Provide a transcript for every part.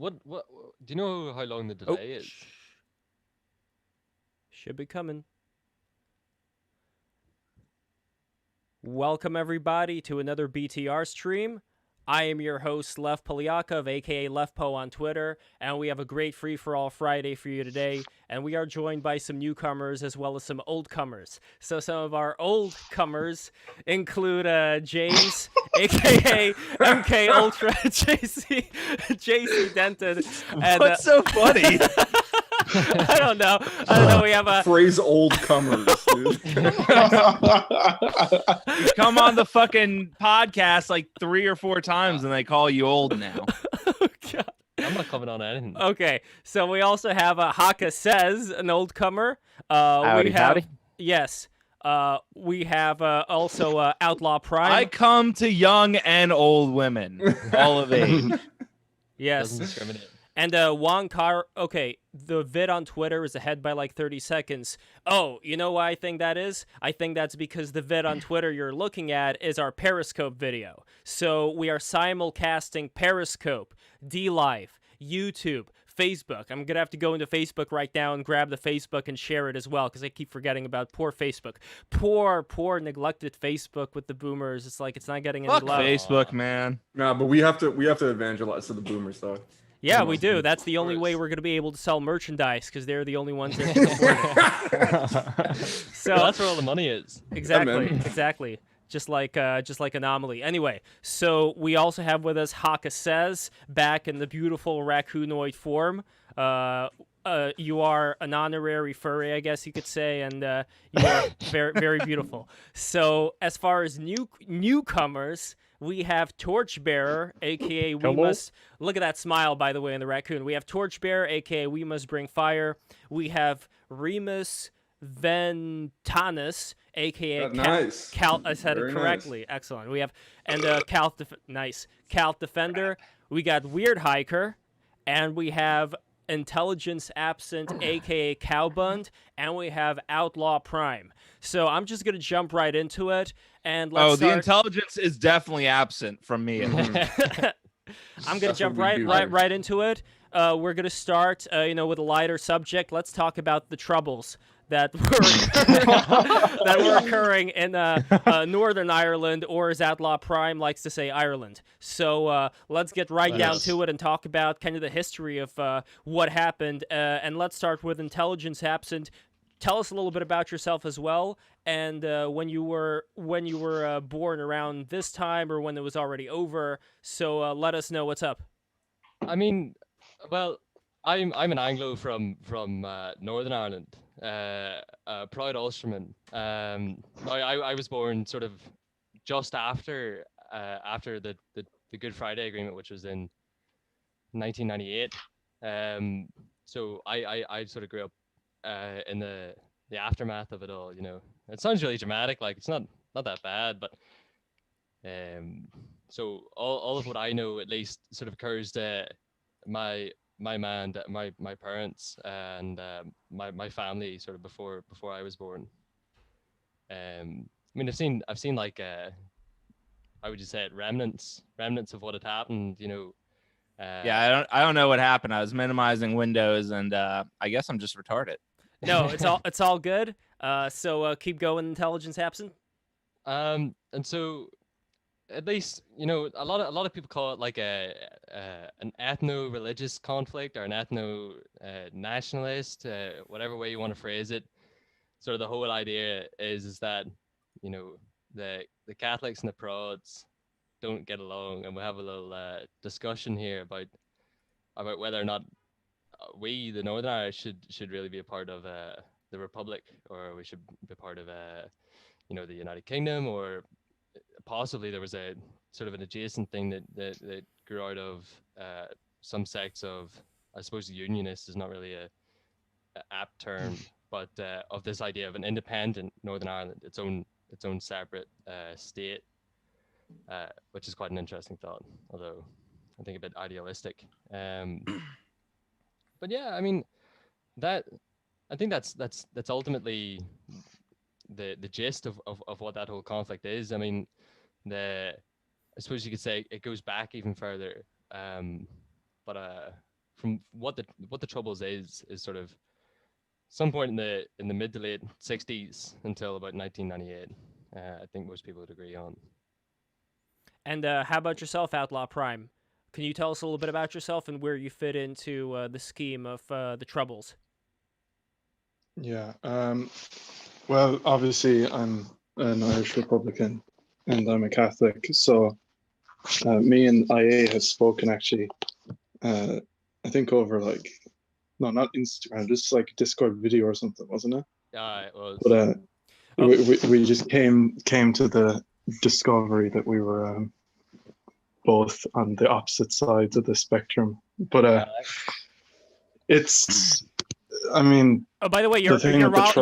what? Do you know how long the Oh, delay is? should be coming. Welcome, everybody, to another BTR stream. I am your host, Lev Polyakov, aka LevPo on Twitter, and we have a great free-for-all Friday for you today, and we are joined by some newcomers as well as some old-comers. So some of our old-comers include James, aka MK Ultra, JC Denton, and What's so funny? I don't know. We have a phrase old comers, dude. You come on the fucking podcast like 3 or 4 times and they call you old now. Oh, God. I'm not coming on anything. Okay, so we also have Haka Says, an old comer. Howdy. Yes. We have also Outlaw Prime. I come to young and old women, all of age. Yes. Doesn't discriminate. And Juan Car. Okay, the vid on Twitter is ahead by like 30 seconds. Oh, you know why I think that is? I think that's because the vid on Twitter you're looking at is our Periscope video. So we are simulcasting Periscope, DLive, YouTube, Facebook. I'm going to have to go into Facebook right now and grab the Facebook and share it as well, because I keep forgetting about poor Facebook. Poor neglected Facebook with the boomers. It's like it's not getting any Fuck love. Facebook, man. Nah, but we have to evangelize to the boomers, though. Yeah, we do. That's the only way we're going to be able to sell merchandise, because they're the only ones that can afford it. So Well, that's where all the money is. exactly. Just like Anomaly. Anyway, so we also have with us Haka Says, back in the beautiful raccoonnoid form. You are an honorary furry, I guess you could say, and you are very, very beautiful. So as far as newcomers, we have Torchbearer, aka We Hello. Must... Look at that smile, by the way, in the raccoon. We have Torchbearer, aka We Must Bring Fire. We have Remus Ventanus, aka Nice. I said Very it correctly. Excellent. We have... And Calth Defender. We got Weird Hiker. And we have Intelligence Absent, aka Cowbund. And we have Outlaw Prime. So I'm just going to jump right into it. And let's The start... intelligence is definitely absent from me. I'm going to That's jump what we do, right into it. We're going to start, with a lighter subject. Let's talk about the troubles that were occurring in Northern Ireland, or as Outlaw Prime likes to say, Ireland. So let's get right down to it and talk about kind of the history of what happened. And let's start with Intelligence Absent. Tell us a little bit about yourself as well, and when you were born around this time, or when it was already over. So let us know what's up. I mean, well, I'm an Anglo from Northern Ireland, proud Ulsterman. I was born sort of just after the Good Friday Agreement, which was in 1998. So I sort of grew up in the aftermath of it all. It sounds really dramatic, like it's not that bad, but so all of what I know, at least, sort of occurs to my parents and my family sort of before I was born. I mean, I've seen like how would you say it, remnants of what had happened, Yeah, I don't know what happened. I was minimizing Windows, and I guess I'm just retarded. No, it's all good. So keep going, Intelligence Absent. And so, at least, a lot of people call it like an ethno-religious conflict, or an ethno-nationalist, whatever way you want to phrase it. Sort of the whole idea is that the Catholics and the Prods don't get along, and we'll have a little discussion here about whether or not we, the Northern Irish, should really be a part of the Republic, or we should be part of the United Kingdom, or possibly there was a sort of an adjacent thing that grew out of some sects of, I suppose, the Unionist is not really a apt term, but of this idea of an independent Northern Ireland, its own separate state, which is quite an interesting thought, although I think a bit idealistic. But yeah, I mean, I think that's ultimately the gist of what that whole conflict is. I mean, I suppose you could say it goes back even further. But from what the Troubles is sort of some point in the mid to late 60s until about 1998. I think most people would agree on. And how about yourself, Outlaw Prime? Can you tell us a little bit about yourself and where you fit into the scheme of the Troubles? Yeah. Well, obviously, I'm an Irish Republican and I'm a Catholic. So me and IA have spoken actually, I think over like, no, not Instagram, just like Discord video or something, wasn't it? Yeah, it was. But we just came to the discovery that we were both on the opposite sides of the spectrum. But it's, I mean. Oh, by the way, your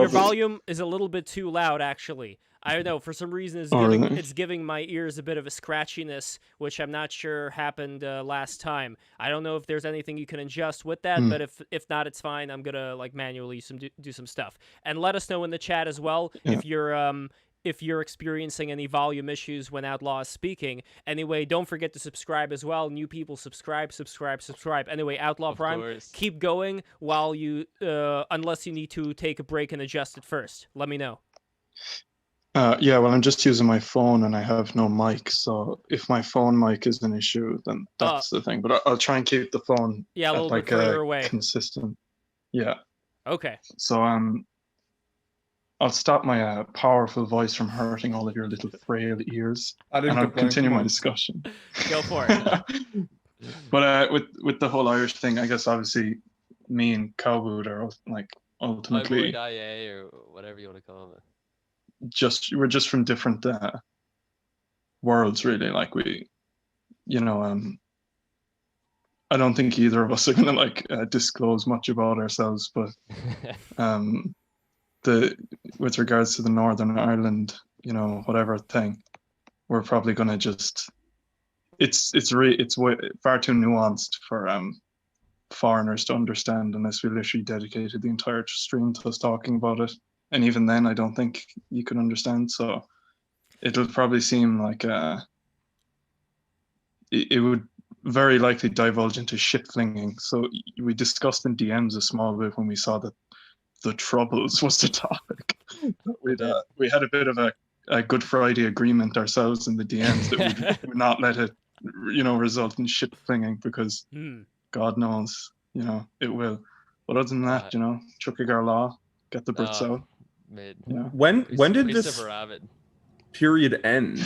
volume is a little bit too loud, actually. I don't know, for some reason it's giving my ears a bit of a scratchiness, which I'm not sure happened last time. I don't know if there's anything you can adjust with that, but if not, it's fine. I'm gonna like manually do some stuff. And let us know in the chat as well if you're experiencing any volume issues when Outlaw is speaking. Anyway, don't forget to subscribe as well. New people, subscribe. Anyway, Outlaw Prime, keep going while you, unless you need to take a break and adjust it first. Let me know. Yeah, well, I'm just using my phone and I have no mic. So if my phone mic is an issue, then that's the thing. But I'll try and keep the phone a little bit further away. Consistent. Yeah. Okay. So I'll stop my powerful voice from hurting all of your little frail ears, and I'll continue my discussion. Go for it. But with the whole Irish thing, I guess obviously me and Cowboot are like ultimately IA or whatever you want to call it. We're just from different worlds, really. Like we, I don't think either of us are gonna like disclose much about ourselves, but with regards to the Northern Ireland, whatever thing, we're probably gonna just it's far too nuanced for foreigners to understand unless we literally dedicated the entire stream to us talking about it. And even then, I don't think you can understand. So it'll probably seem like it would very likely divulge into shit flinging. So we discussed in DMs a small bit when we saw that the Troubles was the topic. We had a bit of a Good Friday agreement ourselves in the DMs that we would not let it, result in shit flinging because God knows, it will. But other than that, chuck a girl law, get the Brits out. Yeah. When did this period end?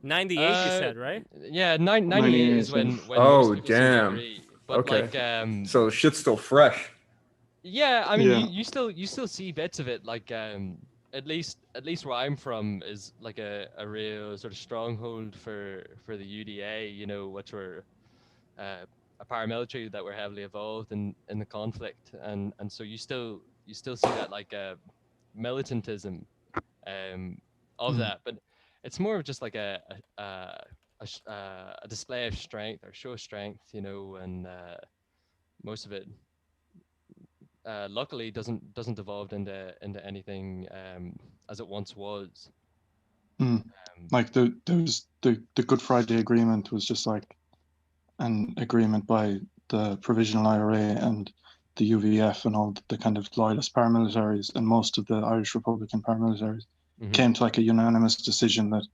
98, you said, right? Yeah, 98 is when oh, most damn. But okay. So shit's still fresh. Yeah, I mean, you still see bits of it. Like, at least where I'm from is like a real sort of stronghold for the UDA. Which were a paramilitary that were heavily involved in the conflict, and so you still see that like militantism of that, but it's more of just like a display of strength or show of strength, and most of it luckily doesn't evolve into anything as it once was. Like the Good Friday Agreement was just like an agreement by the Provisional IRA and the UVF and all the kind of loyalist paramilitaries and most of the Irish Republican paramilitaries came to like a unanimous decision that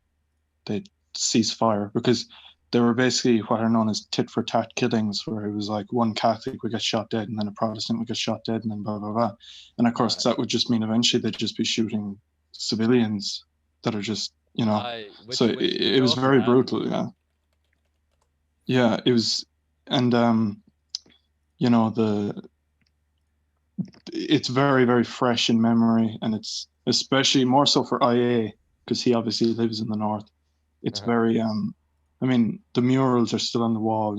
they'd cease fire because they were basically what are known as tit for tat killings, where it was like one Catholic would get shot dead and then a Protestant would get shot dead and then blah, blah, blah. And of course, that would just mean eventually they'd just be shooting civilians that are just, so it was very brutal. Yeah. Yeah, it was. And, it's very, very fresh in memory, and it's especially more so for IA because he obviously lives in the north. It's very I mean, the murals are still on the wall,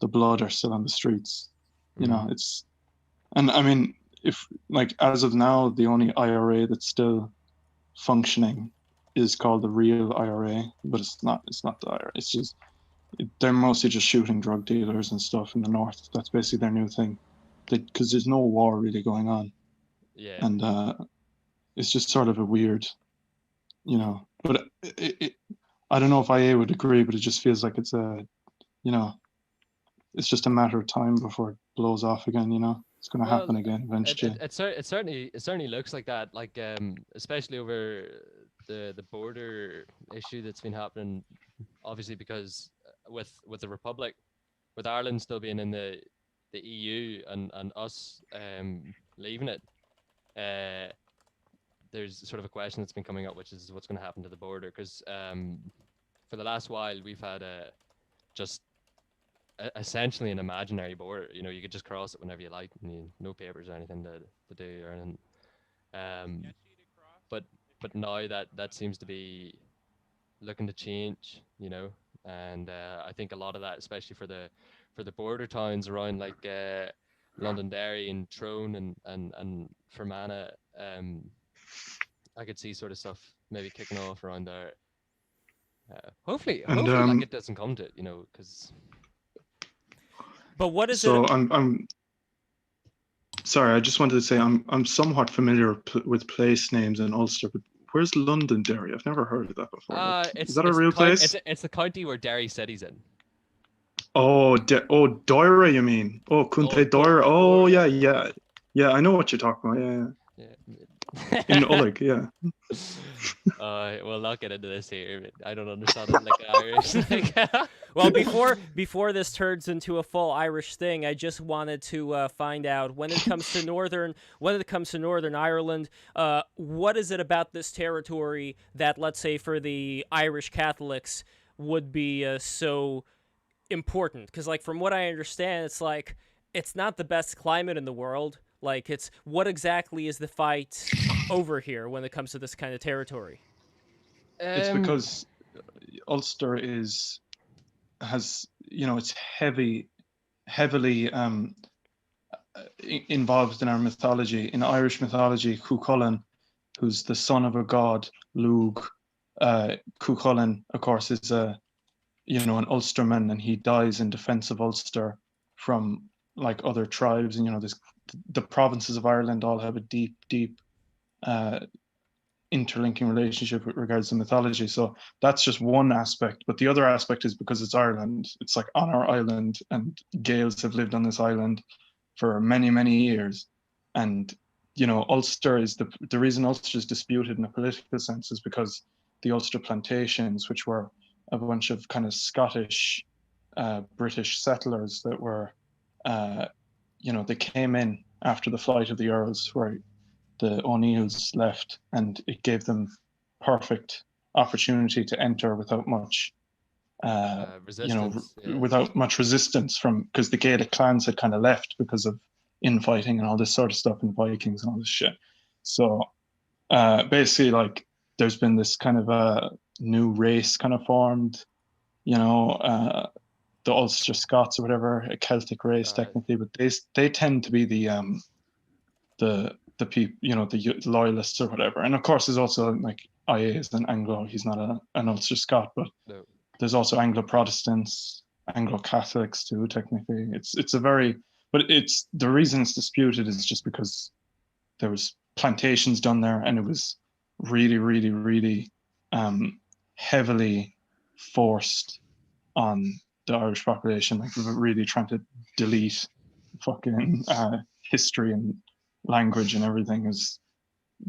the blood are still on the streets, it's, and I mean, if like as of now, the only IRA that's still functioning is called the real IRA, but it's not the IRA. It's just they're mostly just shooting drug dealers and stuff in the north. That's basically their new thing, because there's no war really going on. Yeah. And it's just sort of a weird, but I don't know if IA would agree, but it just feels like it's a, it's just a matter of time before it blows off again. You know, it's going to happen again eventually. It certainly looks like that. Like especially over the border issue that's been happening, obviously because with the Republic, with Ireland still being in the EU and us leaving it, there's sort of a question that's been coming up, which is what's going to happen to the border, because for the last while we've had just essentially an imaginary border. You know, you could just cross it whenever you like, and no papers or anything to do or anything. But now that seems to be looking to change. You know, and I think a lot of that, especially for the border towns around like Londonderry and Tyrone and Fermanagh, I could see sort of stuff maybe kicking off around there. Hopefully, like it doesn't come to it, you know, because. But what is so it? I'm sorry. I just wanted to say I'm somewhat familiar with place names in Ulster, but where's Londonderry? I've never heard of that before. Is that a real place? It's the county where Derry City's in. Oh, Doira, you mean? Oh, Kunte Doira. Oh, yeah. I know what you're talking about. Yeah. In Ulig, yeah. We'll not get into this here. I don't understand it like Irish. Well, before this turns into a full Irish thing, I just wanted to find out when it comes to Northern Ireland, what is it about this territory that, let's say, for the Irish Catholics would be so important? Because, like, from what I understand, it's like it's not the best climate in the world. Like, it's what exactly is the fight over here when it comes to this kind of territory? It's because Ulster has it's heavily involved in our mythology. In Irish mythology, Cuchulainn, who's the son of a god, Lugh, Cuchulainn, of course, is an Ulsterman, and he dies in defense of Ulster from like other tribes, and the provinces of Ireland all have a deep interlinking relationship with regards to mythology. So that's just one aspect, but the other aspect is because it's Ireland. It's like on our island, and Gaels have lived on this island for many years, and Ulster is the reason Ulster is disputed in a political sense is because the Ulster plantations, which were a bunch of kind of Scottish British settlers that were they came in after the flight of the Earls, where the O'Neills left, and it gave them perfect opportunity to enter without much resistance, without much resistance because the Gaelic clans had kind of left because of infighting and all this sort of stuff, and Vikings and all this shit. So basically, like, there's been this kind of a new race kind of formed, the Ulster Scots or whatever, a Celtic race technically, but they tend to be the people, the loyalists or whatever. And of course, there's also like IA is an Anglo. He's not an Ulster Scot, but there's also Anglo Protestants, Anglo Catholics too. Technically, it's the reason it's disputed is just because there was plantations done there, and it was really heavily forced on the Irish population, like really trying to delete fucking history and language and everything, is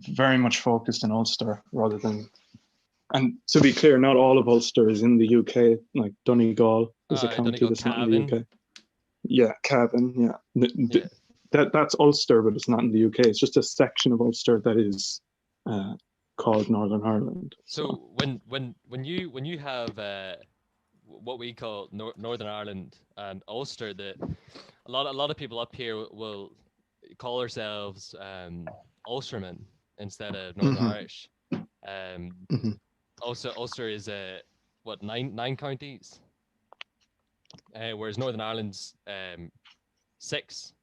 very much focused in Ulster rather than. And to be clear, not all of Ulster is in the UK. Like Donegal is a county that's not in the UK. Yeah, Cavan. Yeah, that's Ulster, but it's not in the UK. It's just a section of Ulster that is called Northern Ireland. So when you have what we call Northern Ireland and Ulster, a lot of people up here will call ourselves Ulstermen instead of Northern Irish. Also, Ulster is nine counties, whereas Northern Ireland's 6.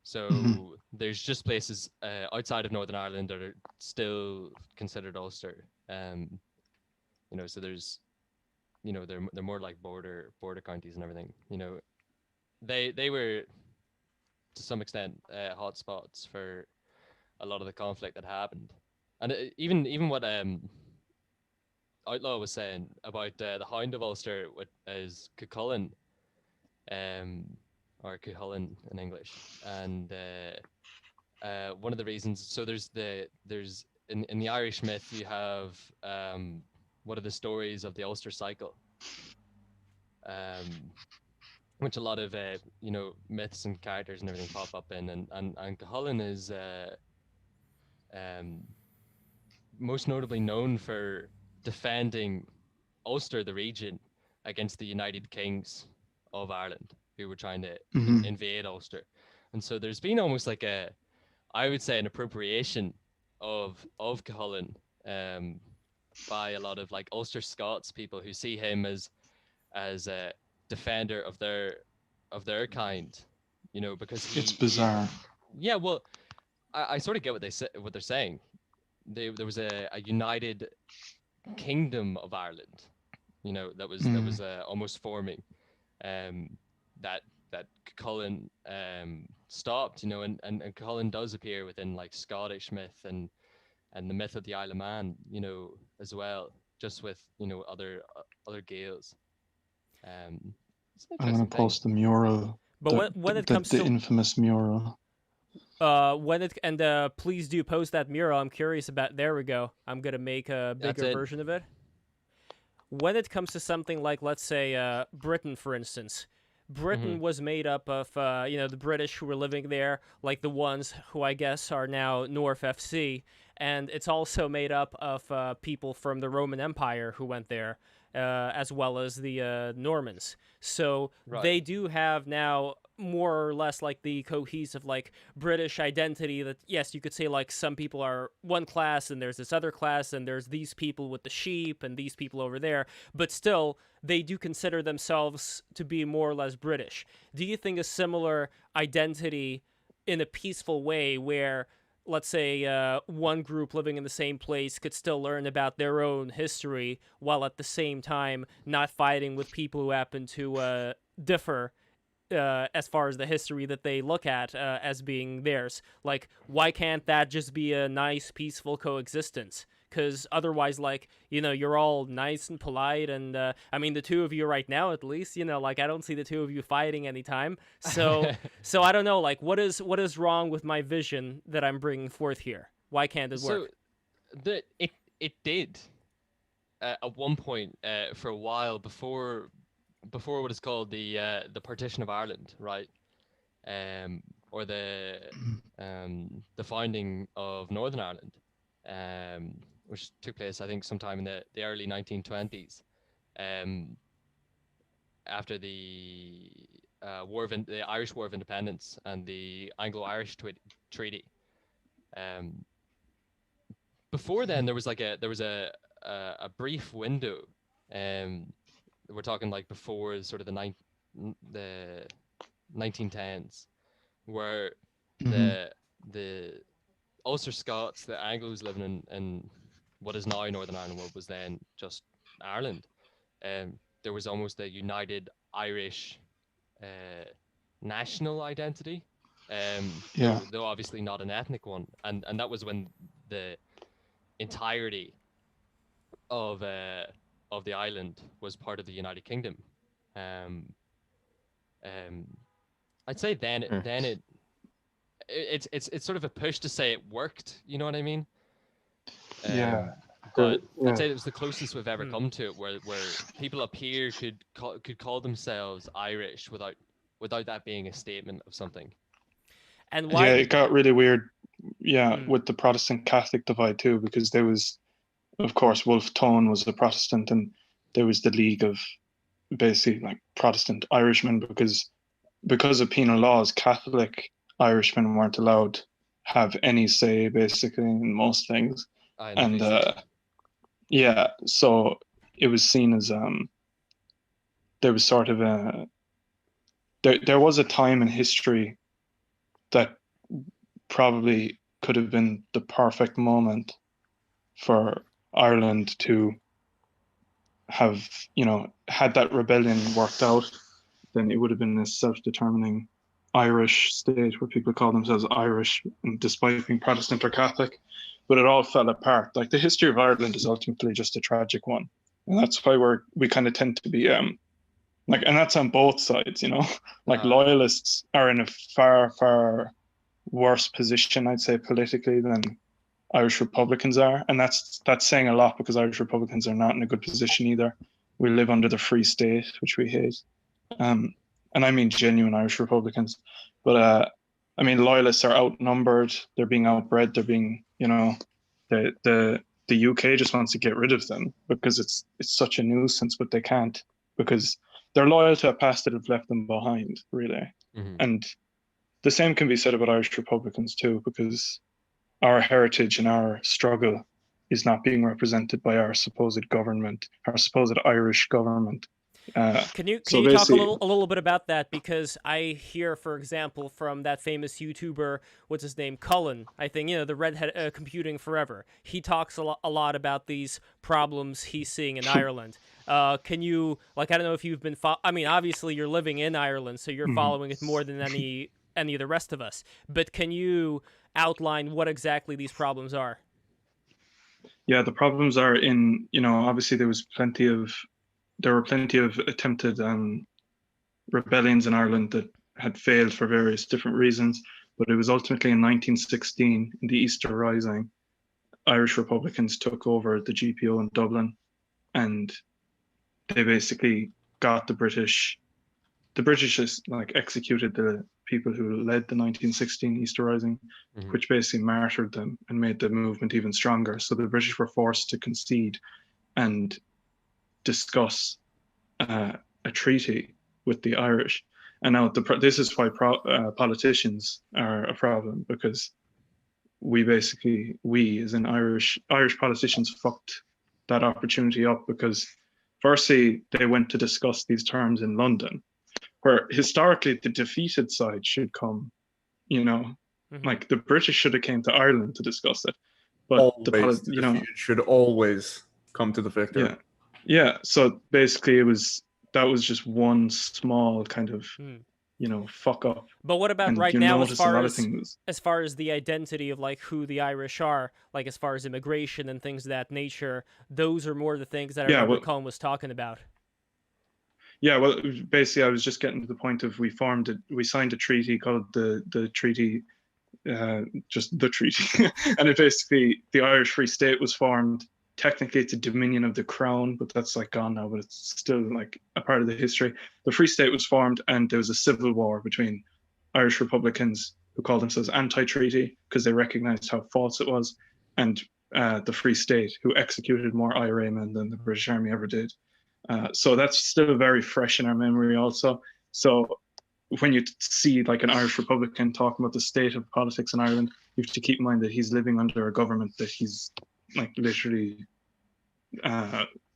So there's just places outside of Northern Ireland that are still considered Ulster. So there's, they're more like border counties and everything. They were to some extent hotspots for a lot of the conflict that happened, and even what Outlaw was saying about the Hound of Ulster is Cuchulainn. or Cuchulainn in English. And one of the reasons, so there's in the Irish myth, you have what are the stories of the Ulster cycle, which a lot of myths and characters and everything pop up in, and Cuchulainn is most notably known for defending Ulster, the region, against the United Kings of Ireland, who were trying to invade Ulster. And so there's been almost like I would say, an appropriation of Cuchulainn by a lot of like Ulster Scots people who see him as a defender of their kind, because it's bizarre. Yeah, well, I sort of get what they're saying. There was a united kingdom of Ireland, that was almost forming, that Cuchulainn stopped, and Cuchulainn does appear within like Scottish myth and the myth of the Isle of Man, as well, just with other Gaels. I'm gonna post the mural, but when it comes to the infamous mural. Please do post that mural. I'm curious about. There we go. I'm gonna make a bigger version of it. When it comes to something like, let's say, Britain, for instance, Britain was made up of the British who were living there, like the ones who I guess are now North FC, and it's also made up of people from the Roman Empire who went there, as well as the Normans. So they do have now more or less like the cohesive like British identity that, yes, you could say like some people are one class and there's this other class and there's these people with the sheep and these people over there, but still they do consider themselves to be more or less British. Do you think a similar identity in a peaceful way where, let's say, one group living in the same place could still learn about their own history while at the same time not fighting with people who happen to differ as far as the history that they look at as being theirs? Like, why can't that just be a nice, peaceful coexistence? Because otherwise, like, you're all nice and polite, and I mean, the two of you right now, at least, like, I don't see the two of you fighting anytime. So, so I don't know, like, what is wrong with my vision that I'm bringing forth here? Why can't it work? So, it did at one point for a while before what is called the partition of Ireland, right? Or the founding of Northern Ireland, which took place, I think, sometime in the early 1920s, after the the Irish War of Independence and the Anglo-Irish Treaty. Before then, there was a brief window. We're talking like before sort of the 1910s, where the Ulster Scots, the Anglos living in what is now Northern Ireland, what was then just Ireland, there was almost a united Irish national identity, though obviously not an ethnic one, and that was when the entirety of the island was part of the United Kingdom. I'd say then it's sort of a push to say it worked. You know what I mean? But I'd say it was the closest we've ever come to it, where people up here could call themselves Irish without that being a statement of something. And why? Yeah, it got really weird. Yeah, with the Protestant Catholic divide too, because there was, of course, Wolfe Tone was a Protestant, and there was the League of basically like Protestant Irishmen, because of penal laws, Catholic Irishmen weren't allowed to have any say basically in most things. And so it was seen as there was sort of there was a time in history that probably could have been the perfect moment for Ireland to have, had that rebellion worked out, then it would have been a self-determining Irish state where people call themselves Irish, and despite being Protestant or Catholic. But it all fell apart. Like, the history of Ireland is ultimately just a tragic one, and that's why we kind of tend to be Like, and that's on both sides, you know. Like Uh, loyalists are in a far, far worse position, I'd say, politically than Irish Republicans are, and that's saying a lot because Irish Republicans are not in a good position either. We live under the Free State, which we hate, and I mean genuine Irish Republicans. But I mean loyalists are outnumbered. They're being outbred. They're being, you know, the UK just wants to get rid of them because it's such a nuisance, but they can't because they're loyal to a past that have left them behind, really. mm-hmm. And the same can be said about Irish Republicans too, because our heritage and our struggle is not being represented by our supposed government, our supposed Irish government. Can you talk a little bit about that? Because I hear, for example, from that famous YouTuber, what's his name, Cullen, I think, you know, the redhead computing forever. He talks a lot about these problems he's seeing in Ireland. Can you, like, I don't know if you've been, I mean, obviously you're living in Ireland, so you're following it more than any of the rest of us. But can you outline what exactly these problems are? Yeah, the problems are in, you know, obviously there were plenty of attempted rebellions in Ireland that had failed for various different reasons, but it was ultimately in 1916, in the Easter Rising, Irish Republicans took over the GPO in Dublin, and they basically got the British just like executed the people who led the 1916 Easter Rising, which basically martyred them and made the movement even stronger. So the British were forced to concede and discuss a treaty with the Irish. And now this is why politicians are a problem, because we as in Irish politicians fucked that opportunity up, because firstly they went to discuss these terms in London, where historically the defeated side should come, you know, like the British should have came to Ireland to discuss it, but always, you know, should always come to the victor. Yeah. So basically, that was just one small kind of, you know, fuck up. But what about right now, as far as the identity of like who the Irish are, like as far as immigration and things of that nature? Those are more the things that I remember Colin was talking about. Yeah, well, basically, I was just getting to the point of we signed a treaty called the treaty, just the treaty, and it basically the Irish Free State was formed. Technically, it's a dominion of the crown, but that's like gone now. But it's still like a part of the history. The Free State was formed, and there was a civil war between Irish Republicans who called themselves anti-treaty because they recognised how false it was, and the Free State who executed more IRA men than the British Army ever did. So that's still very fresh in our memory also. So when you see like an Irish Republican talking about the state of politics in Ireland, you have to keep in mind that he's living under a government that he's like literally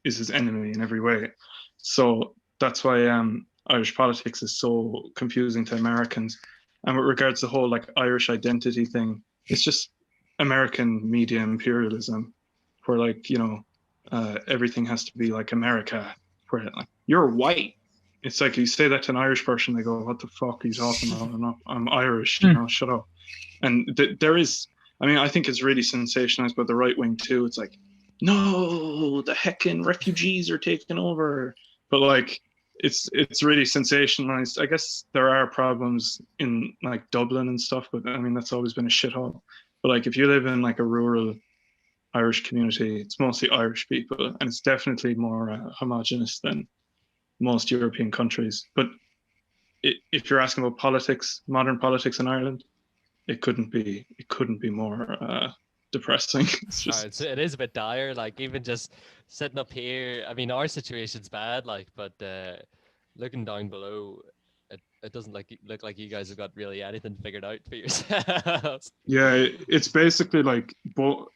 is his enemy in every way. So that's why Irish politics is so confusing to Americans. And with regards to the whole like Irish identity thing, it's just American media imperialism, where like, you know, everything has to be like America, where like you're white. It's like you say that to an Irish person, they go, "What the fuck are you talking about? I'm Irish, you know, shut up." And there is, I mean, I think it's really sensationalized by the right wing too. It's like, no, the heckin' refugees are taking over, but like it's really sensationalized. I guess there are problems in like Dublin and stuff, but I mean that's always been a shithole. But like if you live in like a rural Irish community, it's mostly Irish people, and it's definitely more homogenous than most European countries. But if you're asking about politics, modern politics in Ireland, it couldn't be more depressing. It's just it is a bit dire. Like even just sitting up here, I mean, our situation's bad. Like, but looking down below, it doesn't look like you guys have got really anything figured out for yourselves. Yeah, it's basically like the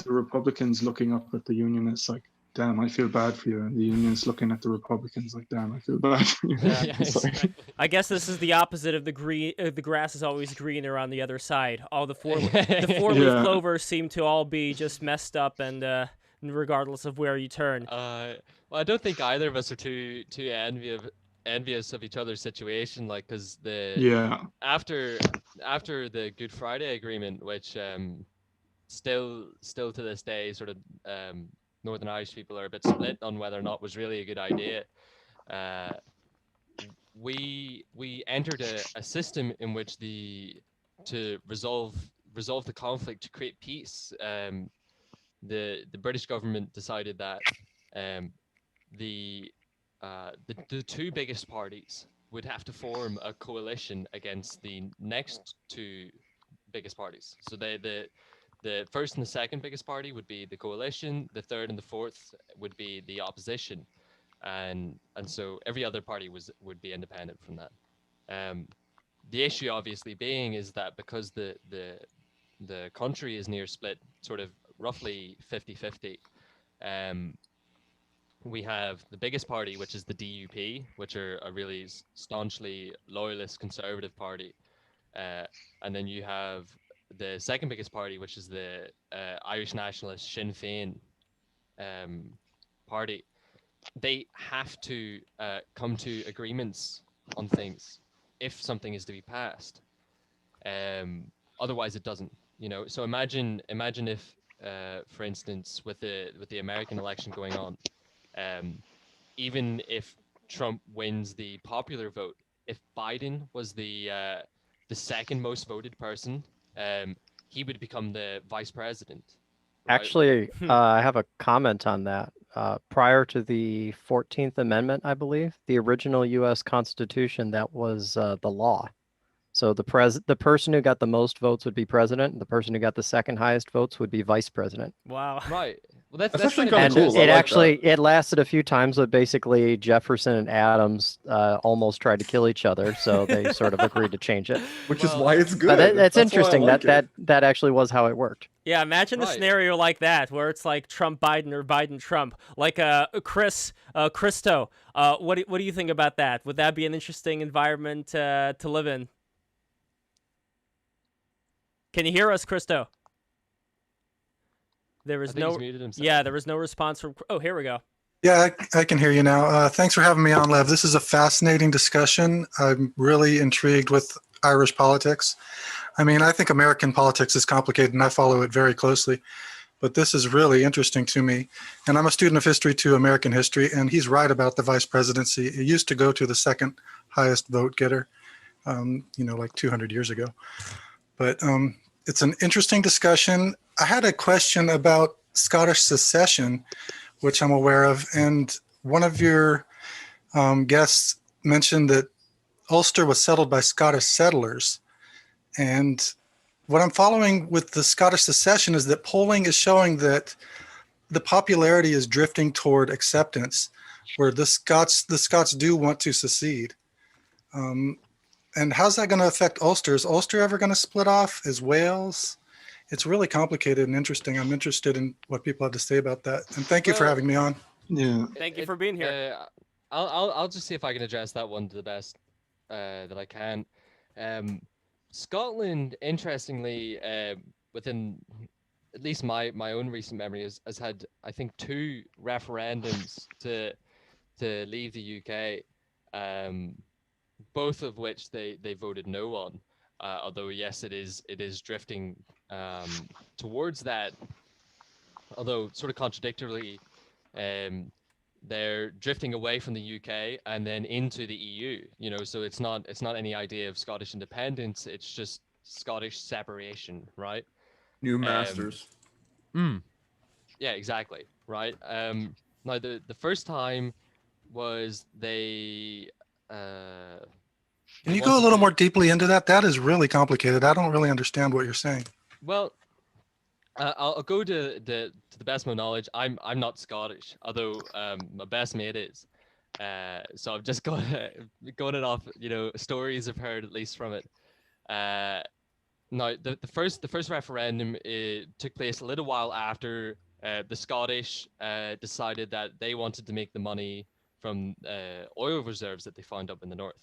Republicans looking up at the Unionists like, damn, I feel bad for you, and the Unionists looking at the Republicans like, damn, I feel bad for you. Yeah, exactly. I guess this is the opposite of the green. The grass is always greener on the other side. All the four-leaf clovers seem to all be just messed up, and regardless of where you turn. Well, I don't think either of us are too envious of each other's situation, like, because after the Good Friday Agreement, which still to this day sort of Northern Irish people are a bit split on whether or not was really a good idea. we entered a system in which to resolve the conflict, to create peace. The British government decided that um, the two biggest parties would have to form a coalition against the next two biggest parties. So the first and the second biggest party would be the coalition. The third and the fourth would be the opposition, and so every other party would be independent from that. Um, the issue obviously being is that because the country is near split, sort of roughly 50-50. Um, we have the biggest party, which is the DUP, which are a really staunchly loyalist conservative party. And then you have the second biggest party, which is the Irish nationalist Sinn Féin um, party. They have to come to agreements on things if something is to be passed. Otherwise, it doesn't. So imagine if, for instance, with the American election going on, um, even if Trump wins the popular vote, if Biden was the second most voted person, he would become the vice president. Right? Actually, I have a comment on that. Prior to the 14th Amendment, I believe, the original U.S. Constitution, that was the law. So the person who got the most votes would be president, and the person who got the second highest votes would be vice president. Wow. Right. Well, That's that's actually kind kinda of cool. I It like actually it lasted a few times, but basically Jefferson and Adams almost tried to kill each other, so they sort of agreed to change it. Which is Well, why it's good. But that's That's why I interesting. like that it. that actually was how it worked. Yeah, imagine a Right. scenario like that where it's like Trump Biden or Biden Trump. Like Christo. What do you think about that? Would that be an interesting environment to live in? Can you hear us, Christo? There I was think no. he's muted himself. Yeah, there was no response from. Oh, here we go. Yeah, I can hear you now. Thanks for having me on, Lev. This is a fascinating discussion. I'm really intrigued with Irish politics. I mean, I think American politics is complicated and I follow it very closely, but this is really interesting to me. And I'm a student of history too, American history, and he's right about the vice presidency. It used to go to the second highest vote getter, like 200 years ago. But it's an interesting discussion. I had a question about Scottish secession, which I'm aware of. And one of your guests mentioned that Ulster was settled by Scottish settlers. And what I'm following with the Scottish secession is that polling is showing that the popularity is drifting toward acceptance, where the Scots do want to secede. And how's that going to affect Ulster? Is Ulster ever going to split off? Is Wales? It's really complicated and interesting. I'm interested in what people have to say about that. And thank you for having me on. Yeah. Thank you for being here. I'll just see if I can address that one to the best that I can. Scotland, interestingly, within at least my own recent memory, has had, I think, 2 referendums to leave the UK, both of which they voted no on. Although yes, it is drifting towards that. Although sort of contradictorily, they're drifting away from the UK and then into the EU. So it's not any idea of Scottish independence. It's just Scottish separation, right? New masters. Yeah, exactly. Right. Now the first time was they. Can you go a little more deeply into that? That is really complicated. I don't really understand what you're saying. Well, I'll go to the best of my knowledge. I'm not Scottish, although my best mate is. So I've just got it off, stories I've heard at least from it. Now the first referendum took place a little while after the Scottish decided that they wanted to make the money from oil reserves that they found up in the north.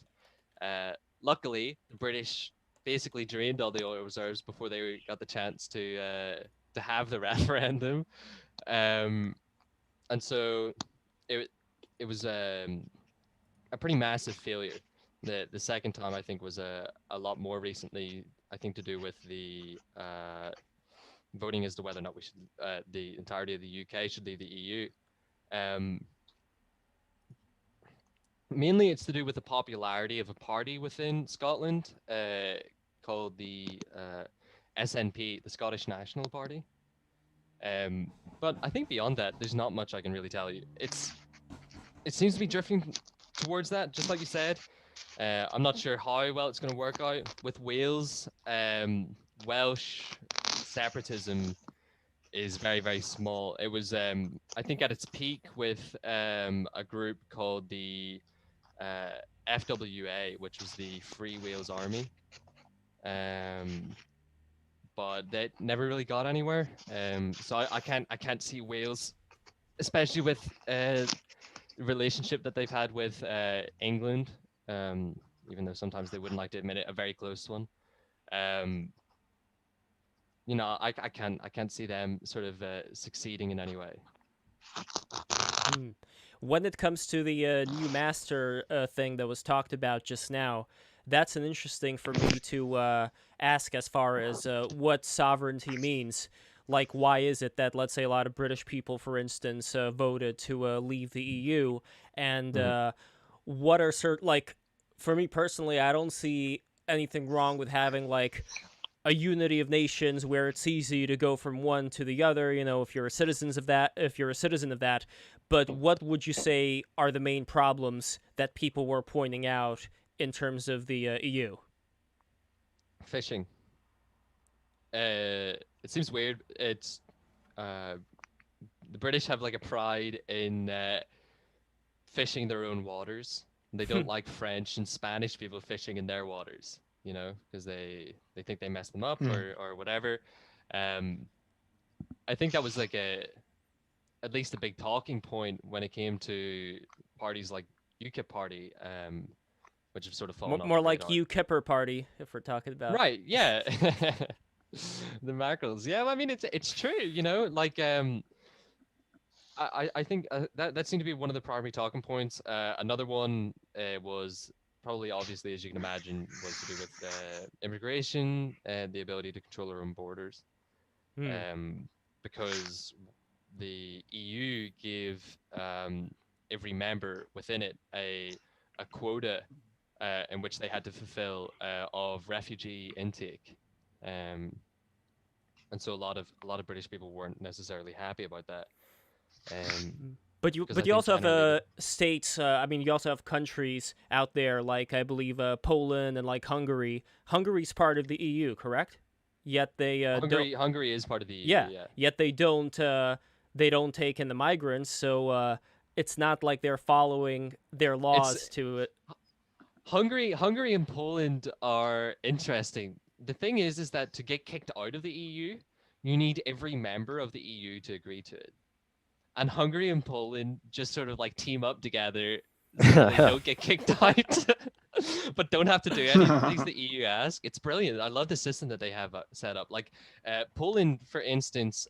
Luckily, the British basically drained all the oil reserves before they got the chance to have the referendum, and so it was a pretty massive failure. The second time, I think, was a lot more recently, I think, to do with the voting as to whether or not we should the entirety of the UK should leave the EU. mainly it's to do with the popularity of a party within Scotland, called the SNP, the Scottish National Party. But I think beyond that, there's not much I can really tell you. It seems to be drifting towards that, just like you said. I'm not sure how well it's going to work out with Wales. Welsh separatism is very, very small. It was, I think, at its peak with a group called the FWA, which was the Free Wales Army. But that never really got anywhere. So I can't see Wales, especially with the relationship that they've had with England, even though sometimes they wouldn't like to admit it, a very close one. You know, I can't see them sort of succeeding in any way. When it comes to the new master thing that was talked about just now, that's an interesting for me to ask as far as what sovereignty means. Like, why is it that, let's say, a lot of British people, for instance, voted to leave the EU? And what are certain, like, for me personally, I don't see anything wrong with having, like, a unity of nations where it's easy to go from one to the other, you know, if you're a citizen of that. But what would you say are the main problems that people were pointing out in terms of the EU? Fishing. It seems weird. It's the British have like a pride in fishing their own waters. They don't like French and Spanish people fishing in their waters, you know, because they think they mess them up or whatever. I think that was like at least a big talking point when it came to parties like UKIP party, which have sort of fallen off more the like radar. UKIPper party, if we're talking about Right, yeah. The mackerels. Yeah, well, I mean it's true, you know, like I think that seemed to be one of the primary talking points. Another one was probably, obviously, as you can imagine, was to do with immigration and the ability to control our own borders. Because the EU gave every member within it a quota in which they had to fulfill of refugee intake. And so a lot of British people weren't necessarily happy about that. But you also have states. I mean, you also have countries out there like, I believe, Poland and like Hungary. Hungary's part of the EU, correct? Yet they Hungary is part of the EU. Yeah. Yeah. Yet they don't take in the migrants. So it's not like they're following their laws to it. Hungary and Poland are interesting. The thing is that to get kicked out of the EU, you need every member of the EU to agree to it. And Hungary and Poland just sort of like team up together so they don't get kicked out, but don't have to do any of the things the EU ask. It's brilliant. I love the system that they have set up. Like Poland, for instance,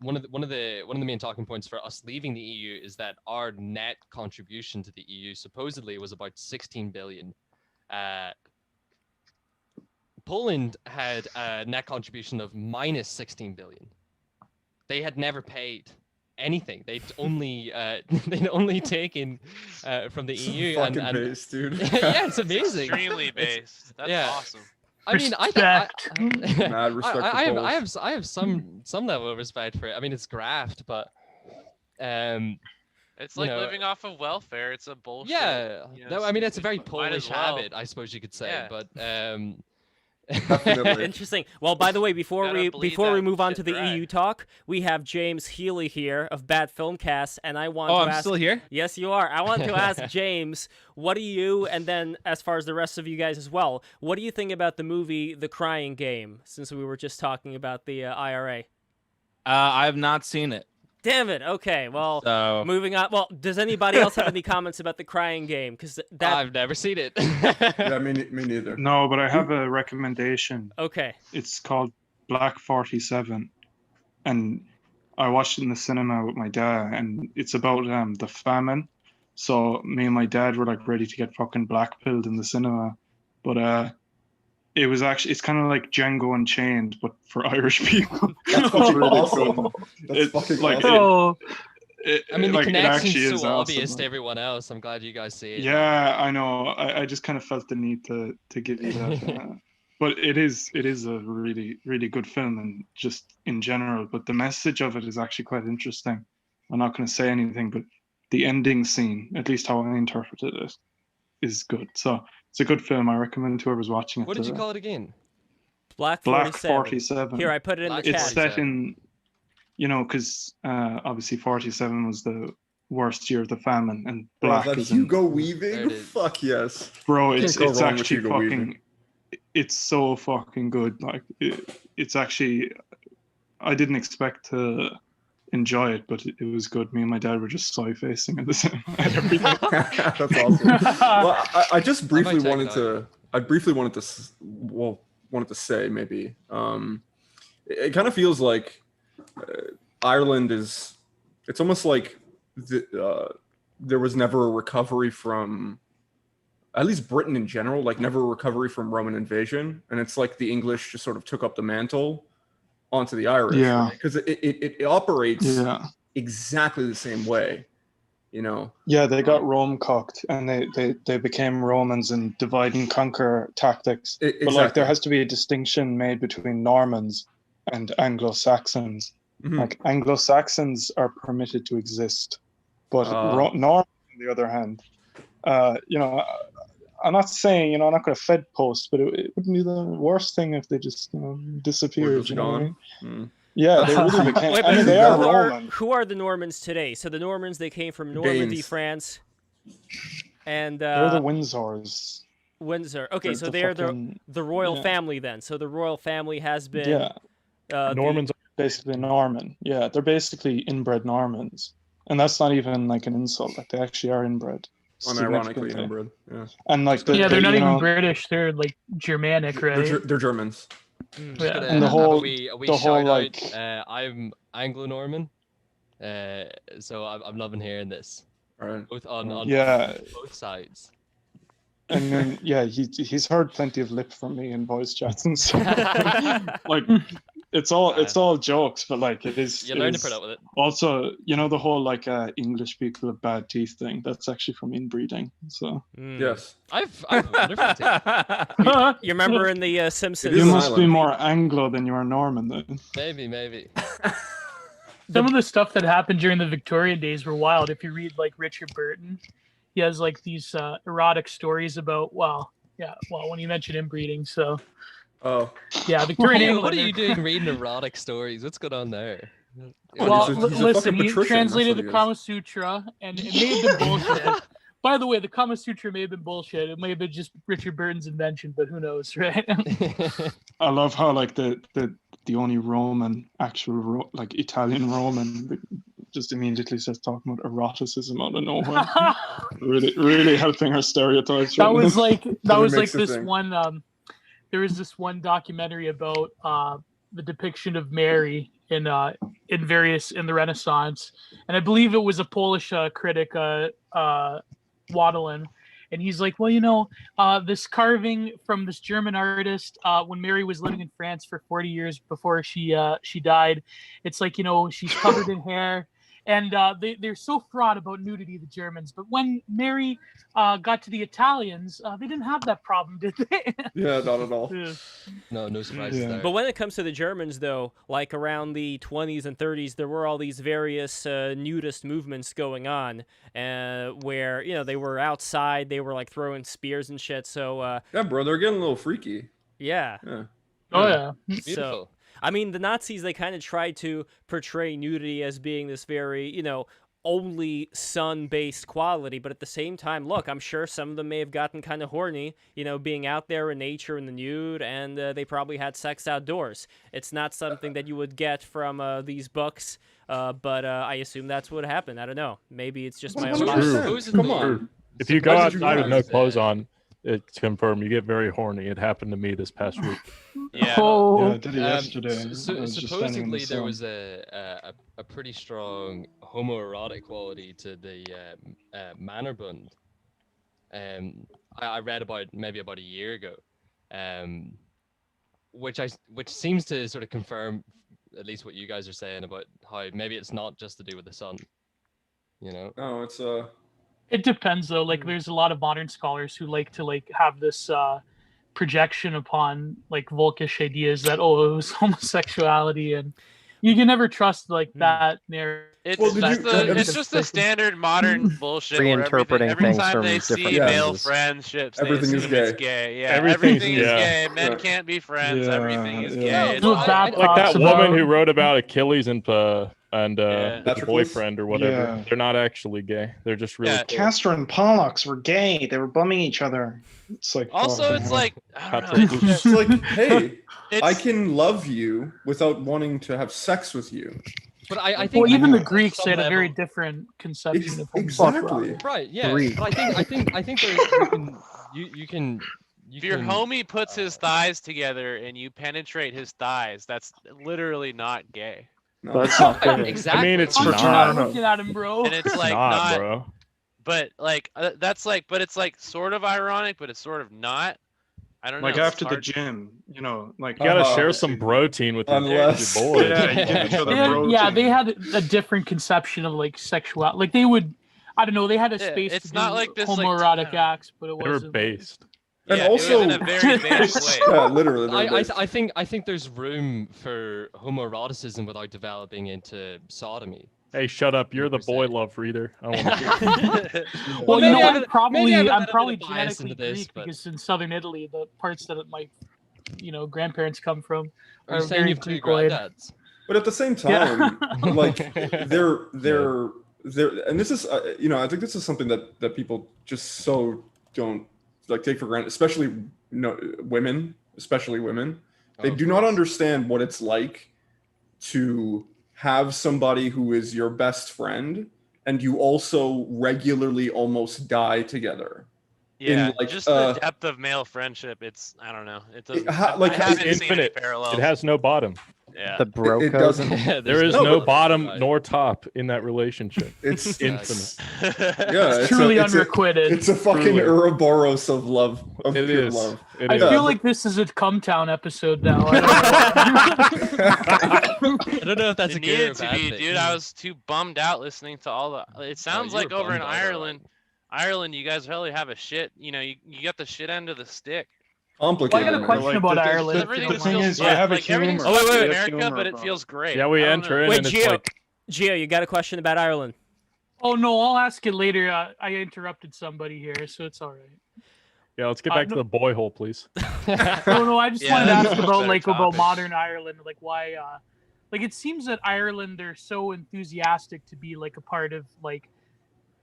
one of the main talking points for us leaving the EU is that our net contribution to the EU supposedly was about 16 billion. Poland had a net contribution of minus 16 billion. They had never paid anything. They'd only taken from the EU. Fucking based, dude. Yeah, it's amazing. Extremely based. That's awesome. I mean, Mad respect for Poles. I have some level of respect for it. I mean, it's graft, but it's like living off of welfare. It's a bullshit. Yeah, I mean, it's a very Polish habit, I suppose you could say. Yeah. But Interesting. Well, by the way, before we move on to the EU talk, we have James Healy here of Bad Filmcast, and I want to ask. Oh, I'm still here? Yes, you are. I want to ask James, what do you, and then as far as the rest of you guys as well, what do you think about the movie The Crying Game? Since we were just talking about the IRA. I have not seen it. Damn it. Okay. Well, moving on. Well, does anybody else have any comments about The Crying Game? Because I've never seen it. Yeah, me neither. No, but I have a recommendation. Okay. It's called Black 47, and I watched it in the cinema with my dad, and it's about the famine. So me and my dad were like ready to get fucking blackpilled in the cinema, but it was actually, it's kind of like Django Unchained, but for Irish people. That's fucking awesome. That's fucking like, awesome. I mean, the like, it connection's actually is so obvious awesome. to everyone else. I'm glad you guys see it. Yeah, I know. I just kind of felt the need to give you that. But it is a really, really good film, and just in general. But the message of it is actually quite interesting. I'm not going to say anything, but the ending scene, at least how I interpreted it, is good. So it's a good film. I recommend whoever's watching it. What did you call it again? Black Black 47. 47. Here, I put it in Black the chat. It's set in, because obviously 47 was the worst year of the famine, and black that is Hugo There Weaving. it is. Fuck yes. bro. Can't It's go wrong with actually Hugo fucking. Weaving. It's so fucking good. Like it's actually. I didn't expect to enjoy it, but it was good. Me and my dad were just soy facing at the same at everything. That's awesome. Well, I just briefly check it wanted out. to. I briefly wanted to. Wanted to say maybe. It kind of feels like Ireland is. It's almost like there was never a recovery from. At least Britain in general, like never a recovery from Roman invasion, and it's like the English just sort of took up the mantle onto the Irish, Yeah. because it operates Yeah. exactly the same way, you know. Yeah, they got Rome cocked, and they became Romans in divide and conquer tactics. But like, there has to be a distinction made between Normans and Anglo-Saxons. Like, Anglo-Saxons are permitted to exist, but Normans, on the other hand, you know, I'm not saying, you know, I'm not going to Fed post, but it wouldn't be the worst thing if they just, you know, disappeared. You know what I mean? Yeah, they really became. Wait, I mean, they are Roman. Who are the Normans today? So the Normans, they came from Normandy, Danes. France, and They're the Windsors. Windsor. Okay, They're so the they're fucking- the royal yeah. family then. So the royal family has been Yeah, Normans. basically Norman. Yeah, they're basically inbred Normans, and that's not even like an insult. Like, they actually are inbred. Unironically significantly. inbred. Yeah. And like they're not you even know, British. They're like Germanic, right? They're Germans. Yeah. And the whole- a wee the whole, shout like- out. I'm Anglo-Norman, so I'm loving hearing this. All right. Both on Yeah. both sides. And then yeah, he's heard plenty of lip from me in voice chats and stuff. Like, it's all jokes, but like, it is. You it learn to is- put up with it. Also, you know, the whole like English people have bad teeth thing. That's actually from inbreeding. So Yes. I've wonderful teeth. You remember in the Simpsons? you an must be island. more Anglo than you are Norman then. Maybe. Some of the stuff that happened during the Victorian days were wild. If you read like Richard Burton, he has like these erotic stories about when you mentioned inbreeding. So Oh. yeah, Victorian England. What are you doing reading erotic stories? What's going on there? Well, He's a listen, fucking he patrician, translated that's the what he Kama Sutra, and it may have been bullshit. By the way, the Kama Sutra may have been bullshit. It may have been just Richard Burton's invention, but who knows, right? I love how like the only Roman actual like Italian Roman just immediately starts talking about eroticism out of nowhere. really helping her stereotypes. That was like makes the this thing. one. There was this one documentary about the depiction of Mary in the Renaissance, and I believe it was a Polish critic, Wadelin, and he's like, well, you know, this carving from this German artist when Mary was living in France for 40 years before she died, it's like, you know, she's covered in hair. And they're so fraught about nudity, the Germans. But when Mary got to the Italians, they didn't have that problem, did they? Yeah, not at all. Yeah. No surprises there. But when it comes to the Germans, though, like around the 20s and 30s, there were all these various nudist movements going on, where, you know, they were outside, they were like throwing spears and shit. So Yeah, bro, they're getting a little freaky. yeah. Yeah. Oh yeah. Beautiful. So, I mean, the Nazis, they kind of tried to portray nudity as being this very, you know, only sun-based quality, but at the same time, look, I'm sure some of them may have gotten kind of horny, you know, being out there in nature in the nude, and they probably had sex outdoors. It's not something that you would get from these books, but I assume that's what happened. I don't know. Maybe it's just my own bias. Who's Come on. If you go Why did you outside with no realize clothes on, it's confirmed you get very horny. It happened to me this past week. Yeah. Oh. Yeah, I did it yesterday. I was just standing in the Supposedly there sun. was a pretty strong homoerotic quality to the Mannerbund. I read about about a year ago, which seems to sort of confirm at least what you guys are saying about how maybe it's not just to do with the sun. You know. No, it's It depends though. Like there's a lot of modern scholars who like to like have this projection upon like Volkish ideas that it was homosexuality, and you can never trust like that narrative. It's just the standard modern bullshit. Reinterpreting every things time from they different see male lenses. friendships, they Everything is assume it's gay. gay. Yeah, Everything's everything is gay. gay. Men can't be friends. Everything is gay. That's what that Like that talks woman about. who wrote about Achilles and the Patroclus? boyfriend or whatever. Yeah. They're not actually gay. They're just really cool. Castor and Pollux were gay. They were bumming each other. It's like Also, it's like I don't know. it's like, hey, I can love you without wanting to have sex with you. But I think even the at Greeks some had a very level- different conception of Exactly. Right. Yeah. Greek. But I think there, you can. If your homie puts his thighs together and you penetrate his thighs, that's literally not gay. No. That's not gay. Exactly. I mean, it's I'm not. looking at him, bro. And it's like not, not, bro. but like that's like, but it's like sort of ironic, but it's sort of not. I don't know. Like it's after the hard- gym, like You gotta Uh-huh. share some protein with your Unless- boys. Yeah, you give each other They protein. had a different conception of like sexuality. Like they would, I don't know, they had a Yeah, space it's to not do like this, like, homoerotic yeah. acts, but it They were wasn't. based. And Yeah, it was also- in a very basic way. Yeah, literally. they're based. I think there's room for homoeroticism without developing into sodomy. Hey, shut up! You're the boy 100%. love reader. I don't want to. Well, maybe you know, I have a- maybe I have a I'm bit of probably a bias genetically into this, Greek but- because in southern Italy, the parts that my, grandparents come from Are are you saying very you've two Greekoid. granddads? But at the same Yeah. time, like they're and this is I think this is something that people just so don't like take for granted, especially women, They Oh, do not understand what it's like to have somebody who is your best friend and you also regularly almost die together. Yeah, like, just the depth of male friendship. It's I don't know. It doesn't. like, I haven't it's seen any infinite. parallels. It has no bottom. Yeah. The bro It code. doesn't. There is No, no but- bottom Right. nor top in that relationship. It's infinite. Yeah, It's truly it's unrequited. It's a fucking Truly. Ouroboros of love, of It pure is. love. It I is. feel like this is a Come Town episode now. I I don't know if that's It a good or needed to bad be, thing. dude. I was too bummed out listening to all the. It sounds you were like over in bummed out, Ireland, you guys really have a shit. You got the shit end of the stick. Complicated. Well, I got a man. question about Ireland. if you Everything don't is thing mind. is, we have a like everything's humor. fucked Oh, in wait, wait. America, Humor, but it bro. feels great. Yeah, we I don't enter know. in Wait, and it's Gio, like, Gio, you got a question about Ireland? Oh no, I'll ask it later. I interrupted somebody here, so it's all right. yeah, let's get back to no- the boy hole, please. No, I just Yeah, wanted to that's ask a about better about topic. modern Ireland, like why, like it seems that Ireland they're so enthusiastic to be like a part of like,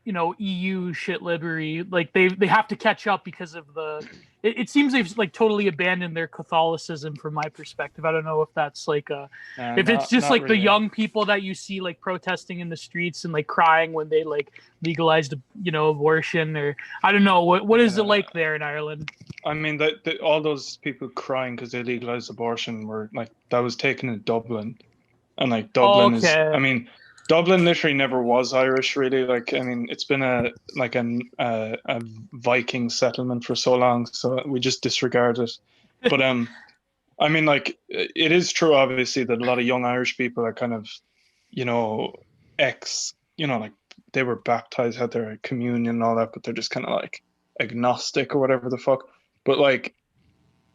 EU shit livery. Like they have to catch up because of the. It seems they've like totally abandoned their Catholicism from my perspective. I don't know if that's like if it's just like the young people that you see like protesting in the streets and like crying when they like legalized abortion, or I don't know what is it like there in Ireland. I mean, all those people crying because they legalized abortion were like that was taken in Dublin, and like Dublin is. Okay. I mean, Dublin literally never was Irish, really. Like, I mean, it's been a Viking settlement for so long, so we just disregard it. But I mean, like, it is true, obviously, that a lot of young Irish people are kind of, like they were baptized, had their communion and all that, but they're just kind of like agnostic or whatever the fuck. But like,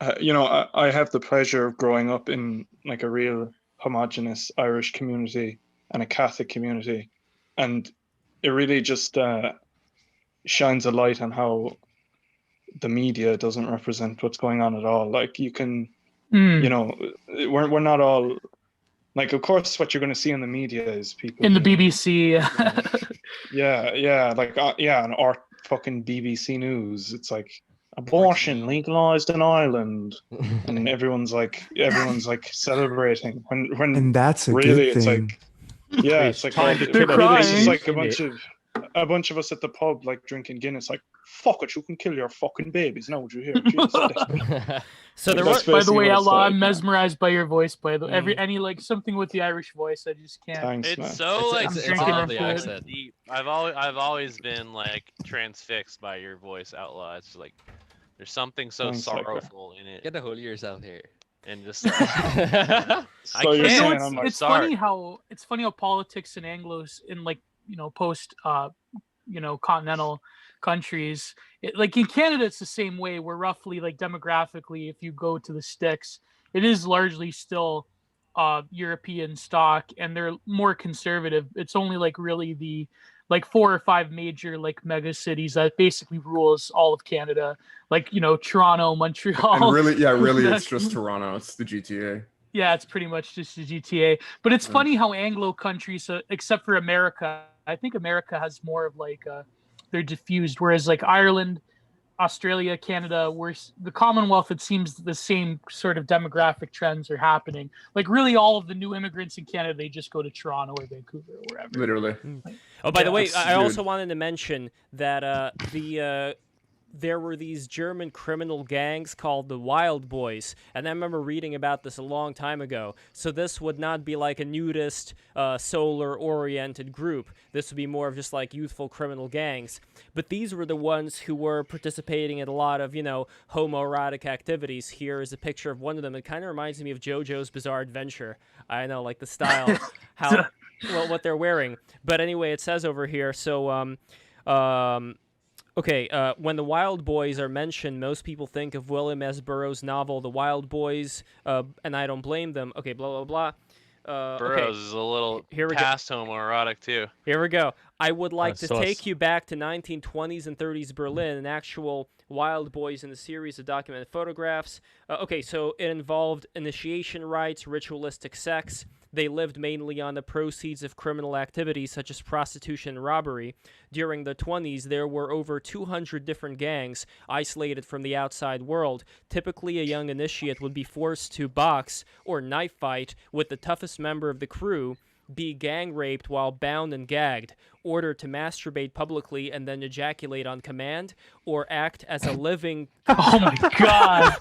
I have the pleasure of growing up in like a real homogenous Irish community and a Catholic community, and it really just shines a light on how the media doesn't represent what's going on at all. Like you can, we're not all like, of course, what you're going to see in the media is people In the being- BBC. and our fucking BBC News. It's like abortion legalized in Ireland, and everyone's like celebrating when And that's a really good it's thing. like it's like time to They're kill a crying. it's just like baby. a bunch of us at the pub like drinking Guinness, like fuck it, you can kill your fucking babies now. Would you hear? Jesus. So there That's were. By the way, basically what it's Allah, like, I'm man. mesmerized by your voice. By the any like something with the Irish voice, I just can't. Thanks, It's man. so like it's a soft lovely and accent. deep. I've always been like transfixed by your voice, Outlaw. It's just, like there's something so Thanks, Cypher. sorrowful in it, Get a hold of yourself here. and just like, So you're can't. saying I'm I'm like, It's sorry. funny how politics in Anglos in like post continental countries. Like in Canada, it's the same way. We're roughly like demographically, if you go to the sticks, it is largely still European stock, and they're more conservative. It's only like really the like 4 or 5 major like mega cities that basically rules all of Canada, like Toronto, Montreal. And really, it's just Toronto. It's the GTA. Yeah, it's pretty much just the GTA. But it's funny how Anglo countries, except for America, I think America has more of like they're diffused, whereas like Ireland, Australia, Canada, where the Commonwealth, it seems the same sort of demographic trends are happening. Like really all of the new immigrants in Canada, they just go to Toronto or Vancouver or wherever. Literally. Oh, by the way, I also wanted to mention that there were these German criminal gangs called the Wild Boys, and I remember reading about this a long time ago. So this would not be like a nudist, solar-oriented group. This would be more of just like youthful criminal gangs. But these were the ones who were participating in a lot of, homoerotic activities. Here is a picture of one of them. It kind of reminds me of JoJo's Bizarre Adventure. I know, like the style, what they're wearing. But anyway, it says over here, so, okay, when the Wild Boys are mentioned, most people think of William S. Burroughs' novel The Wild Boys, and I don't blame them. Okay, blah, blah, blah. Burroughs is a little past homoerotic, too. Here we go. I would like to take you back to 1920s and 30s Berlin, an actual Wild Boys in the series of documented photographs. Okay, so it involved initiation rites, ritualistic sex. They lived mainly on the proceeds of criminal activities such as prostitution and robbery. During the 20s, there were over 200 different gangs isolated from the outside world. Typically, a young initiate would be forced to box or knife fight with the toughest member of the crew, be gang raped while bound and gagged, ordered to masturbate publicly and then ejaculate on command, or act as a living... Oh my god!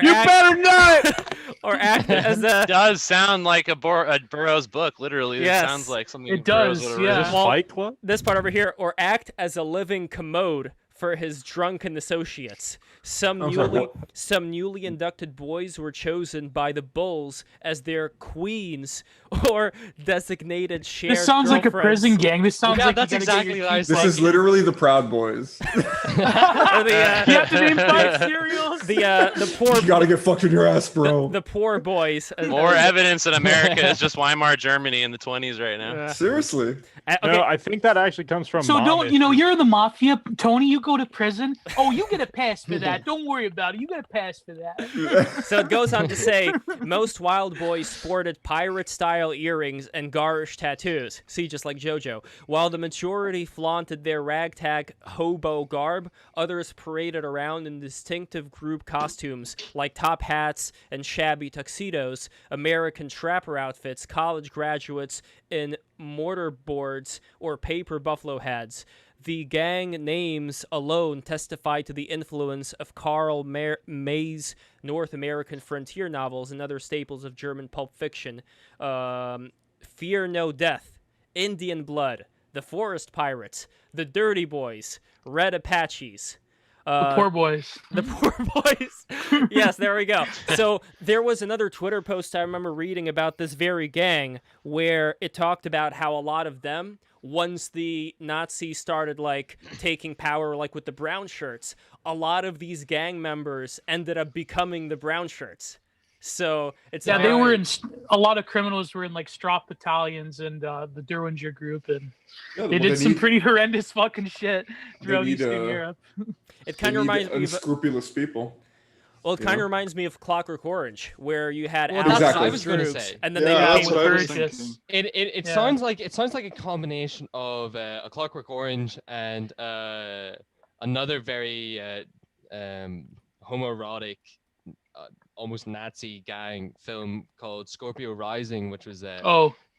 You better not! Or act as a... It does sound like a Burroughs book, literally. Yes. It sounds like something It Burroughs does, would have yeah. written. Fight Club? This part over here, or act as a living commode for his drunken associates. Some newly inducted boys were chosen by the Bulls as their queens or designated shared This sounds like a prison gang. This sounds like that's exactly what I was This is literally the Proud Boys. Or the, you have to name 5 cereals. the poor. You gotta get fucked in your ass, bro. The poor boys. More evidence that America is just Weimar Germany in the 20s right now. Seriously. Okay. No, I think that actually comes from. So mom don't issues. you're the mafia, Tony? You go to prison. Oh, you get a pass for that. Don't worry about it. You get a pass for that. So it goes on to say, most Wild Boys sported pirate-style earrings and garish tattoos. See, just like JoJo. While the majority flaunted their ragtag hobo garb, others paraded around in distinctive group costumes like top hats and shabby tuxedos, American trapper outfits, college graduates in mortarboards or paper buffalo hats. The gang names alone testify to the influence of Karl May's North American frontier novels and other staples of German pulp fiction. Fear No Death, Indian Blood, The Forest Pirates, The Dirty Boys, Red Apaches. The poor boys. The poor boys. Yes, there we go. So there was another Twitter post I remember reading about this very gang where it talked about how a lot of them, once the Nazis started like taking power like with the brown shirts, a lot of these gang members ended up becoming the brown shirts. So it's they were in a lot of criminals were in like Strop battalions and the Derwinger group, and they did some pretty horrendous fucking shit throughout Eastern Europe. It kind of reminds me of unscrupulous people. Well, it kind of reminds me of Clockwork Orange, where you had that's what I allies was going to groups, say. and then they became what I was purchase. thinking. It sounds like a combination of a Clockwork Orange and another very homoerotic, almost Nazi gang film called Scorpio Rising, which was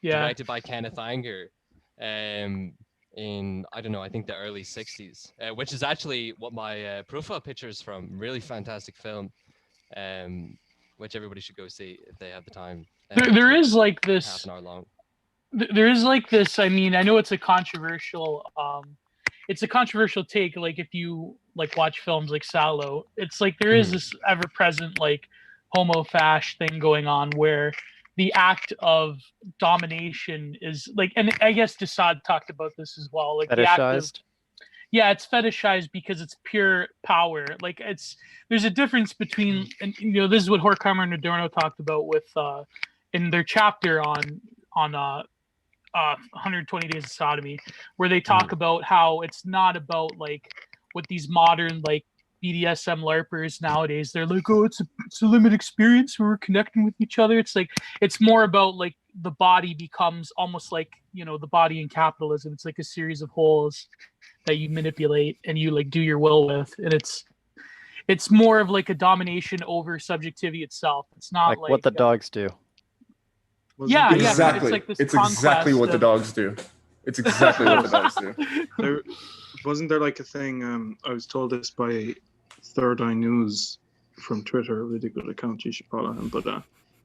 directed by Kenneth Anger. In I don't know, I think the early 60s, which is actually what my profile picture is from. Really fantastic film, which everybody should go see if they have the time. There is like this half an hour long. There is like this. I mean, I know it's a controversial take. Like if you like watch films like Salo, it's like there is this ever-present like homo-fash thing going on where the act of domination is like, and I guess Desaad talked about this as well, like the act of, Fetishized. yeah, it's fetishized because it's pure power. Like there's a difference between, and this is what Horkheimer and Adorno talked about with in their chapter on 120 Days of Sodomy, where they talk about how it's not about like what these modern like BDSM LARPers nowadays. They're like, oh, it's a limited experience where we're connecting with each other. It's like it's more about like the body becomes almost like the body in capitalism. It's like a series of holes that you manipulate and you like do your will with, and it's more of like a domination over subjectivity itself. It's not like what the dogs do. Yeah, exactly. It's like this exactly what the dogs do. It's exactly what the dogs do. Wasn't there like a thing? I was told this by Third Eye News from Twitter, a really good account. You should follow him. But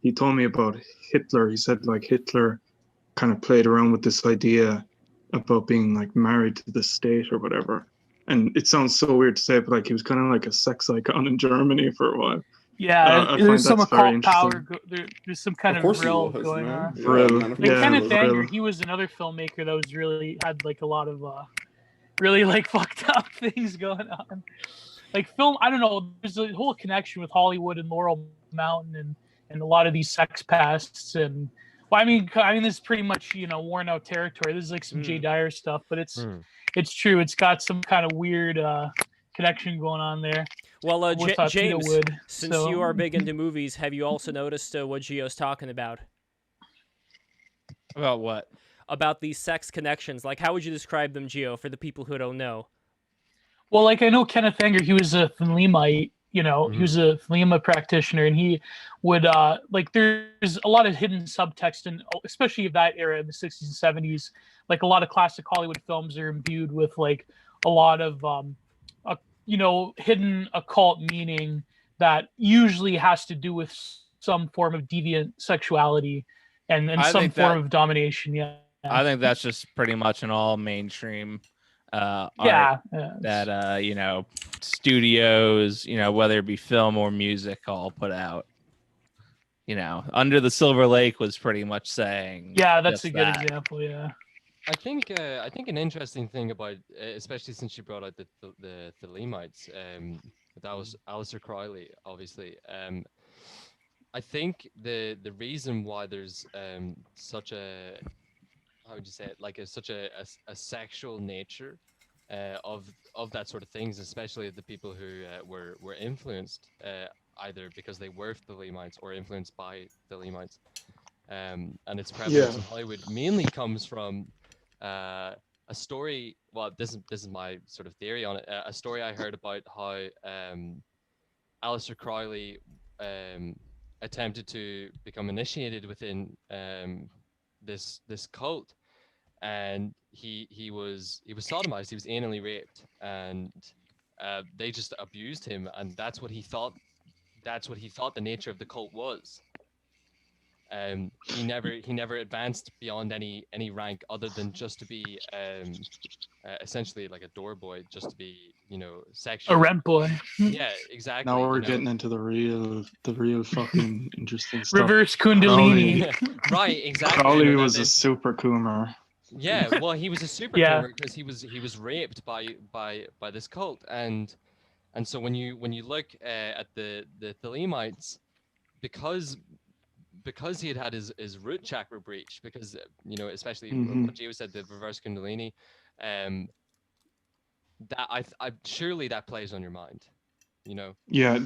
he told me about Hitler. He said like Hitler kind of played around with this idea about being like married to the state or whatever. And it sounds so weird to say, but like he was kind of like a sex icon in Germany for a while. Yeah, there's some occult power. There's some kind of real going on. Like Kenneth Anger, he was another filmmaker that was really had like a lot of really like fucked up things going on. Like film, I don't know. There's a whole connection with Hollywood and Laurel Mountain and a lot of these sex pests and. Well, I mean, this is pretty much worn out territory. This is like some Jay Dyer stuff, but it's true. It's got some kind of weird connection going on there. Well, James, since you are big into movies, have you also noticed what Gio's talking about? About what? About these sex connections. Like, how would you describe them, Gio, for the people who don't know? Well, like I know Kenneth Anger, he was a Thelemite. He was a Thelema practitioner, and he would like there's a lot of hidden subtext, and especially of that era in the 60s and 70s. Like a lot of classic Hollywood films are imbued with like a lot of hidden occult meaning that usually has to do with some form of deviant sexuality and some form of domination. Yeah, I think that's just pretty much an all mainstream art that studios, whether it be film or music, all put out. Under the Silver Lake was pretty much saying. Yeah, that's a good example. Yeah. I think an interesting thing about, especially since you brought out the Thelemites, that was Aleister Crowley, obviously. I think the reason why there's such a, how would you say it, like such a sexual nature of that sort of things, especially the people who were influenced either because they were Thelemites or influenced by Thelemites, and its prevalence in Hollywood mainly comes from a story. Well, this is my sort of theory on it. A story I heard about how Aleister Crowley attempted to become initiated within this cult, and he was sodomized. He was anally raped, and they just abused him, and that's what he thought the nature of the cult was. He never advanced beyond any rank other than just to be essentially like a door boy, just to be sexual. A rent boy. Yeah, exactly. Now we're getting into the real fucking interesting stuff. Reverse Kundalini. Right, exactly. Crowley was a super coomer. Yeah, well, he was a super coomer because he was raped by this cult, and so when you look at the Thelemites, because he had his root chakra breach, because especially what Gio said, the reverse Kundalini, that I surely that plays on your mind, Yeah,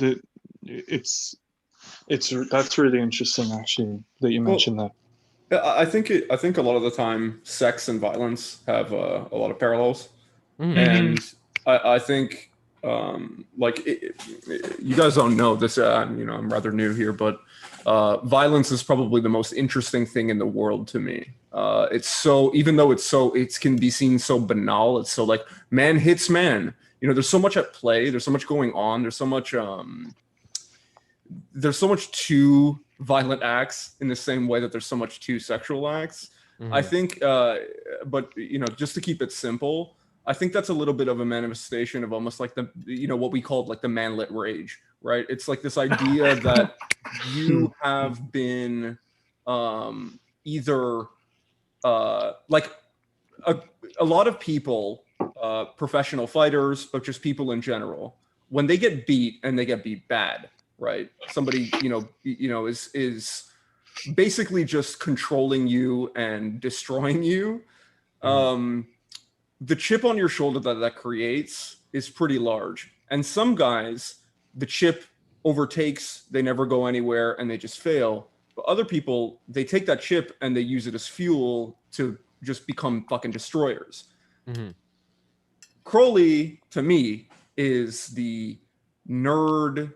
it's that's really interesting actually that you mentioned that. I think a lot of the time sex and violence have a lot of parallels, and I think you guys don't know this. I'm rather new here, but violence is probably the most interesting thing in the world to me. It's so, even though it can be seen so banal. It's so like man hits man. There's so much at play. There's so much going on. There's so much to violent acts in the same way that there's so much to sexual acts. I think, but just to keep it simple, I think that's a little bit of a manifestation of almost like the, what we call like the manlit rage, right? It's like this idea that you have been either like a lot of people, professional fighters, but just people in general, when they get beat and they get beat bad, right? Somebody, is basically just controlling you and destroying you. The chip on your shoulder that creates is pretty large. And some guys, the chip overtakes, they never go anywhere, and they just fail. But other people, they take that chip and they use it as fuel to just become fucking destroyers. Crowley, to me, is the nerd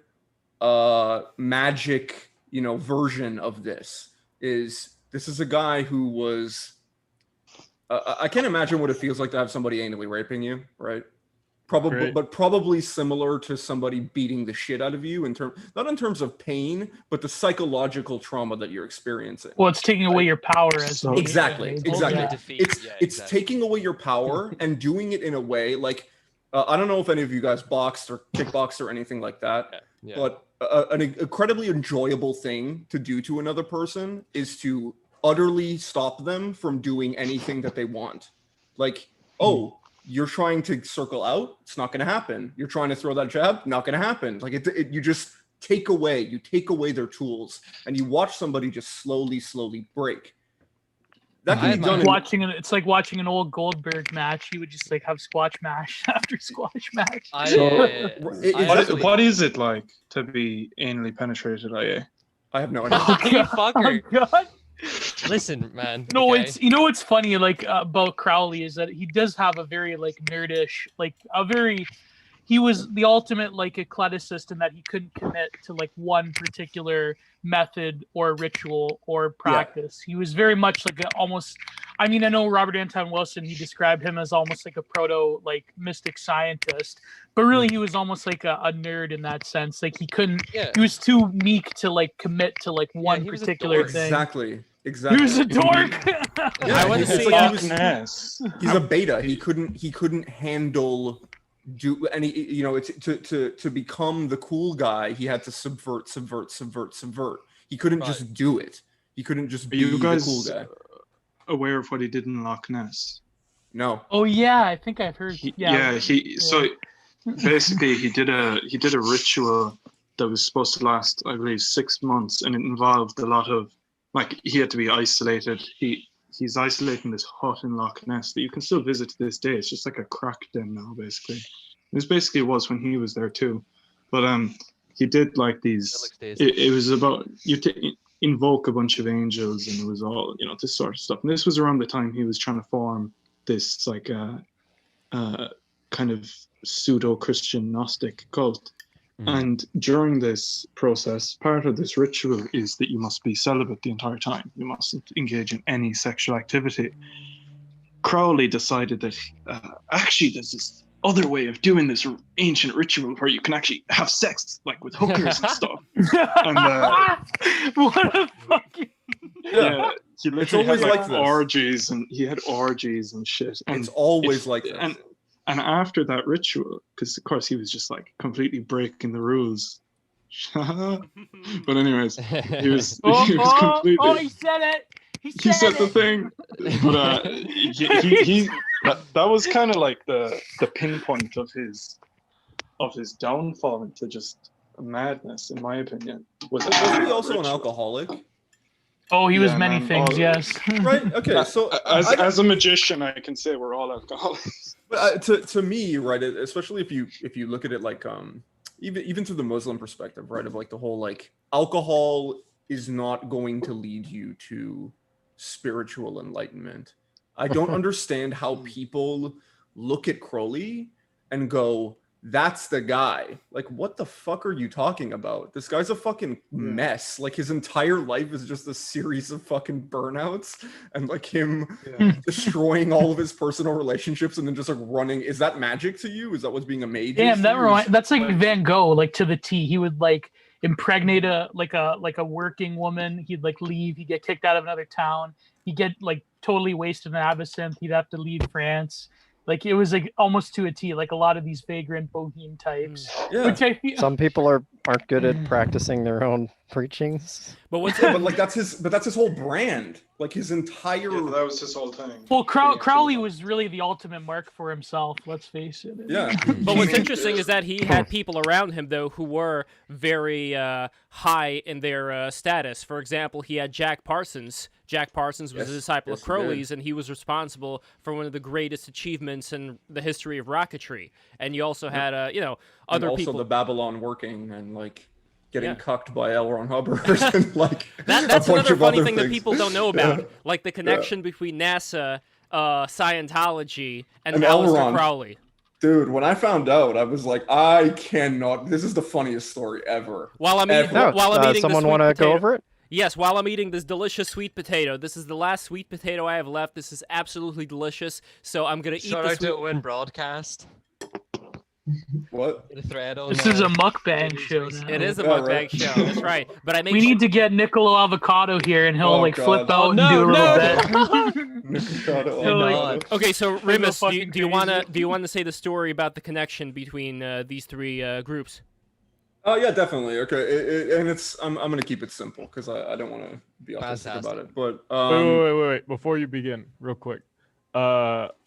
magic, version of this. This is a guy who was I can't imagine what it feels like to have somebody anally raping you, right? Probably similar to somebody beating the shit out of you not in terms of pain, but the psychological trauma that you're experiencing. Well, it's taking away your power as exactly. It's taking away your power and doing it in a way like I don't know if any of you guys boxed or kickboxed or anything like that, but an incredibly enjoyable thing to do to another person is to utterly stop them from doing anything that they want. Like, oh, you're trying to circle out, it's not going to happen. You're trying to throw that jab, not going to happen. Like you just take away their tools, and you watch somebody just slowly break. That can be done. It's like watching an old Goldberg match. He would just like have squash match after squash match. What is it like to be anally penetrated, IA? I have no idea. Oh, God. Listen, man. No, it's what's funny like about Crowley is that he does have a very like nerdish, like he was the ultimate like eclecticist in that he couldn't commit to like one particular method or ritual or practice. He was very much like I know Robert Anton Wilson, he described him as almost like a proto like mystic scientist, but really he was almost like a nerd in that sense. Like he was too meek to like commit to like one particular thing. Exactly. He was a dork. I want to see he's a beta. He couldn't handle any, to become the cool guy, he had to subvert. He couldn't just do it. He couldn't just be the cool guy. Aware of what he did in Loch Ness? No. Oh yeah, I think I've heard. So basically he did a ritual that was supposed to last, I believe, 6 months, and it involved a lot of he had to be isolated. He's isolating this hut in Loch Ness that you can still visit to this day. It's just like a crack den now, basically. This basically was when he was there too. But he did like these. It was about invoke a bunch of angels, and it was all this sort of stuff. And this was around the time he was trying to form this like kind of pseudo-Christian Gnostic cult. And during this process, part of this ritual is that you must be celibate the entire time. You mustn't engage in any sexual activity. Crowley decided that actually there's this other way of doing this ancient ritual where you can actually have sex, like with hookers and stuff. And what a fucking it's always like orgies, and he had orgies and shit. And it's always like this. And after that ritual, because of course he was just like completely breaking the rules. But anyways, he was completely. Oh, he said it. He said the thing. But that was kind of like the pinpoint of his downfall into just madness, in my opinion. Wasn't he also an alcoholic? Oh, he was many things. Yes. Right. Okay. So as a magician, I can say we're all alcoholics. But to me, right, especially if you look at it like even through the Muslim perspective, right, of like the whole like alcohol is not going to lead you to spiritual enlightenment. I don't understand how people look at Crowley and go, that's the guy. Like, what the fuck are you talking about? This guy's a fucking mess. Like, his entire life is just a series of fucking burnouts and like him destroying all of his personal relationships and then just like running. Is that magic to you? Is that what's being a mage? Damn, that's like Van Gogh, like to the T. He would like impregnate a working woman. He'd like leave. He'd get kicked out of another town. He'd get like totally wasted in absinthe. He'd have to leave France. Like it was like almost to a T, like a lot of these vagrant bohemian types. Yeah. Some people are aren't good at practicing their own preachings. But what's Yeah, but like that's his whole brand. Like his entire. Yeah, that was his whole thing. Well, Crowley was really the ultimate mark for himself. Let's face it. Yeah. But what's interesting is that he had people around him, though, who were very high in their status. For example, he had Jack Parsons. Jack Parsons was a disciple of Crowley's, and he was responsible for one of the greatest achievements in the history of rocketry. And you also had, other and also people. the Babylon working and like getting cucked by L. Ron Hubbard and like That's a bunch another of funny other thing things. that people don't know about, like the connection between NASA, Scientology, and Aleister Elron. Crowley. Dude, when I found out, I was like, I cannot. This is the funniest story ever. While I'm eating someone want to go over it? Yes, while I'm eating this delicious sweet potato. This is the last sweet potato I have left. This is absolutely delicious. So I'm gonna eat Shout this. out to Win Broadcast. What? The thread on This is a mukbang show now. It is a mukbang show. That's right. But I make We need to get Niccolo Avocado here, and he'll flip out and do a little bit. Okay, so Remus, do you wanna say the story about the connection between these three groups? Oh yeah, definitely. Okay, and I'm gonna keep it simple because I don't want to be autistic about it. But wait. Before you begin, real quick,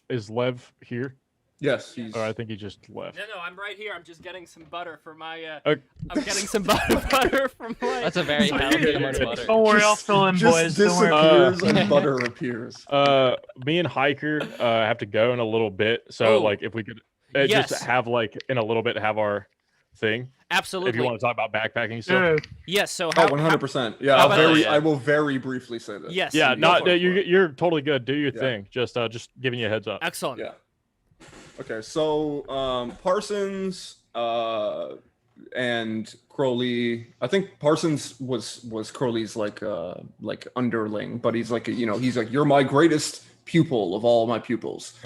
is Lev here? Yes, he's. I think he just left. No, I'm right here. I'm just getting some butter for my. I'm getting some butter from my. That's a very healthy amount of butter. Don't worry, I'll fill in, boys. Just disappears and butter appears. Me and Hiker have to go in a little bit, so like if we could just have in a little bit have our thing. Absolutely. If you want to talk about backpacking stuff. Yes. So 100%. Yeah, I will very briefly say this. Yes. Yeah. You're totally good. Do your thing. Just giving you a heads up. Excellent. Yeah. Okay. So Parsons and Crowley. I think Parsons was Crowley's like underling, but he's like he's like, you're my greatest pupil of all my pupils.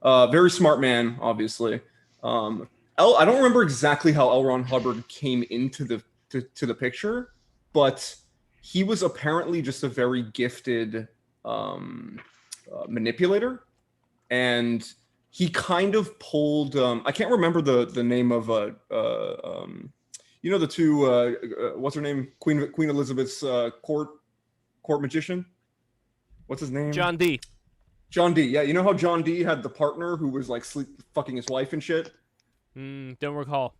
Very smart man, obviously. I don't remember exactly how L. Ron Hubbard came into the picture, but he was apparently just a very gifted manipulator, and he kind of pulled. I can't remember the name of the two. What's her name? Queen Elizabeth's court magician. What's his name? John D. John D. Yeah, you know how John D. had the partner who was like fucking his wife and shit. Don't recall.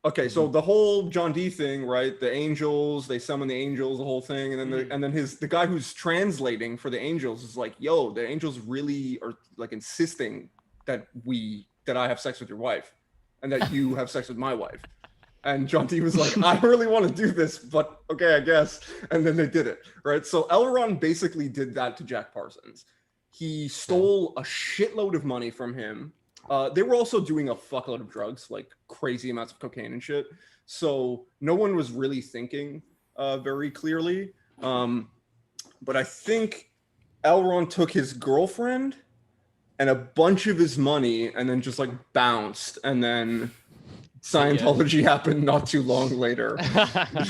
Okay, so the whole John D thing, right? The angels, they summon the angels, the whole thing, and then the guy who's translating for the angels is like, "Yo, the angels really are like insisting that I have sex with your wife, and that you have sex with my wife." And John D was like, "I really want to do this, but okay, I guess." And then they did it, right? So Elron basically did that to Jack Parsons. He stole a shitload of money from him. They were also doing a fuckload of drugs, like crazy amounts of cocaine and shit. So no one was really thinking very clearly. But I think Elron took his girlfriend and a bunch of his money and then just like bounced. And then Scientology happened not too long later.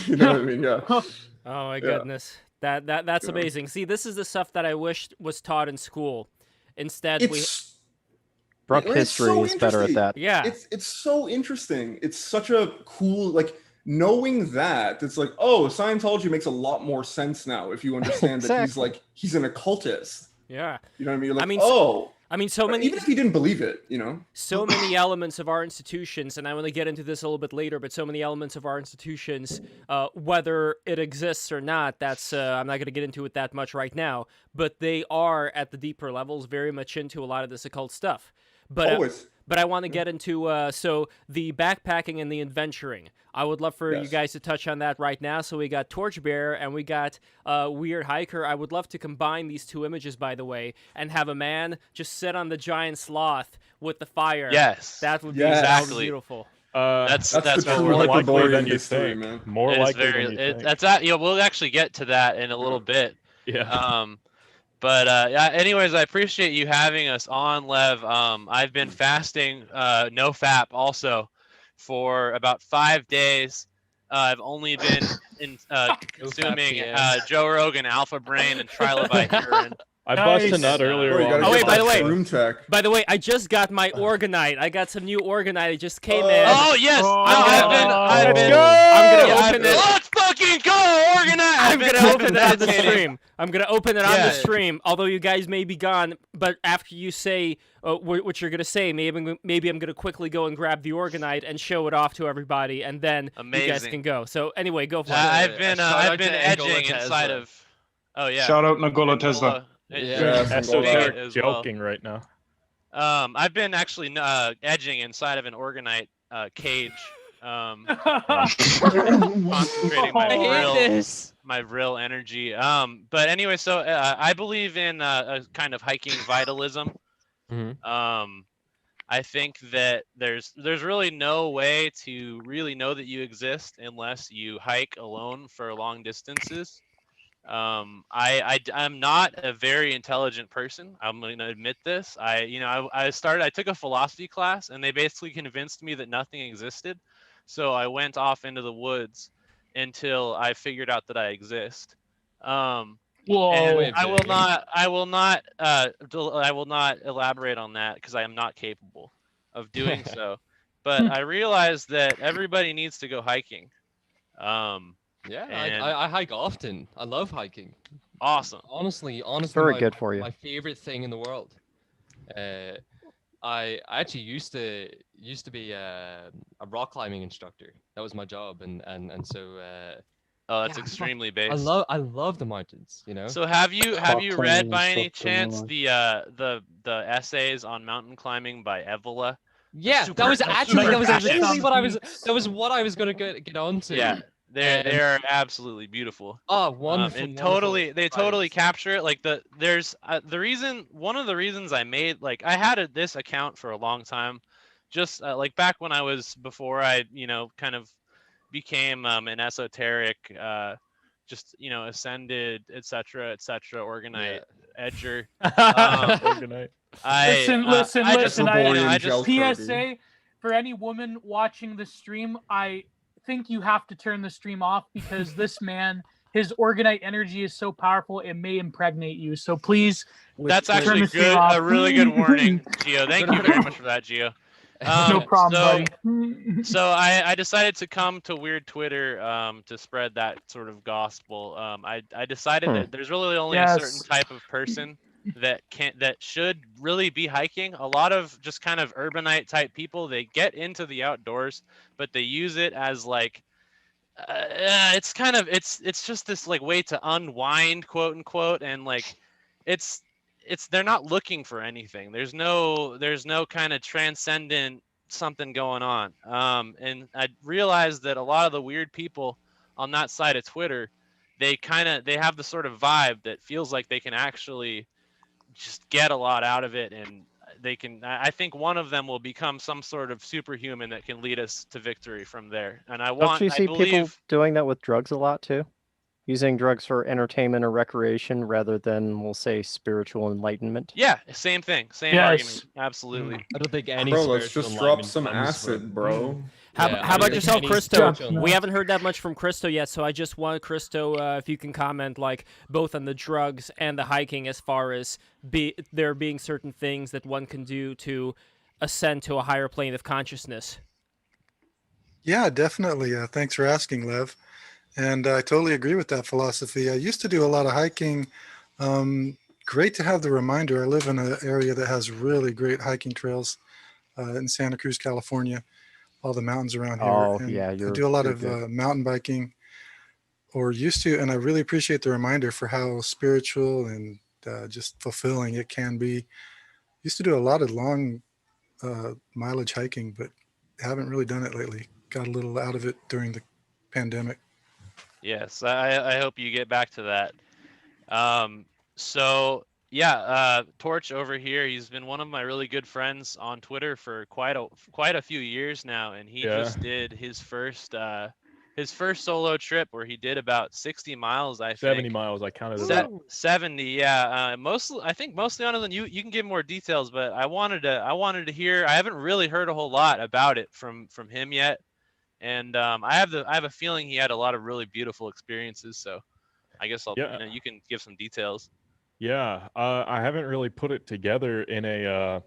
You know what I mean? Yeah. Oh my goodness. That's amazing. See, this is the stuff that I wished was taught in school. Instead, Brooke history is better at that. Yeah. It's so interesting. It's such a cool, like, knowing that, it's like, oh, Scientology makes a lot more sense now if you understand that he's an occultist. Yeah. You know what I mean? You're like, so many. Even if he didn't believe it, So many elements of our institutions, and I want to get into this a little bit later, but so many elements of our institutions, whether it exists or not, that's I'm not going to get into it that much right now, but they are at the deeper levels very much into a lot of this occult stuff. But I want to get into so the backpacking and the adventuring. I would love for you guys to touch on that right now. So we got Torchbearer and we got Weird Hiker. I would love to combine these two images, by the way, and have a man just sit on the giant sloth with the fire. Yes, that would be exactly beautiful. That's more likely than you think, man. More likely than you think. That's we'll actually get to that in a little bit. Yeah. But anyways, I appreciate you having us on, Lev. I've been fasting, no FAP, also, for about 5 days. I've only been consuming Joe Rogan Alpha Brain and Trilobite urine. I busted a nut earlier. Oh wait, by the way, room check. By the way, I just got my Orgonite. I got some new Orgonite. It just came in. Oh yes, I'm gonna open it. Let's fucking go, Orgonite. I'm gonna open it on the stream. I'm gonna open it on the stream. Although you guys may be gone, but after you say what you're gonna say, maybe I'm gonna quickly go and grab the Orgonite and show it off to everybody, and then you guys can go. So anyway, go for it. I've been edging inside of. Oh yeah. Shout out Nikola Tesla. Esoteric joking right now. I've been actually edging inside of an Orgonite cage. Concentrating my real energy. But anyway, so I believe in a kind of hiking vitalism. I think that there's really no way to really know that you exist unless you hike alone for long distances. I'm not a very intelligent person. I'm going to admit this. I took a philosophy class and they basically convinced me that nothing existed. So I went off into the woods until I figured out that I exist. And I will not elaborate on that because I am not capable of doing so. But I realized that everybody needs to go hiking. I hike often. I love hiking. Awesome. Honestly, very good for you. My favorite thing in the world. I actually used to be a rock climbing instructor. That was my job, and so. Oh, that's extremely base. I love the mountains. You know. So have you read by any chance the essays on mountain climbing by Evola? Yeah, that was what I was gonna get onto. Yeah. They're absolutely beautiful. Oh, wonderful! And they totally capture it. Like one of the reasons I made I had this account for a long time, just like back when before I kind of became an esoteric, ascended, etc. Orgonite edger. Orgonite. Listen. PSA for any woman watching the stream, I think you have to turn the stream off because this man, his Orgonite energy is so powerful it may impregnate you. So please, that's actually good. A really good warning, Gio. Thank you very much for that, Gio. No problem, buddy. So I decided to come to Weird Twitter to spread that sort of gospel. I decided that there's really only a certain type of person that should really be hiking. A lot of just kind of urbanite type people, they get into the outdoors, but they use it as it's just this way to unwind, quote unquote, and they're not looking for anything. There's no kind of transcendent something going on. And I realized that a lot of the weird people on that side of Twitter, they have the sort of vibe that feels like they can actually just get a lot out of it, and I think one of them will become some sort of superhuman that can lead us to victory from there. And Don't you see people doing that with drugs a lot too? Using drugs for entertainment or recreation rather than, we'll say, spiritual enlightenment? Yeah, same thing. Same argument. Absolutely. I don't think any let's just drop some acid, bro. How about yourself, Christo? We haven't heard that much from Christo yet, so I just want Christo, if you can comment, both on the drugs and the hiking, as far as there being certain things that one can do to ascend to a higher plane of consciousness. Yeah, definitely. Thanks for asking, Lev. And I totally agree with that philosophy. I used to do a lot of hiking. Great to have the reminder. I live in an area that has really great hiking trails in Santa Cruz, California. All the mountains around here. Oh, and yeah. I do a lot of mountain biking, or used to, and I really appreciate the reminder for how spiritual and just fulfilling it can be. Used to do a lot of long mileage hiking, but haven't really done it lately. Got a little out of it during the pandemic. Yes, I hope you get back to that. Torch over here, he's been one of my really good friends on Twitter for quite a few years now, and he just did his first solo trip where he did about 60 miles, I think. 70 miles, I counted it out. 70, yeah. Mostly on than you can give more details, but I wanted to hear. I haven't really heard a whole lot about it from him yet, and I have a feeling he had a lot of really beautiful experiences. So I guess you can give some details. Yeah, I haven't really put it together in a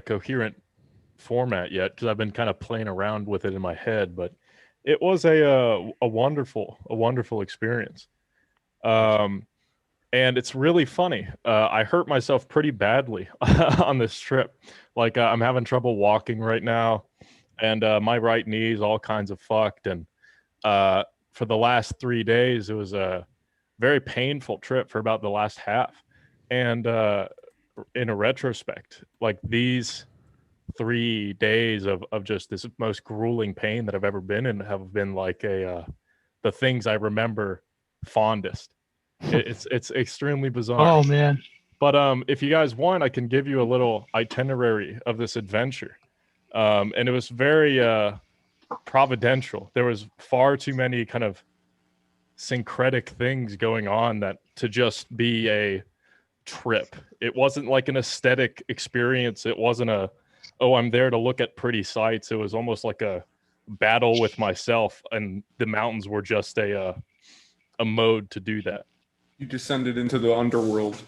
coherent format yet because I've been kind of playing around with it in my head. But it was a wonderful experience. And it's really funny. I hurt myself pretty badly on this trip. Like I'm having trouble walking right now, and my right knee is all kinds of fucked. And for the last 3 days, it was a very painful trip for about the last half. And in a retrospect, like these 3 days of just this most grueling pain that I've ever been in have been like the things I remember fondest. It's extremely bizarre. Oh man. But if you guys want, I can give you a little itinerary of this adventure. And it was very providential. There was far too many kind of syncretic things going on that to just be a trip. It wasn't like an aesthetic experience. It wasn't I'm there to look at pretty sights. It was almost like a battle with myself, and the mountains were just a mode to do that. You descended into the underworld.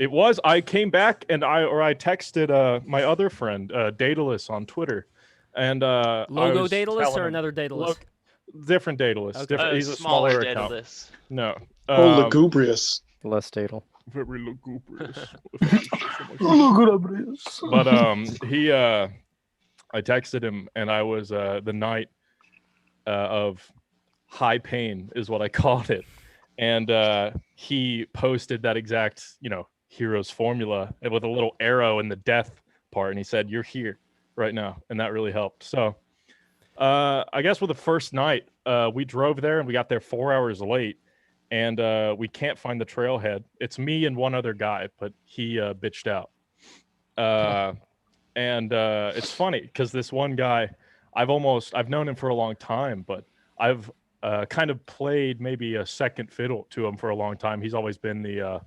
It was. I came back and I texted my other friend, Daedalus, on Twitter, and Logo Daedalus or another Daedalus? Different Daedalus. Okay. Different, he's a smaller account. Daedalus. No. lugubrious. Less Daedal. Very lugubrious. Lugubrious. But I texted him, and I was the night of high pain is what I called it. And he posted that exact, hero's formula with a little arrow in the death part. And he said, "You're here right now." And that really helped. So I guess with the first night, we drove there and we got there 4 hours late. And we can't find the trailhead. It's me and one other guy, but he bitched out. And it's funny because this one guy, I've known him for a long time, but I've kind of played maybe a second fiddle to him for a long time. He's always been the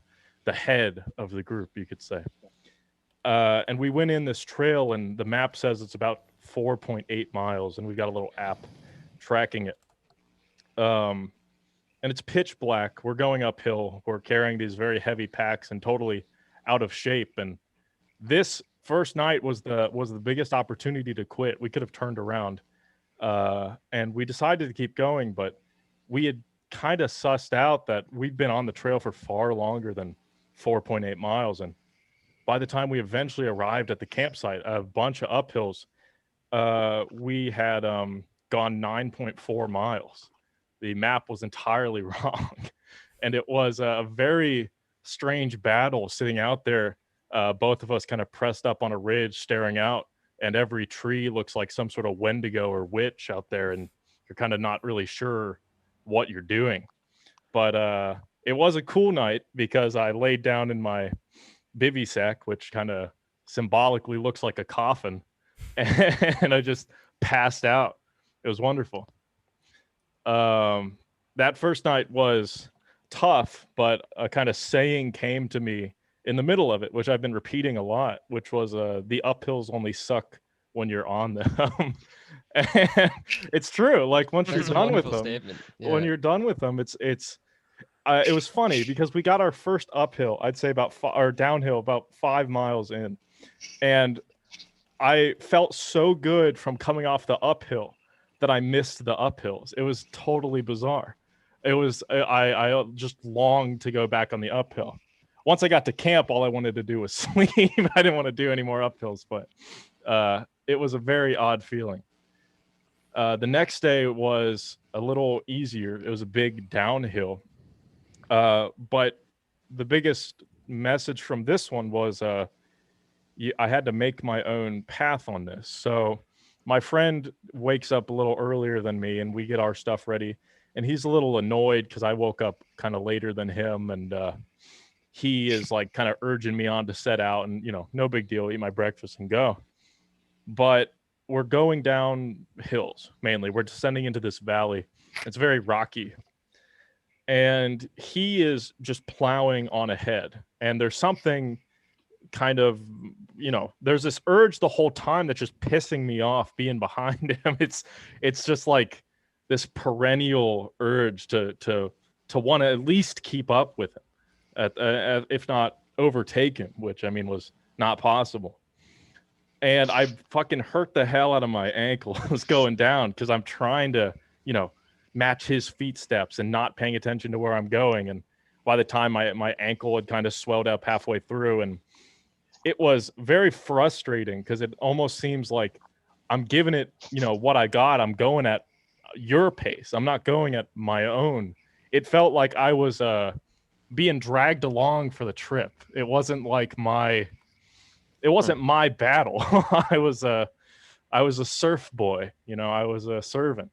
head of the group, you could say. And we went in this trail, and the map says it's about 4.8 miles, and we've got a little app tracking it. And it's pitch black. We're going uphill. We're carrying these very heavy packs and totally out of shape. And this first night was the biggest opportunity to quit. We could have turned around. And we decided to keep going, but we had kind of sussed out that we'd been on the trail for far longer than 4.8 miles. And by the time we eventually arrived at the campsite, a bunch of uphills, we had gone 9.4 miles. The map was entirely wrong. And it was a very strange battle sitting out there. Both of us kind of pressed up on a ridge, staring out, and every tree looks like some sort of Wendigo or witch out there, and you're kind of not really sure what you're doing. But it was a cool night because I laid down in my bivy sack, which kind of symbolically looks like a coffin, and I just passed out. It was wonderful. That first night was tough, but a kind of saying came to me in the middle of it, which I've been repeating a lot, which was the uphills only suck when you're on them. And it's true. Like once you're done with them, when you're done with them, it was funny because we got our first uphill, I'd say or downhill about 5 miles in, and I felt so good from coming off the uphill that I missed the uphills. It was totally bizarre. It was I just longed to go back on the uphill. Once I got to camp, all I wanted to do was sleep. I didn't want to do any more uphills, but it was a very odd feeling. The next day was a little easier. It was a big downhill. But the biggest message from this one was I had to make my own path on this. So my friend wakes up a little earlier than me, and we get our stuff ready. And he's a little annoyed because I woke up kind of later than him, and he is like kind of urging me on to set out, and no big deal, eat my breakfast and go. But we're going down hills mainly. We're descending into this valley. It's very rocky, and he is just plowing on ahead. And there's something kind of, there's this urge the whole time that's just pissing me off being behind him. It's just like this perennial urge to want to at least keep up with him. if not overtake him, which I mean was not possible. And I fucking hurt the hell out of my ankle. I was going down because I'm trying to, match his feet steps and not paying attention to where I'm going. And by the time my ankle had kind of swelled up halfway through, and it was very frustrating because it almost seems like I'm giving it, what I got. I'm going at your pace. I'm not going at my own. It felt like I was being dragged along for the trip. It wasn't like my battle. I was a surf boy, I was a servant.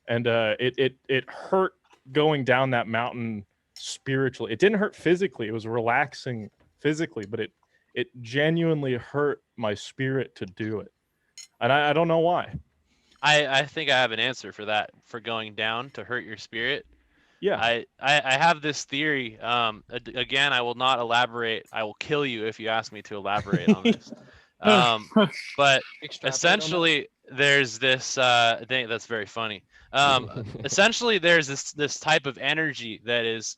And it hurt going down that mountain spiritually. It didn't hurt physically. It was relaxing physically, but it genuinely hurt my spirit to do it. And I don't know why. I think I have an answer for that, for going down to hurt your spirit. Yeah. I have this theory. Again, I will not elaborate. I will kill you if you ask me to elaborate on this. But essentially, there's this thing that's very funny. Essentially, there's this type of energy that is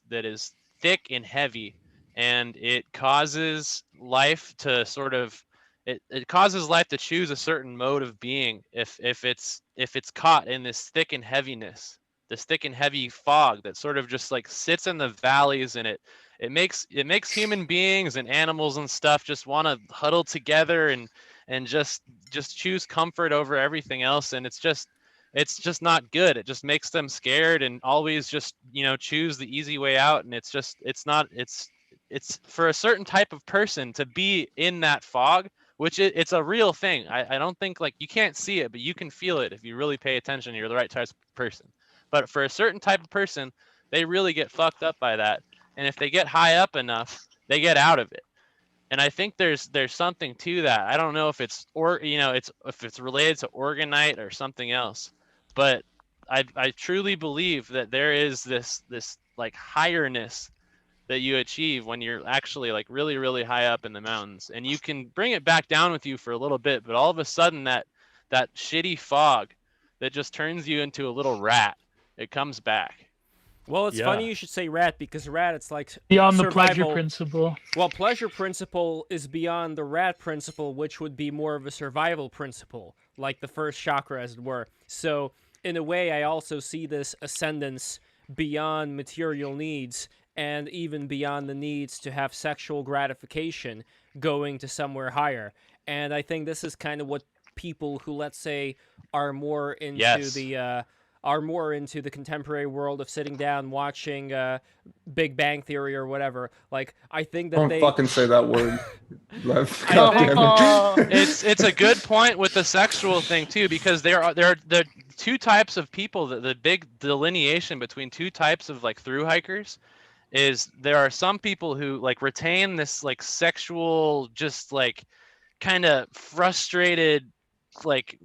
thick and heavy, and it causes life to sort of it causes life to choose a certain mode of being if it's caught in this thick and heaviness, this thick and heavy fog that sort of just like sits in the valleys, and it makes human beings and animals and stuff just want to huddle together and just choose comfort over everything else. And it's just not good. It just makes them scared and always just choose the easy way out. And it's for a certain type of person to be in that fog, which it's a real thing. I don't think, like, you can't see it, but you can feel it if you really pay attention. You're the right type of person. But for a certain type of person, they really get fucked up by that. And if they get high up enough, they get out of it. And I think there's something to that. I don't know if it's if it's related to orgonite or something else, but I truly believe that there is this like highness that you achieve when you're actually like really, really high up in the mountains, and you can bring it back down with you for a little bit, but all of a sudden that shitty fog that just turns you into a little rat, it comes back. Well, it's funny you should say rat, because rat, it's like beyond survival. The pleasure principle. Well, pleasure principle is beyond the rat principle, which would be more of a survival principle, like the first chakra, as it were. So, in a way, I also see this ascendance beyond material needs and even beyond the needs to have sexual gratification, going to somewhere higher. And I think this is kind of what people who, let's say, are more into the contemporary world of sitting down watching Big Bang Theory or whatever. Like, I think that Don't fucking say that word. It's a good point with the sexual thing too, because there are two types of people. The big delineation between two types of like thru hikers is there are some people who like retain this like sexual, just like kind of frustrated, like,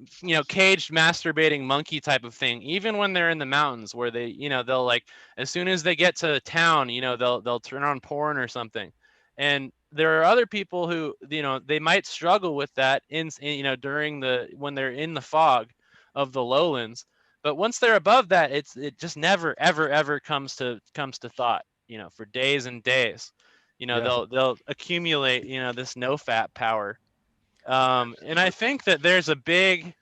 caged masturbating monkey type of thing, even when they're in the mountains, where they, they'll like, as soon as they get to town, they'll turn on porn or something. And there are other people who, they might struggle with that when they're in the fog of the lowlands, but once they're above that, it just never ever comes to thought, for days and days. They'll accumulate, this no fat power. And I think that there's a big,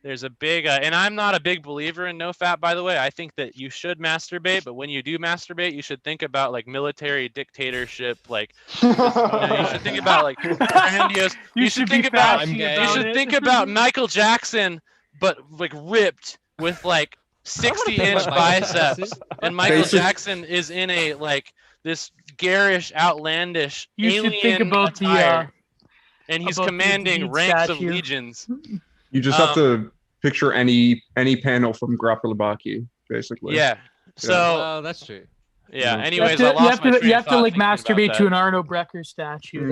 and I'm not a big believer in no fat, by the way. I think that you should masturbate, but when you do masturbate, you should think about like military dictatorship, like, you should think about like grandiose. You should think about Michael Jackson, but like ripped with like 60-inch biceps, and Michael Jackson is in a like this garish, outlandish alien attire. And he's commanding ranks of legions. You just have to picture any panel from Grapple Baki, basically. Yeah. So that's true. Yeah. Anyways, I lost my train of thought. You have to like masturbate to an Arno Brecker statue.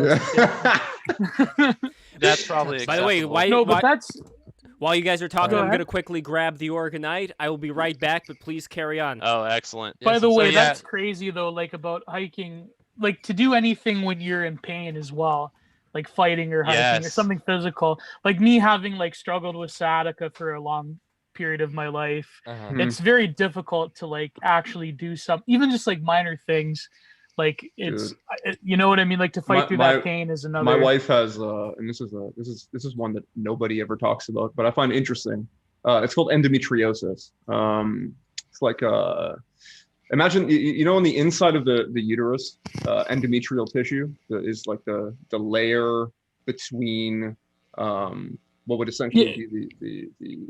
That's probably acceptable. By the way, that's. While you guys are talking, I'm going to quickly grab the orgonite. I will be right back, but please carry on. Oh, excellent. By the way, that's crazy though. Like about hiking, like to do anything when you're in pain as well. Like fighting or hiking or something physical. Like me having like struggled with sciatica for a long period of my life. It's very difficult to like actually do some, even just like minor things Like it's, you know what I mean? Like to fight through that pain is another. My wife has, and this is one that nobody ever talks about, but I find interesting. It's called endometriosis. It's like imagine you know on the inside of the uterus, endometrial tissue is like the layer between what would essentially be the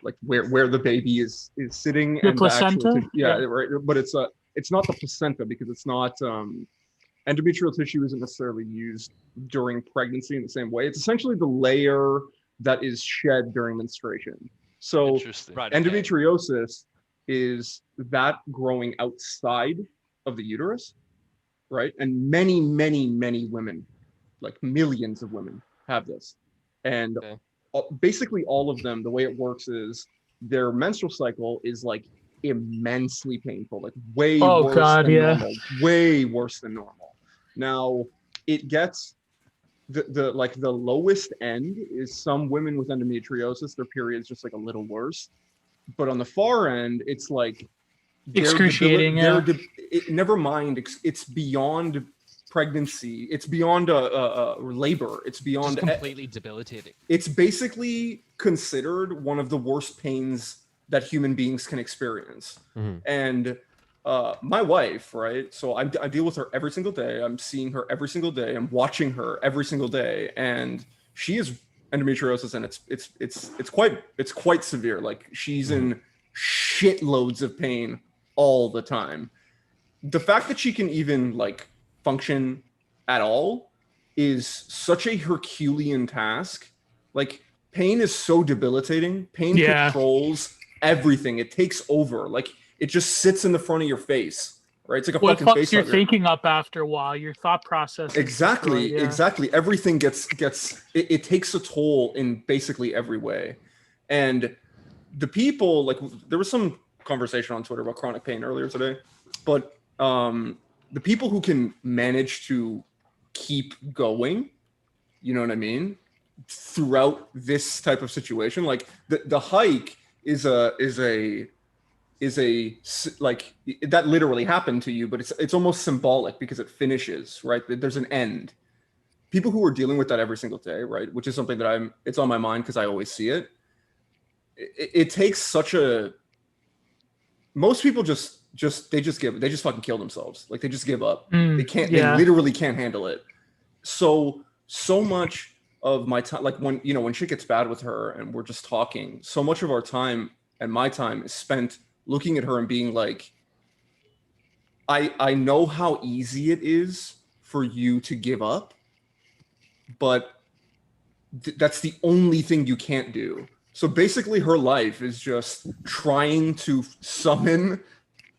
like where the baby is sitting the and placenta? the actual tissue. Right, but it's not the placenta because it's not endometrial tissue isn't necessarily used during pregnancy in the same way. It's essentially the layer that is shed during menstruation. So endometriosis is that growing outside of the uterus, right? And many women, like millions of women, have this. And basically all of them, the way it works is their menstrual cycle is like immensely painful, like way worse than normal, way worse than normal. Now it gets the lowest end is some women with endometriosis, their period is just like a little worse. But on the far end, it's like excruciating. Never mind, it's beyond pregnancy. It's beyond labor. It's beyond just completely debilitating. It's basically considered one of the worst pains that human beings can experience. And my wife, right? So I deal with her every single day. I'm seeing her every single day. I'm watching her every single day, and she has endometriosis, and it's quite severe. Like she's in shitloads of pain all the time. The fact that she can even like function at all is such a Herculean task. Like pain is so debilitating. Pain controls everything. It takes over. Like it just sits in the front of your face, right? It's like a fucking face. You're thinking up after a while. Your thought process. Exactly. Everything gets it takes a toll in basically every way. And the people, like there was some conversation on Twitter about chronic pain earlier today, but the people who can manage to keep going, you know what I mean, throughout this type of situation, like the hike is a like that literally happened to you, but it's almost symbolic because it finishes, right? There's an end. People who are dealing with that every single day, right, which is something that it's on my mind because I always see it. It takes such a. Most people they just fucking kill themselves. Like they just give up. They can't. They literally can't handle it. So much of my time, like when shit gets bad with her and we're just talking, so much of our time and my time is spent looking at her and being like, I know how easy it is for you to give up, but that's the only thing you can't do. So basically her life is just trying to summon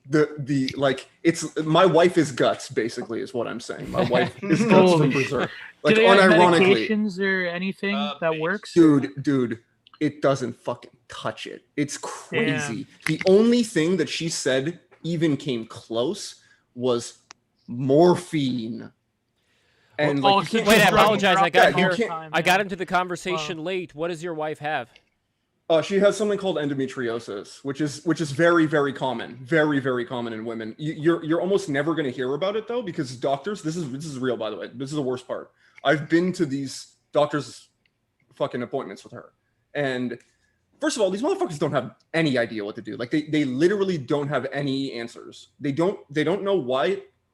the like, it's my wife is guts, basically, is what I'm saying. My wife is guts from Berserk. Like, do they have unironically, medications or anything that works? Dude, it doesn't fucking touch it. It's crazy. The only thing that she said even came close was morphine. And like, wait, I apologize. I got into the conversation Wow. late. What does your wife have? She has something called endometriosis, which is very, very common, very, very common in women. You're almost never going to hear about it though, because doctors. This is real, by the way. This is the worst part. I've been to these doctors' fucking appointments with her, and first of all, these motherfuckers don't have any idea what to do. Like they literally don't have any answers. They don't know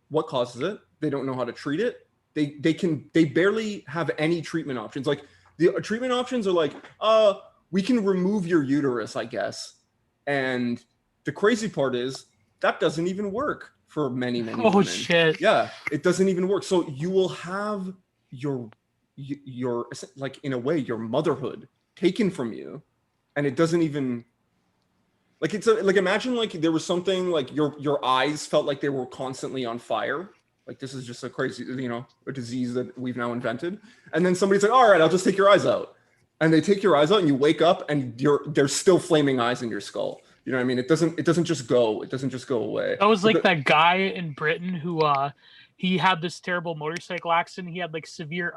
what causes it. They don't know how to treat it. They barely have any treatment options. Like the treatment options are like, we can remove your uterus, I guess. And the crazy part is that doesn't even work for many women. Oh shit. Yeah, it doesn't even work. So you will have your like, in a way, your motherhood taken from you, and it doesn't even, like, it's like, imagine like there was something like your eyes felt like they were constantly on fire. Like, this is just a crazy, a disease that we've now invented. And then somebody's like, all right, I'll just take your eyes out. And they take your eyes out and you wake up and there's still flaming eyes in your skull. You know what I mean? It doesn't just go. It doesn't just go away. That was like that guy in Britain who he had this terrible motorcycle accident. He had like severe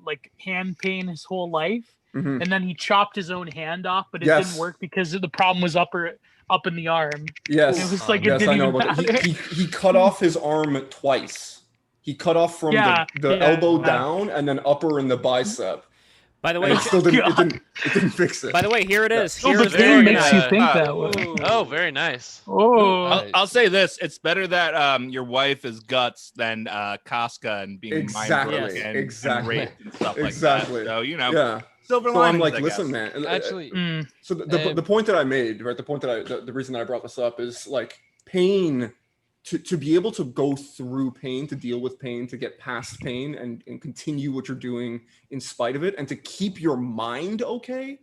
like hand pain his whole life. And then he chopped his own hand off, but it didn't work because the problem was upper up in the arm. Yes, It was like it yes, didn't I know even about that. matter. He cut off his arm twice. He cut off from the elbow down and then upper in the bicep. By the And way, it still didn't fix it. By the way, here it is. Oh, Here the is game the makes you think that way. Oh, very nice. Oh, I'll say this: it's better that your wife is guts than Casca and being Exactly, mind broken exactly, and raped and stuff exactly. like that. So yeah. silver So linings. I'm like, I listen, guess. man. Actually, so the point that I made, right? The point that the reason that I brought this up is like pain. To be able to go through pain, to deal with pain, to get past pain and continue what you're doing in spite of it, and to keep your mind okay,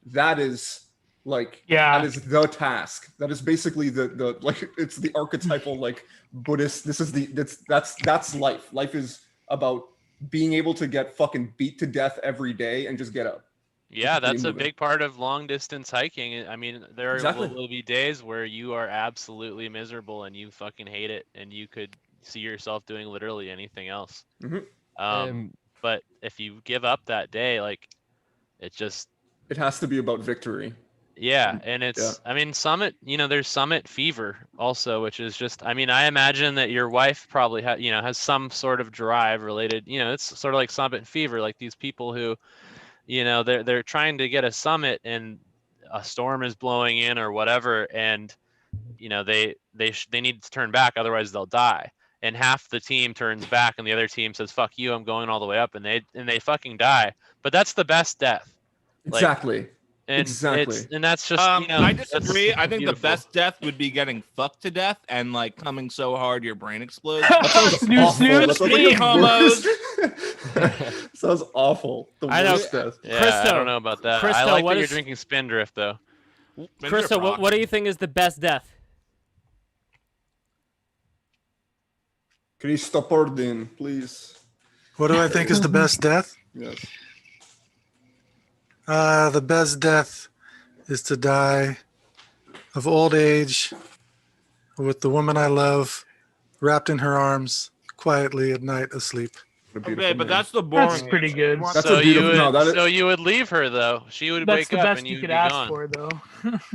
that is like that is the task. That is basically the like it's the archetypal like Buddhist. This is that's life. Life is about being able to get fucking beat to death every day and just get up. Yeah, that's a big part of long distance hiking. I mean, there will be days where you are absolutely miserable and you fucking hate it, and you could see yourself doing literally anything else. But if you give up that day, like it has to be about victory. Yeah, and it's I mean, summit. There's summit fever also, which is just. I mean, I imagine that your wife probably has some sort of drive related. It's sort of like summit fever, like these people who. They're trying to get a summit and a storm is blowing in or whatever, and they need to turn back, otherwise they'll die. And half the team turns back, and the other team says, "Fuck you, I'm going all the way up," and they fucking die. But that's the best death. Exactly. Exactly. And that's just. I disagree. I think beautiful. the best death would be getting fucked to death and like coming so hard your brain explodes. That sounds awful. That sounds like the homos. Sounds awful. The worst death. Yeah, I don't know about that. I like that you're drinking Spindrift though. Krista, what do you think is the best death? Christopordin, please. What do I think is the best death? Yes. The best death is to die of old age with the woman I love wrapped in her arms quietly at night asleep. Okay, but that's the boring. That's pretty good. So you would leave her though. She would wake up and you'd be gone. For, though.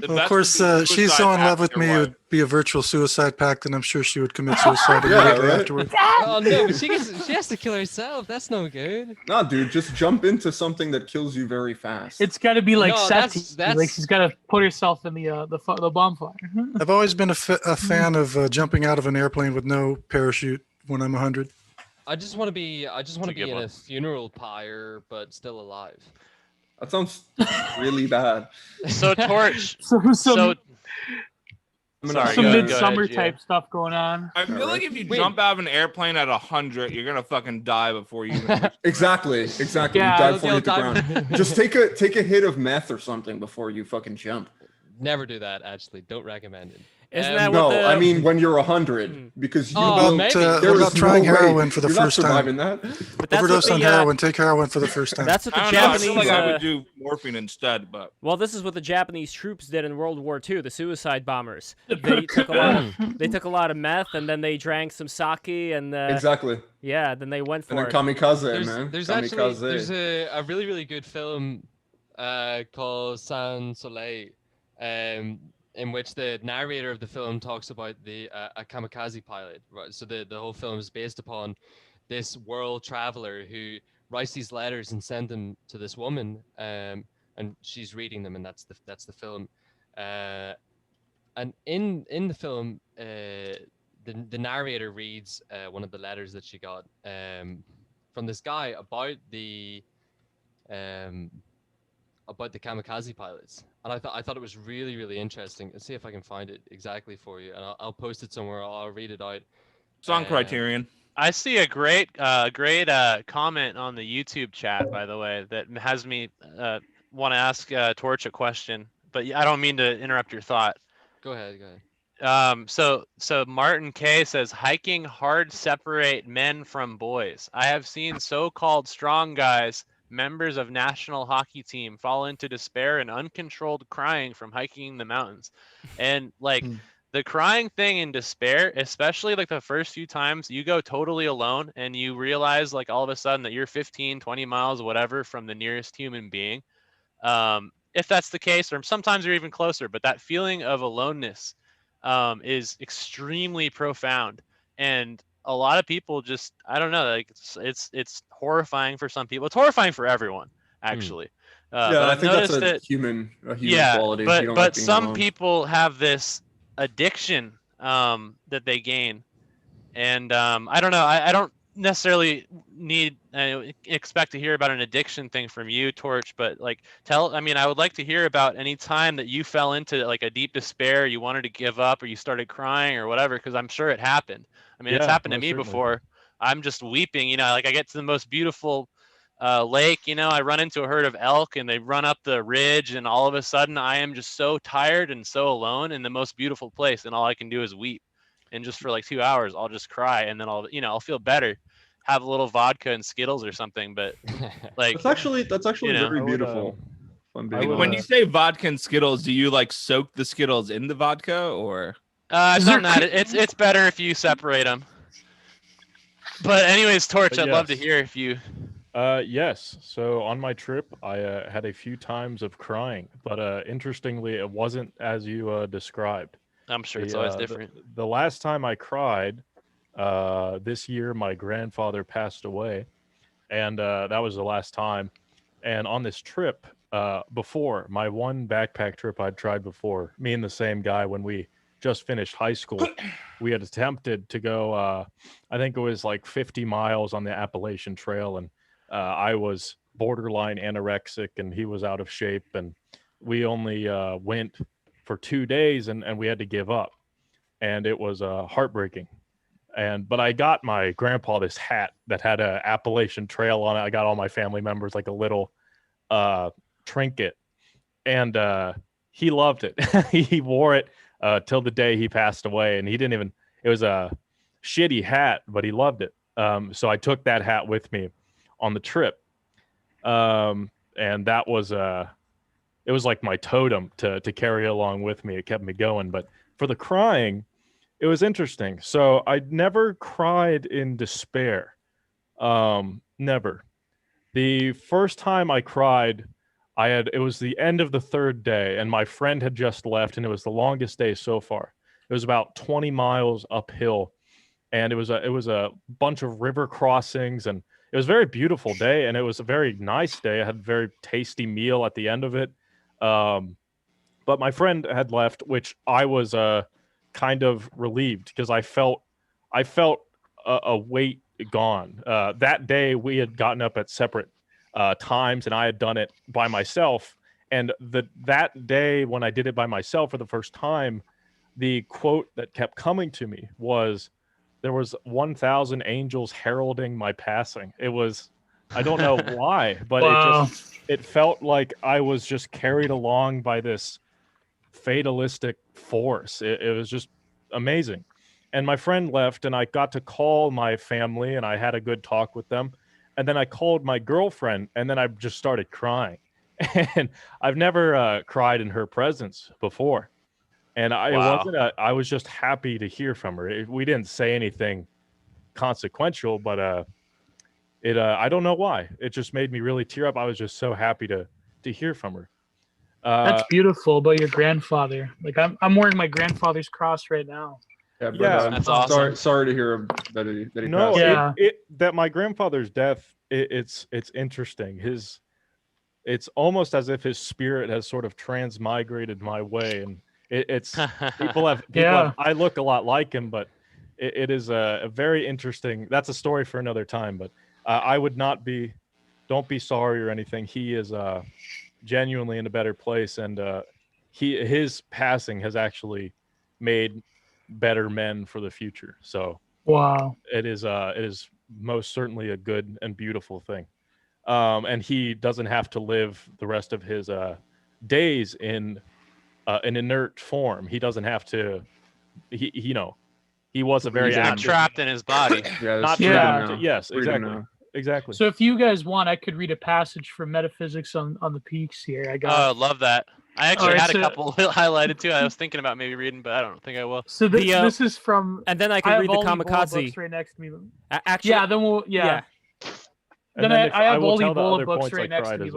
Well, of course, she's so in love with me, it would be a virtual suicide pact, and I'm sure she would commit suicide immediately afterward. Oh no, but she has to kill herself. That's no good. Nah, dude, just jump into something that kills you very fast. It's got to be like No, Seti. Like she's got to put herself in the bonfire. I've always been a fan of jumping out of an airplane with no parachute when I'm 100. I just want to be in a funeral pyre, but still alive. That sounds really bad. So Torch. Some Sorry, midsummer type stuff going on. I feel like if you jump out of an airplane at 100, you're gonna fucking die before you. Exactly. Yeah, you die before you hit the ground. Just take a hit of meth or something before you fucking jump. Never do that. Actually, don't recommend it. Isn't that no, what the... I mean when you're 100, because you Oh, will, maybe. What about trying heroin for the you're not first time? surviving that. But that's Overdose what on the, heroin. Take heroin for the first time. That's what the I don't know, Japanese. I feel like I would do morphine instead, but Well, this is what the Japanese troops did in World War II. The suicide bombers. They took a lot of meth, and then they drank some sake, and Exactly. yeah, then they went for And then it. kamikaze, man. There's Kamikaze. a really really good film called Sans Soleil, in which the narrator of the film talks about a kamikaze pilot. Right, so the whole film is based upon this world traveler who writes these letters and sends them to this woman, and she's reading them, and that's the film. And in the film, the narrator reads one of the letters that she got from this guy about the kamikaze pilots, and I thought it was really really interesting. Let's see if I can find it exactly for you, and I'll post it somewhere. I'll read it out. it's on Criterion. I see a great comment on the YouTube chat, by the way, that has me want to ask Torch a question, but I don't mean to interrupt your thought. Go ahead. So Martin K says hiking hard separate men from boys. I have seen so-called strong guys, members of national hockey team, fall into despair and uncontrolled crying from hiking the mountains. And like the crying thing in despair, especially like the first few times you go totally alone and you realize like all of a sudden that you're 15, 20 miles, whatever, from the nearest human being. if that's the case, or sometimes you're even closer. But that feeling of aloneness is extremely profound, and a lot of people just, I don't know, like it's horrifying for some people. It's horrifying for everyone, actually. Yeah, but I I've think that's noticed a that, human yeah, quality. You don't like but being some alone. people have this addiction that they gain, and I don't know. I don't necessarily need expect to hear about an addiction thing from you, Torch, but like I mean, I would like to hear about any time that you fell into like a deep despair, you wanted to give up, or you started crying or whatever, because I'm sure it happened. I mean, it's Yeah, happened to most me certainly. before. I'm just weeping, you know, like I get to the most beautiful lake, you know, I run into a herd of elk and they run up the ridge, and all of a sudden I am just so tired and so alone in the most beautiful place, and all I can do is weep. And just for like 2 hours, I'll just cry, and then I'll feel better, have a little vodka and Skittles or something. But like, that's actually very beautiful. When you say vodka and Skittles, do you like soak the Skittles in the vodka, or? I've done that. It's better if you separate them. But anyways, Torch, I'd love to hear if you. Yes. So on my trip, I had a few times of crying, but interestingly, it wasn't as you described. I'm sure it's always different. The last time I cried, this year, my grandfather passed away, and that was the last time. And on this trip, before my one backpack trip I'd tried before, me and the same guy, when we just finished high school, we had attempted to go, I think it was like 50 miles on the Appalachian Trail, and I was borderline anorexic and he was out of shape, and we only went for 2 days, and we had to give up, and it was heartbreaking. But I got my grandpa this hat that had a Appalachian Trail on it. I got all my family members like a little trinket, and he loved it. He wore it till the day he passed away, and he didn't even, it was a shitty hat, but he loved it. So I took that hat with me on the trip, and that was it was like my totem to carry along with me. It kept me going. But for the crying, it was interesting. So I never cried in despair. Never. The first time I cried, it was the end of the third day, and my friend had just left, and it was the longest day so far. It was about 20 miles uphill, and it was a bunch of river crossings, and it was a very beautiful day, and it was a very nice day. I had a very tasty meal at the end of it. But my friend had left, which I was kind of relieved, because I felt a weight gone. That day we had gotten up at separate times, and I had done it by myself. And that day when I did it by myself for the first time, the quote that kept coming to me was, "There was 1,000 angels heralding my passing." It was, I don't know why, but Wow. it felt like I was just carried along by this fatalistic force. It was just amazing. And my friend left, and I got to call my family, and I had a good talk with them. And then I called my girlfriend, and then I just started crying. And I've never cried in her presence before. And it wasn't I was just happy to hear from her. We didn't say anything consequential, but I don't know why. It just made me really tear up. I was just so happy to hear from her. That's beautiful about your grandfather. Like I'm wearing my grandfather's cross right now. Yeah, but, that's awesome. Sorry to hear that he No, passed. Yeah. That my grandfather's death, it's interesting. It's almost as if his spirit has sort of transmigrated my way, and it's people have I look a lot like him, but it is a very interesting. That's a story for another time. But I would not be. Don't be sorry or anything. He is genuinely in a better place, and his passing has actually made better men for the future. So wow, it is most certainly a good and beautiful thing. And he doesn't have to live the rest of his days in an inert form. He doesn't have to. He was a very not trapped in his body. Not trapped. Yes, exactly. So if you guys want, I could read a passage from Metaphysics on the Peaks here. I got. Oh, I love that. I actually had a couple highlighted too. I was thinking about maybe reading, but I don't think I will. So this is from. And then I can read the Kamikaze books right next to me. Actually, yeah. Then we'll. Yeah. Then I have all the Ebola books right next to me.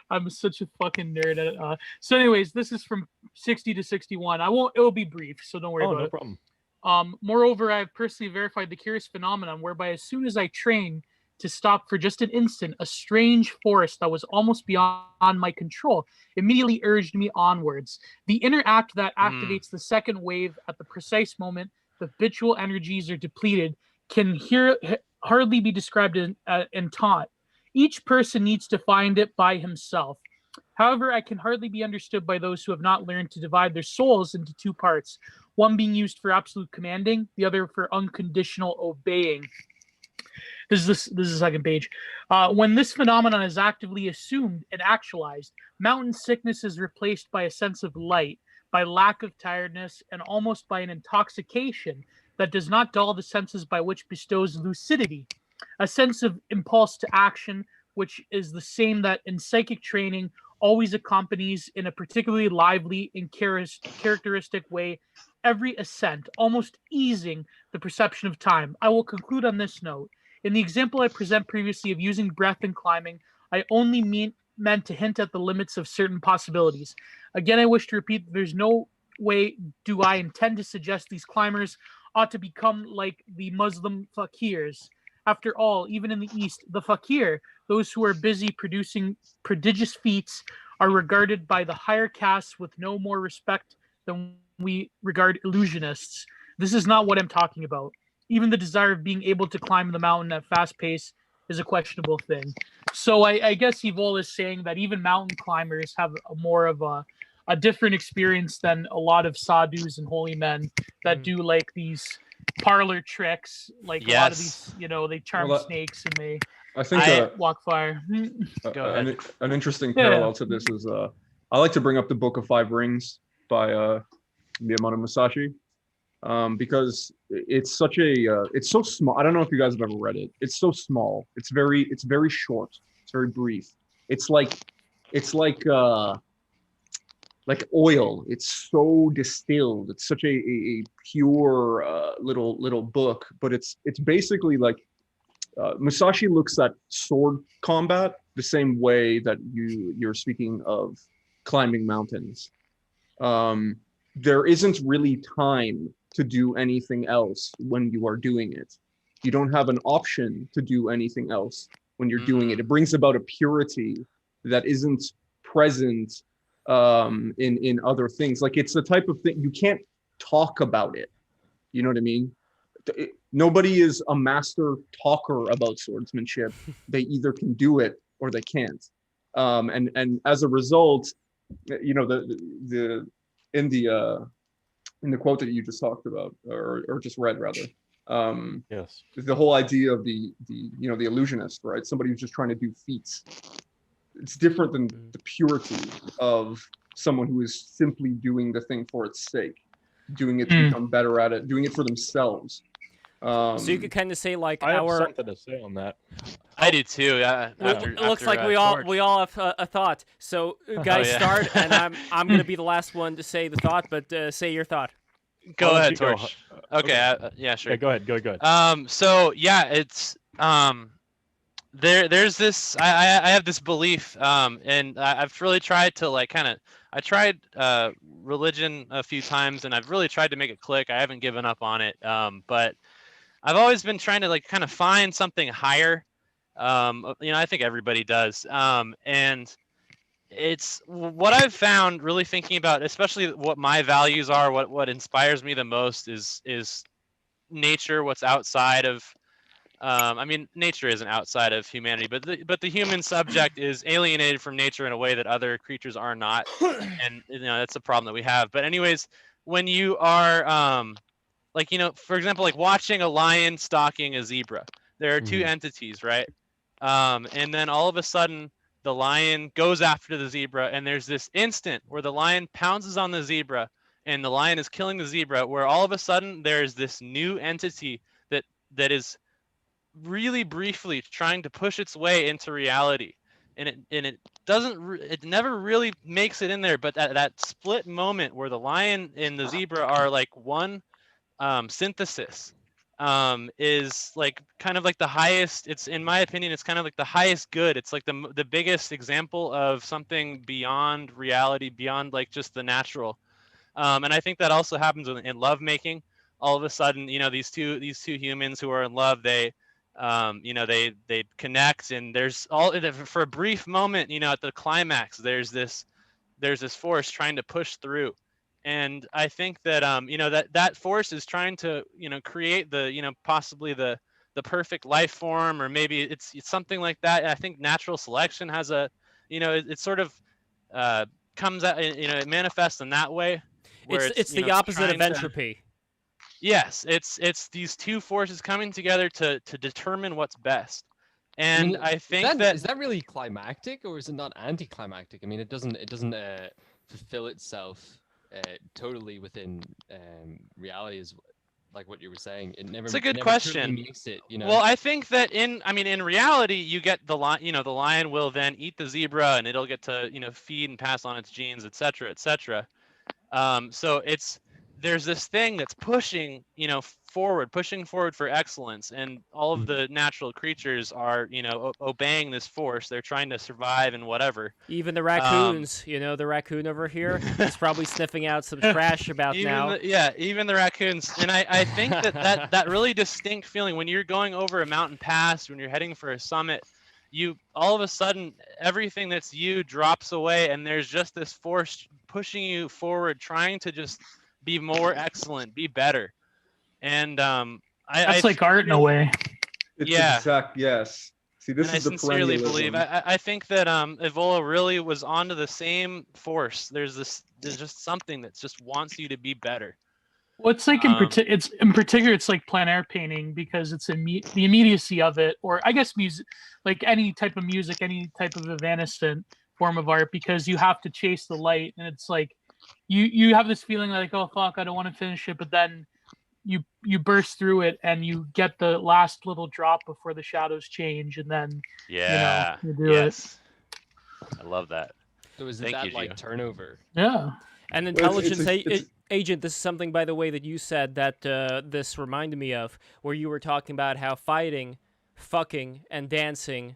I'm such a fucking nerd at it. So anyways, this is from 60 to 61. It will be brief, so don't worry about no it. problem. Moreover, I have personally verified the curious phenomenon whereby as soon as I train to stop for just an instant, a strange force that was almost beyond my control immediately urged me onwards. The inner act that activates the second wave at the precise moment the habitual energies are depleted can hardly be described and taught. Each person needs to find it by himself. However, I can hardly be understood by those who have not learned to divide their souls into two parts, one being used for absolute commanding, the other for unconditional obeying. This is the second page. When this phenomenon is actively assumed and actualized, mountain sickness is replaced by a sense of light, by lack of tiredness, and almost by an intoxication that does not dull the senses by which bestows lucidity, a sense of impulse to action, which is the same that in psychic training always accompanies in a particularly lively and characteristic way every ascent, almost easing the perception of time. I will conclude on this note. In the example I present previously of using breath in climbing, I only meant to hint at the limits of certain possibilities. Again, I wish to repeat that there's no way do I intend to suggest these climbers ought to become like the Muslim fakirs. After all, even in the East, the fakir, those who are busy producing prodigious feats, are regarded by the higher castes with no more respect than we regard illusionists. This is not what I'm talking about. Even the desire of being able to climb the mountain at fast pace is a questionable thing. So I guess Yvol is saying that even mountain climbers have more of a different experience than a lot of sadhus and holy men that do like these parlor tricks. Like a lot of these, they charm snakes and they walk fire. Go ahead. An interesting parallel to this is I like to bring up the Book of Five Rings by Miyamoto Musashi. Because it's such a it's so small. I don't know if you guys have ever read it. It's so small. It's very short. It's very brief. It's like oil. It's so distilled. It's such a pure little book. But it's basically like Musashi looks at sword combat the same way that you're speaking of climbing mountains. There isn't really time to do anything else when you are doing it. You don't have an option to do anything else when you're doing it. It brings about a purity that isn't present in other things. Like it's the type of thing you can't talk about it. You know what I mean? Nobody is a master talker about swordsmanship. They either can do it or they can't. And as a result, in the quote that you just talked about or just read rather, yes, the whole idea of the illusionist, right? Somebody who's just trying to do feats. It's different than the purity of someone who is simply doing the thing for its sake, doing it to become better at it, doing it for themselves. So you could kind of say like I have something to say on that. I do too. Yeah. It looks like we all have a thought. So guys, start, and I'm gonna be the last one to say the thought, but say your thought. Go ahead, Torch. Okay. Yeah, sure. Yeah, go ahead. So yeah, it's there's this. I have this belief, and I've really tried to I tried religion a few times, and I've really tried to make it click. I haven't given up on it, but I've always been trying to kind of find something higher. I think everybody does. And it's what I've found really thinking about, especially what my values are, what inspires me the most is nature, what's outside of, nature isn't outside of humanity, but the human subject is alienated from nature in a way that other creatures are not. And, that's a problem that we have. But anyways, when you are, for example, like watching a lion stalking a zebra, there are two entities, right? And then all of a sudden the lion goes after the zebra, and there's this instant where the lion pounces on the zebra and the lion is killing the zebra, where all of a sudden there's this new entity that is really briefly trying to push its way into reality. And it never really makes it in there, but that split moment where the lion and the zebra are like one synthesis, is like kind of like the highest. It's, in my opinion, it's kind of like the highest good. It's like the biggest example of something beyond reality, beyond like just the natural. And I think that also happens in love making. All of a sudden, these two humans who are in love, they they connect, and there's all, for a brief moment, at the climax, there's this force trying to push through. And I think that that force is trying to create the possibly the perfect life form, or maybe it's something like that. I think natural selection has a it sort of comes out, it manifests in that way, where it's the opposite of entropy. Yes, it's these two forces coming together to determine what's best. And I think that is that really climactic, or is it not anticlimactic? I mean, it doesn't fulfill itself totally within reality, is like what you were saying. It's a good question. Makes it, Well, I think that in reality, you get the lion. The lion will then eat the zebra, and it'll get to feed and pass on its genes, etc., etc. So there's this thing that's pushing forward for excellence, and all of the natural creatures are obeying this force. They're trying to survive and whatever. Even the raccoons, the raccoon over here is probably sniffing out some trash about now. Even the raccoons. And I think that really distinct feeling when you're going over a mountain pass, when you're heading for a summit, you all of a sudden everything that's you drops away, and there's just this force pushing you forward, trying to just be more excellent, be better. And that's like art in a way. It's yes. See, this is I sincerely believe. I think that Evola really was onto the same force. There's just something that just wants you to be better. Well, it's like in particular, it's like plein air painting, because it's the immediacy of it, or I guess music, like any type of music, any type of evanescent form of art, because you have to chase the light, and it's like you have this feeling like, oh fuck, I don't want to finish it, but then you burst through it, and you get the last little drop before the shadows change, and then you do it. I love that. So is it that like turnover? Yeah. And intelligence agent, this is something, by the way, that you said that this reminded me of, where you were talking about how fighting, fucking, and dancing,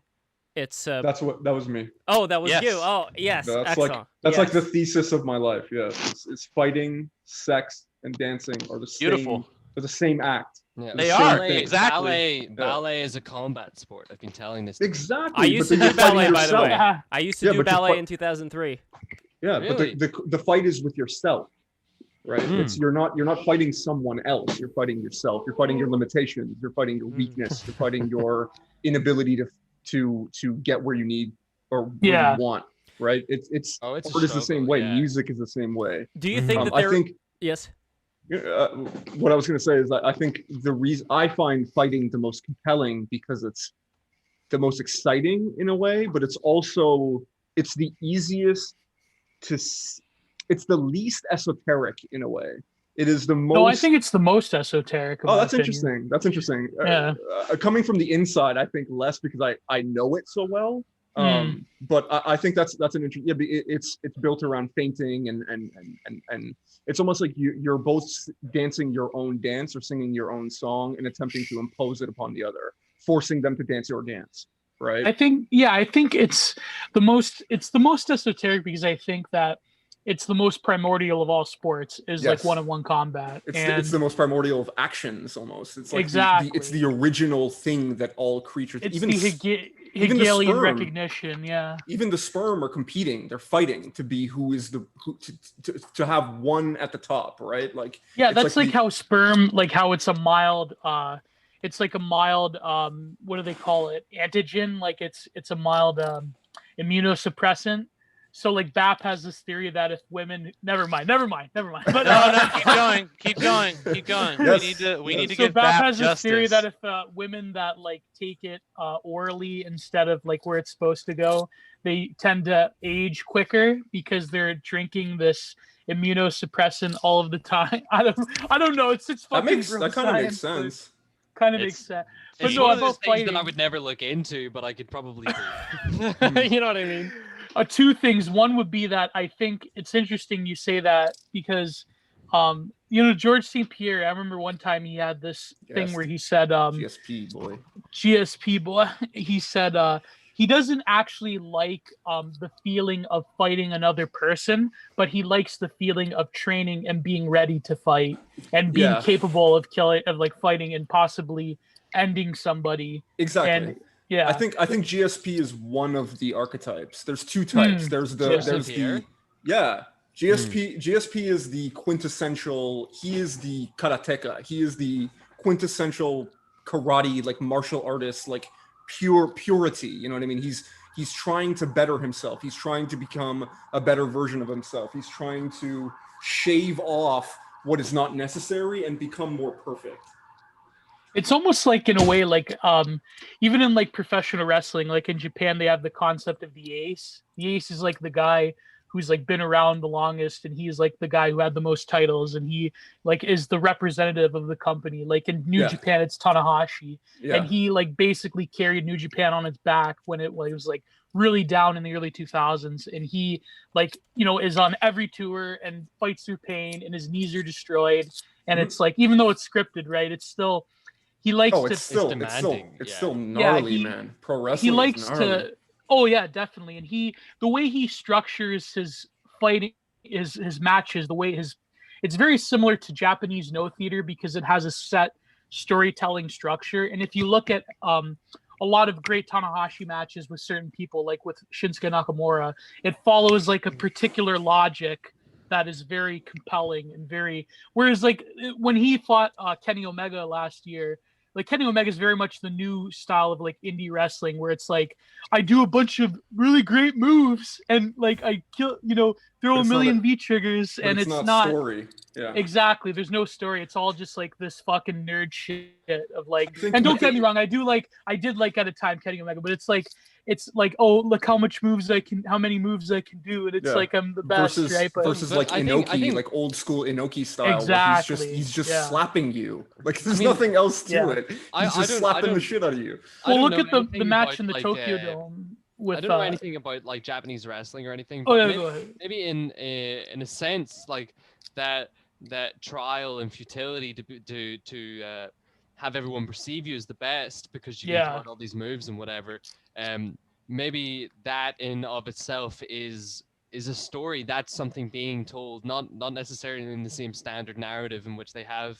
it's that was me. Oh, that was you. Oh, yes. That's like the thesis of my life. Yeah, it's fighting, sex, and dancing are the same. Beautiful. They're the same act. Yeah, they are exactly. Ballet is a combat sport. I've been telling this. Exactly. I used to do ballet, by the way. I used to do ballet in 2003. Yeah, really? but the fight is with yourself, right? It's you're not fighting someone else. You're fighting yourself. You're fighting your limitations. You're fighting your weakness. You're fighting your inability to get where you need or where you want. Right? It's art is the same way. Yeah. Music is the same way. Do you think that there? I think. Yes. What I was going to say is that I think the reason I find fighting the most compelling, because it's the most exciting in a way, but it's the easiest it's the least esoteric in a way. It is the most. No, I think it's the most esoteric. That's interesting. That's interesting. Yeah. Coming from the inside, I think less, because I know it so well. But I think that's an interesting. Yeah, it's built around fainting and it's almost like you're both dancing your own dance or singing your own song and attempting to impose it upon the other, forcing them to dance your dance. Right. I think it's the most esoteric, because I think that it's the most primordial of all sports, is like one-on-one combat. It's the most primordial of actions, almost. It's like exactly. It's the original thing that all creatures. It's even the Hegelian recognition. Yeah. Even the sperm are competing. They're fighting to be who to have one at the top, right? Like that's like how sperm, like how it's a mild. It's like a mild, what do they call it? Antigen. Like it's a mild immunosuppressant. So like BAP has this theory that if women, never mind. But no, keep going. Yes. We need to so give BAP has justice. this theory that if women that like take it orally instead of like where it's supposed to go, they tend to age quicker, because they're drinking this immunosuppressant all of the time. I don't know. It's fucking that kind of makes sense. Makes sense. But it's no, one of those about things fighting that I would never look into, but I could probably do. You know what I mean? Two things. One would be that I think it's interesting you say that, because George St. Pierre. I remember one time he had this thing Yes. where he said, GSP boy. GSP boy. He said he doesn't actually like the feeling of fighting another person, but he likes the feeling of training and being ready to fight and being capable of fighting and possibly ending somebody. Exactly. And yeah, I think GSP is one of the archetypes. There's two types. There's the GSP is the quintessential. He is the karateka. He is the quintessential karate, like martial artist, like purity. You know what I mean? He's trying to better himself. He's trying to become a better version of himself. He's trying to shave off what is not necessary and become more perfect. It's almost like, in a way, like even in like professional wrestling, like in Japan, they have the concept of the ace. The ace is like the guy who's like been around the longest, and he's like the guy who had the most titles, and he like is the representative of the company. Like in New Japan, it's Tanahashi, and he like basically carried New Japan on his back when it was like really down in the early 2000s, and he like is on every tour and fights through pain, and his knees are destroyed, and it's like, even though it's scripted, right, it's still he likes to. It's still gnarly, man. Pro wrestling. He likes to. Oh yeah, definitely. And the way he structures his fighting, his matches, it's very similar to Japanese no theater because it has a set storytelling structure. And if you look at a lot of great Tanahashi matches with certain people, like with Shinsuke Nakamura, it follows like a particular logic that is very compelling and very. Whereas like when he fought Kenny Omega last year. Like Kenny Omega is very much the new style of like indie wrestling, where it's like I do a bunch of really great moves and like I kill, throw a million V triggers, and it's not story. Yeah, exactly. There's no story. It's all just like this fucking nerd shit of like. And don't get me wrong, I did like at a time Kenny Omega, but it's like oh, look how many moves I can do, and it's like I'm the best, right? Versus like Inoki, I think, like old school Inoki style, exactly. Where he's just slapping you. Like there's nothing else to it. He's just slapping the shit out of you. Well, look at the match in the Tokyo Dome. I don't know anything about like Japanese wrestling or anything. But maybe, go ahead. Maybe in a sense, like that trial and futility to have everyone perceive you as the best because you can all these moves and whatever. Maybe that in of itself is a story. That's something being told, not necessarily in the same standard narrative in which they have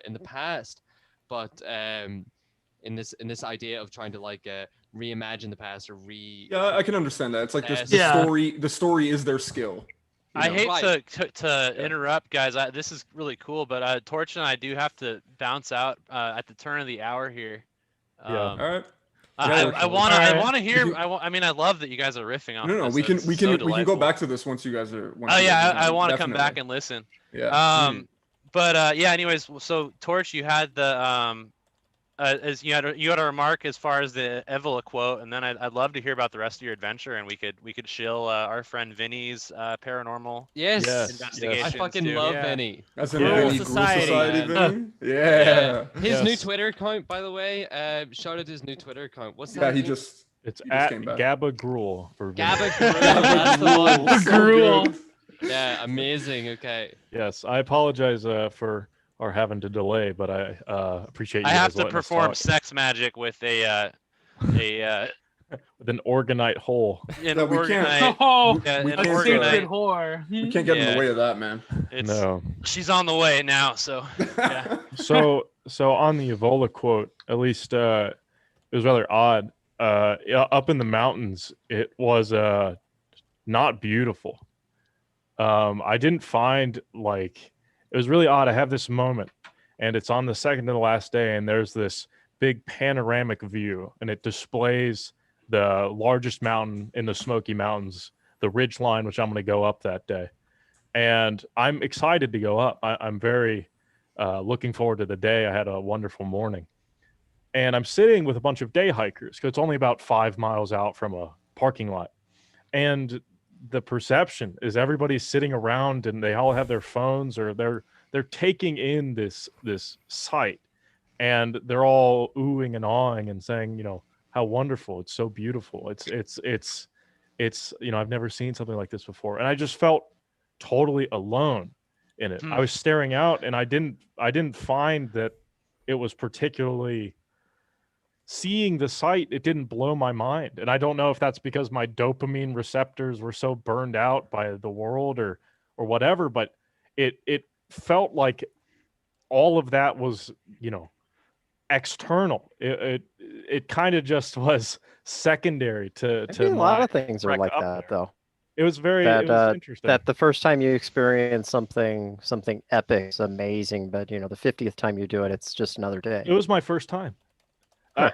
in the past, but in this idea of trying to like reimagine the past or I can understand that. It's like the story is their skill. I hate to interrupt, guys. This is really cool, but Torch and I do have to bounce out at the turn of the hour here. All right. I want to hear. I love that you guys are riffing on. No, we can go back to this once you guys are. I want to come back and listen. Yeah. Anyways, so Torch, you had the as you had a remark as far as the Evola quote, and then I'd love to hear about the rest of your adventure, and we could shill our friend Vinny's paranormal investigation. I fucking love Vinny. That's a Vinny Society, Vinny. Yeah. His new Twitter account, by the way. Shout out to his new Twitter account. What's that? Yeah, It's at Gabba Gruel for Vinny. Gabba Gruel. That's the one. Gruel. Yeah, amazing. Okay. Yes, I apologize for our having to delay, but I appreciate you. I have to perform sex magic with a with an organite hole. A sacred whore. We can't get in the way of that, man. She's on the way now, so yeah. So on the Evola quote, at least it was rather odd. Up in the mountains, it was not beautiful. I didn't find like. It was really odd. I have this moment, and it's on the second to the last day, and there's this big panoramic view, and it displays the largest mountain in the Smoky Mountains, the ridge line, which I'm going to go up that day. And I'm excited to go up. I'm very looking forward to the day. I had a wonderful morning. And I'm sitting with a bunch of day hikers because it's only about 5 miles out from a parking lot. And the perception is everybody's sitting around and they all have their phones or they're taking in this sight, and they're all oohing and awing and saying, how wonderful, it's so beautiful, it's I've never seen something like this before. And I just felt totally alone in it. I was staring out, and I didn't find that it was particularly, seeing the sight, it didn't blow my mind. And I don't know if that's because my dopamine receptors were so burned out by the world or whatever, but it felt like all of that was, external. It kind of just was secondary to Maybe a lot of things are like that, though. It was That it was interesting. that the first time you experience something epic is amazing, but the 50th time you do it, it's just another day. It was my first time. Huh.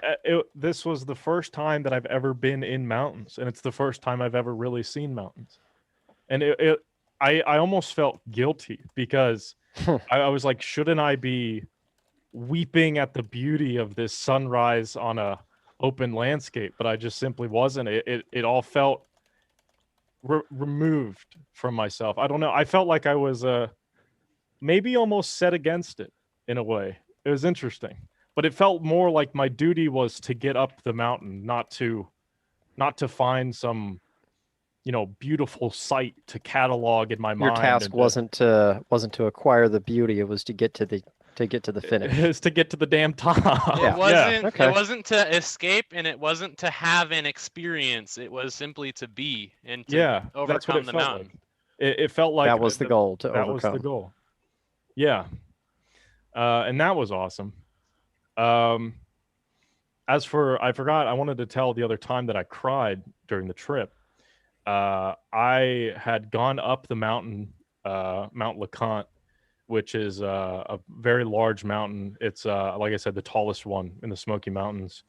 This was the first time that I've ever been in mountains, and it's the first time I've ever really seen mountains. And I almost felt guilty because I was like, shouldn't I be weeping at the beauty of this sunrise on a open landscape? But I just simply wasn't. It all felt removed from myself. I don't know. I felt like I was maybe almost set against it in a way. It was interesting. But it felt more like my duty was to get up the mountain, not to find some, beautiful sight to catalog in my mind. Your task wasn't to acquire the beauty; it was to get to the finish. It was to get to the damn top. It wasn't to escape, and it wasn't to have an experience. It was simply to be and to overcome the mountain. Like. It felt like that was the goal to overcome. That was the goal. Yeah, and that was awesome. As for, I forgot, I wanted to tell the other time that I cried during the trip. I had gone up the mountain, Mount LeConte, which is a very large mountain. It's, like I said, the tallest one in the Smoky Mountains.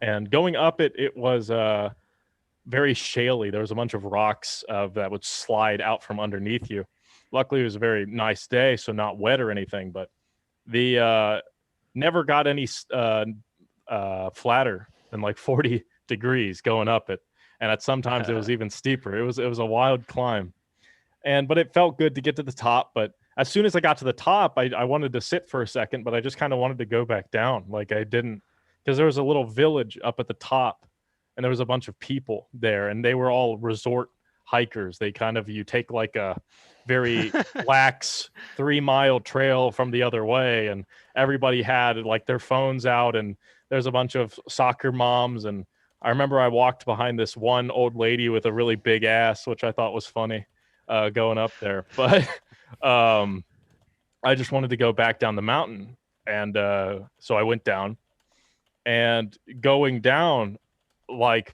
And going up it, it was very shaly. There was a bunch of rocks that would slide out from underneath you. Luckily, it was a very nice day, so not wet or anything, but the never got any flatter than like 40 degrees going up it. And at sometimes it was even steeper. It was a wild climb. But it felt good to get to the top. But as soon as I got to the top, I wanted to sit for a second, but I just kind of wanted to go back down. Like I didn't, because there was a little village up at the top and there was a bunch of people there and they were all resort hikers. They you take like a very lax 3-mile trail from the other way, and everybody had like their phones out, and there's a bunch of soccer moms. And I remember I walked behind this one old lady with a really big ass, which I thought was funny going up there. But I just wanted to go back down the mountain, and so I went down. And going down, like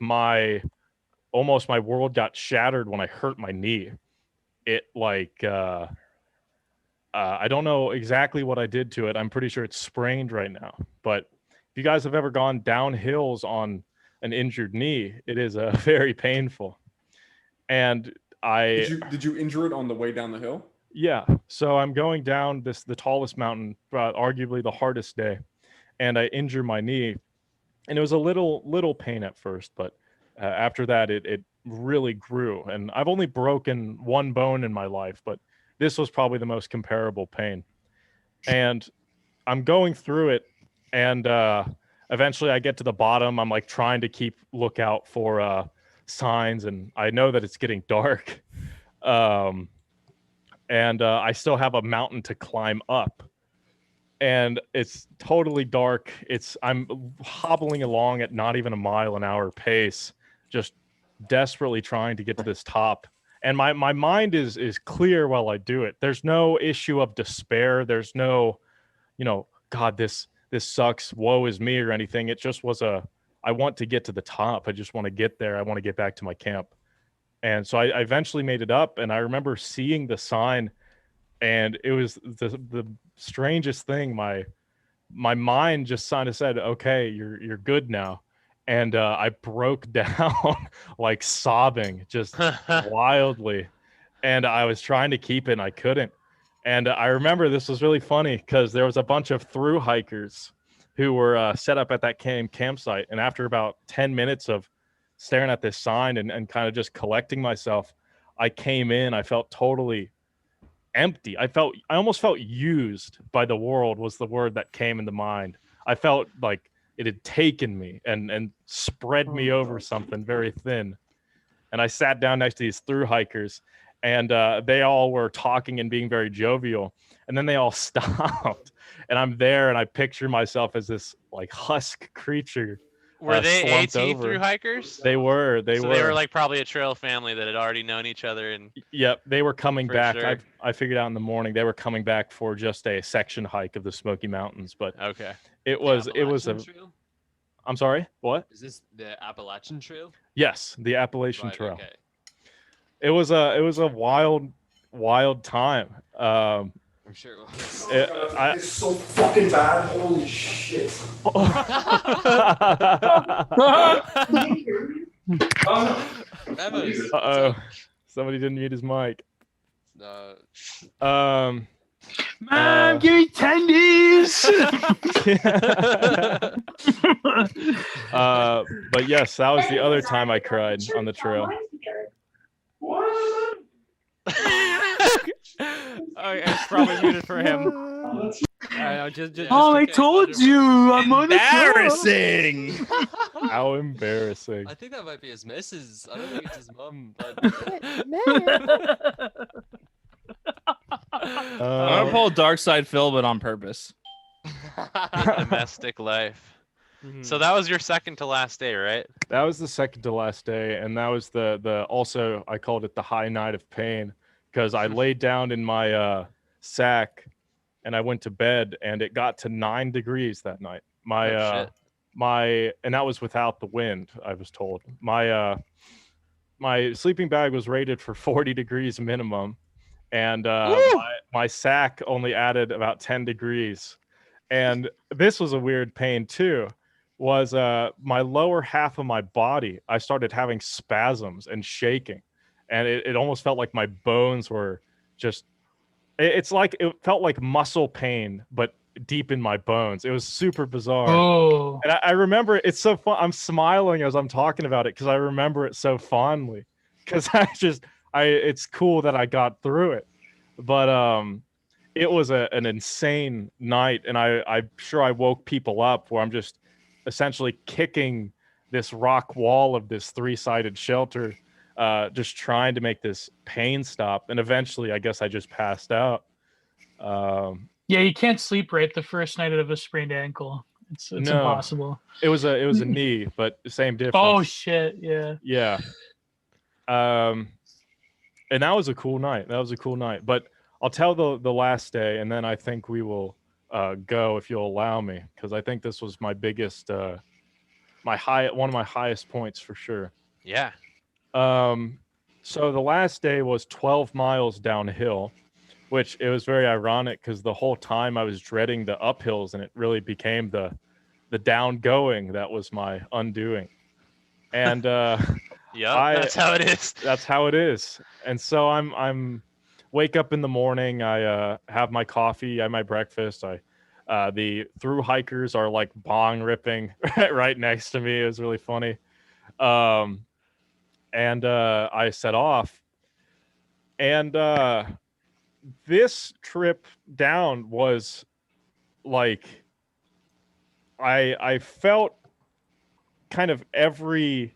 almost my world got shattered when I hurt my knee. It I don't know exactly what I did to it. I'm pretty sure it's sprained right now. But if you guys have ever gone down hills on an injured knee, it is very painful. And did you injure it on the way down the hill? Yeah. So I'm going down the tallest mountain, arguably the hardest day, and I injure my knee, and it was a little pain at first, but after that it really grew. And I've only broken one bone in my life, but this was probably the most comparable pain. And I'm going through it, and eventually I get to the bottom. I'm like trying to keep lookout for signs, and I know that it's getting dark. And I still have a mountain to climb up, and it's totally dark. I'm hobbling along at not even a mile an hour pace, just desperately trying to get to this top. And my mind is clear while I do it. There's no issue of despair. There's no, God, this sucks, woe is me or anything. It just was I want to get to the top. I just want to get there. I want to get back to my camp. And so I eventually made it up, and I remember seeing the sign, and it was the strangest thing. My mind just kind of said, okay, you're good now. And I broke down like sobbing, just wildly. And I was trying to keep it, and I couldn't. And I remember this was really funny because there was a bunch of thru hikers who were set up at that campsite. And after about 10 minutes of staring at this sign and kind of just collecting myself, I came in. I felt totally empty. I almost felt used by the world was the word that came into mind. I felt like it had taken me and spread me over something very thin. And I sat down next to these thru hikers, and they all were talking and being very jovial, and then they all stopped, and I'm there, and I picture myself as this like husk creature. Were they slumped AT over. through hikers? They were. They So were. they were like probably a trail family that had already known each other. And Yep, they were coming For back. sure. I figured out in the morning they were coming back for just a section hike of the Smoky Mountains, but okay, it was a. Appalachian Trail? I'm sorry. What? Is this the Appalachian Trail? Yes, the Appalachian Right, Trail. okay. It was a wild time. I'm sure it was. It's so fucking bad. Holy shit. Memos. Uh-oh. Somebody didn't mute his mic. Man, give me tendies. But yes, that was the other time I cried on the trail. It's probably muted for him. I told you, I'm on the Embarrassing. How embarrassing. I think that might be his missus. I don't think it's his mum. But... I'm gonna pull Dark Side Philbin on purpose. domestic life. So that was your second to last day, right? That was the second to last day, and that was the also I called it the high night of pain because I laid down in my sack and I went to bed, and it got to 9 degrees that night. And that was without the wind, I was told. My sleeping bag was rated for 40 degrees minimum, and my sack only added about 10 degrees. And this was a weird pain too, was my lower half of my body, I started having spasms and shaking, and it almost felt like my bones were just, it felt like muscle pain, but deep in my bones. It was super bizarre. Oh. And I remember it's so fun. I'm smiling as I'm talking about it because I remember it so fondly. Because it's cool that I got through it. But it was an insane night, and I'm sure I woke people up where I'm just essentially kicking this rock wall of this 3-sided shelter, just trying to make this pain stop. And eventually, I guess I just passed out. Yeah, you can't sleep right the first night of a sprained ankle. It's impossible. It was a knee, but same difference. Oh shit! Yeah. Yeah. And that was a cool night. But I'll tell the last day, and then I think we will go if you'll allow me, because I think this was my biggest, one of my highest points for sure. Yeah. So the last day was 12 miles downhill, which it was very ironic because the whole time I was dreading the uphills, and it really became the down going that was my undoing. And yeah, that's how it is. That's how it is. And so I'm wake up in the morning. I have my coffee, I have my breakfast. The through hikers are like bong ripping right next to me. It was really funny. And I set off. And this trip down was like, I felt kind of every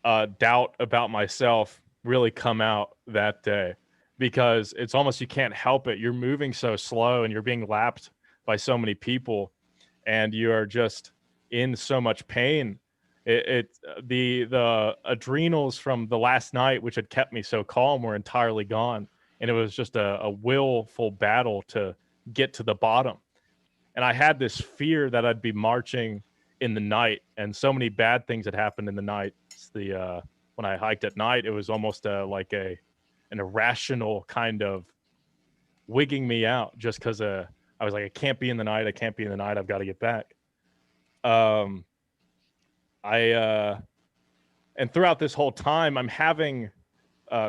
doubt about myself really come out that day, because it's almost, you can't help it. You're moving so slow and you're being lapped by so many people, and you are just in so much pain. The adrenals from the last night, which had kept me so calm, were entirely gone. And it was just a willful battle to get to the bottom. And I had this fear that I'd be marching in the night, and so many bad things had happened in the night. When I hiked at night, it was almost like an irrational kind of wigging me out, just because I was like, I can't be in the night. I've got to get back. And throughout this whole time, I'm having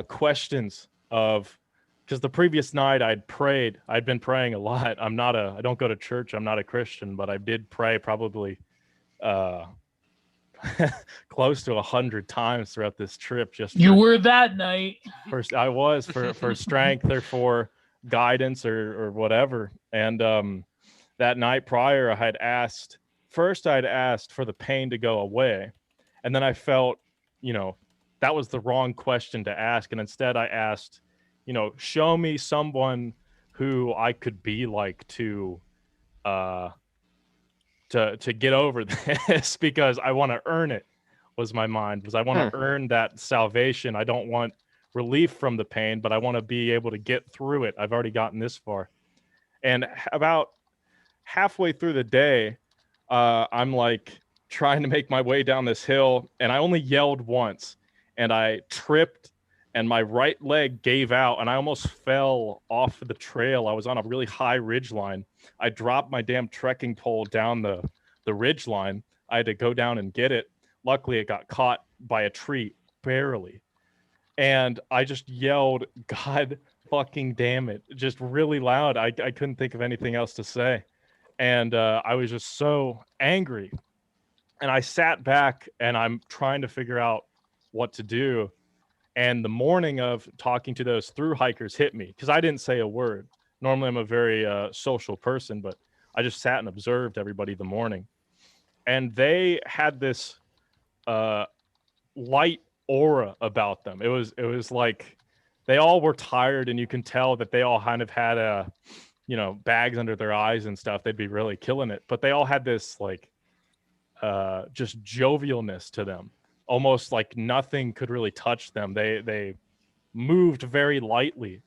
questions of, because the previous night I'd been praying a lot. I don't go to church. I'm not a Christian, but I did pray probably close to 100 times throughout this trip. You were that night. First, I was for strength or for guidance or whatever. And that night prior, I'd asked for the pain to go away, and then I felt, that was the wrong question to ask, and instead I asked show me someone who I could be like to get over this, because I want to earn it. Was my mind, was I want to earn that salvation. I don't want relief from the pain, but I want to be able to get through it. I've already gotten this far. And about halfway through the day, I'm like trying to make my way down this hill, and I only yelled once, and I tripped, and my right leg gave out, and I almost fell off the trail. I was on a really high ridge line. I dropped my damn trekking pole down the ridge line. I had to go down and get it. Luckily, it got caught by a tree, barely. And I just yelled, "God fucking damn it," just really loud. I couldn't think of anything else to say. And I was just so angry. And I sat back, and I'm trying to figure out what to do. And the morning of talking to those through hikers hit me, because I didn't say a word. Normally, I'm a very social person, but I just sat and observed everybody the morning. And they had this light aura about them. It was like they all were tired, and you can tell that they all kind of had bags under their eyes and stuff. They'd be really killing it, but they all had this like just jovialness to them, almost like nothing could really touch them. They moved very lightly,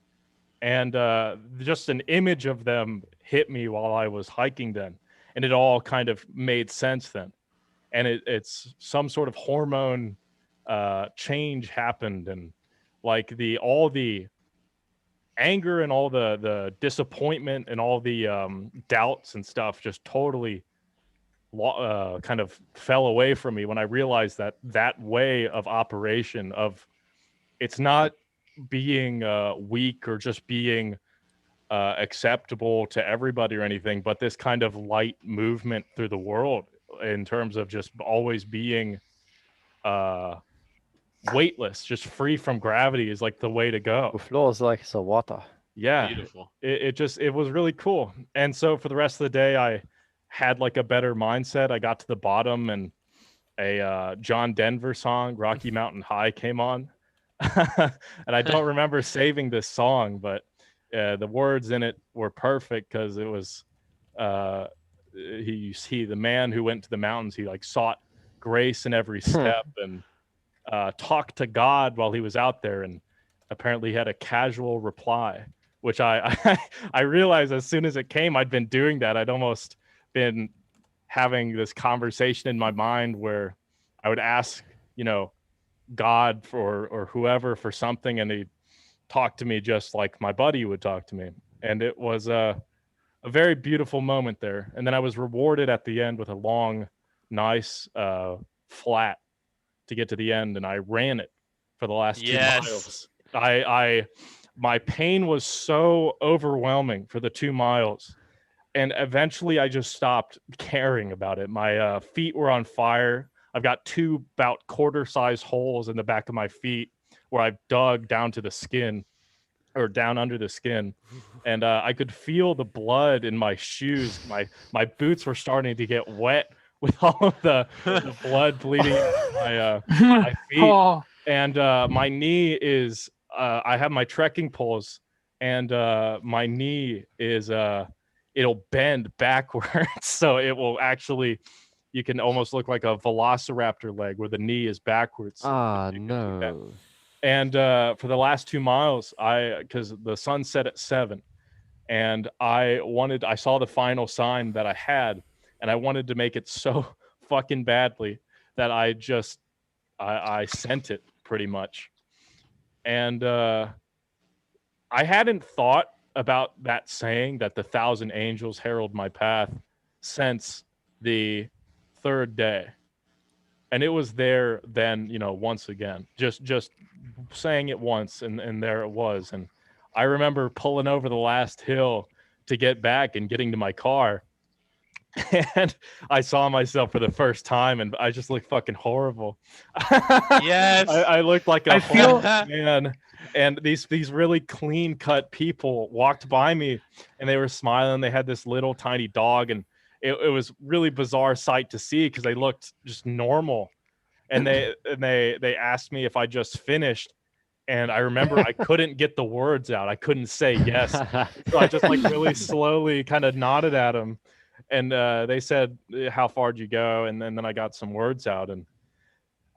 and just an image of them hit me while I was hiking then, and it all kind of made sense then. And it's some sort of hormone change happened, and like all the anger and all the disappointment and all the doubts and stuff just totally kind of fell away from me when I realized that way of operation of, it's not being weak or just being acceptable to everybody or anything, but this kind of light movement through the world in terms of just always being weightless, just free from gravity is like the way to go. The floor is like the water. Yeah, Beautiful. It was really cool. And so for the rest of the day, I had like a better mindset. I got to the bottom, and a John Denver song, Rocky Mountain High, came on. And I don't remember saving this song, but the words in it were perfect, because it was the man who went to the mountains, he like sought grace in every step, and talked to God while he was out there, and apparently he had a casual reply, which I realized as soon as it came, I'd been doing that. I'd almost been having this conversation in my mind where I would ask, God or whoever for something, and he'd talk to me just like my buddy would talk to me. And it was a very beautiful moment there. And then I was rewarded at the end with a long, nice flat to get to the end, and I ran it for the last 2 miles. My pain was so overwhelming for the 2 miles, and eventually I just stopped caring about it. My feet were on fire. I've got 2 about quarter-size holes in the back of my feet where I've dug down to the skin, or down under the skin, and I could feel the blood in my shoes. My boots were starting to get wet with all of the blood bleeding out my feet. Oh. And my knee is, I have my trekking poles, and my knee is, it'll bend backwards. So it will actually, you can almost look like a velociraptor leg where the knee is backwards. Ah, no. And for the last 2 miles, because the sun set at 7, and I saw the final sign that I had, and I wanted to make it so fucking badly that I sent it pretty much. And I hadn't thought about that saying that the 1,000 angels herald my path since the 3rd day. And it was there then, once again, just saying it once, and there it was. And I remember pulling over the last hill to get back and getting to my car, and I saw myself for the first time, and I just looked fucking horrible. Yes. I looked like a homeless man. And these really clean cut people walked by me, and they were smiling. They had this little tiny dog, and it was really bizarre sight to see, because they looked just normal. And they asked me if I just finished, And I remember I couldn't get the words out. I couldn't say yes. So I just like really slowly kind of nodded at them. And they said, how far did you go? And then I got some words out. And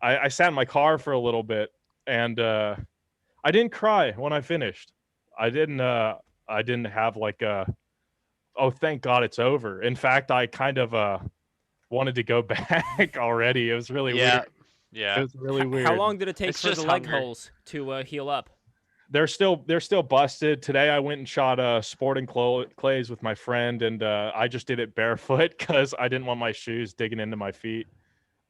I sat in my car for a little bit. And I didn't cry when I finished. I didn't have like oh, thank God it's over. In fact, I kind of wanted to go back already. It was really weird. Yeah. It was really weird. How long did it take It's for the just leg hunger. holes to heal up? They're still busted. Today I went and shot sporting clays with my friend, and I just did it barefoot because I didn't want my shoes digging into my feet.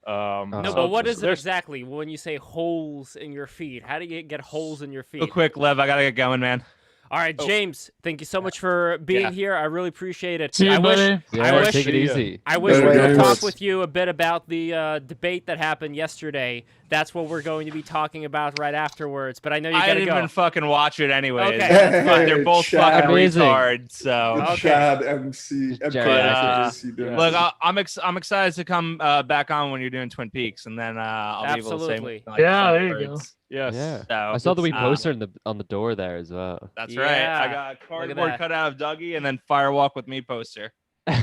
No, so but what is it there's- exactly when you say holes in your feet? How do you get holes in your feet? Real quick, Lev, I gotta get going, man. All right, James, thank you so much for being here. I really appreciate it. See you, I buddy. wish, take it easy. I wish Later, we could guys. talk with you a bit about the debate that happened yesterday. That's what we're going to be talking about right afterwards. But I know you I gotta didn't go. even fucking watch it anyways. Okay, that's But they're both Chad. fucking Amazing. retards. So The Okay. Chad MC. Jared, look, I'm excited to come back on when you're doing Twin Peaks, and then I'll be able to say Absolutely. like, Yeah, some there you go. words. Yes. Yeah. So, I saw the wee uh, poster on the door there as well. That's Yeah. right. I got at cardboard that. cut out of Dougie, and then Firewalk with me poster. So,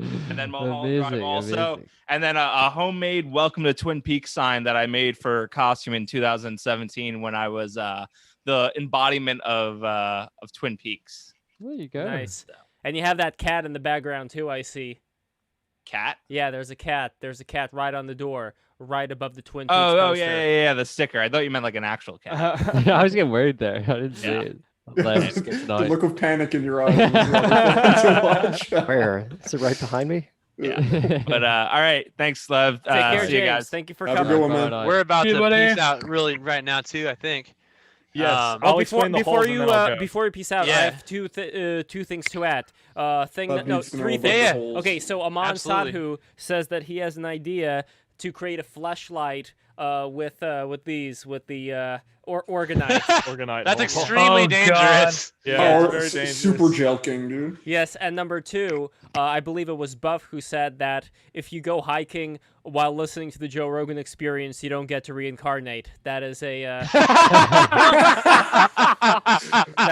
and then Mulholland Drive Amazing, also, amazing. and then a homemade Welcome to Twin Peaks sign that I made for costume in 2017 when I was the embodiment of Twin Peaks. There you go. Nice. And you have that cat in the background too, I see. Cat? Yeah, there's a cat. There's a cat right on the door, right above the Twin Peaks Oh, poster. yeah, the sticker. I thought you meant like an actual cat. Yeah, I was getting worried there. I didn't see Yeah. it. Lev just gets The annoyed. look of panic in your eyes. was the other thing to watch. Where? Is it right behind me? Yeah. But all right, thanks, Lev. Take care, See you James. guys. Thank you for Have a coming. good one, man. Bye-bye. We're about See you, to buddy. peace out really right now too, I think. Yes. Um, I'll before explain the holes and then I'll go. before we peace out, I Yeah. have two things to add. Three Yeah, things. yeah. Okay, so Aman Absolutely. Sadhu says that he has an idea to create a flashlight with the organite. Organized. That's Oh, extremely Oh, dangerous. Yeah, Or it's very dangerous. super gel king, dude. Yes, and number two, I believe it was Buff who said that if you go hiking while listening to the Joe Rogan Experience, you don't get to reincarnate. That is a that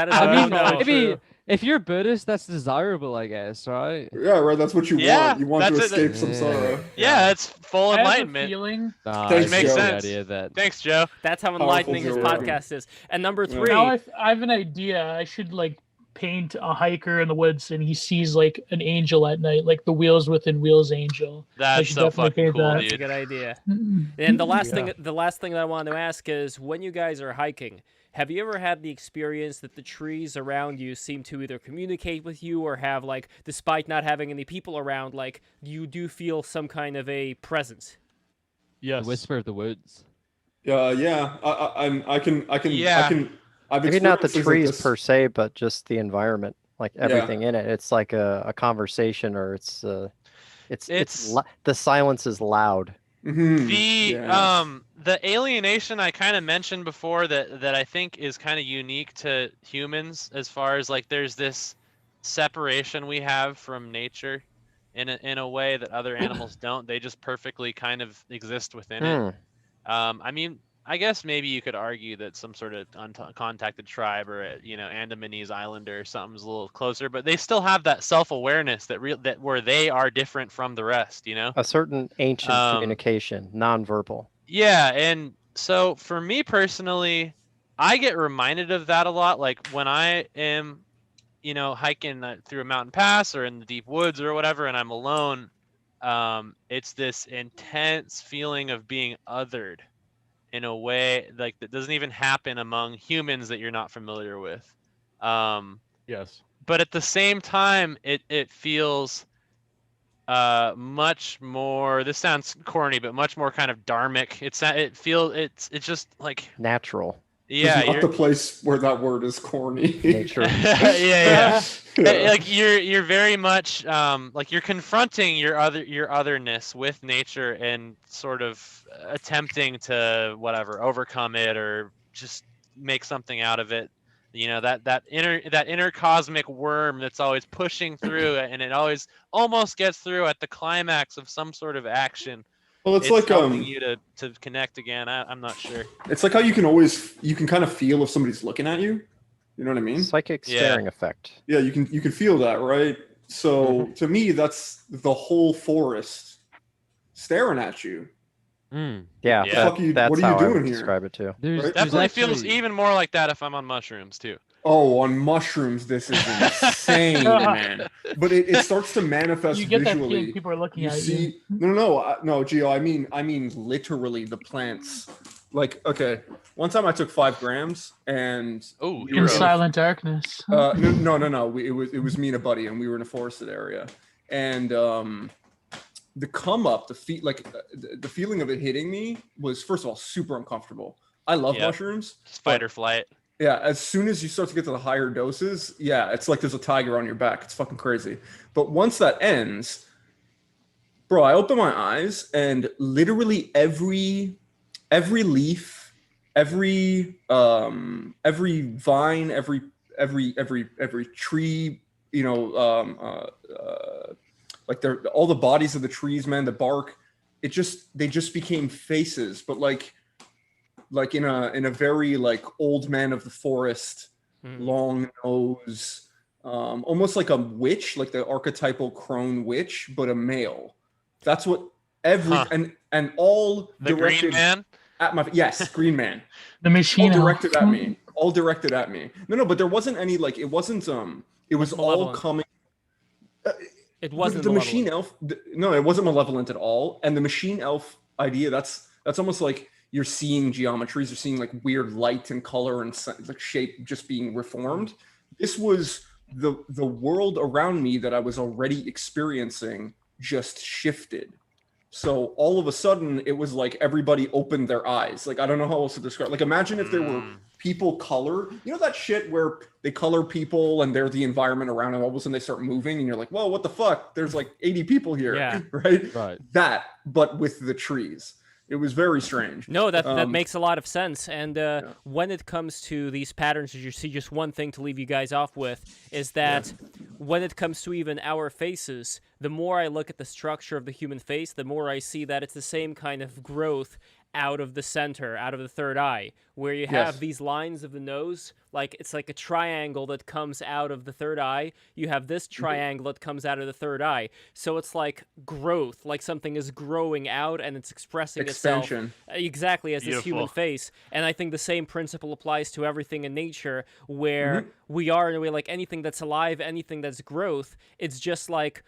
is I a mean, no-no. maybe if you're Buddhist, that's desirable, I guess, right? Yeah, right. That's what you Yeah, want. You want to that's it. escape some sorrow. Yeah, it's full I have a enlightenment. feeling. Nah, Thanks, I Joe. like the Makes idea that Thanks, Joe. That's how Powerful enlightening his Joe Rogan. podcast is. And number Yeah. three, Now I have an idea. I should like paint a hiker in the woods and he sees like an angel at night, like the Wheels Within Wheels angel. That's should so definitely fucking paint cool, that. that's a dude. good idea. And the last Yeah. thing that I wanted to ask is, when you guys are hiking, have you ever had the experience that the trees around you seem to either communicate with you or have, like, despite not having any people around, like, you do feel some kind of a presence? Yes. the whisper of the woods. Yeah. I can. Yeah. I've Maybe not the experienced things like trees this. per se, but just the environment, like everything in it. It's like a conversation, or it's the silence is loud. Mhm, The yeah. the alienation I kind of mentioned before that I think is kind of unique to humans, as far as like there's this separation we have from nature in a way that other animals don't. They just perfectly kind of exist within it. I mean, I guess maybe you could argue that some sort of uncontacted tribe or Andamanese Islander or something's a little closer, but they still have that self-awareness that where they are different from the rest, you know? A certain ancient communication, nonverbal. Yeah, and so for me personally, I get reminded of that a lot. Like when I am, hiking through a mountain pass or in the deep woods or whatever, and I'm alone, it's this intense feeling of being othered in a way like that doesn't even happen among humans that you're not familiar with. Yes. But at the same time, it feels much more, this sounds corny, but much more kind of dharmic. It's just like Natural. yeah, It's not you're, the place where that word is corny. Nature. yeah. Yeah. Like you're very much like you're confronting your otherness with nature and sort of attempting to whatever overcome it or just make something out of it. That inner cosmic worm that's always pushing through and it always almost gets through at the climax of some sort of action. Well, it's like helping you to connect again. I'm not sure. It's like how you can kind of feel if somebody's looking at you. You know what I mean? Psychic staring effect. Yeah, you can feel that, right? So to me, that's the whole forest staring at you. Yeah, What are you that's doing how I would here? describe it too. Right? Definitely feels even more like that if I'm on mushrooms too. Oh, on mushrooms, this is insane, man. But it starts to manifest You get that visually. feeling people are looking at you. No, Gio. I mean literally the plants. Like, okay, one time I took 5 grams and In silent darkness. no. It was me and a buddy, and we were in a forested area, and the come up, the feeling of it hitting me was, first of all, super uncomfortable. I love mushrooms. Fight or flight. Yeah, as soon as you start to get to the higher doses, yeah, it's like there's a tiger on your back. It's fucking crazy. But once that ends, bro, I open my eyes and literally every leaf, every vine, every tree, you know, like all the bodies of the trees, man, the bark, they just became faces, but like in a very like old man of the forest, long nose, almost like a witch, like the archetypal crone witch, but a male. That's what and all the directed Green Man at my Green Man. The machine all directed at me. All directed at me. No, but there wasn't any like it wasn't it was all coming. It wasn't the machine elf. No, it wasn't malevolent at all. And the machine elf idea, that's almost like you're seeing geometries, you're seeing like weird light and color and like shape just being reformed. This was the world around me that I was already experiencing just shifted. So all of a sudden it was like everybody opened their eyes. Like, I don't know how else to describe. Like, imagine if there were people color, you know, that shit where they color people and they're the environment around and all of a sudden they start moving and you're like, whoa, what the fuck? There's like 80 people here. Yeah. Right. That, but with the trees. It was very strange. No, that makes a lot of sense. And when it comes to these patterns, you see just one thing to leave you guys off with is that when it comes to even our faces, the more I look at the structure of the human face, the more I see that it's the same kind of growth out of the center, out of the third eye, where you have these lines of the nose, like it's like a triangle that comes out of the third eye. You have this triangle that comes out of the third eye. So it's like growth, like something is growing out and it's expressing itself exactly as this human face. And I think the same principle applies to everything in nature, where we are in a way like anything that's alive, anything that's growth, it's just like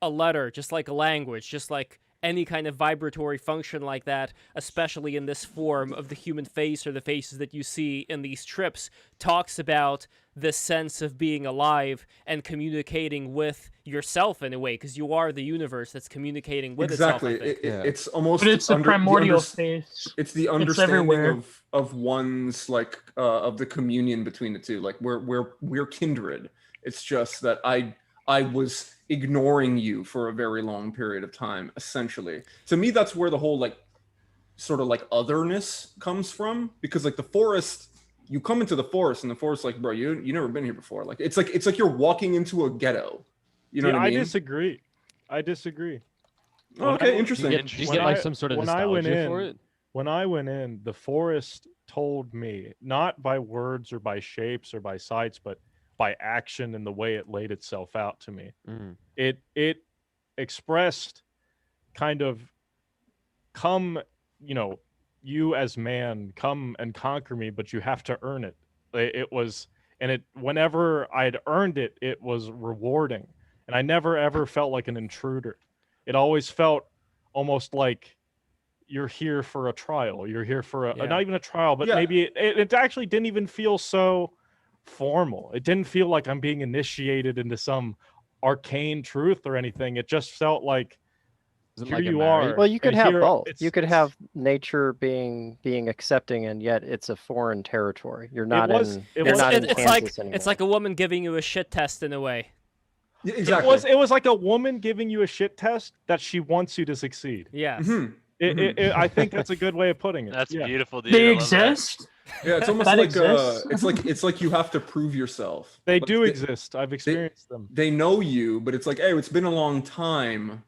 a letter, just like a language, just like any kind of vibratory function like that, especially in this form of the human face or the faces that you see in these trips, talks about the sense of being alive and communicating with yourself in a way, because you are the universe that's communicating with itself. It's almost, but it's the primordial face. It's the understanding of one's like of the communion between the two. Like we're kindred. It's just that I was ignoring you for a very long period of time, essentially. To me, that's where the whole like sort of like otherness comes from, because like the forest, you come into the forest and the forest like, bro, you never been here before. Like it's like you're walking into a ghetto. You know what I mean? I disagree. Oh, okay, interesting. Do you get like some sort of nostalgia for it? When I went in, the forest told me, not by words or by shapes or by sights, but by action and the way it laid itself out to me. It expressed kind of, come, you as man, come and conquer me, but you have to earn it. It was, and it, whenever I'd earned it, it was rewarding. And I never ever felt like an intruder. It always felt almost like you're here for a trial. You're here for not even a trial, but maybe it actually didn't even feel so formal. It didn't feel like I'm being initiated into some arcane truth or anything. It just felt like here you are. Well, you could have both. You could have nature being accepting, and yet it's a foreign territory. You're not in Kansas anymore. It's like a woman giving you a shit test in a way. Yeah, exactly. It was like a woman giving you a shit test that she wants you to succeed. Yeah. I think that's a good way of putting it. That's beautiful, dude. They exist. Yeah, it's almost like it's like you have to prove yourself. They do exist. I've experienced them. They know you, but it's like, hey, it's been a long time.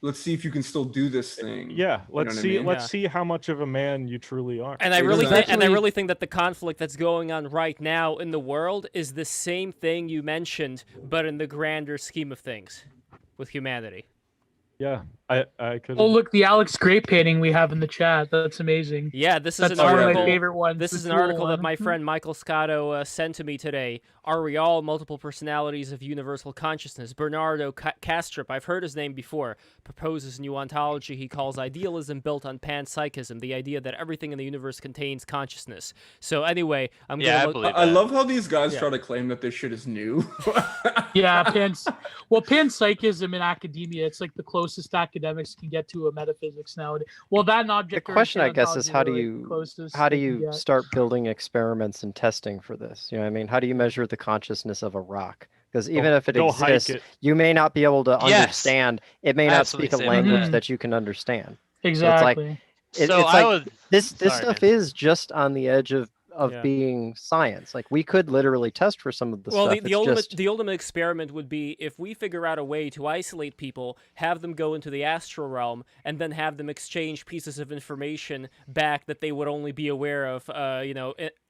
let's see if you can still do this thing. Yeah, let's what I see. mean? Let's see how much of a man you truly are. And I really Exactly. think that the conflict that's going on right now in the world is the same thing you mentioned, but in the grander scheme of things with humanity. Yeah, I could. Oh, look, the Alex Grape painting we have in the chat. That's amazing. Yeah, this is That's an one of article. my favorite ones. This the is an Tool article that one. my friend Michael Scotto sent to me today. Are we all multiple personalities of universal consciousness? Bernardo Kastrup, I've heard his name before, proposes a new ontology he calls idealism built on panpsychism, the idea that everything in the universe contains consciousness. So anyway, I'm Yeah, I gonna believe I that. love how these guys Yeah. try to claim that this shit is new. Yeah, panpsychism in academia, it's like the closest academics can get to a metaphysics nowadays. Well, that and The object question, I guess, is ontology how do they can you get. start building experiments and testing for this? You know what I mean? How do you measure the consciousness of a rock? Because even if it go hike exists, it. you may not be able to Yes. understand. It may I not absolutely speak a say language that. that you can understand. Exactly. It's So I like would. this Sorry, stuff man. is just on the edge of Yeah. being science. Like we could literally test for some of the Well, stuff. the ultimate experiment would be if we figure out a way to isolate people, have them go into the astral realm, and then have them exchange pieces of information back that they would only be aware of,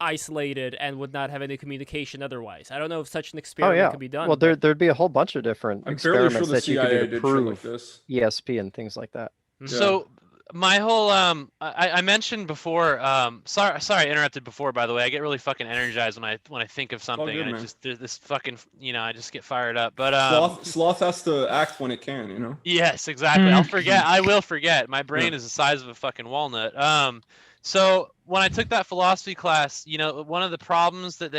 isolated and would not have any communication otherwise. I don't know if such an Oh experiment yeah. could be done. Well, but- there'd be a whole bunch of different I'm fairly experiments sure the that you could CIA do to did shit prove like this. ESP and things like that. So my whole I mentioned before sorry I interrupted before, by the way. I get really fucking energized when I think of something good, and man. there's this fucking I just get fired up. But Sloth has to act when it can, you know. yes, exactly. I'll forget. I will forget. My brain is the size of a fucking walnut. So when I took that philosophy class, one of the problems that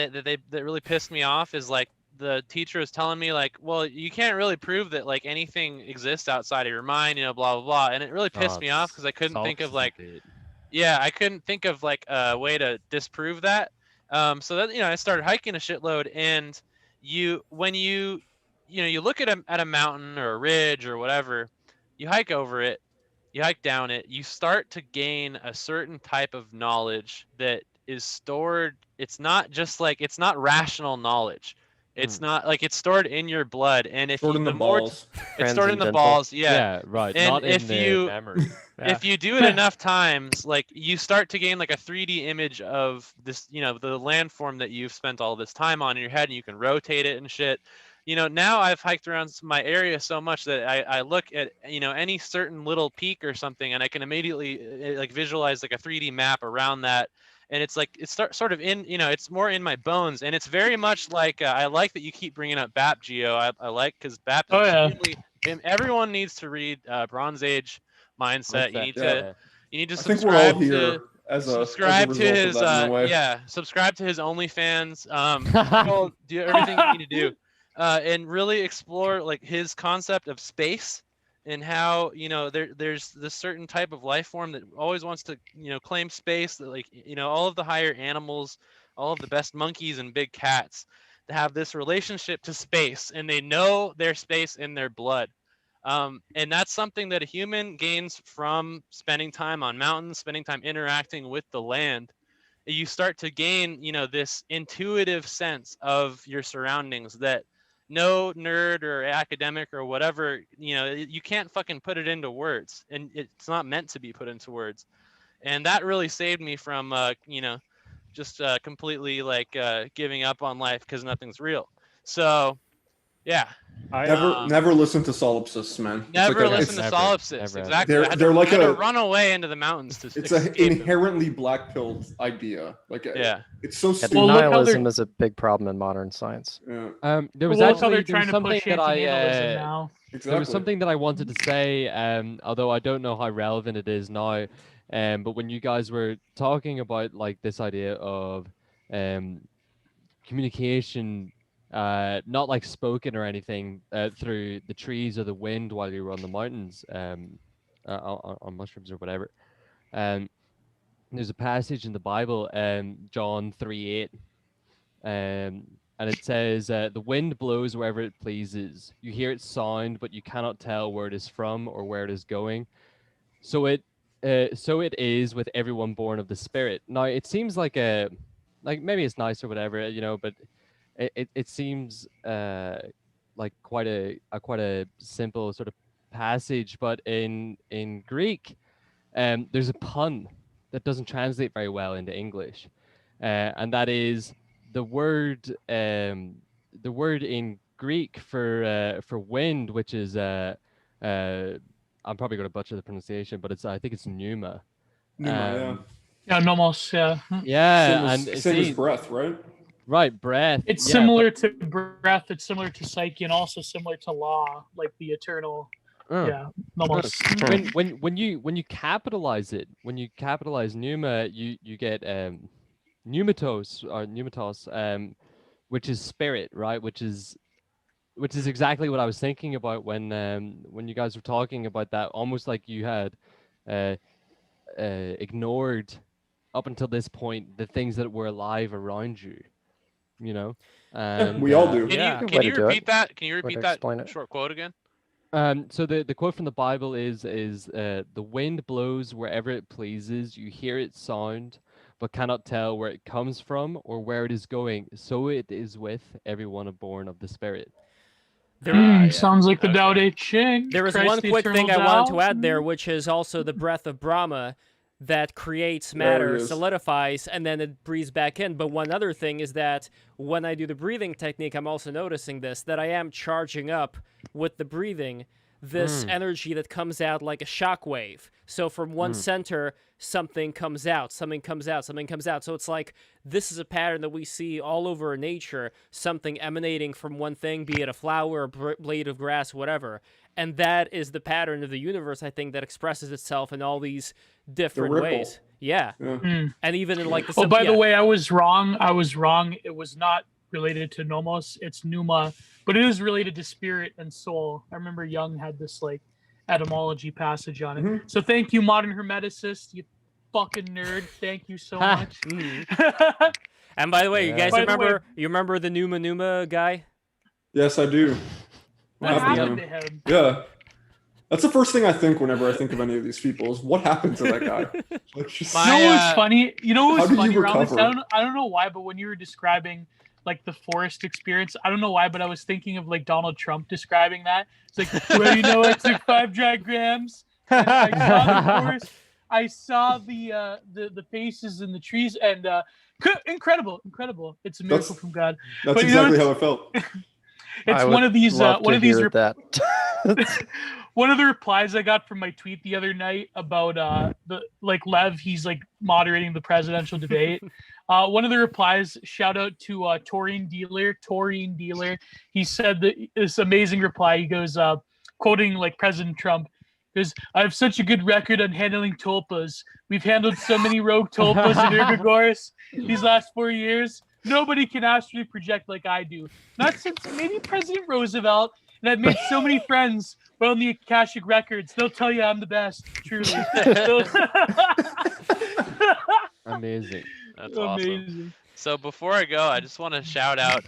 really pissed me off is like the teacher was telling me like, well, you can't really prove that like anything exists outside of your mind, blah blah blah, and it really pissed me off because I couldn't think of like, I couldn't think of like a way to disprove that. So that I started hiking a shitload, and when you look at a mountain or a ridge or whatever, you hike over it, you hike down it, you start to gain a certain type of knowledge that is stored. It's not just like it's not rational knowledge. It's not like it's stored in your blood, and if Stored you, in the more balls. it's stored in the Transcendental. balls, yeah. Yeah, right. And Not in if the you memory. if you do it enough times, like you start to gain like a 3D image of this, the landform that you've spent all this time on in your head, and you can rotate it and shit. Now I've hiked around my area so much that I look at any certain little peak or something, and I can immediately like visualize like a 3D map around that. And it's like it's sort of in it's more in my bones, and it's very much like I like that you keep bringing up BAP, Geo. I like because BAP is extremely. Everyone needs to read Bronze Age Mindset. You need to I think we're all subscribe here to as a subscribe as a to result his of that in a way. subscribe to his OnlyFans. Do everything you need to do, and really explore like his concept of space. And how there's this certain type of life form that always wants to claim space, that like all of the higher animals, all of the best monkeys and big cats, to have this relationship to space, and they know their space in their blood. And that's something that a human gains from spending time on mountains, spending time interacting with the land. You start to gain this intuitive sense of your surroundings that no nerd or academic or whatever, you can't fucking put it into words, and it's not meant to be put into words. And that really saved me from just completely like giving up on life because nothing's real. So yeah, Never listen to solipsists, man. Never listen to solipsists. Exactly. They're like I had to run away into the mountains to it's escape an them. inherently black-pilled idea. Like it's so stupid. Nihilism is a big problem in modern science. Yeah. There was actually something that I now. there was something that I wanted to say, although I don't know how relevant it is now. But when you guys were talking about like this idea of communication, not like spoken or anything, through the trees or the wind while you were on the mountains, on mushrooms or whatever. There's a passage in the Bible, John 3:8, and it says, "The wind blows wherever it pleases. You hear its sound, but you cannot tell where it is from or where it is going. So it is with everyone born of the Spirit." Now it seems like maybe it's nice or whatever, but it seems like quite a simple sort of passage, but in Greek, there's a pun that doesn't translate very well into English, and that is the word in Greek for wind, which is I'm probably going to butcher the pronunciation, but I think it's pneuma. Pneuma, Yeah, nomos, yeah. Yeah, same as breath, right? Right, breath. It's yeah, similar to breath, it's similar to psyche, and also similar to law, like the eternal. Yeah, nomos. When you capitalize it, when you capitalize pneuma, you get pneumatos, which is spirit, right? Which is exactly what I was thinking about when you guys were talking about that, almost like you had ignored up until this point the things that were alive around you, you know. And we all do. Can you repeat that? Can you repeat that short quote again? So the quote from the Bible is the wind blows wherever it pleases. You hear its sound, but cannot tell where it comes from or where it is going. So it is with everyone born of the Spirit. Sounds like the Tao Te Ching. There was one quick thing I wanted to add there, which is also the breath of Brahma that creates matter, solidifies, and then it breathes back in. But one other thing is that when I do the breathing technique, I'm also noticing this, that I am charging up with the breathing this energy that comes out like a shock wave. So from one center, something comes out, something comes out, something comes out. So it's like this is a pattern that we see all over nature, something emanating from one thing, be it a flower, a blade of grass, whatever. And that is the pattern of the universe, I think, that expresses itself in all these different ways. Yeah. And even in like the... Oh, by the way, I was wrong. It was not related to nomos. It's pneuma, but it is related to spirit and soul. I remember Jung had this like etymology passage on it. So thank you, modern hermeticist, you fucking nerd. Thank you so much. And by the way, you guys remember the Numa guy? Yes, I do. What happened to him? Yeah. That's the first thing I think whenever I think of any of these people is what happened to that guy. Like, just, you know what's funny? You know what's funny around this? I don't know why, but when you were describing like the forest experience, I don't know why, but I was thinking of like Donald Trump describing that. It's like, well, you know, I took 5 dry grams. And I saw the forest. I saw the faces in the trees, and incredible. It's a miracle from God. That's exactly how I felt. It's one of these that. One of the replies I got from my tweet the other night about the like Lev, he's like moderating the presidential debate. One of the replies, shout out to Taurine Dealer. He said this amazing reply. He goes, quoting like President Trump, goes, "I have such a good record on handling tulpas. We've handled so many rogue tulpas in Irgagoras these last 4 years. Nobody can astrally project like I do. Not since maybe President Roosevelt. And I've made so many friends on the Akashic Records. They'll tell you I'm the best, truly." Amazing. That's awesome. So before I go, I just want to shout out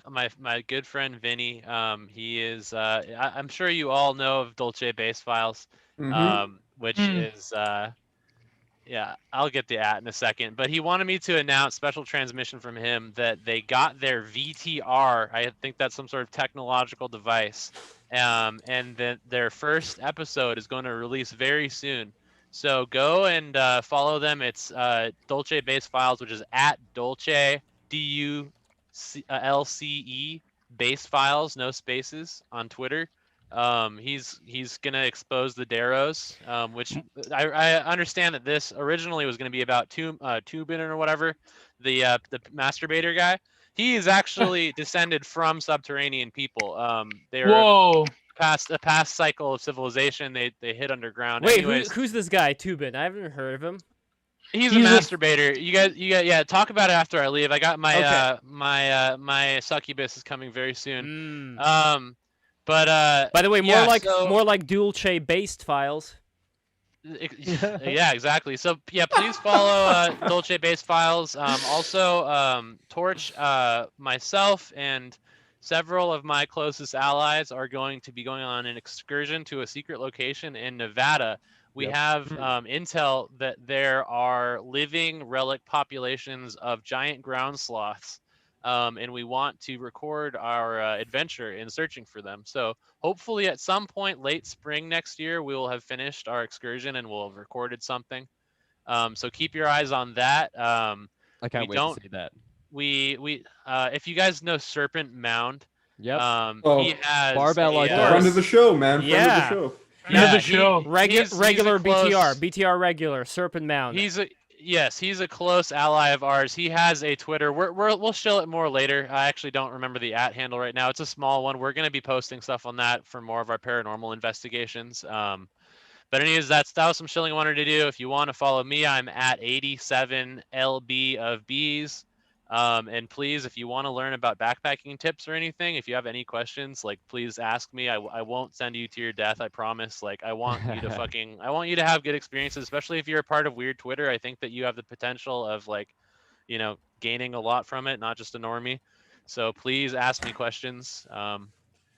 my good friend Vinny. He is I'm sure you all know of Dolce Bass Files, which is yeah, I'll get the in a second. But he wanted me to announce special transmission from him that they got their VTR. I think that's some sort of technological device. And that their first episode is going to release very soon. So go and follow them. It's Dolce Bass Files, which is at Dolce DULCE Bass Files, no spaces, on Twitter. He's gonna expose the Darrows, which I understand that this originally was gonna be about Tubin or whatever, the masturbator guy. He is actually descended from subterranean people. They were past a past cycle of civilization. They hit underground. Wait, who's this guy Tubin? I haven't heard of him. He's a masturbator. You guys, yeah. Talk about it after I leave. I got my my succubus is coming very soon. But by the way, more like Dulce based files. Yeah, exactly. So yeah, please follow Dolce Bass Files. Also, Torch, myself, and several of my closest allies are going to be going on an excursion to a secret location in Nevada. We have intel that there are living relic populations of giant ground sloths and we want to record our adventure in searching for them. So hopefully at some point late spring next year, we will have finished our excursion and we'll have recorded something. So keep your eyes on that. I can't wait to see that. If you guys know Serpent Mound, yep. He has Barbell a, friend of the show, man. Friend of the show. Friend of the show. Regular close, BTR regular Serpent Mound. He's a close ally of ours. He has a Twitter. We'll show it more later. I actually don't remember the @ handle right now. It's a small one. We're gonna be posting stuff on that for more of our paranormal investigations. But anyways, that was some shilling I wanted to do. If you want to follow me, I'm at 87LB of Bees. And please, if you want to learn about backpacking tips or anything, if you have any questions, like please ask me. I won't send you to your death, I promise. Like I want you to I want you to have good experiences, especially if you're a part of Weird Twitter. I think that you have the potential of gaining a lot from it, not just a normie. So please ask me questions.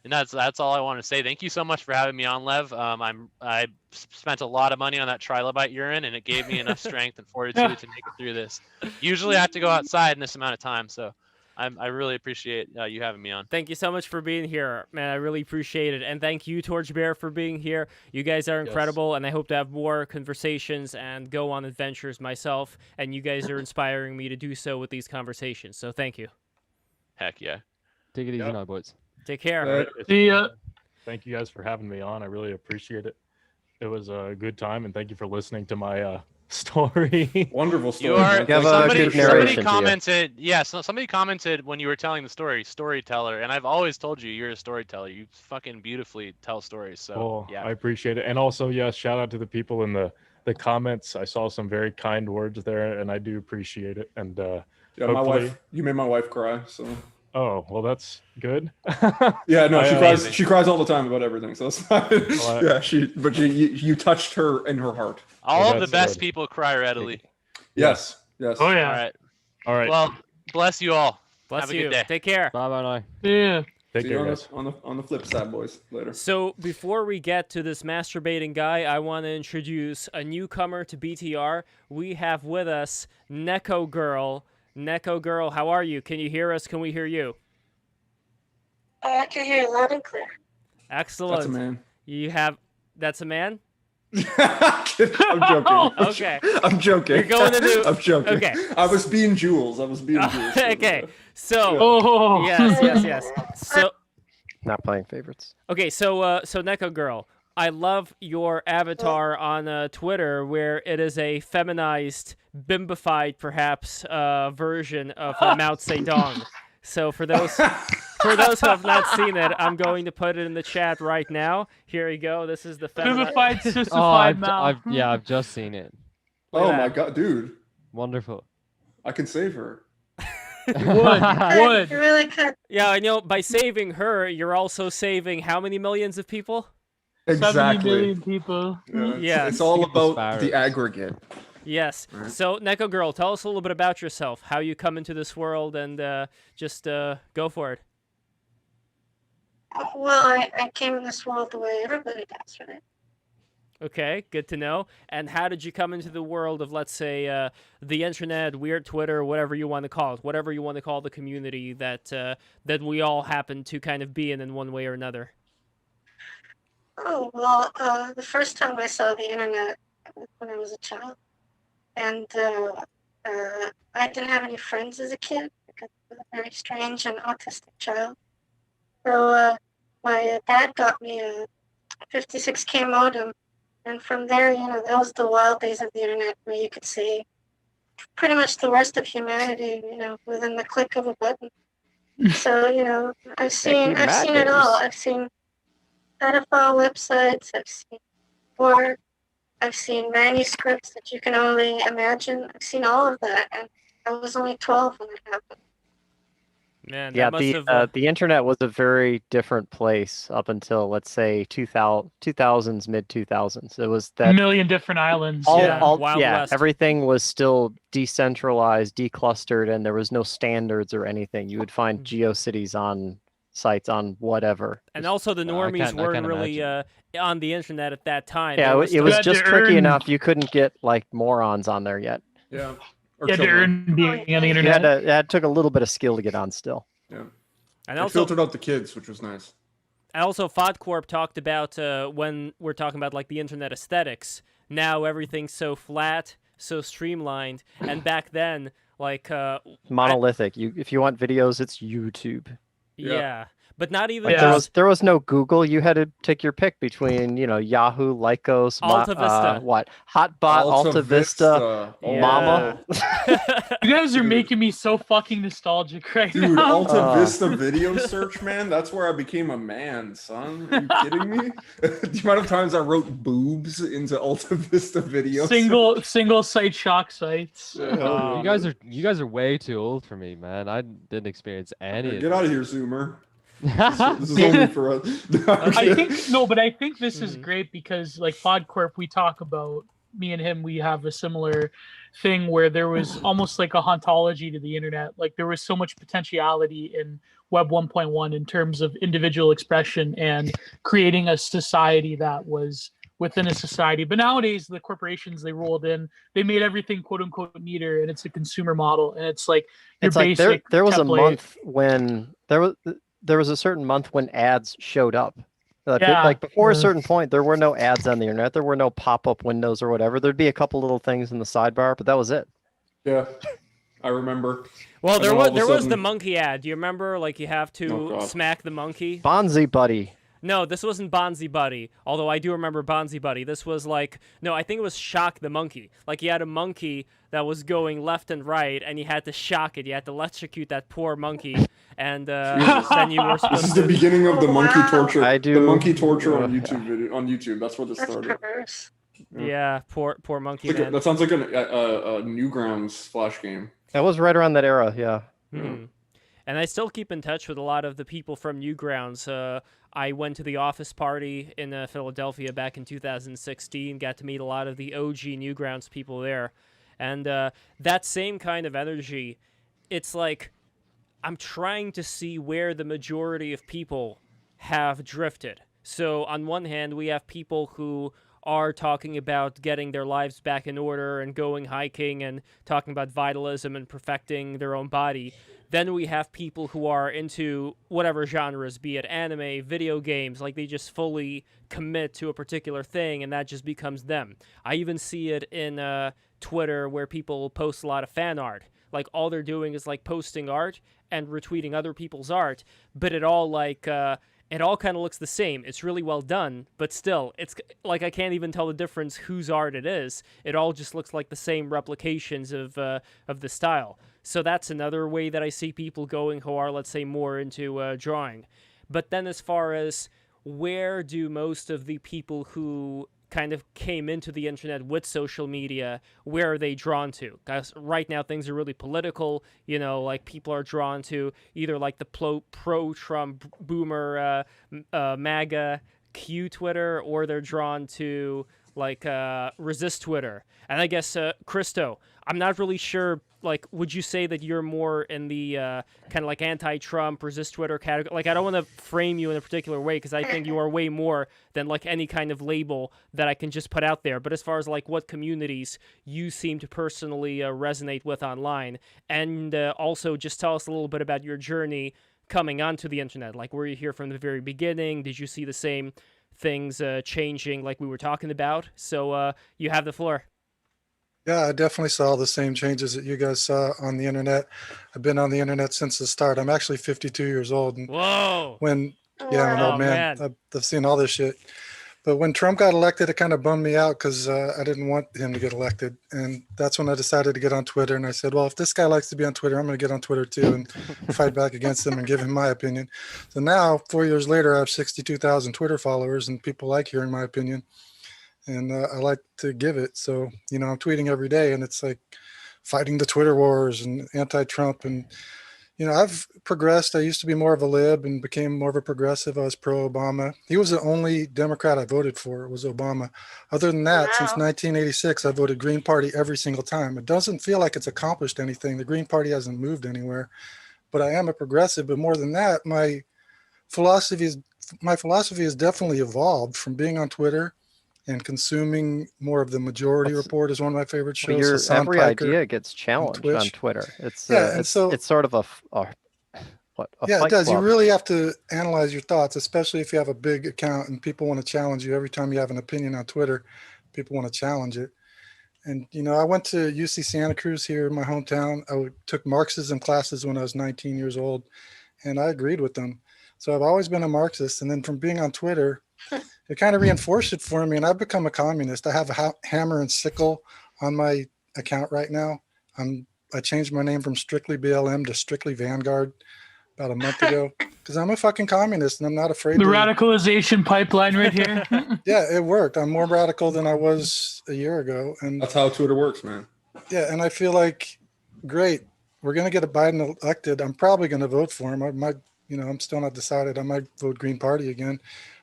And that's all I want to say. Thank you so much for having me on, Lev. I spent a lot of money on that trilobite urine, and it gave me enough strength and fortitude to make it through this. Usually I have to go outside in this amount of time, so I really appreciate you having me on. Thank you so much for being here, man. I really appreciate it. And thank you, Torchbear, for being here. You guys are incredible, and I hope to have more conversations and go on adventures myself. And you guys are inspiring me to do so with these conversations. So thank you. Heck yeah. Take it easy now, boys. Take care. See ya. Thank you guys for having me on. I really appreciate it. It was a good time, and thank you for listening to my story. Wonderful story. Somebody commented. Somebody commented when you were telling the story, storyteller, and I've always told you you're a storyteller. You fucking beautifully tell stories. So I appreciate it, and also shout out to the people in the comments. I saw some very kind words there, and I do appreciate it. And my wife, you made my wife cry. So. Oh, well, that's good. Yeah, no, she cries all the time about everything. So it's fine. Well, you touched her in her heart. All of the best people cry readily. Yes. Oh yeah. All right. Well, bless you all. Bless Have a you. good day. Take care. Bye. Yeah. Take care, guys. On the flip side, boys. Later. So before we get to this masturbating guy, I want to introduce a newcomer to BTR. We have with us Neko Girl. Neko Girl, how are you? Can you hear us? Can we hear you? I can hear you loud and clear. Excellent. That's a man. That's a man? I'm joking. Okay. I'm joking. You're going to do... I'm joking. Okay. I was being Jules. Okay. So... Yes. So... Not playing favorites. Okay, so Neko Girl, I love your avatar on Twitter, where it is a feminized, bimbified, perhaps, version of Mao Zedong. So for those who have not seen it, I'm going to put it in the chat right now. Here we go. This is the bimbified, sissified Mao. I've just seen it. Oh my god, dude! Wonderful. I can save her. Would. You really could. Yeah, I know. By saving her, you're also saving how many millions of people? Exactly. 70 million people. Yeah, it's all about the aggregate. Yes. Right. So, Neko Girl, tell us a little bit about yourself, how you come into this world, and just go for it. Well, I came in this world the way everybody does, right? Okay, good to know. And how did you come into the world of, let's say, the internet, weird Twitter, whatever you want to call it, whatever you want to call the community that we all happen to kind of be in one way or another? Oh, well, the first time I saw the internet when I was a child, and I didn't have any friends as a kid because I was a very strange and autistic child. So my dad got me a 56K modem, and from there, that was the wild days of the internet where you could see pretty much the rest of humanity, within the click of a button. So, I've seen it all. I've seen pedophile websites, I've seen porn, I've seen manuscripts that you can only imagine. I've seen all of that, and I was only 12 when it happened. Man, yeah, the internet was a very different place up until, let's say, 2000s, mid 2000s. It was that a million different islands. Wild West. Everything was still decentralized, declustered, and there was no standards or anything. You would find GeoCities on sites on whatever. And also the normies weren't really on the internet at that time. Yeah, it was just tricky enough. You couldn't get like morons on there yet. Yeah. Or Yeah, to children. earn being on the You internet. had to, it took a little bit of skill to get on still. Yeah. And It also, filtered out the kids, which was nice. and also, FODcorp talked about when we're talking about like the internet aesthetics. Now everything's so flat, so streamlined, and back then, like Monolithic. If you want videos, it's YouTube. yeah, but not even Like Yeah. there was no Google. You had to take your pick between Yahoo, Lycos, Alta Vista. Hotbot, Alta Vista, Oh. Mama. You guys are Dude. making me so fucking nostalgic right Dude, now. Alta Vista video search, man. That's where I became a man, son. Are you kidding me? The amount of times I wrote boobs into Alta Vista videos. Single site shock sites. Oh, You guys are way too old for me, man. I didn't experience any. Get of out of here, Zoomer. This is only for us. I think this is great because like FODcorp, we talk about me and him. We have a similar thing where there was almost like a hauntology to the internet. Like there was so much potentiality in Web 1.1 in terms of individual expression and creating a society that was within a society. But nowadays, the corporations they rolled in, they made everything quote unquote neater, and it's a consumer model, and it's like your It's like basic. there was a template. month when there was a certain month when ads showed up. Yeah. Like before a certain point, there were no ads on the internet. There were no pop-up windows or whatever. There'd be a couple little things in the sidebar, but that was it. Yeah, I remember. Well, And there then all was of a there was the sudden- monkey ad. Do you remember? Like you have Oh, to God. smack the monkey. Bonzi Buddy. No, this wasn't Bonzi Buddy. Although I do remember Bonzi Buddy. This was like no, I think it was Shock the Monkey. Like you had a monkey that was going left and right, and you had to shock it. You had to electrocute that poor monkey, and then you were supposed This is to. the beginning of the monkey torture. The monkey torture on Yeah. YouTube video. On YouTube, that's where this That's started. perverse. Yeah, poor monkey Like man. that sounds like a Newgrounds Flash game. That was right around that era, yeah. Hmm. And I still keep in touch with a lot of the people from Newgrounds. I went to the office party in Philadelphia back in 2016, got to meet a lot of the OG Newgrounds people there. And that same kind of energy, it's like I'm trying to see where the majority of people have drifted. So on one hand, we have people who are talking about getting their lives back in order and going hiking and talking about vitalism and perfecting their own body. Then we have people who are into whatever genres, be it anime, video games, like they just fully commit to a particular thing and that just becomes them. I even see it in Twitter where people post a lot of fan art. Like all they're doing is like posting art and retweeting other people's art, but it all it all kind of looks the same. It's really well done, but still, it's like I can't even tell the difference whose art it is. It all just looks like the same replications of the style. So that's another way that I see people going who are, let's say, more into drawing. But then as far as where do most of the people who kind of came into the internet with social media, where are they drawn to? Because right now things are really political, like people are drawn to either like the pro-Trump boomer MAGA Q Twitter, or they're drawn to like resist Twitter. And I guess, Christo, I'm not really sure, like, would you say that you're more in the kind of like anti-Trump, resist Twitter category? Like, I don't want to frame you in a particular way because I think you are way more than like any kind of label that I can just put out there. But as far as like what communities you seem to personally resonate with online, and also just tell us a little bit about your journey coming onto the internet. Like, were you here from the very beginning? Did you see the same things changing like we were talking about? So you have the floor. Yeah, I definitely saw the same changes that you guys saw on the internet. I've been on the internet since the start. I'm actually 52 years old. And Whoa. Yeah, I'm an old man. I've seen all this shit. But when Trump got elected, it kind of bummed me out because I didn't want him to get elected. And that's when I decided to get on Twitter. And I said, well, if this guy likes to be on Twitter, I'm going to get on Twitter too and fight back against him and give him my opinion. So now, 4 years later, I have 62,000 Twitter followers and people like hearing my opinion. And I like to give it. So, I'm tweeting every day and it's like fighting the Twitter wars and anti-Trump. And, I've progressed. I used to be more of a lib and became more of a progressive. I was pro-Obama. He was the only Democrat I voted for, was Obama. Other than that, since 1986, I voted Green Party every single time. It doesn't feel like it's accomplished anything. The Green Party hasn't moved anywhere, but I am a progressive. But more than that, my philosophy has definitely evolved from being on Twitter and consuming more of the Majority Report is one of my favorite shows. Well, Hassan every Piker idea gets challenged on Twitch. Twitter. It's Yeah, and so it's sort of a yeah, it fight does. You club. really have to analyze your thoughts, especially if you have a big account and people want to challenge you. Every time you have an opinion on Twitter, people want to challenge it. And, you know, I went to UC Santa Cruz here in my hometown. I took Marxism classes when I was 19 years old, and I agreed with them. So I've always been a Marxist. And then from being on Twitter, it kind of reinforced it for me, and I've become a communist. I have a hammer and sickle on my account right now. I changed my name from Strictly BLM to Strictly Vanguard about a month ago because I'm a fucking communist and I'm not afraid. The radicalization pipeline right here. Yeah, it worked. I'm more radical than I was a year ago, and that's how Twitter works, man. Yeah, and I feel like, great, we're gonna get a Biden elected. I'm probably gonna vote for him. I might, you know, I'm still not decided. I might vote Green Party again,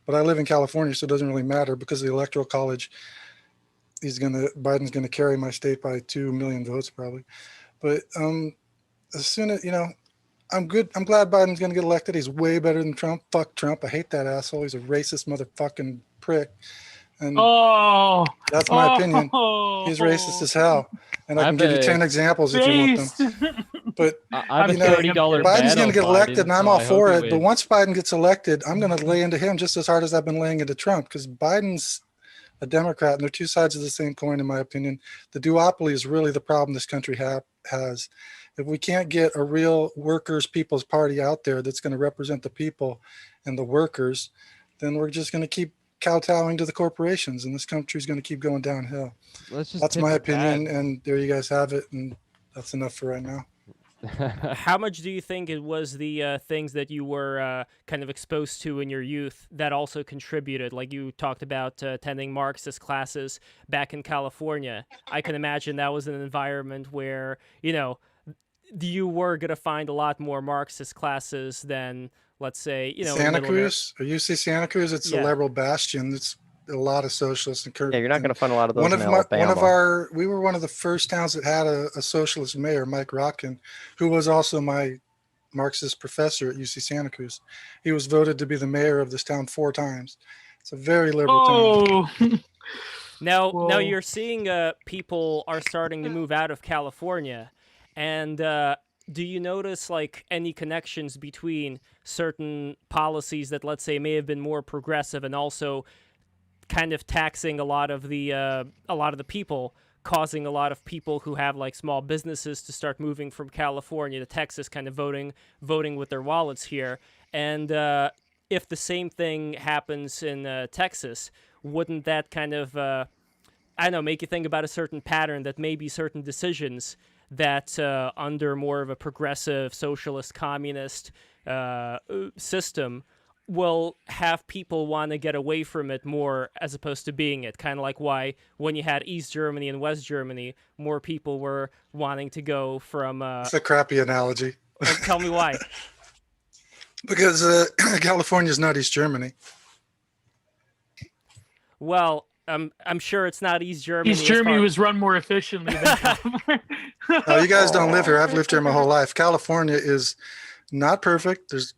but I live in California, so it doesn't really matter because of the Electoral College. Biden's gonna carry my state by 2 million votes probably. But as soon as, you know, I'm good. I'm glad Biden's going to get elected. He's way better than Trump. Fuck Trump. I hate that asshole. He's a racist motherfucking prick. And that's my opinion. He's racist as hell. And I can give you 10 examples if you want them. But you know, Biden's going to get elected, and I'm all for it. But once Biden gets elected, I'm going to lay into him just as hard as I've been laying into Trump, because Biden's a Democrat, and they're two sides of the same coin, in my opinion. The duopoly is really the problem this country has. If we can't get a real workers' people's party out there that's going to represent the people and the workers, then we're just going to keep kowtowing to the corporations, and this country's going to keep going downhill. That's my opinion, and there you guys have it, and that's enough for right now. How much do you think it was the things that you were kind of exposed to in your youth that also contributed? Like you talked about attending Marxist classes back in California. I can imagine that was an environment where, you know, you were going to find a lot more Marxist classes than, let's say, you know, Santa Cruz, or UC Santa Cruz. It's a liberal bastion. It's a lot of socialists. And you're not going to find a lot of those in Alabama. We were one of the first towns that had a socialist mayor, Mike Rotkin, who was also my Marxist professor at UC Santa Cruz. He was voted to be the mayor of this town 4 times. It's a very liberal town. Now you're seeing people are starting to move out of California. And do you notice like any connections between certain policies that, let's say, may have been more progressive and also kind of taxing a lot of the people, causing a lot of people who have like small businesses to start moving from California to Texas, kind of voting with their wallets here? And if the same thing happens in Texas, wouldn't that kind of I don't know, make you think about a certain pattern that maybe certain decisions that under more of a progressive socialist communist system will have people want to get away from it more as opposed to being it? Kind of like why when you had East Germany and West Germany, more people were wanting to go from... It's a crappy analogy. Tell me why. Because California's not East Germany. Well... I'm sure it's not East Germany. East Germany was run more efficiently than California. No, you guys don't live here. I've lived here my whole life. California is not perfect. There's,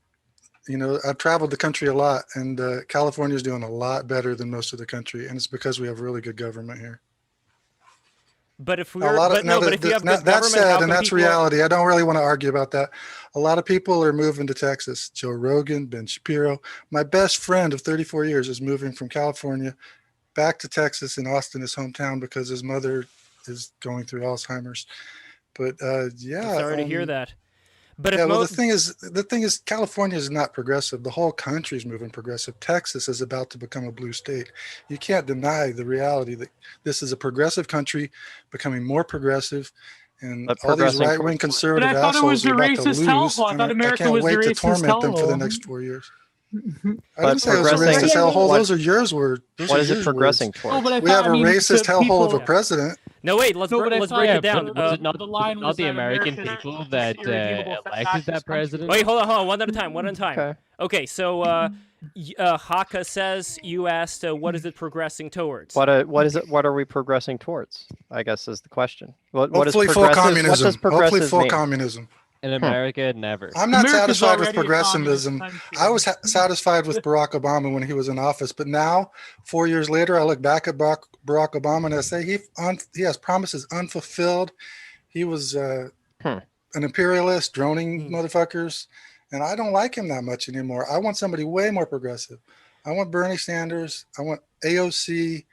you know, I've traveled the country a lot, and California is doing a lot better than most of the country, and it's because we have really good government here. But if we if you have good that said, and that's people... reality. I don't really want to argue about that. A lot of people are moving to Texas. Joe Rogan, Ben Shapiro. My best friend of 34 years is moving from California back to Texas in Austin, his hometown, because his mother is going through Alzheimer's. But yeah, sorry to hear that. But yeah, well, the thing is, California is not progressive. The whole country is moving progressive. Texas is about to become a blue state. You can't deny the reality that this is a progressive country becoming more progressive, and all these right-wing conservative assholes are about to lose. I can't wait to torment them for the next 4 years. I didn't say it was a racist hellhole. Those are yours words. What is it progressing towards? We have a racist hellhole of a president. No, wait. Let's break it down. Was it not the American people that elected that president? Wait, hold on. One at a time. Okay, so Haka says you asked, what is it progressing towards? What is it? What are we progressing towards? I guess is the question. What Hopefully is full communism. What does progressive Hopefully full mean? Communism. In America, never. I'm not America's satisfied with already a communist progressivism. country. I was satisfied with Barack Obama when he was in office, but now, 4 years later, I look back at Barack Obama and I say he has promises unfulfilled. He was an imperialist, droning motherfuckers, and I don't like him that much anymore. I want somebody way more progressive. I want Bernie Sanders. I want AOC.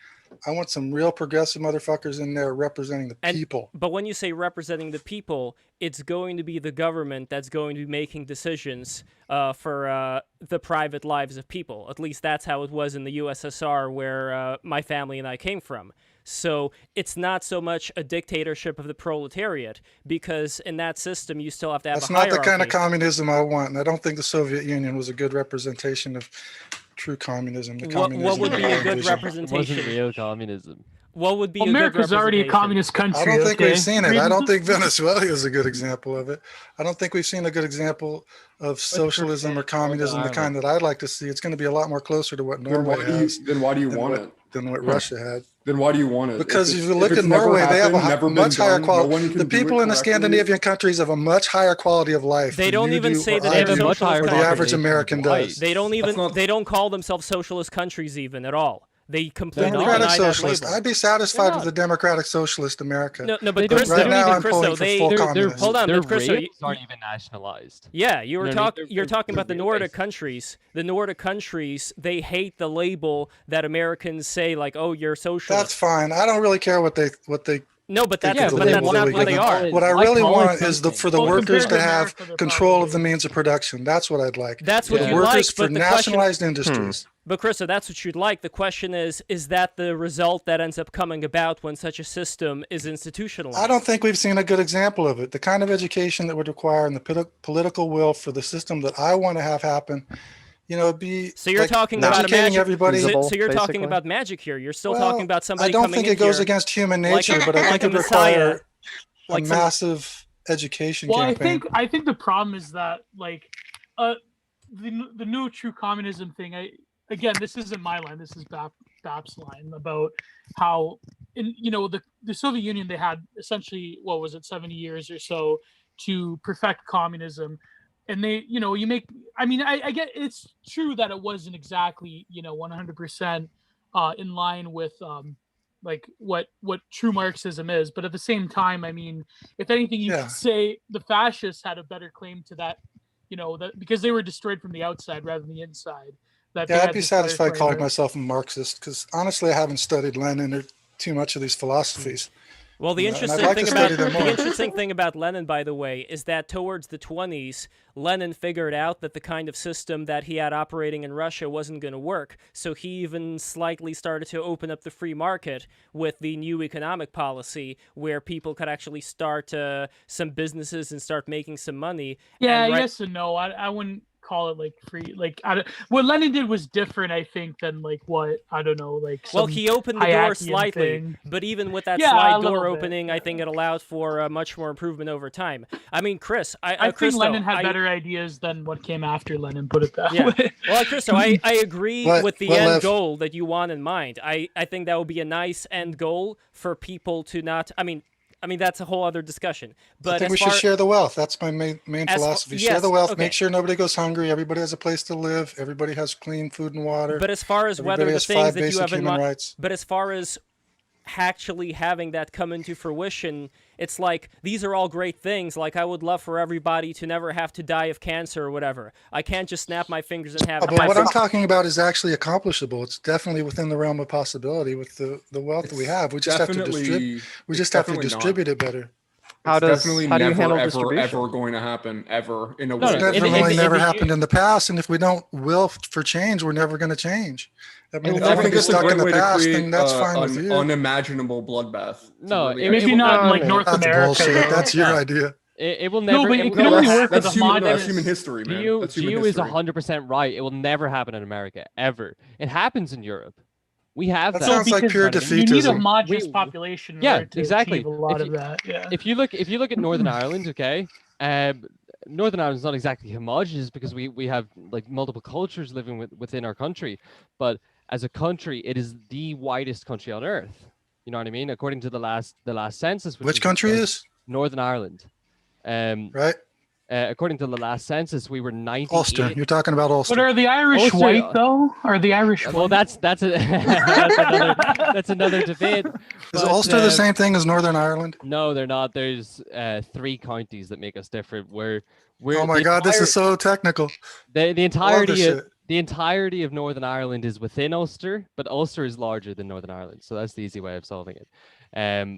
I want some real progressive motherfuckers in there representing the people. But when you say representing the people, it's going to be the government that's going to be making decisions for the private lives of people. At least that's how it was in the USSR, where my family and I came from. So it's not so much a dictatorship of the proletariat, because in that system you still have to have That's a not hierarchy. the kind of communism I want, and I don't think the Soviet Union was a good representation of true communism. What would be a good representation? It wasn't real communism. What would be America's already a communist country. I don't think okay? we've seen it. I don't think Venezuela is a good example of it. I don't think we've seen a good example of socialism or communism, the kind that I'd like to see. It's going to be a lot more closer to what Norway has. Then why do you want it? Than what Russia had. Then why do you want it? Because if you look at Norway, they have a much higher quality. The people in the Scandinavian countries have a much higher quality of life. They don't even say that they have a much higher. The average American does. They don't even. They don't call themselves socialist countries even at all. They completely Democratic deny socialist. that label. I'd be satisfied with the democratic socialist America. No, but Chris, right now I'm Chris, pulling for full communism. Hold on, their but Chris, rates aren't even nationalized. Yeah, you're talking about the Nordic race. countries. The Nordic countries, they hate the label that Americans say, like, "Oh, you're socialist." That's fine. I don't really care what they. No, but that's think of the not label that we what they give are. them. What I really want is for the workers compared to to have America, they're control probably- of the means of production. That's what I'd like. That's what The you'd workers like, for but the question- nationalized industries. But Chris, that's what you'd like. The question is that the result that ends up coming about when such a system is institutionalized? I don't think we've seen a good example of it. The kind of education that would require and the political will for the system that I want to have happen, be So you're like talking about educating magic. everybody. So you're talking basically. about magic here. You're still Well, talking about somebody I don't coming think in it goes here against human like nature, but I like think a it messiah, require like a some- massive education Well, campaign. I think the problem is that the new true communism thing. Again, this isn't my line. This is BAP's line about how in the Soviet Union, they had essentially, what was it, 70 years or so to perfect communism. And they, I get it's true that it wasn't exactly 100% in line with like what true Marxism is, but at the same time, I mean, if anything, you could say the fascists had a better claim to that, that because they were destroyed from the outside rather than the inside. I'd be satisfied calling myself a Marxist because honestly, I haven't studied Lenin or too much of these philosophies. Well, the interesting thing about Lenin, by the way, is that towards the 1920s, Lenin figured out that the kind of system that he had operating in Russia wasn't going to work. So he even slightly started to open up the free market with the new economic policy, where people could actually start some businesses and start making some money. Yeah, yes and no. I wouldn't call it like free. Like what Lenin did was different, I think, than like what I don't know. Like well, he opened the door slightly, thing. but even with that slight door opening, I think it allowed for much more improvement over time. I mean, Chris, I think Lenin had better ideas than what came after Lenin. Put it that way. Well, Chris, I agree with the end goal that you want in mind. I think that would be a nice end goal for people to not. I mean, that's a whole other discussion. But I think we should share the wealth. That's my main philosophy. Share the wealth. Okay. Make sure nobody goes hungry. Everybody has a place to live. Everybody has clean food and water. But as far as whether the things that you have in mind, but as far as actually having that come into fruition, it's like these are all great things. Like I would love for everybody to never have to die of cancer or whatever. I can't just snap my fingers and have. But what I'm talking about is actually accomplishable. It's definitely within the realm of possibility with the wealth that we have. We just have to distribute. We just have to distribute it better. How do you handle distribution? Ever going to happen ever in a way? It's never happened in the past, and if we don't will for change, we're never going to change. I mean, if everything is stuck in the past, then that's fine with you. Unimaginable bloodbath. No, maybe not in like North America. Bullshit. That's your idea. It will never. No, but it can only work with that's human history, man. Gio is 100% right. It will never happen in America ever. It happens in Europe. We have that. Sounds like pure defeatism. You need a homogenous population. Yeah, to exactly. achieve a lot of that. Yeah. If you look at Northern Ireland, okay, Northern Ireland is not exactly homogenous because we have like multiple cultures living within our country, but as a country, it is the whitest country on earth. You know what I mean? According to the last census. Which country is? Northern Ireland. Right. according to the last census, we were 98. Ulster. You're talking about Ulster. But are the Irish Ulster, white though? Are the Irish well, white? that's another debate. Is But, Ulster the same thing as Northern Ireland? No, they're not. There's 3 counties that make us different. We're Oh my God, this is so technical. the entirety entirety of the entirety of Northern Ireland is within Ulster, but Ulster is larger than Northern Ireland, so that's the easy way of solving it.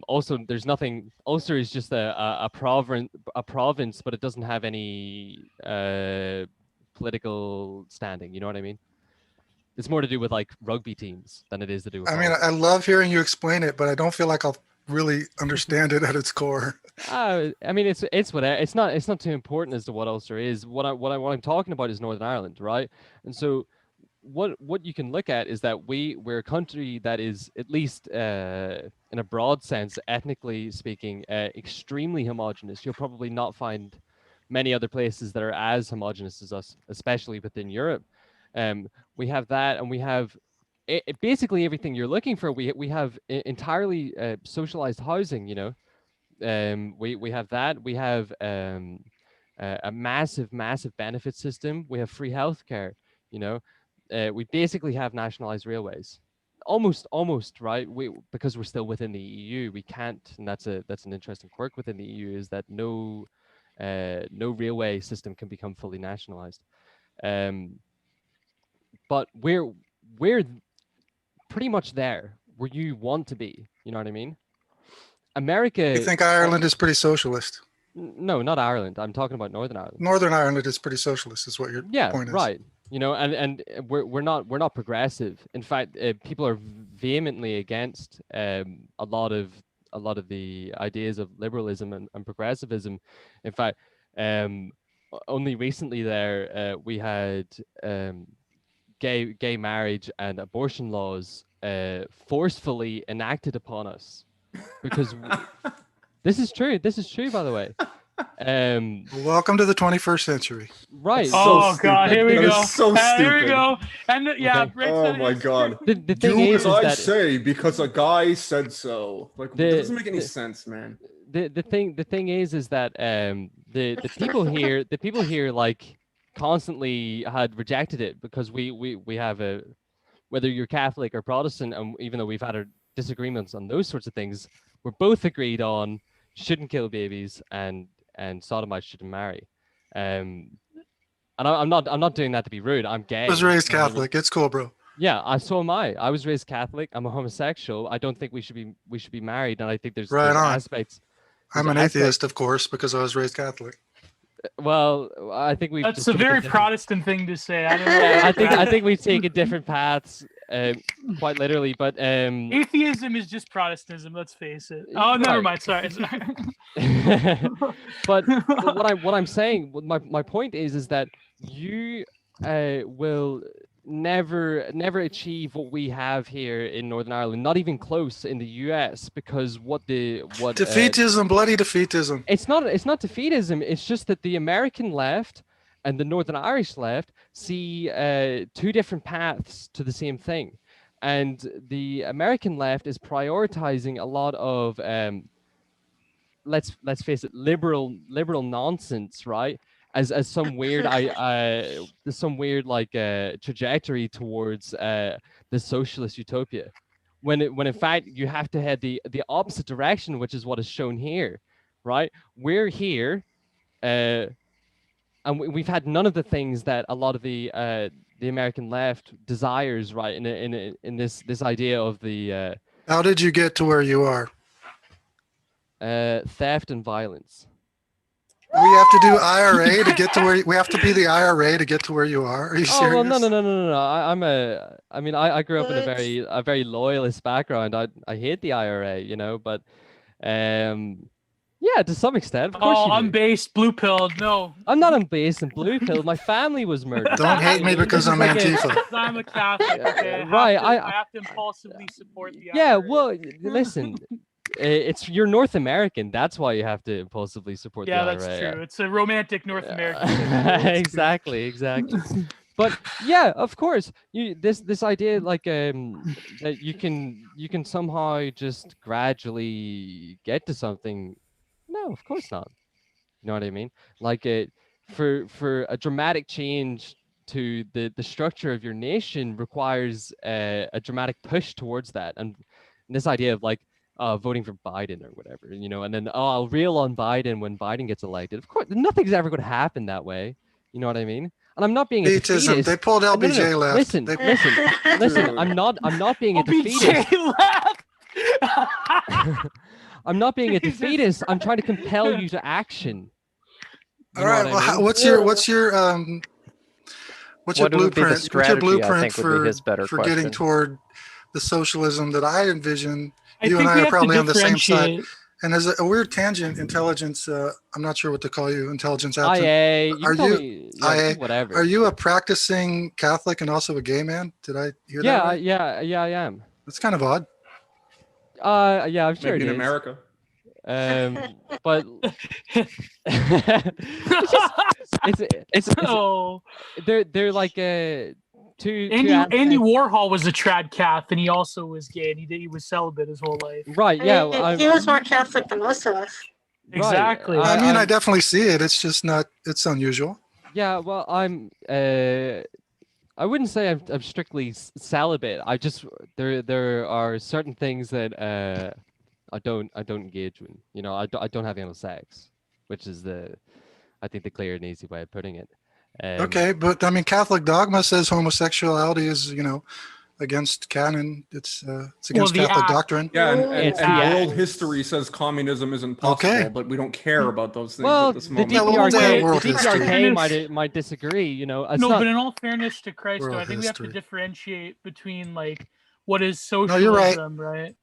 Also, there's nothing. Ulster is just a province, but it doesn't have any political standing. You know what I mean? It's more to do with like rugby teams than it is to do with. I mean, politics. I love hearing you explain it, but I don't feel like I'll really understand it at its core. I mean, it's whatever. It's not too important as to what Ulster is. What I'm talking about is Northern Ireland, right? And so what you can look at is that we're a country that is, at least in a broad sense, ethnically speaking, extremely homogenous. You'll probably not find many other places that are as homogenous as us, especially within Europe. We have that, and we have basically everything you're looking for. We have entirely socialized housing. You know, we have that. We have a massive benefit system. We have free healthcare. You know, we basically have nationalized railways. Almost right. Because we're still within the EU, we can't, and that's an interesting quirk within the EU, is that no railway system can become fully nationalized. But we're pretty much there where you want to be. You know what I mean? America. You think Ireland is pretty socialist? No, not Ireland. I'm talking about Northern Ireland. Northern Ireland is pretty socialist, is what your point is. Right. You know, and we're not progressive. In fact, people are vehemently against a lot of the ideas of liberalism and progressivism. In fact, only recently there we had gay marriage and abortion laws forcefully enacted upon us, because this is true, by the way. Welcome to the 21st century. Right. Oh so God, here we That go. is so Here we stupid. go. And yeah, Okay. Brett Oh said my it's God. The thing Do is as I that say because a guy said so. Like, The- it doesn't make any the- sense, man. the thing is that the people here like constantly had rejected it, because we have a, whether you're Catholic or Protestant, and even though we've had our disagreements on those sorts of things, we're both agreed on shouldn't kill babies and sodomites shouldn't marry. And I'm not doing that to be rude. I'm gay. I was raised you know what I mean? Catholic. It's cool, bro. Yeah, so am I. I was raised Catholic. I'm a homosexual. I don't think we should be married, and I think there's Right on. aspects. I'm an atheist, of course, because I was raised Catholic. Well, I think we. That's a very Protestant thing to say. I don't know. Yeah, I think we've taken different paths, quite literally. But Atheism is just Protestantism. Let's face it. Oh, never Right. mind. Sorry. but what I'm saying, my point is that you will never achieve what we have here in Northern Ireland, not even close in the US, because Defeatism, bloody defeatism. it's not defeatism. It's just that the American left and the Northern Irish left see 2 different paths to the same thing, and the American left is prioritizing a lot of let's face it, liberal nonsense, right? As some weird some weird like trajectory towards the socialist utopia, when in fact you have to head the opposite direction, which is what is shown here, right? We're here, and we've had none of the things that a lot of the American left desires, right? In this idea of the How did you get to where you are? theft and violence. We have to do IRA to get to where we have to be the IRA to get to where you are. Are you serious? Oh well, no. I grew up in a very loyalist background. I hate the IRA, you know, but yeah, to some extent. Of course you do. I'm based blue pilled. No. I'm not unbased and blue pilled. My family was murdered. Don't hate me because I'm Antifa. I'm a Catholic. Okay? Right, I have to impulsively support the Yeah, IRA. well, listen. You're North American. That's why you have to impulsively support the IRA. Yeah, that's true. It's a romantic North American. exactly. But yeah, of course, this idea like that you can somehow just gradually get to something. No, of course not. You know what I mean? Like for a dramatic change to the structure of your nation requires a dramatic push towards that. And this idea of like voting for Biden or whatever, and then I'll reel on Biden when Biden gets elected. Of course, nothing's ever going to happen that way. You know what I mean? And I'm not being a Elitism. defeatist. They pulled No, LBJ left. Listen, They- listen. I'm not being a defeatist. OBJ left. I'm not being a defeatist. I'm trying to compel you to action. You All know right. what Well, I mean? what's your What would be the blueprint? What's your strategy, I blueprint think, would be for his better getting question. toward the socialism that I envision? I You think and I we are have to probably on the same side. differentiate. And as a weird tangent, intelligence. I'm not sure what to call you. Intelligence absent. IA. You Are can call you me, yeah, IA? whatever. Are you a practicing Catholic and also a gay man? Did I hear that? Yeah, Right? yeah, I am. That's kind of odd. Yeah, I'm sure Maybe it in is. America. But it's Oh, they're like two Andy aspects. Warhol was a trad cath, and he also was gay, and he was celibate his whole life. Right? Yeah. He was more Catholic than most of us. Exactly. I mean, I definitely see it. It's just not. It's unusual. Yeah. Well, I wouldn't say I'm strictly celibate. I just there are certain things that I don't engage in. I don't have anal sex, which is I think the clear and easy way of putting it. Okay, but I mean, Catholic dogma says homosexuality is, against canon. It's against Catholic doctrine. Yeah, It's and the world act. history says communism isn't possible, Okay. but we don't care about those things Well, at this the moment. DPRK might disagree. It's No, not, but in all fairness to Christ, though, World I think we have to history. differentiate between like what is No, socialism, you're right. right?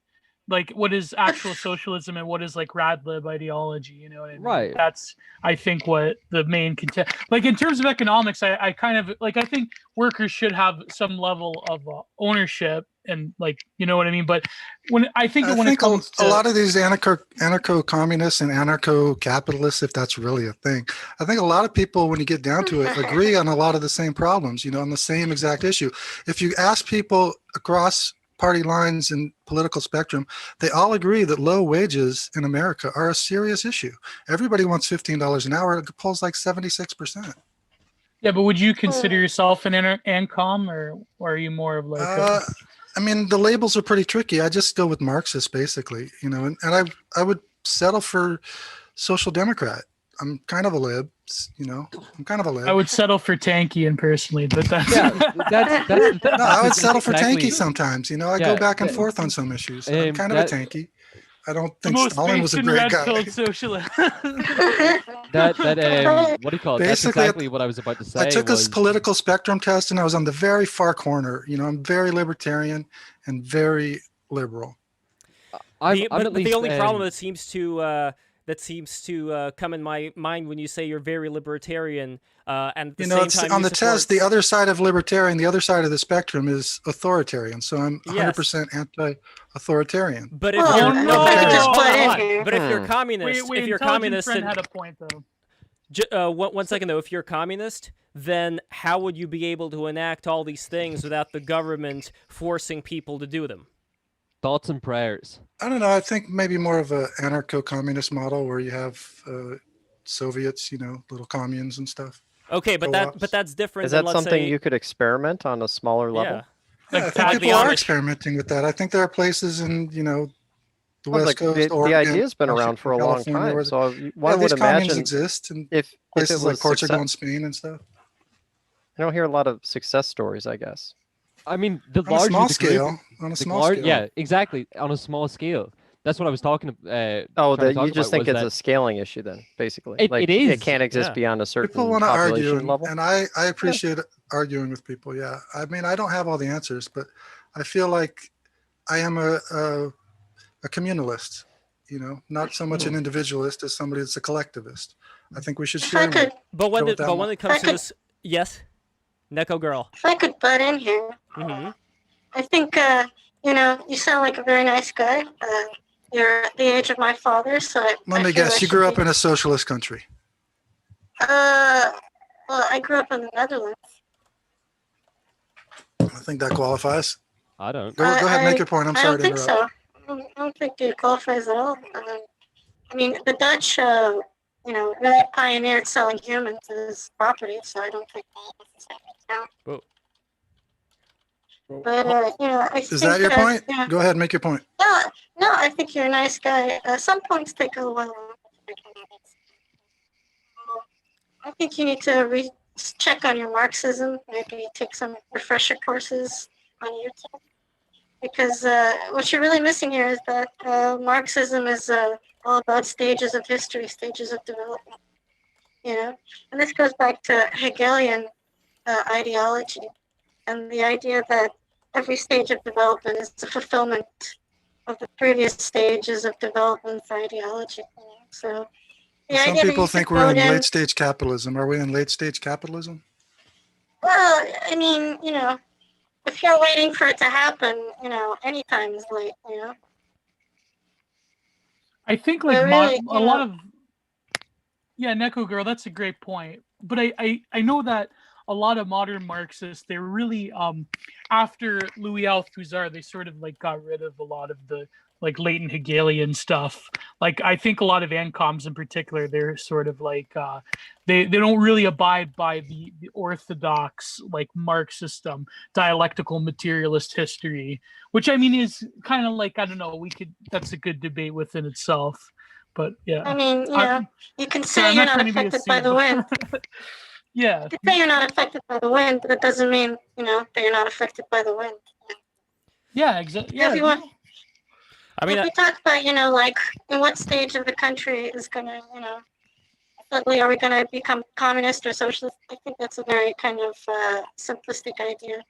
Like what is actual socialism and what is like radlib ideology. You know what I mean? Right. That's I think what the main content. Like in terms of economics, I kind of like I think workers should have some level of ownership and like you know what I mean. But when I think when it comes to a lot of these anarcho-communists and anarcho-capitalists, if that's really a thing, I think a lot of people, when you get down to it, agree on a lot of the same problems. On the same exact issue. If you ask people across party lines and political spectrum, they all agree that low wages in America are a serious issue. Everybody wants $15 an hour. It polls like 76%. yeah, but would you consider yourself an ANCOM or are you more of like? I mean, the labels are pretty tricky. I just go with Marxist, basically, and I would settle for social democrat. I'm kind of a lib, I'm kind of a lib. I would settle for tanky and personally, but that's that's No, I would settle for exactly- tanky sometimes. I go back and forth on some issues. I'm kind of a tanky. I don't the think most Stalin was a based great and guy. red-pilled socialist. that what do you call it? That's Basically, exactly what I was about to say. I took was, a political spectrum test and I was on the very far corner. I'm very libertarian and very liberal. But the only problem that seems to come in my mind when you say you're very libertarian, and at the same It's time on you the test. The other side of libertarian, the other side of the spectrum is authoritarian. So I'm 100% anti-authoritarian. But if Oh, you're no. but if you're- Hold hold on. on. But if you're communist, Wait, if you're intelligent communist, friend and, had a point though. one second though, if you're communist, then how would you be able to enact all these things without the government forcing people to do them? Thoughts and prayers. I don't know. I think maybe more of a anarcho-communist model where you have Soviets, little communes and stuff. Okay, but Co-ops. that's different. Is than, that let's something say, you could experiment on a smaller level? Yeah. Yeah, I think people are experimenting with that. I think there are places in, the Well, West Coast. the Oregon, idea's been around for a long California, time, where so one these would communes imagine exist in if it places like was Portugal and Spain and stuff. I don't hear a lot of success stories, I guess. I mean, the On a larger small the group- scale. On a the small lar- scale. Yeah, exactly. On a small scale. That's what I was talking about. Oh, trying to that talk you just about think was it's that- a scaling issue then, basically. It Like, is. It can't exist Yeah. beyond a certain People want to population argue, level. and I appreciate arguing with people. Yeah, I mean, I don't have all the answers, but I feel like I am a communalist. Not so much an individualist as somebody that's a collectivist. I think we should If I share. could, But when it comes I to could- this, yes, Neko girl. if I could butt in here, Mm-hmm. I think you sound like a very nice guy. You're at the age of my father, so Let me guess. You grew up in a socialist country. Well, I grew up in the Netherlands. I think that qualifies. I don't. Go ahead, make your point. I'm I sorry don't to think interrupt. so. I don't think it qualifies at all. I mean, the Dutch really pioneered selling humans as property. So I don't think that necessarily counts. Whoa. But I Is think that your point? Yeah. Go ahead, make your point. No, I think you're a nice guy. Some points take a while. I think you need to check on your Marxism. Maybe take some refresher courses on YouTube. Because what you're really missing here is that Marxism is all about stages of history, stages of development. And this goes back to Hegelian ideology and the idea that every stage of development is the fulfillment of the previous stages of development for ideology. So Some people think we're in late stage capitalism. Are we in late stage capitalism? Well, I mean, if you're waiting for it to happen, anytime is late, I think like a lot of Neko Girl, that's a great point. But I know that a lot of modern Marxists, they were really after Louis Althusser, they sort of like got rid of a lot of the like latent Hegelian stuff. Like I think a lot of ANCOMs in particular, they're sort of like they don't really abide by the orthodox like Marxist dialectical materialist history, which I mean is kind of like, I don't know, that's a good debate within itself. But yeah, I mean, you can say you're not affected by the wind. Yeah, you can say you're not affected by the wind, but it doesn't mean that you're not affected by the wind. Yeah, exactly. Yeah. Everyone. I mean, if we talk about, like in what stage of the country is gonna, suddenly are we gonna become communist or socialist? I think that's a very kind of simplistic idea.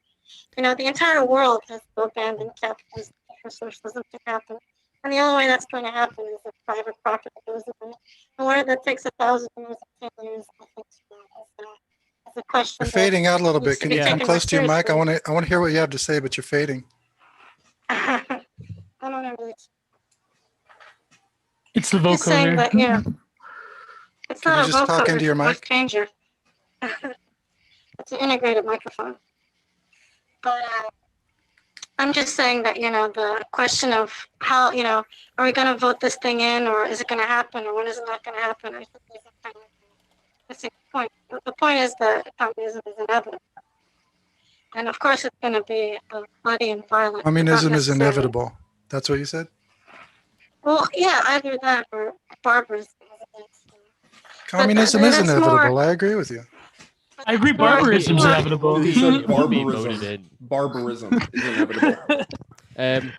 The entire world has to abandon capitalism for socialism to happen. And the only way that's going to happen is if private property goes away. And whether that takes 1,000 years or 10 years, I think is a question. You're fading out a little bit. Can you come close to your mic? I want to hear what you have to say, but you're fading. I don't know really. It's the vocoder. Saying that, it's Can not you a just talk vocoder, into your mic? It's a changer. It's an integrated microphone. But I'm just saying that, the question of how, are we going to vote this thing in, or is it going to happen, or when is it not going to happen? I think there's a kind of missing point. The point is that communism is inevitable. And of course, it's going to be bloody and violent. Communism is inevitable. That's what you said? Well, yeah, either that or barbarism. Communism is inevitable. I agree with you. I agree. Barbarism is inevitable. He said barbarism is inevitable.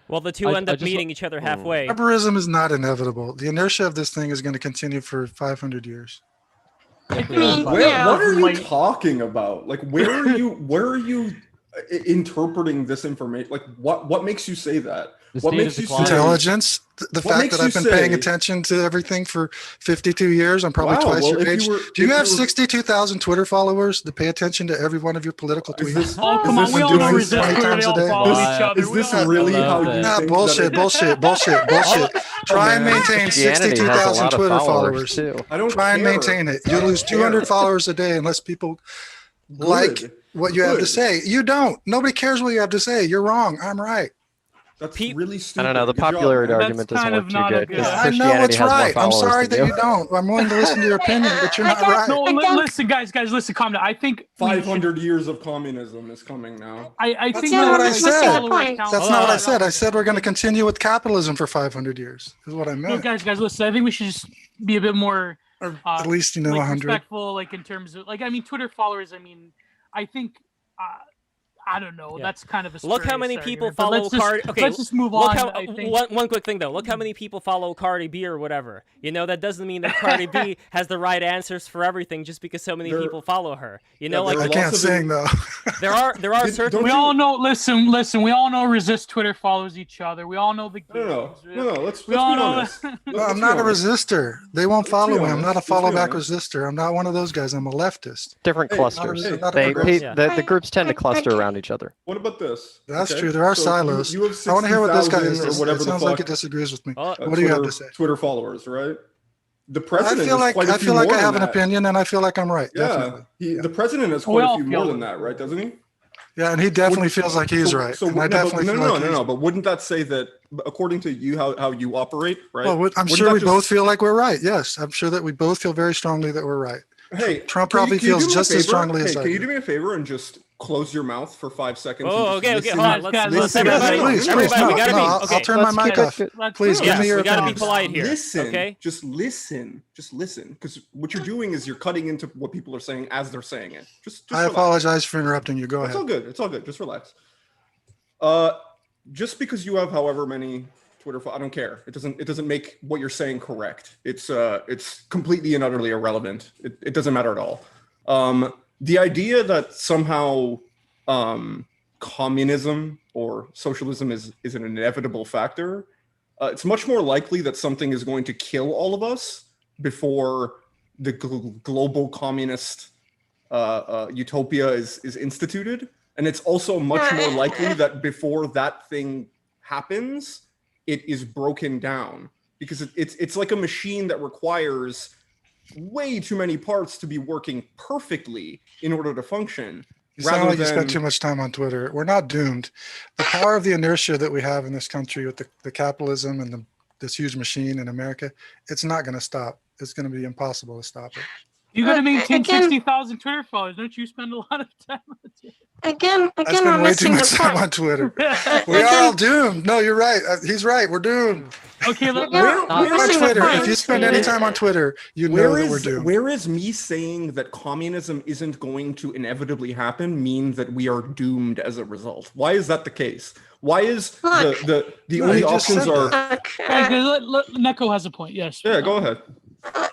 Well, the two end up meeting each other halfway. Barbarism is not inevitable. The inertia of this thing is going to continue for 500 years. What are you talking about? Like, where are you interpreting this information? Like, what makes you say that? What makes you say intelligence? The fact that I've been paying attention to everything for 52 years. I'm probably twice your age. Do you have 62,000 Twitter followers to pay attention to every one of your political tweets? Come on, we all know resist Twitter. They all follow each other. Is this really how you think? Bullshit. Try and maintain 62,000 Twitter followers. I don't try and maintain it. You lose 200 followers a day unless people like what you have to say. You don't. Nobody cares what you have to say. You're wrong. I'm right. That's really stupid. I don't know. The popularity argument doesn't work too good. I know it's right. I'm sorry that you don't. I'm willing to listen to your opinion, but you're not right. No, listen, guys, listen, calm down. I think 500 years of communism is coming now. I think that's not what I said. That's not what I said. I said we're going to continue with capitalism for 500 years. Is what I meant. No, guys, listen. I think we should just be a bit more, at least 100. Respectful, like in terms of Twitter followers. I think. I don't know. Yeah. That's kind of a look how many people follow Cardi. Okay, let's just move on. One quick thing though. Look how many people follow Cardi B or whatever. That doesn't mean that Cardi B has the right answers for everything just because so many people follow her. I can't sing though. There are certain. We all know. Listen. We all know. Resist Twitter follows each other. We all know the games. No. Let's be honest. I'm not a resistor. They won't follow me. I'm not a follow back resistor. I'm not one of those guys. I'm a leftist. Different clusters. The groups tend to cluster around each other. What about this? That's true. There are silos. I want to hear what this guy is. It sounds like it disagrees with me. What do you have to say? Twitter followers, right? The president. I feel like I have an opinion, and I feel like I'm right. Yeah, definitely. The president has quite a few more than that, right? Doesn't he? Yeah, and he definitely feels like he's right. So and I definitely feel like no. But wouldn't that say that, according to you, how you operate, right? Well, I'm sure we both feel like we're right. Yes, I'm sure that we both feel very strongly that we're right. Hey, Trump probably feels just as strongly as I do. Can you do me a favor and just close your mouth for 5 seconds? Oh, and just okay. Hold on. Let's everybody. Please, everybody, we gotta be. Okay. I'll turn my mic off. Please give me your We gotta be opinions. polite here. Listen. Okay. Just listen. Because what you're doing is you're cutting into what people are saying as they're saying it. Just I relax. apologize for interrupting you. Go ahead. It's all good. It's all good. Just relax. Just because you have however many Twitter I don't care. It doesn't make what you're saying correct. It's completely and utterly irrelevant. It doesn't matter at all. The idea that somehow communism or socialism is an inevitable factor, it's much more likely that something is going to kill all of us before the global communist utopia is instituted. And it's also much more likely that before that thing happens, it is broken down, because it's like a machine that requires way too many parts to be working perfectly in order to function. You sound like you spent too much time on Twitter. We're not doomed. The power of the inertia that we have in this country with the capitalism and this huge machine in America, it's not going to stop. It's going to be impossible to stop it. You got to maintain 60,000 Twitter followers. Don't you spend a lot of time on Twitter? Again, I spend way too much time on Twitter. We're all doomed. No, you're right. He's right. We're doomed. Okay, we're on Twitter. If you spend any time on Twitter, you know that we're doomed. Where is me saying that communism isn't going to inevitably happen mean that we are doomed as a result? Why is that the case? Why is the only options are? Neko has a point. Yes. Yeah, go ahead.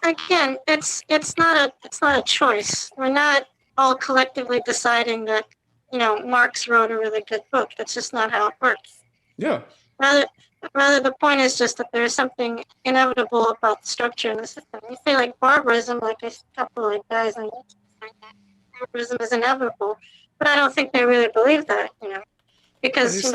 Again, it's not a choice. We're not all collectively deciding that Marx wrote a really good book. That's just not how it works. Yeah. Rather, the point is just that there's something inevitable about the structure in the system. You say like barbarism, like a couple of guys on YouTube saying that barbarism is inevitable, but I don't think they really believe that. Because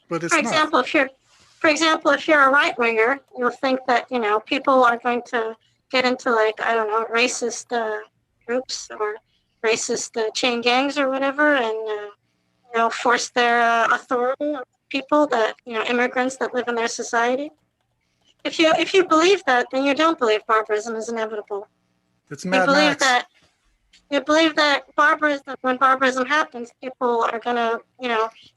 but it's for example, if you're a right winger, you'll think that people are going to get into racist groups or racist chain gangs or whatever, and force their authority on people that immigrants that live in their society. If you believe that, then you don't believe barbarism is inevitable. It's Mad Max. You believe that when barbarism happens, people are gonna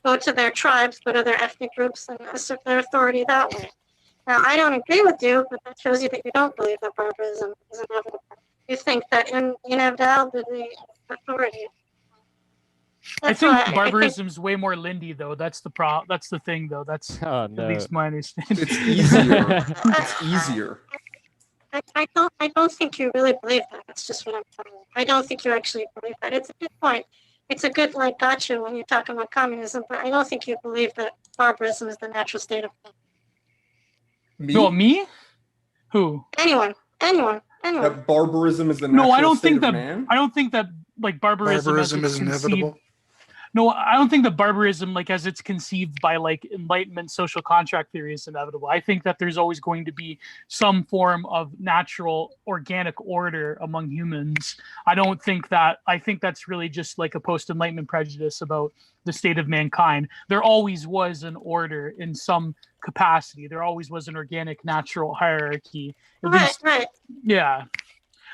go to their tribes, go to their ethnic groups, and assert their authority that way. Now, I don't agree with you, but that shows you that you don't believe that barbarism is inevitable. You think that inevitability is authority. I think barbarism's way more Lindy, though. That's the thing, though. That's at least my understanding. It's easier. It's easier. I don't think you really believe that. That's just what I'm telling you. I don't think you actually believe that. It's a good point. It's a good gotcha when you're talking about communism, but I don't think you believe that barbarism is the natural state of things. Me? No, me? Who? Anyone. That barbarism is the natural I don't state think of that. man? I don't think that barbarism is inevitable. No, I don't think that barbarism, as it's conceived by Enlightenment social contract theory, is inevitable. I think that there's always going to be some form of natural organic order among humans. I think that's really just a post-Enlightenment prejudice about the state of mankind. There always was an order in some capacity. There always was an organic natural hierarchy. Right. Yeah.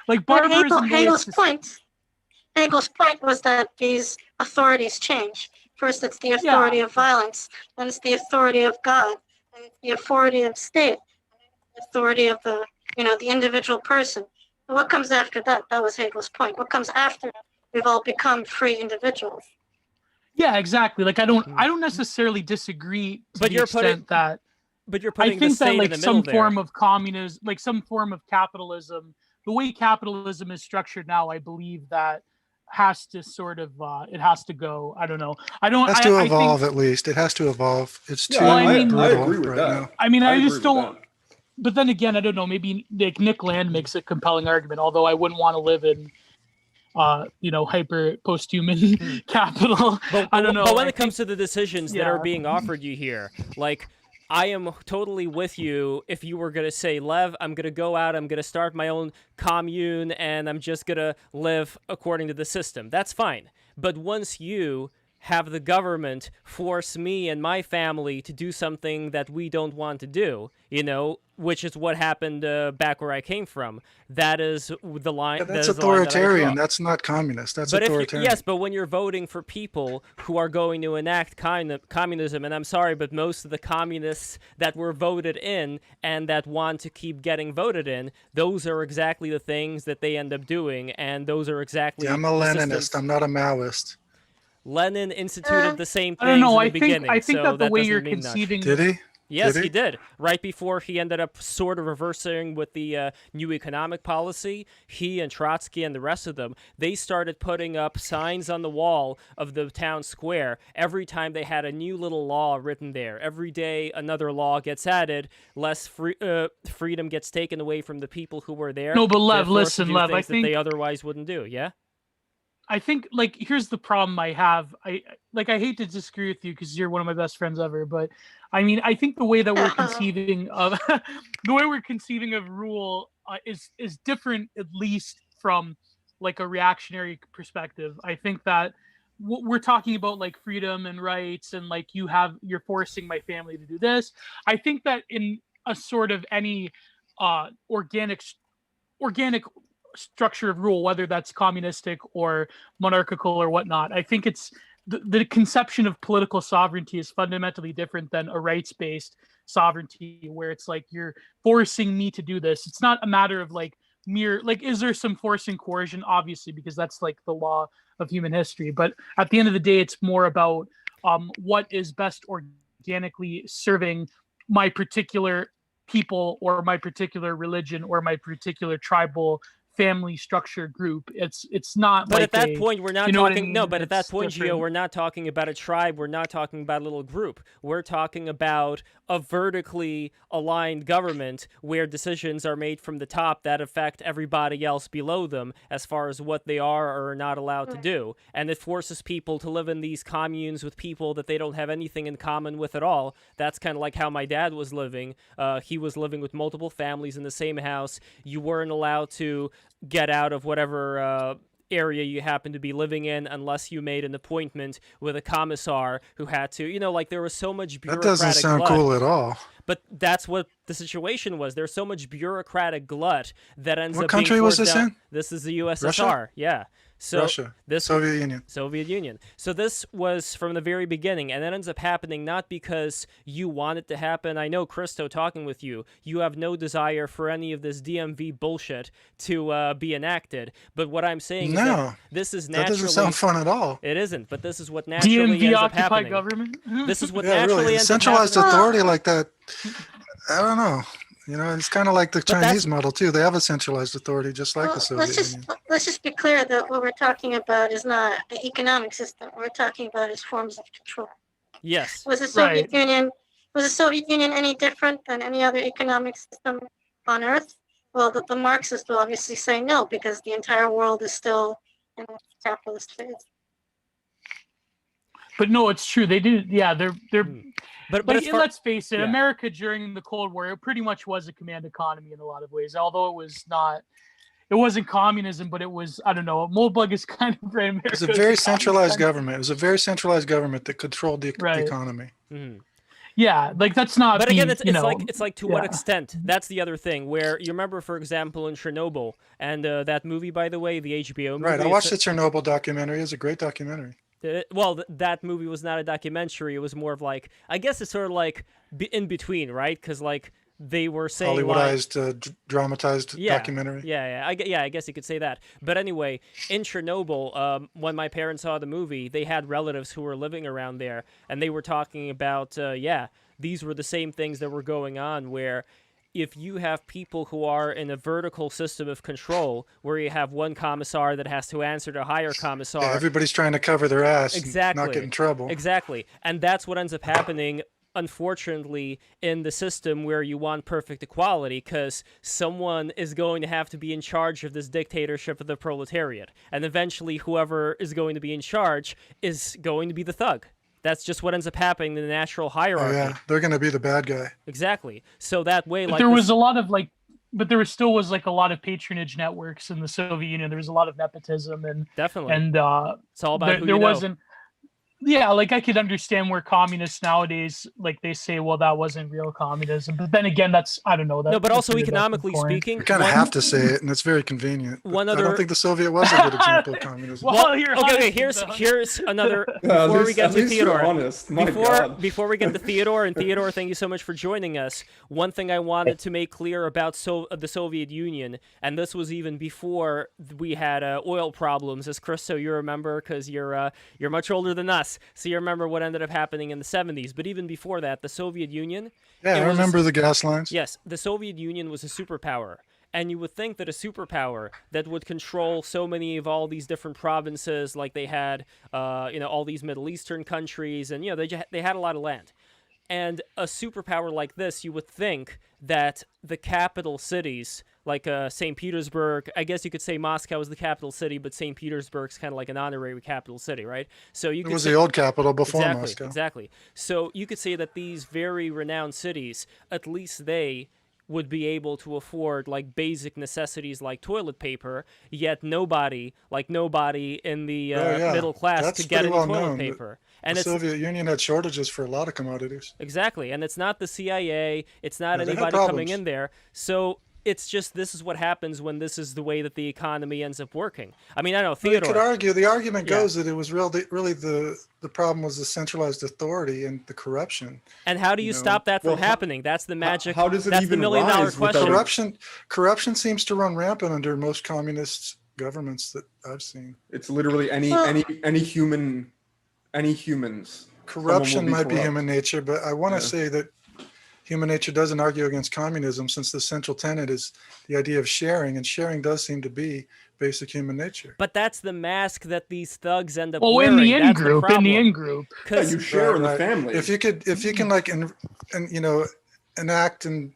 Barbarism. Hegel's point was that these authorities change. First, it's the authority of violence, then it's the authority of God, and it's the authority of state, the authority of the individual person. And what comes after that? That was Hegel's point. What comes after that? We've all become free individuals. Yeah, exactly. I don't necessarily disagree to the extent that. But you're putting I think the state that in the some middle form there. of communism, some form of capitalism, the way capitalism is structured now, I believe that has to sort of it has to go. I don't know. It has to evolve, at least. It has to evolve. It's too I brutal agree with right that. now. I mean, I just don't. But then again, I don't know. Maybe Nick Land makes a compelling argument. Although I wouldn't want to live in, hyper post-human capital. But, I don't know. But when it comes to the decisions that are being offered you here, I am totally with you if you were going to say, Lev, I'm going to go out, I'm going to start my own commune, and I'm just going to live according to the system. That's fine. But once you have the government force me and my family to do something that we don't want to do, which is what happened back where I came from. That is the line. Yeah, that's that is the line that I draw. authoritarian. That's not communist. That's authoritarian. Yes, but when you're voting for people who are going to enact communism, and I'm sorry, but most of the communists that were voted in and that want to keep getting voted in, those are exactly the things that they end up doing, and those are exactly. Yeah, I'm a Leninist. I'm not a Maoist. Lenin instituted the same things I don't know. in the beginning. I think so that the way doesn't you're mean much. conceiving. Did he? Yes, Did he did. Right before he ended up sort of reversing with the new economic policy, he and Trotsky and the rest of them, they started putting up signs on the wall of the town square every time they had a new little law written there. Every day another law gets added, less freedom gets taken away from the people who were there. No, but Lev, They're forced to listen, do Lev, I things that think they otherwise wouldn't do. Yeah. I think here's the problem I have. I hate to disagree with you because you're one of my best friends ever, but I mean I think the way that we're conceiving of rule is different, at least from like a reactionary perspective. I think that we're talking about like freedom and rights and like you're forcing my family to do this. I think that in a sort of any organic structure of rule, whether that's communistic or monarchical or whatnot, I think it's the conception of political sovereignty is fundamentally different than a rights-based sovereignty where it's like you're forcing me to do this. It's not a matter of like mere like is there some force and coercion? Obviously, because that's like the law of human history, but at the end of the day it's more about what is best organically serving my particular people or my particular religion or my particular tribal family structure group. It's not. But like at that point, we're not talking. I mean? No, but at that point, different. Gio, we're not talking about a tribe. We're not talking about a little group. We're talking about a vertically aligned government where decisions are made from the top that affect everybody else below them as far as what they are or are not allowed to do, and it forces people to live in these communes with people that they don't have anything in common with at all. That's kind of like how my dad was living. He was living with multiple families in the same house. You weren't allowed to get out of whatever area you happen to be living in unless you made an appointment with a commissar who had to, like there was so much bureaucratic That doesn't sound glut. cool at all. But that's what the situation was. There's so much bureaucratic glut that ends What up country being was forced this down. in? This is the USSR. Russia? Yeah. So Russia. this Soviet Union. Soviet Union. So this was from the very beginning, and that ends up happening not because you want it to happen. I know, Christo, talking with you, you have no desire for any of this DMV bullshit to be enacted. But what I'm saying is that this is naturally... That doesn't sound fun at all. It isn't, but this is what naturally DMV ends up occupy happening. government? This is what Yeah, naturally really. ends up Centralized happening. authority like that, I don't know. It's kind of like the Chinese model too. They have a centralized authority, just like the Soviet Union. Let's just be clear that what we're talking about is not the economic system. What we're talking about is forms of control. Yes. Was the Soviet Union any different than any other economic system on Earth? Well, the Marxists will obviously say no, because the entire world is still in a capitalist phase. But no, it's true. They did. Yeah, they're. But let's face it, America during the Cold War, it pretty much was a command economy in a lot of ways. Although it wasn't communism, but it was, I don't know. Moldbug is kind of right. America. It was a very centralized government. It was a very centralized government that controlled the economy. Mm-hmm. Yeah, like that's not. But again, it's like to what extent? That's the other thing. Where you remember, for example, in Chernobyl, and that movie, by the way, the HBO movie. Right, I watched the Chernobyl documentary. It was a great documentary. Well, that movie was not a documentary. It was more of like, I guess it's sort of like in between, right? Because like they were saying Hollywoodized, dramatized documentary. Yeah. I guess you could say that. But anyway, in Chernobyl, when my parents saw the movie, they had relatives who were living around there, and they were talking about, these were the same things that were going on where if you have people who are in a vertical system of control where you have one commissar that has to answer to a higher commissar. Yeah, everybody's trying to cover their ass exactly. and not get in trouble. Exactly. And that's what ends up happening, unfortunately, in the system where you want perfect equality, because someone is going to have to be in charge of this dictatorship of the proletariat. And eventually whoever is going to be in charge is going to be the thug. That's just what ends up happening in the natural hierarchy. Oh, yeah, they're going to be the bad guy. Exactly. So that way, but there was a lot of but there still was a lot of patronage networks in the Soviet Union. There was a lot of nepotism and definitely, and it's all about who there you wasn't. Yeah, like I could understand where communists nowadays, like they say, well, that wasn't real communism. But then again, that's, I don't know. No, but also economically speaking, you kind of have to say it, and it's very convenient. One I other. don't think the Soviet was a good example of communism. Well, you're okay. honest, Here's another. Yeah, Before we get to Theodore, honest. My God. before we get to Theodore, and Theodore, thank you so much for joining us. One thing I wanted to make clear about the Soviet Union, and this was even before we had oil problems, as Chris, so you remember, because you're much older than us, so you remember what ended up happening in the 70s. But even before that, the Soviet Union. Yeah, I remember the gas lines. Yes, the Soviet Union was a superpower. And you would think that a superpower that would control so many of all these different provinces, like they had, all these Middle Eastern countries, and they had a lot of land. And a superpower like this, you would think that the capital cities, like St. Petersburg, I guess you could say Moscow is the capital city, but St. Petersburg's kind of like an honorary capital city, right? So it was the old capital before Moscow. Exactly. So you could say that these very renowned cities, at least they would be able to afford like basic necessities like toilet paper, yet nobody in the middle class could get any toilet paper. And the Soviet Union had shortages for a lot of commodities. Exactly, and it's not the CIA, it's not anybody coming in there. So it's just, this is what happens when this is the way that the economy ends up working. I mean, I know Theodore. You could argue, the argument goes that it was really the problem was the centralized authority and the corruption. And how do you stop that from happening? That's the magic. How does it that's even the $1 million question. Corruption seems to run rampant under most communist governments that I've seen. It's literally any humans. Corruption might be human nature, but I want to say that human nature doesn't argue against communism, since the central tenet is the idea of sharing, and sharing does seem to be basic human nature. But that's the mask that these thugs end up wearing. In the in group. Yeah, you share in the family. If you can like enact and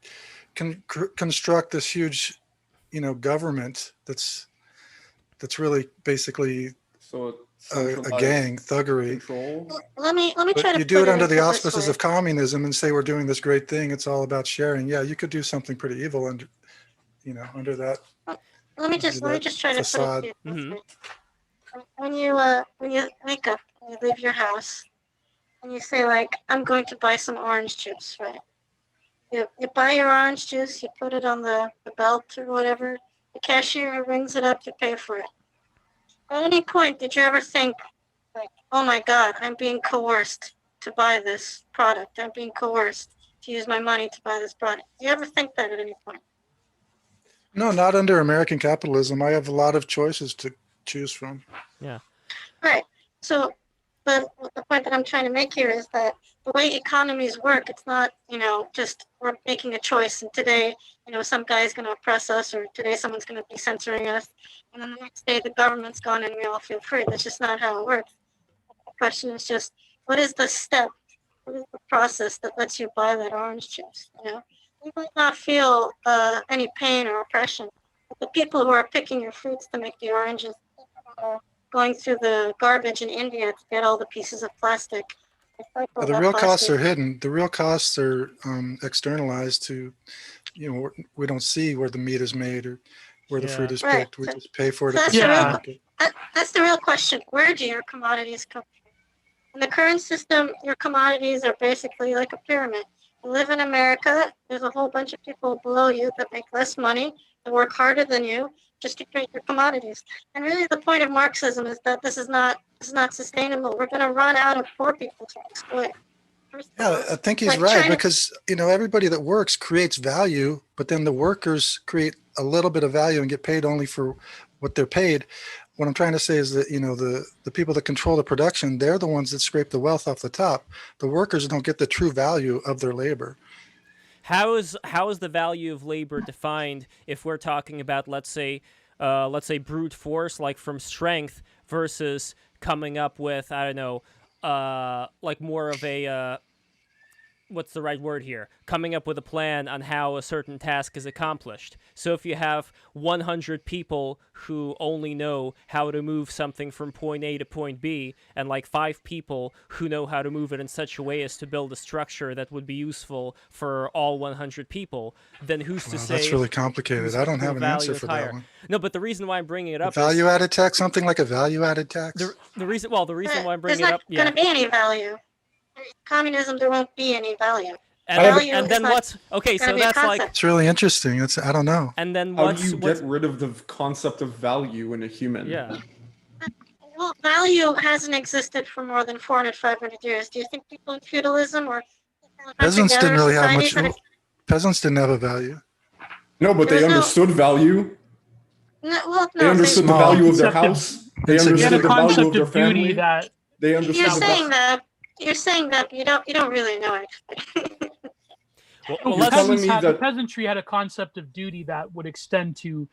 construct this huge, government that's really basically a gang, thuggery. Let me try to. You do it under the auspices of communism and say we're doing this great thing. It's all about sharing. Yeah, you could do something pretty evil under that. Let me just try to put it. When you wake up, and you leave your house, and you say like, I'm going to buy some orange juice, right? You buy your orange juice, you put it on the belt or whatever. The cashier rings it up, you pay for it. At any point, did you ever think, like, oh my God, I'm being coerced to buy this product. I'm being coerced to use my money to buy this product. Do you ever think that at any point? No, not under American capitalism. I have a lot of choices to choose from. Yeah. Right. So, but the point that I'm trying to make here is that the way economies work, it's not, just we're making a choice, and today, some guy's going to oppress us, or today someone's going to be censoring us, and then the next day the government's gone and we all feel free. That's just not how it works. The question is just, what is the step? What is the process that lets you buy that orange juice? You might not feel any pain or oppression, but the people who are picking your fruits to make the oranges, going through the garbage in India to get all the pieces of plastic. The real costs are hidden. The real costs are externalized to, we don't see where the meat is made or where the fruit is picked. We just pay for it at the supermarket. That's the real question. Where do your commodities come from? In the current system, your commodities are basically like a pyramid. You live in America, there's a whole bunch of people below you that make less money, that work harder than you, just to create your commodities. And really the point of Marxism is that this is not sustainable. We're going to run out of poor people to exploit. Yeah, I think he's right, because everybody that works creates value, but then the workers create a little bit of value and get paid only for what they're paid. What I'm trying to say is that the people that control the production, they're the ones that scrape the wealth off the top. The workers don't get the true value of their labor. How is the value of labor defined if we're talking about, let's say brute force, like from strength, versus coming up with, I don't know, like more of a what's the right word here? Coming up with a plan on how a certain task is accomplished. So if you have 100 people who only know how to move something from point A to point B, and like 5 people who know how to move it in such a way as to build a structure that would be useful for all 100 people, then who's to say? That's really complicated. whose I don't have an value answer is for higher? that one. No, but the reason why I'm bringing it up Value-added tax, something like a value-added tax. the reason why I'm bringing There's it up, not going to be any value. Communism, there won't be any value. And then what's okay? So that's like it's really interesting. I don't know. And then how do you get rid of the concept of value in a human? Yeah. Well, value hasn't existed for more than 400, 500 years. Do you think people in feudalism or Peasants didn't really have much. gonna... Peasants didn't have a value. No, but they understood value. They understood the value of their house. They understood the value of their family. They understood. You're saying that you don't really know actually. The peasantry had a concept of duty that would extend to,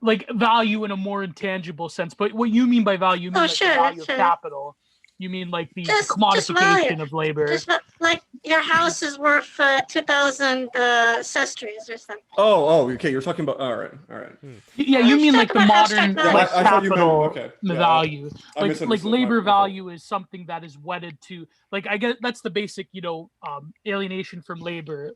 like, value in a more intangible sense. But what you mean by value, you mean the value of capital. You mean like the commodification of labor. Just like your house is worth 2,000 sesterces or something. Oh, okay. You're talking about all right. Yeah, you mean like the modern capital the value. Like labor value is something that is wedded to. Like I guess that's the basic, alienation from labor.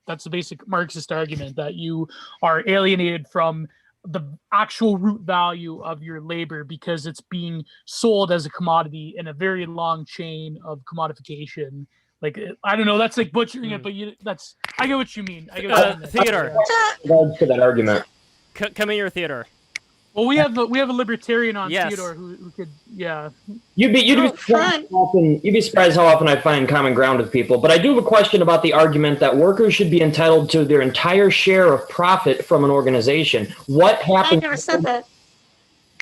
That's the basic Marxist argument that you are alienated from the actual root value of your labor because it's being sold as a commodity in a very long chain of commodification. Like, I don't know, that's like butchering it, but I get what you mean. I get what you mean. Theodore. To that argument. Come in here, Theodore. Well, we have a libertarian on, yes. Theodore, who could, yeah. You'd be surprised how often I find common ground with people. But I do have a question about the argument that workers should be entitled to their entire share of profit from an organization. What happens? I never said that.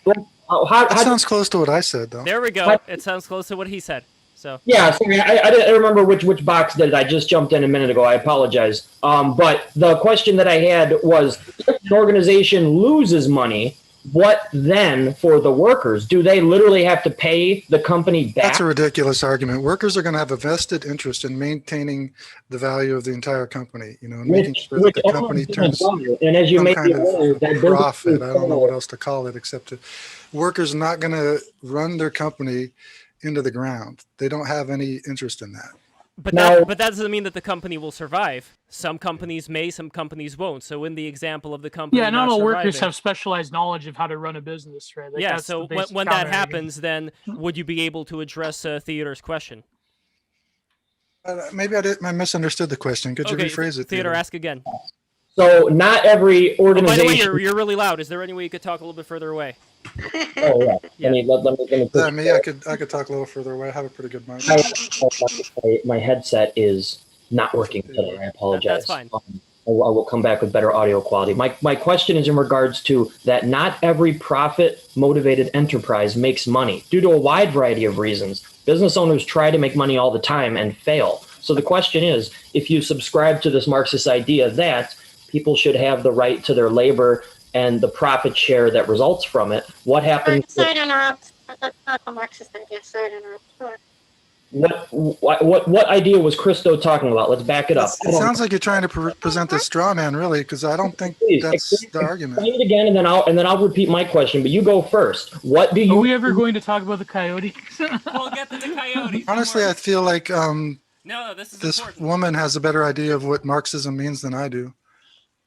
That sounds close to what I said, though. There we go. It sounds close to what he said. So yeah, sorry, I didn't remember which box did it. I just jumped in a minute ago. I apologize. But the question that I had was, if an organization loses money, what then for the workers? Do they literally have to pay the company back? That's a ridiculous argument. Workers are going to have a vested interest in maintaining the value of the entire company, and making sure that the company turns and as you some make kind the of profit. I don't know what else to call it except workers not going to run their company into the ground. They don't have any interest in that. But that doesn't mean that the company will survive. Some companies may, some companies won't. So in the example of the company, not all workers have specialized knowledge of how to run a business, right? Like so when that happens, then would you be able to address Theodore's question? Maybe I misunderstoed the question. Could you rephrase it, Theodore? Ask again. So not every organization. By the way, you're really loud. Is there any way you could talk a little bit further away? Oh yeah. Let me I could talk a little further away. I have a pretty good mic. My headset is not working today. I apologize. That's fine. I will come back with better audio quality. My question is in regards to that not every profit-motivated enterprise makes money due to a wide variety of reasons. Business owners try to make money all the time and fail. So the question is, if you subscribe to this Marxist idea that people should have the right to their labor and the profit share that results from it, what happens? Sorry to interrupt. That's not a Marxist idea. Sorry to interrupt. Sure. What idea was Christo talking about? Let's back it up. It sounds like you're trying to present the straw man, really, because I don't think that's the argument. Explain it again, and then I'll repeat my question. But you go first. What do you? Are we ever going to talk about the Coyotes? We'll get to the Coyotes. Honestly, I feel like this woman has a better idea of what Marxism means than I do.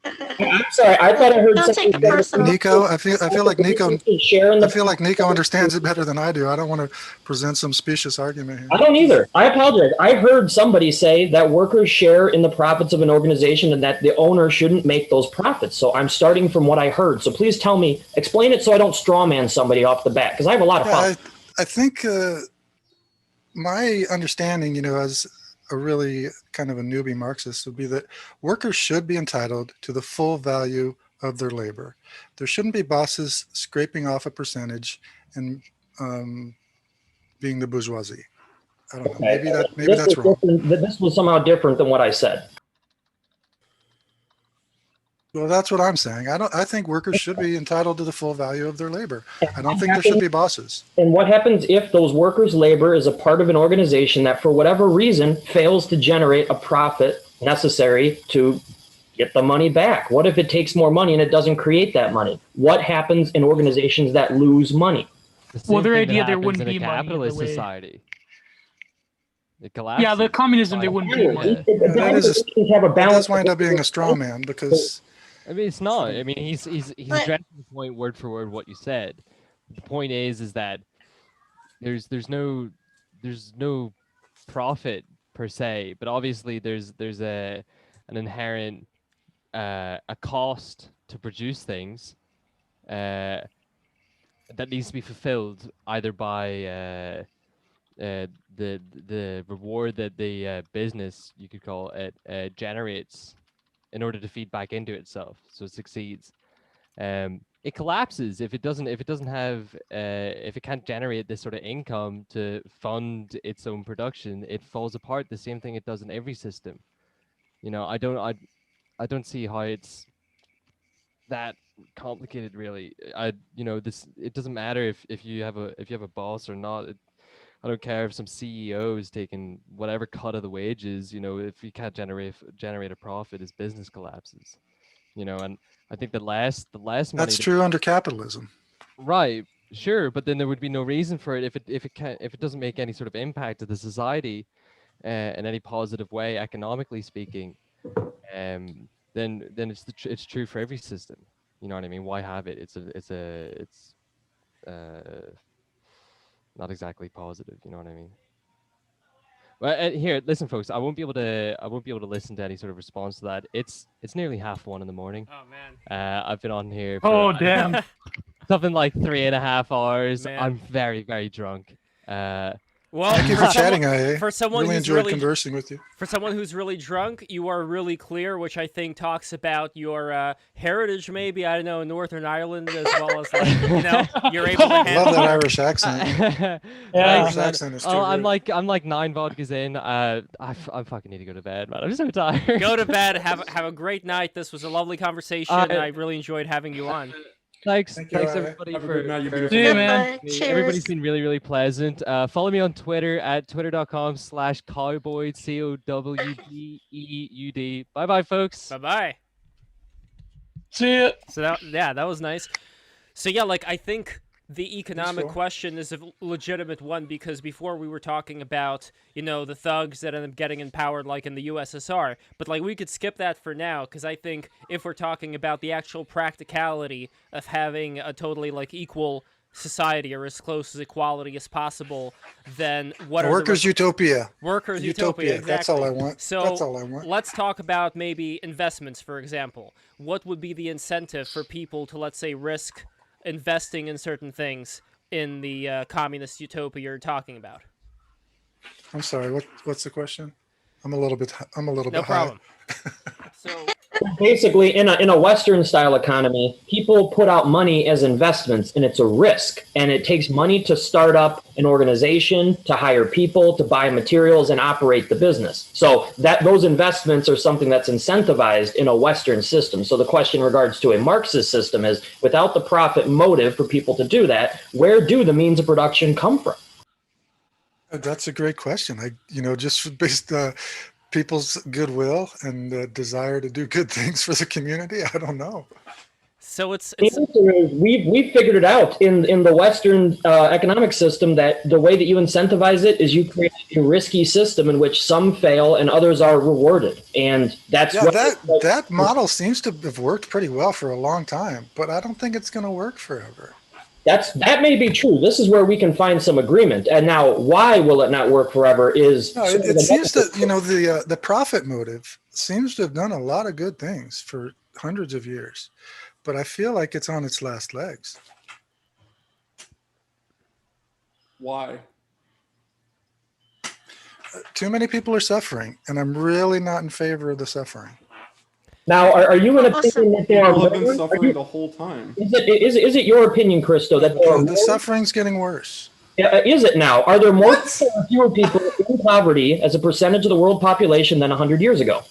I'm sorry. I thought I heard something. Nico, I feel like Nico understands it better than I do. I don't want to present some specious argument here. I don't either. I apologize. I heard somebody say that workers share in the profits of an organization and that the owner shouldn't make those profits. So I'm starting from what I heard. So please explain it so I don't strawman somebody off the bat, because I have a lot of fun. I think my understanding, as a really kind of a newbie Marxist, would be that workers should be entitled to the full value of their labor. There shouldn't be bosses scraping off a percentage and being the bourgeoisie. I don't know. Maybe that's wrong. This was somehow different than what I said. Well, that's what I'm saying. I think workers should be entitled to the full value of their labor. I don't think there should be bosses. And what happens if those workers' labor is a part of an organization that, for whatever reason, fails to generate a profit necessary to get the money back? What if it takes more money and it doesn't create that money? What happens in organizations that lose money? Well, their idea there wouldn't be a money capitalist in the way. society. It collapses. Yeah, the communism there wouldn't be money. That does wind up being a straw man because. I mean, it's not. I mean, he's addressing the point word for word what you said. The point is that there's no profit per se, but obviously there's an inherent a cost to produce things that needs to be fulfilled either by the reward that the business, you could call it, generates in order to feed back into itself, so it succeeds. It collapses if it doesn't have if it can't generate this sort of income to fund its own production. It falls apart. The same thing it does in every system. You know, I don't see how it's that complicated, really. It doesn't matter if you have a boss or not. I don't care if some CEO is taking whatever cut of the wages. You know, if you can't generate a profit, his business collapses. You know, and I think the less money. That's true under capitalism. Right, sure, but then there would be no reason for it if it doesn't make any sort of impact to the society in any positive way, economically speaking. Then it's true for every system. You know what I mean? Why have it? It's not exactly positive. You know what I mean? Well, here, listen, folks. I won't be able to listen to any sort of response to that. It's nearly 1:30 in the morning. Oh man. I've been on here. Oh damn. Something like 3.5 hours. Man. I'm very, very drunk. Well, Thank you for chatting, IA. For someone really who's enjoyed conversing with you. For someone who's really drunk, you are really clear, which I think talks about your heritage, maybe, I don't know, in Northern Ireland, as well as, like, you know, you're able to handle. Love that Irish accent. Irish accent is too I'm good. like 9 vodkas in. I fucking need to go to bed, man. I'm so tired. Go to bed. Have a great night. This was a lovely conversation. I really enjoyed having you on. Thanks everybody for See you, man. Everybody's been really, really pleasant. Follow me on Twitter at twitter.com/cowboyd COWBEUD. Bye, folks. Bye. See ya. So that was nice. So yeah, like I think the economic question is a legitimate one, because before we were talking about, you know, the thugs that end up getting empowered like in the USSR, but like we could skip that for now, because I think if we're talking about the actual practicality of having a totally like equal society or as close as equality as possible, then what are workers' utopia? Workers' utopia. Exactly. That's all I want. So that's all I want. Let's talk about maybe investments, for example. What would be the incentive for people to, let's say, risk investing in certain things in the communist utopia you're talking about? I'm sorry. What's the question? I'm a little bit. No problem. So basically, in a Western style economy, people put out money as investments, and it's a risk. And it takes money to start up an organization, to hire people, to buy materials, and operate the business. So those investments are something that's incentivized in a Western system. So the question in regards to a Marxist system is, without the profit motive for people to do that, where do the means of production come from? That's a great question. Just based people's goodwill and the desire to do good things for the community. I don't know. So it's the answer is we've figured it out in the Western economic system, that the way that you incentivize it is you create a risky system in which some fail and others are rewarded, and that's that model seems to have worked pretty well for a long time, but I don't think it's going to work forever. That may be true. This is where we can find some agreement. And now, why will it not work forever? It seems that the profit motive seems to have done a lot of good things for hundreds of years, but I feel like it's on its last legs. Why? Too many people are suffering, and I'm really not in favor of the suffering. Now, are you in opinion that there people have been suffering the whole time? Is it your opinion, Christo, that the suffering's getting worse? Is it now? Are there more people or fewer people in poverty as a percentage of the world population than 100 years ago?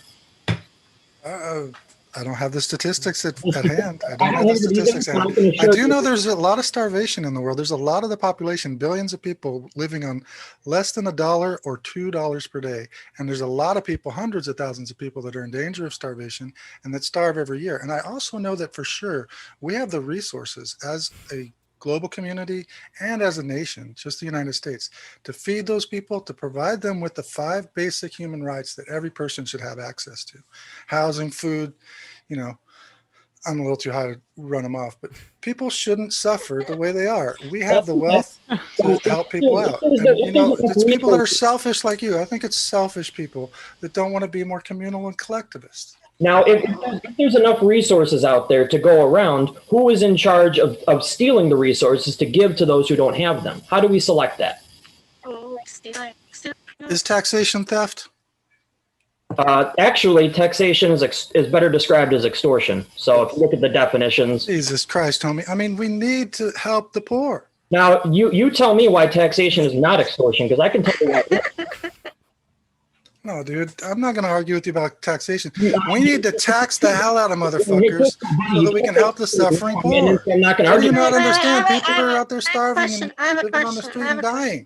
I don't have the statistics at hand. I don't I have the have it either, statistics at but I'm hand. gonna I show do you. know there's a lot of starvation in the world. There's a lot of the population, billions of people living on less than $1 or $2 per day. And there's a lot of people, hundreds of thousands of people that are in danger of starvation and that starve every year. And I also know that for sure we have the resources as a global community and as a nation, just the United States, to feed those people, to provide them with the 5 basic human rights that every person should have access to: housing, food. You know, I'm a little too high to run them off, but people shouldn't suffer the way they are. We have the wealth to help people out. And, you know, it's people that are selfish like you. I think it's selfish people that don't want to be more communal and collectivist. Now, if there's enough resources out there to go around, who is in charge of stealing the resources to give to those who don't have them? How do we select that? Is taxation theft? Actually, taxation is better described as extortion. So if you look at the definitions. Jesus Christ, homie. I mean, we need to help the poor. Now, you tell me why taxation is not extortion, because I can tell you why. No, dude, I'm not going to argue with you about taxation. We need to tax the hell out of motherfuckers so that we can help the suffering poor. I'm not going to How do argue. you not understand? People are out there starving and living on the street and dying.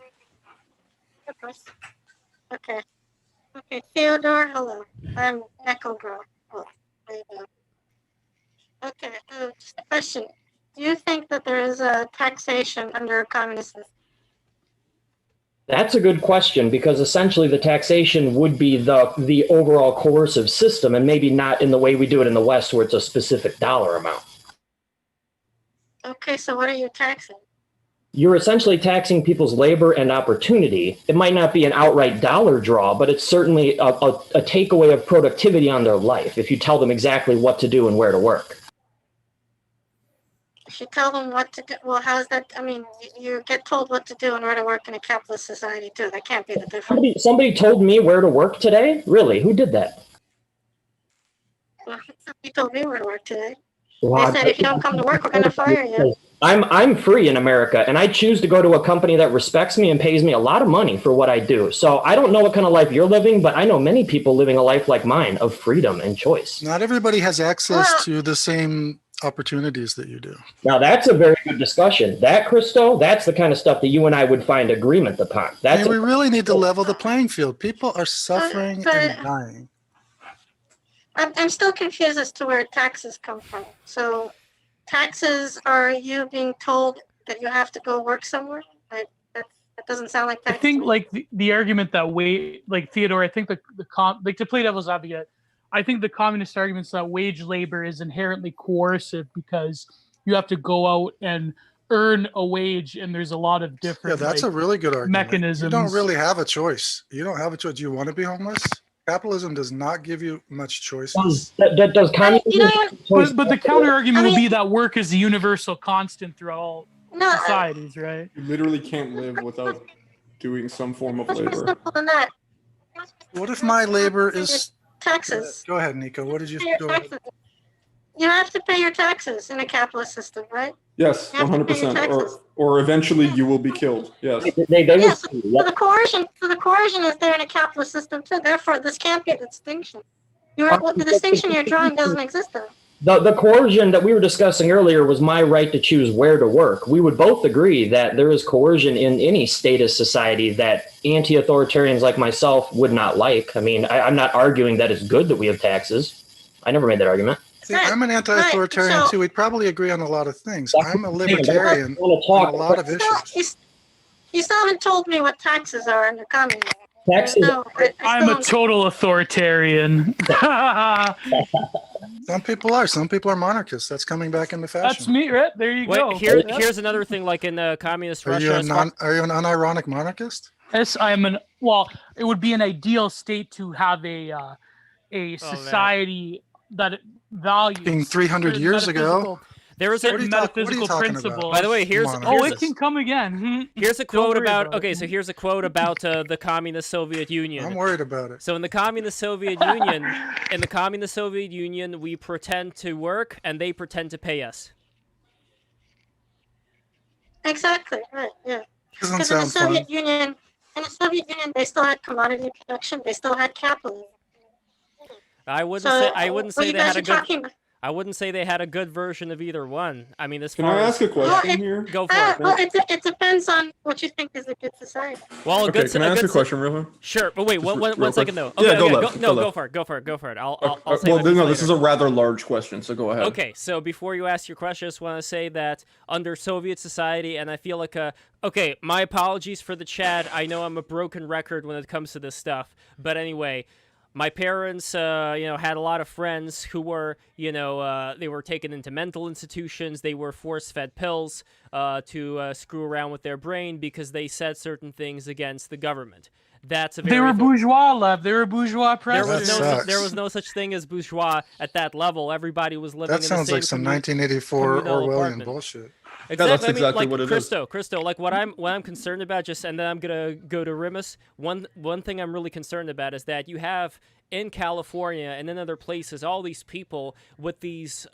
Okay. Okay, Theodore, hello. I'm Echo Girl. Oh, there you go. Okay, just a question. Do you think that there is a taxation under a communist system? That's a good question, because essentially the taxation would be the overall coercive system, and maybe not in the way we do it in the West, where it's a specific dollar amount. Okay, so what are you taxing? You're essentially taxing people's labor and opportunity. It might not be an outright dollar draw, but it's certainly a takeaway of productivity on their life if you tell them exactly what to do and where to work. If you tell them what to do, well, how's that? I mean, you get told what to do and where to work in a capitalist society, too. That can't be the difference. Somebody told me where to work today? Really? Who did that? Well, somebody told me where to work today. Well, They said, if you don't come to work, we're going to fire you. I'm free in America, and I choose to go to a company that respects me and pays me a lot of money for what I do. So I don't know what kind of life you're living, but I know many people living a life like mine of freedom and choice. Not everybody has access to the same opportunities that you do. Now, that's a very good discussion. That, Christo, that's the kind of stuff that you and I would find agreement upon. That's we really need to level the playing field. People are suffering and dying. I'm still confused as to where taxes come from. So taxes are you being told that you have to go work somewhere? That doesn't sound like taxes. I think like the argument that like Theodore, I think like to play devil's advocate, I think the communist arguments that wage labor is inherently coercive because you have to go out and earn a wage, and there's a lot of different. Yeah, that's a really good argument. Mechanisms. You don't really have a choice. You don't have a choice. Do you want to be homeless? Capitalism does not give you much choices. That does communism. But the counter argument would be that work is a universal constant through all societies, right? You literally can't live without doing some form of Much more labor. simple than that. What if my labor is taxes? Go ahead, Nico. What did you Pay your taxes. You have to pay your taxes in a capitalist system, right? Yes, 100%. Or eventually you will be killed. Yes. So the coercion is there in a capitalist system too. Therefore, this can't be a distinction. The distinction you're drawing doesn't exist there. The coercion that we were discussing earlier was my right to choose where to work. We would both agree that there is coercion in any statist society that anti-authoritarians like myself would not like. I mean, I'm not arguing that it's good that we have taxes. I never made that argument. See, I'm an anti-authoritarian too. We'd probably agree on a lot of things. I'm a libertarian on a lot of issues. You still haven't told me what taxes are in the communism. Taxes. No, I'm a total authoritarian. Some people are. Some people are monarchists. That's coming back into fashion. That's me, right? There you go. Here's another thing, like in communist Are Russia. you an unironic monarchist? Yes, I'm an. Well, it would be an ideal state to have a society that values. Being 300 years ago. There was a metaphysical principle. By the way, it can come again. Here's a quote about. Okay, so here's a quote about the communist Soviet Union. I'm worried about it. So in the communist Soviet Union, we pretend to work and they pretend to pay us. Exactly right. Yeah. Doesn't Because in the sound Soviet Union, they still had commodity production. They still had capitalism. I wouldn't So, say. I wouldn't what say you they guys had a are good. talking about? I wouldn't say they had a good version of either one. I mean, as Can far I as ask a question here? go for it. Well, it depends on what you think is a good society. Well, Okay, can I ask a question real quick? Sure, but wait, Just one real second quick. though. Yeah, Okay, go okay, left, no, go go left. for it, go for it, go for it. I'll say Well, my piece no, later. this is a rather large question, so go ahead. Okay, so before you ask your question, I just want to say that under Soviet society, and I feel like okay, my apologies for the chat. I know I'm a broken record when it comes to this stuff, but anyway, my parents, had a lot of friends who were, they were taken into mental institutions. They were force-fed pills to screw around with their brain because they said certain things against the government. That's a very They were bourgeois, Lev. They were bourgeois there oppressors. there was no such thing as bourgeois at that level. Everybody was living That in sounds the same like some 1984 communal Orwellian apartment. bullshit. Exactly. Yeah, that's I mean, exactly like what it is. Christo, like what I'm concerned about, and then I'm gonna go to Rimus. One thing I'm really concerned about is that you have in California and in other places all these people with these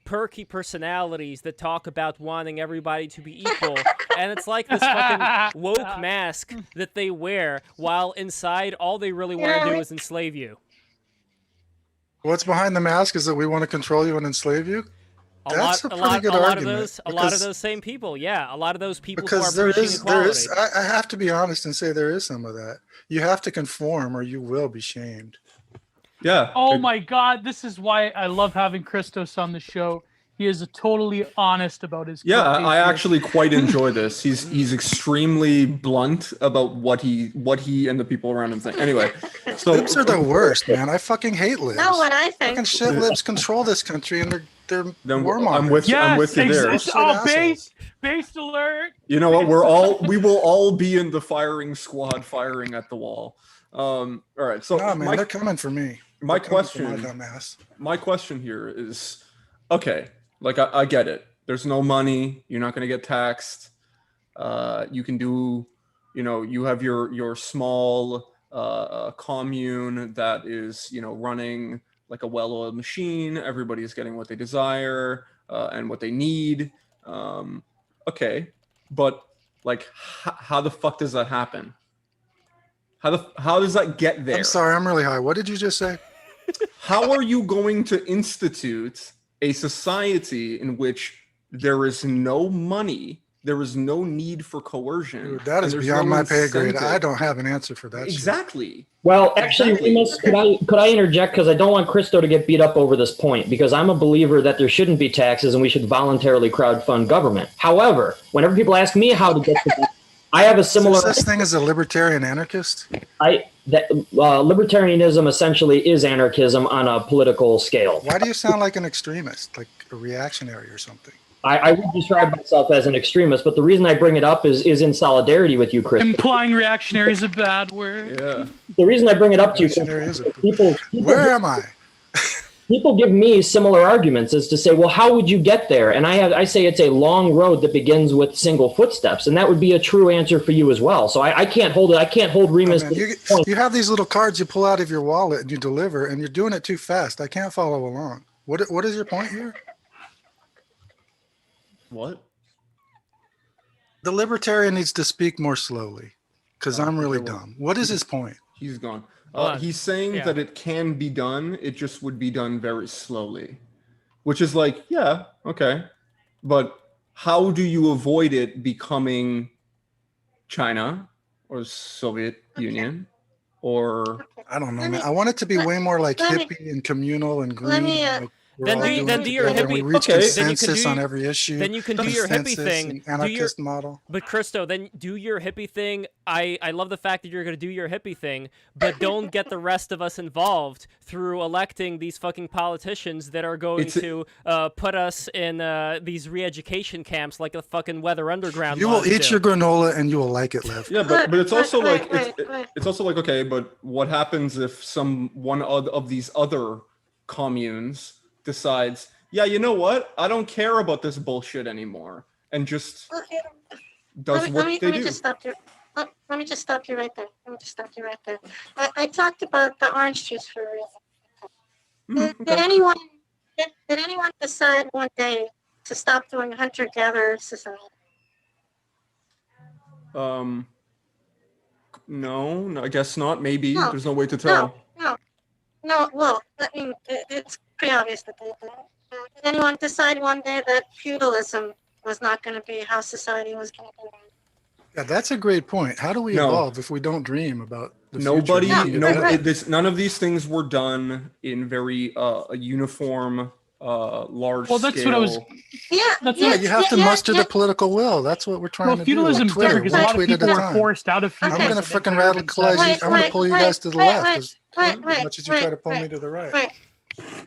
perky personalities that talk about wanting everybody to be equal, and it's like this fucking woke mask that they wear, while inside all they really want to do is enslave you. What's behind the mask is that we want to control you and enslave you. That's a pretty good argument. A lot of those same people, yeah, a lot of those people who are Because there preaching is, equality. I have to be honest and say there is some of that. You have to conform or you will be shamed. Yeah. Oh my God, this is why I love having Christos on the show. He is totally honest about his. Yeah, I actually quite enjoy this. He's extremely blunt about what he and the people around him think. Anyway, so Libs are the worst, man. I fucking hate libs. No, what I think. Fucking shit libs control this country and they're then warmongers. I'm with you there. Based alert. You know what? We will all be in the firing squad, firing at the wall. All right. So no, man, they're coming for me. My question here is, okay, like I get it. There's no money. You're not going to get taxed. You can do, you have your small commune that is, running like a well-oiled machine. Everybody's getting what they desire and what they need. Okay, but like, how the fuck does that happen? How does that get there? I'm sorry, I'm really high. What did you just say? How are you going to institute a society in which there is no money, there is no need for coercion? Dude, that is beyond my pay grade. I don't have an answer for that. Exactly. Shit. Well, actually, Remus, could I interject, because I don't want Christo to get beat up over this point, because I'm a believer that there shouldn't be taxes and we should voluntarily crowdfund government. However, whenever people ask me how to get to that, I have a similar. Is there such thing as a libertarian anarchist? Libertarianism essentially is anarchism on a political scale. Why do you sound like an extremist, like a reactionary or something? I would describe myself as an extremist, but the reason I bring it up is in solidarity with you, Chris. Implying reactionary is a bad word. Yeah. The reason I bring it up to you, people where am I? People give me similar arguments as to say, well, how would you get there? And I say it's a long road that begins with single footsteps, and that would be a true answer for you as well. So I can't hold it. I can't hold Remus. Oh, you have these little cards you pull out of your wallet and you deliver, and you're doing it too fast. I can't follow along. What is your point here? What? The libertarian needs to speak more slowly, because I'm really dumb. What is his point? He's gone. He's saying that it can be done. It just would be done very slowly, which is like, yeah, okay. But how do you avoid it becoming China or Soviet Union or... I don't know, man. I want it to be way more like hippie and communal and green. Then do your hippie. We reach consensus on every issue. Then you can do your hippie thing. Anarchist model. But Christo, then do your hippie thing. I love the fact that you're going to do your hippie thing, but don't get the rest of us involved through electing these fucking politicians that are going to put us in these re-education camps like a fucking Weather Underground. You will eat your granola and you will like it, Lev. Yeah, but it's also like it's also like, okay, but what happens if one of these other communes decides, yeah, you know what? I don't care about this bullshit anymore, and just does what they do. Let me just stop you right there. I talked about the orange juice for a reason. Did anyone decide one day to stop doing hunter-gatherer society? No, I guess not. Maybe there's no way to tell. No, well, I mean, it's pretty obvious that they didn't. Did anyone decide one day that feudalism was not going to be how society was going to be? Yeah, that's a great point. How do we No. evolve if we don't dream about the Nobody, future? none of these things were done in very uniform, large Well, that's scale. what I was. Yeah, you have to muster the political will. That's what we're trying to do. Feudalism's Like Twitter, different because a lot of one tweet at people a were time. forced out of I'm feudalism. going to freaking radicalize you. I'm going to pull you guys to the left as much as you try to pull me to the right.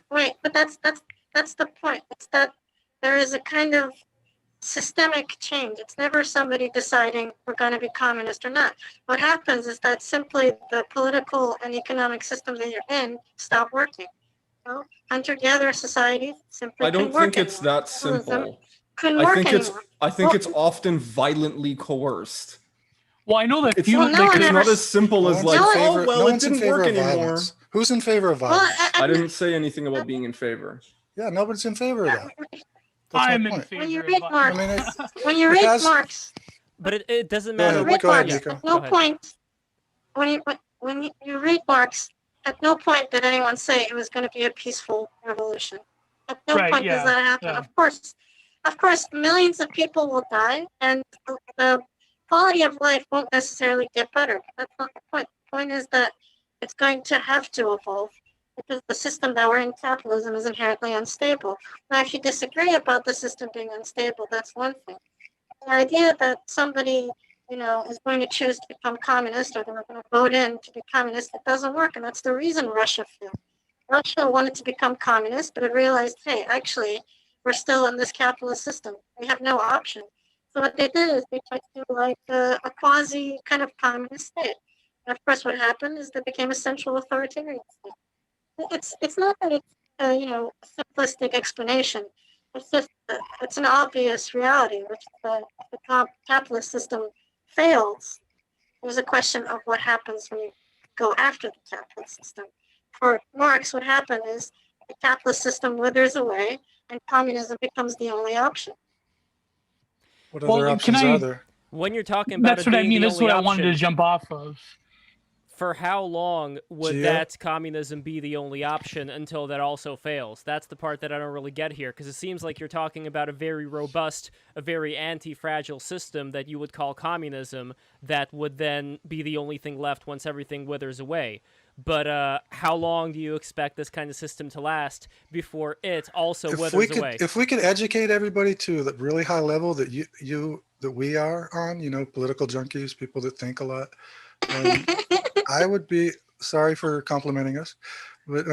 Right, but that's the point. It's that there is a kind of systemic change. It's never somebody deciding we're going to be communist or not. What happens is that simply the political and economic system that you're in stop working. You know, hunter-gatherer society simply I don't couldn't work think it's anymore. that simple. Couldn't work I think it's often violently coerced. Well, I know that it's not as simple as like, oh well, it didn't work anymore. Who's in favor of violence? Well, I didn't say anything about being in favor. Yeah, nobody's in favor of that. I'm in favor. When you read Marx, when you read Marx, but it doesn't matter. Go ahead, Nico. At no point, when you read Marx, at no point did anyone say it was going to be a peaceful revolution. At no point does that happen. Yeah. Of course, millions of people will die, and the quality of life won't necessarily get better. That's not the point. The point is that it's going to have to evolve, because the system that we're in, capitalism, is inherently unstable. Now, if you disagree about the system being unstable, that's one thing. The idea that somebody, is going to choose to become communist, or they're going to vote in to be communist, it doesn't work, and that's the reason Russia failed. Russia wanted to become communist, but it realized, hey, actually, we're still in this capitalist system. We have no option. So what they did is they tried to do like a quasi kind of communist state. And of course, what happened is they became a central authoritarian state. It's not that it's a simplistic explanation. It's just it's an obvious reality, which is the capitalist system fails. There's a question of what happens when you go after the capitalist system. For Marx, what happened is the capitalist system withers away, and communism becomes the only option. What other options are there? When you're talking about that's what I mean. That's what I wanted to jump off of. For how long would that communism be the only option until that also fails? That's the part that I don't really get here, because it seems like you're talking about a very robust, a very anti-fragile system that you would call communism that would then be the only thing left once everything withers away. But how long do you expect this kind of system to last before it also withers away? If we could educate everybody to the really high level that that we are on, political junkies, people that think a lot, I would be sorry for complimenting us, but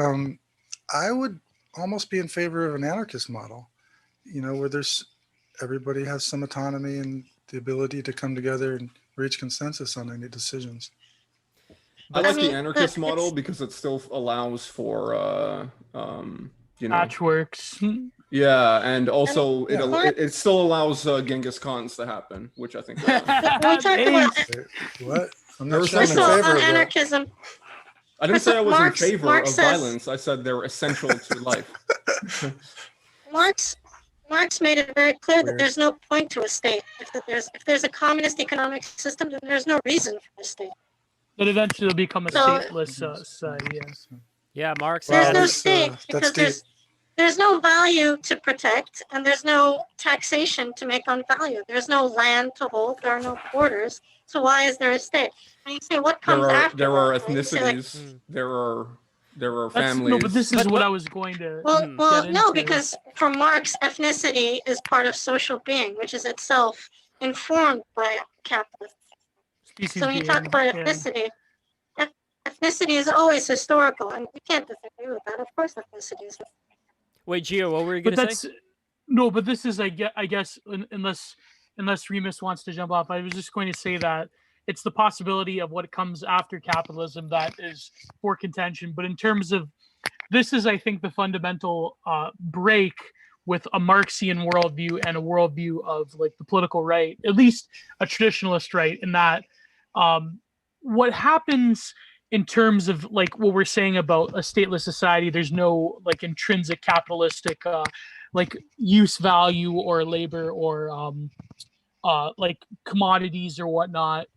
I would almost be in favor of an anarchist model, where everybody has some autonomy and the ability to come together and reach consensus on any decisions. I like the anarchist model because it still allows for patchworks. Yeah, and also it still allows Genghis Khans to happen, which I think. What? I'm not sure I'm in favor of anarchism. I didn't say I was in favor of violence. I said they're essential to life. Marx made it very clear that there's no point to a state. If there's a communist economic system, then there's no reason for a state. That eventually will become a stateless society. Yes. Yeah, Marx. There's no state because there's no value to protect, and there's no taxation to make on value. There's no land to hold. There are no borders. So why is there a state? And you say, what comes after? There are ethnicities. There are families. No, but this is what I was going to. Well, no, because for Marx, ethnicity is part of social being, which is itself informed by capitalism. So when you talk about ethnicity, ethnicity is always historical, and you can't disagree with that. Of course, ethnicity is. Wait, Gio, what were you going to say? No, but this is, I guess, unless Remus wants to jump off, I was just going to say that it's the possibility of what comes after capitalism that is for contention. But in terms of this is, I think, the fundamental break with a Marxian worldview and a worldview of like the political right, at least a traditionalist right, in that what happens in terms of like what we're saying about a stateless society, there's no like intrinsic capitalistic like use value or labor or like commodities or whatnot.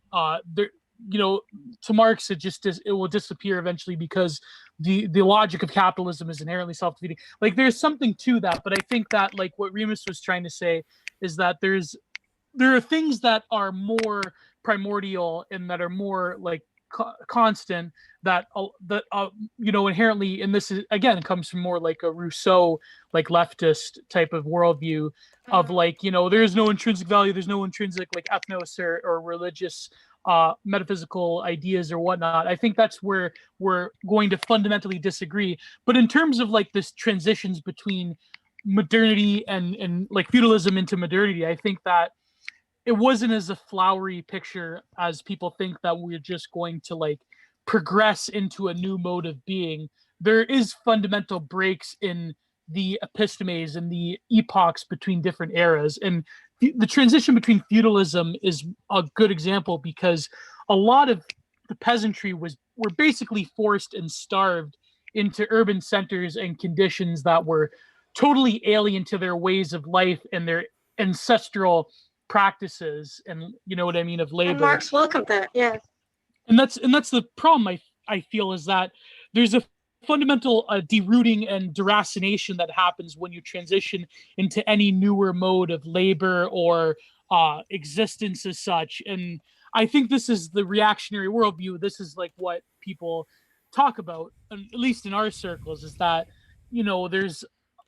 There, to Marx, it will disappear eventually because the logic of capitalism is inherently self-defeating. Like there's something to that, but I think that like what Remus was trying to say is that there are things that are more primordial and that are more like constant that inherently, and this is again comes from more like a Rousseau like leftist type of worldview of like there's no intrinsic value, there's no intrinsic like ethnos or religious metaphysical ideas or whatnot. I think that's where we're going to fundamentally disagree. But in terms of like this transitions between modernity and like feudalism into modernity, I think that it wasn't as a flowery picture as people think, that we're just going to like progress into a new mode of being. There is fundamental breaks in the epistemes and the epochs between different eras, and the transition between feudalism is a good example, because a lot of the peasantry were basically forced and starved into urban centers and conditions that were totally alien to their ways of life and their ancestral practices, and you know what I mean, of labor. And Marx welcomed that, yeah. And that's the problem I feel, is that there's a fundamental derooting and deracination that happens when you transition into any newer mode of labor or existence as such. And I think this is the reactionary worldview. This is like what people talk about, at least in our circles, is that there's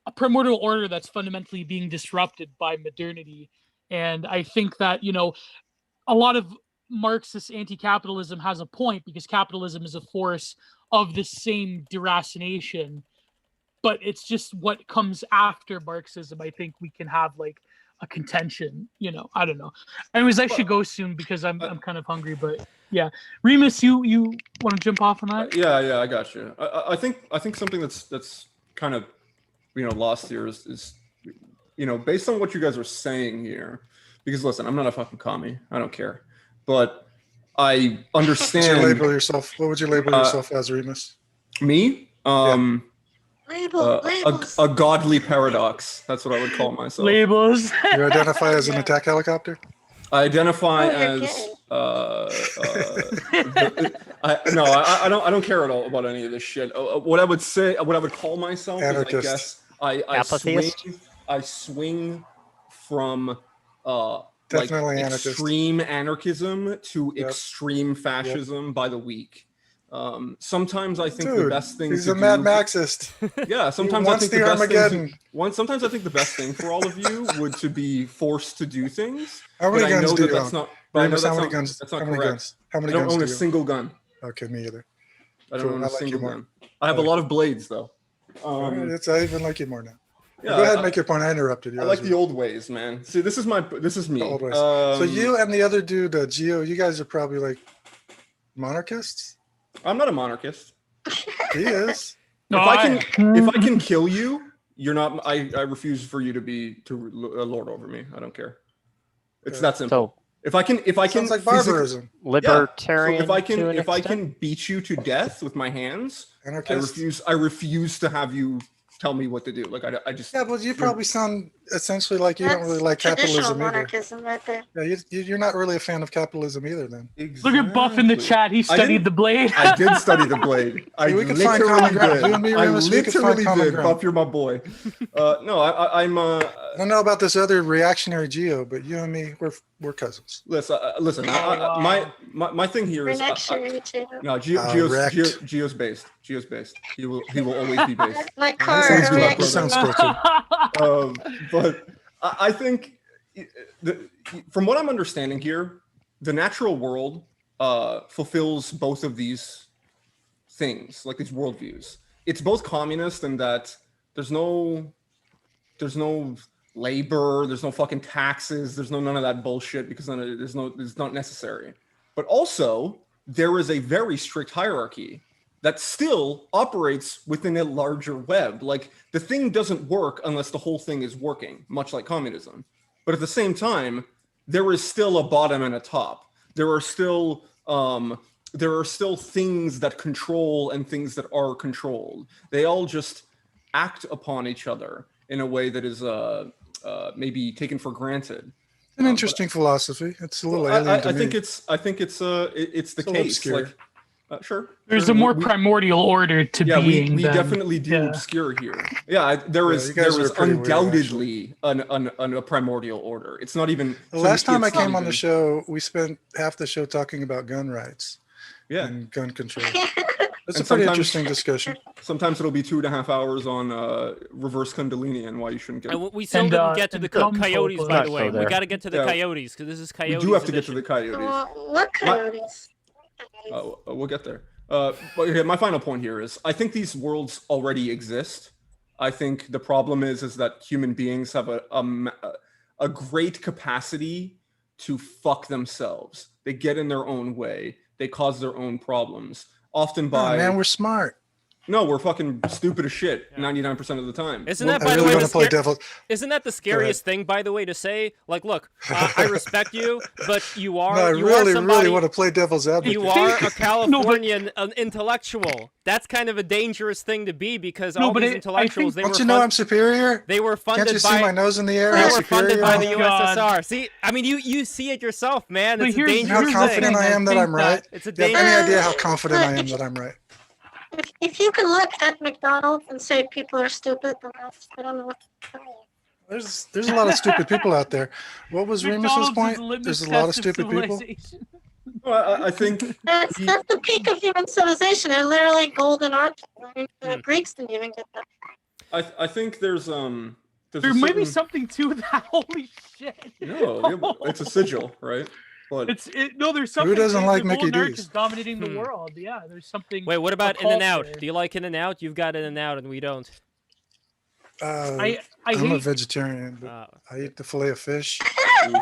a primordial order that's fundamentally being disrupted by modernity. And I think that a lot of Marxist anti-capitalism has a point, because capitalism is a force of the same deracination, but it's just what comes after Marxism. I think we can have like a contention, I don't know. Anyways, I should go soon because I'm kind of hungry, but yeah. Remus, you want to jump off on that? Yeah, I got you. I think something that's kind of lost here is based on what you guys are saying here, because listen, I'm not a fucking commie, I don't care, but I understand. What would you label yourself as, Remus? Me? Labels. A godly paradox. That's what I would call myself. Labels. You identify as an attack helicopter? I identify as I don't care at all about any of this shit. What I would call myself Anarchist. is, I swing from Definitely like anarchist. extreme anarchism to extreme fascism by the week. Sometimes I think the best thing he's to a Mad do, Maxist. Yeah, sometimes I think the Armageddon. Sometimes I think the best thing for all of you would to be forced to do things. How many guns do you own? That's not. But I know How many that's guns? not How many correct. guns? How many I don't guns own do a you single gun. Okay, me either. I don't own a I like single you more. gun. I have a lot of blades though. All right, I even like you more now. Yeah, Go ahead and make your point. I interrupted you. I like the old ways, man. See, this is me. The old ways. So you and the other dude, Gio, you guys are probably like monarchists? I'm not a monarchist. He is. If I can kill you, you're not. I refuse for you to lord over me. I don't care. It's that simple. So, if I can, sounds like barbarism. Libertarian. So if I can beat you to death with my hands, Anarchist? I refuse to have you tell me what to do. Like I just. Yeah, but you probably sound essentially like you don't really like capitalism either. Monarchism right there. Yeah, you're not really a fan of capitalism either, then. Exactly. Look at Buff in the chat. He studied the blade. I did study the blade. I we can find common ground. You and me, Remus, we can find common ground. Buff, you're my boy. No, I'm. I don't know about this other reactionary Geo, but you and me, we're cousins. Listen. My thing here is. No, Geo's based. Geo's based. He will always be based. My car. Sounds cool. But I think, from what I'm understanding here, the natural world fulfills both of these things, like these worldviews. It's both communist in that there's no labor, there's no fucking taxes, there's none of that bullshit, because it's not necessary. But also there is a very strict hierarchy that still operates within a larger web. Like, the thing doesn't work unless the whole thing is working, much like communism. But at the same time, there is still a bottom and a top. There are still things that control and things that are controlled. They all just act upon each other in a way that is maybe taken for granted. An interesting philosophy. It's a little alien to me. I think it's the case. Obscure. Like, Sure. There's sure. a more primordial order to being. We than, definitely do obscure here. Yeah, there is undoubtedly a primordial order. It's not even. The last time I came on the show, we spent half the show talking about gun rights. Yeah. And gun control. That's a pretty interesting discussion. Sometimes it'll be 2.5 hours on reverse Kundalini and why you shouldn't get. We still didn't get to the Coyotes, by the way. We got to get to the Coyotes because this is Coyotes. We do have to get to the Coyotes. What Coyotes? We'll get there. But my final point here is I think these worlds already exist. I think the problem is that human beings have a great capacity to fuck themselves. They get in their own way. They cause their own problems. Often by... Oh, man, we're smart. No, we're fucking stupid as shit 99% of the time. Isn't that, by the way, isn't that the scariest thing, by the way, to say? Like, look, I respect you, but you are. No, I really want to play devil's advocate. You are a Californian intellectual. That's kind of a dangerous thing to be because all these intellectuals. Don't you know I'm superior? They were funded. Can't you see my nose in the air? They were funded by the USSR. See, I mean, you see it yourself, man. It's a dangerous thing. How confident I am that I'm right. It's a do you have any idea how confident I am that I'm right? If you can look at McDonald's and say people are stupid, then I don't know what to tell you. There's a lot of stupid people out there. What was Remus's point? There's a lot of stupid people. Well, I think that's the peak of human civilization. They're literally golden arches. I mean, the Greeks didn't even get that. I think there's there might be something to that. Holy shit! No, it's a sigil, right? But there's something. Who doesn't like the Mickey golden arch D's? is dominating the world. Yeah, there's something. Wait, what about In-N-Out? Do you like In-N-Out? You've got In-N-Out, and we don't. I'm a vegetarian, but I eat the fillet of fish. We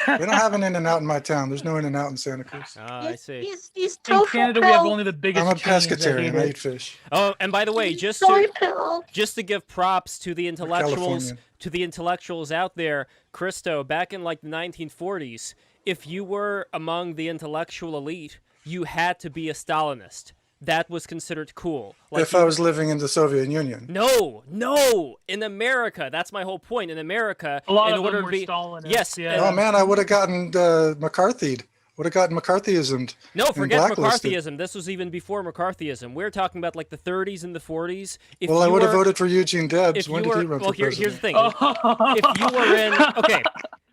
don't have an In-N-Out in my town. There's no In-N-Out in Santa Cruz. I see. In Canada, we have only the biggest. I'm a pescatarian. I eat fish. Oh, and by the way, just to give props to the intellectuals out there, Christo, back in like the 1940s, if you were among the intellectual elite, you had to be a Stalinist. That was considered cool. Like if I was living in the Soviet Union. No. In America, that's my whole point. In America, a lot in of order them were to be Stalinists. yes. Yeah. Oh man, I would have gotten McCarthy'd. Would have gotten McCarthyismed. No, forget McCarthyism. This was even before McCarthyism. We're talking about like the 30s and the 40s. I would have voted for Eugene Debs. When did he run for president? Here's the thing. If you were in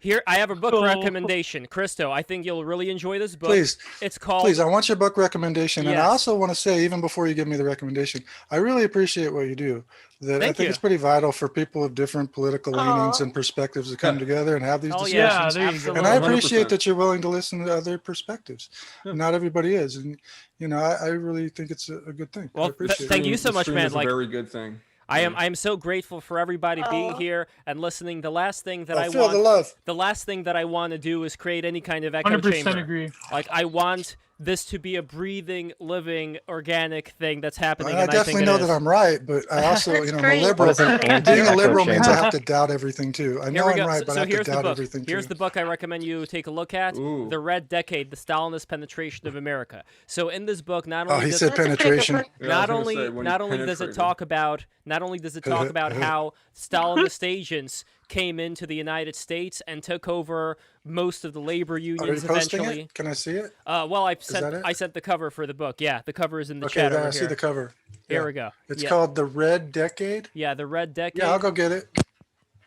here, I have a book recommendation. Christo, I think you'll really enjoy this book. Please. It's called... Please, I want your book recommendation. Yes. And I also want to say, even before you give me the recommendation, I really appreciate what you do. I think it's pretty vital for people of different political leanings and perspectives to come together and have these discussions. Yeah, and I appreciate that you're willing to listen to other perspectives. Yeah. Not everybody is. And, I really think it's a good thing. Well, thank you so much, man. It's a very good thing. I am so grateful for everybody being here and listening. The last thing that I feel want, the love. The last thing that I want to do is create any kind of echo chamber. 100% agree. Like I want this to be a being, living, organic thing that's happening. I definitely know that I'm right, but I also, I'm a liberal. Being a liberal means I have to doubt everything too. I know I'm right, but I have to doubt everything too. Here's the book I recommend you take a look at: The Red Decade: The Stalinist Penetration of America. So in this book, not only he said penetration. Not only does it talk about how Stalinist agents came into the United States and took over most of the labor unions eventually. Can I see it? Well, I sent the cover for the book. Yeah, the cover is in the chat over I see the cover. Here we go. It's called The Red Decade? Yeah, The Red Decade. Yeah, I'll go get it.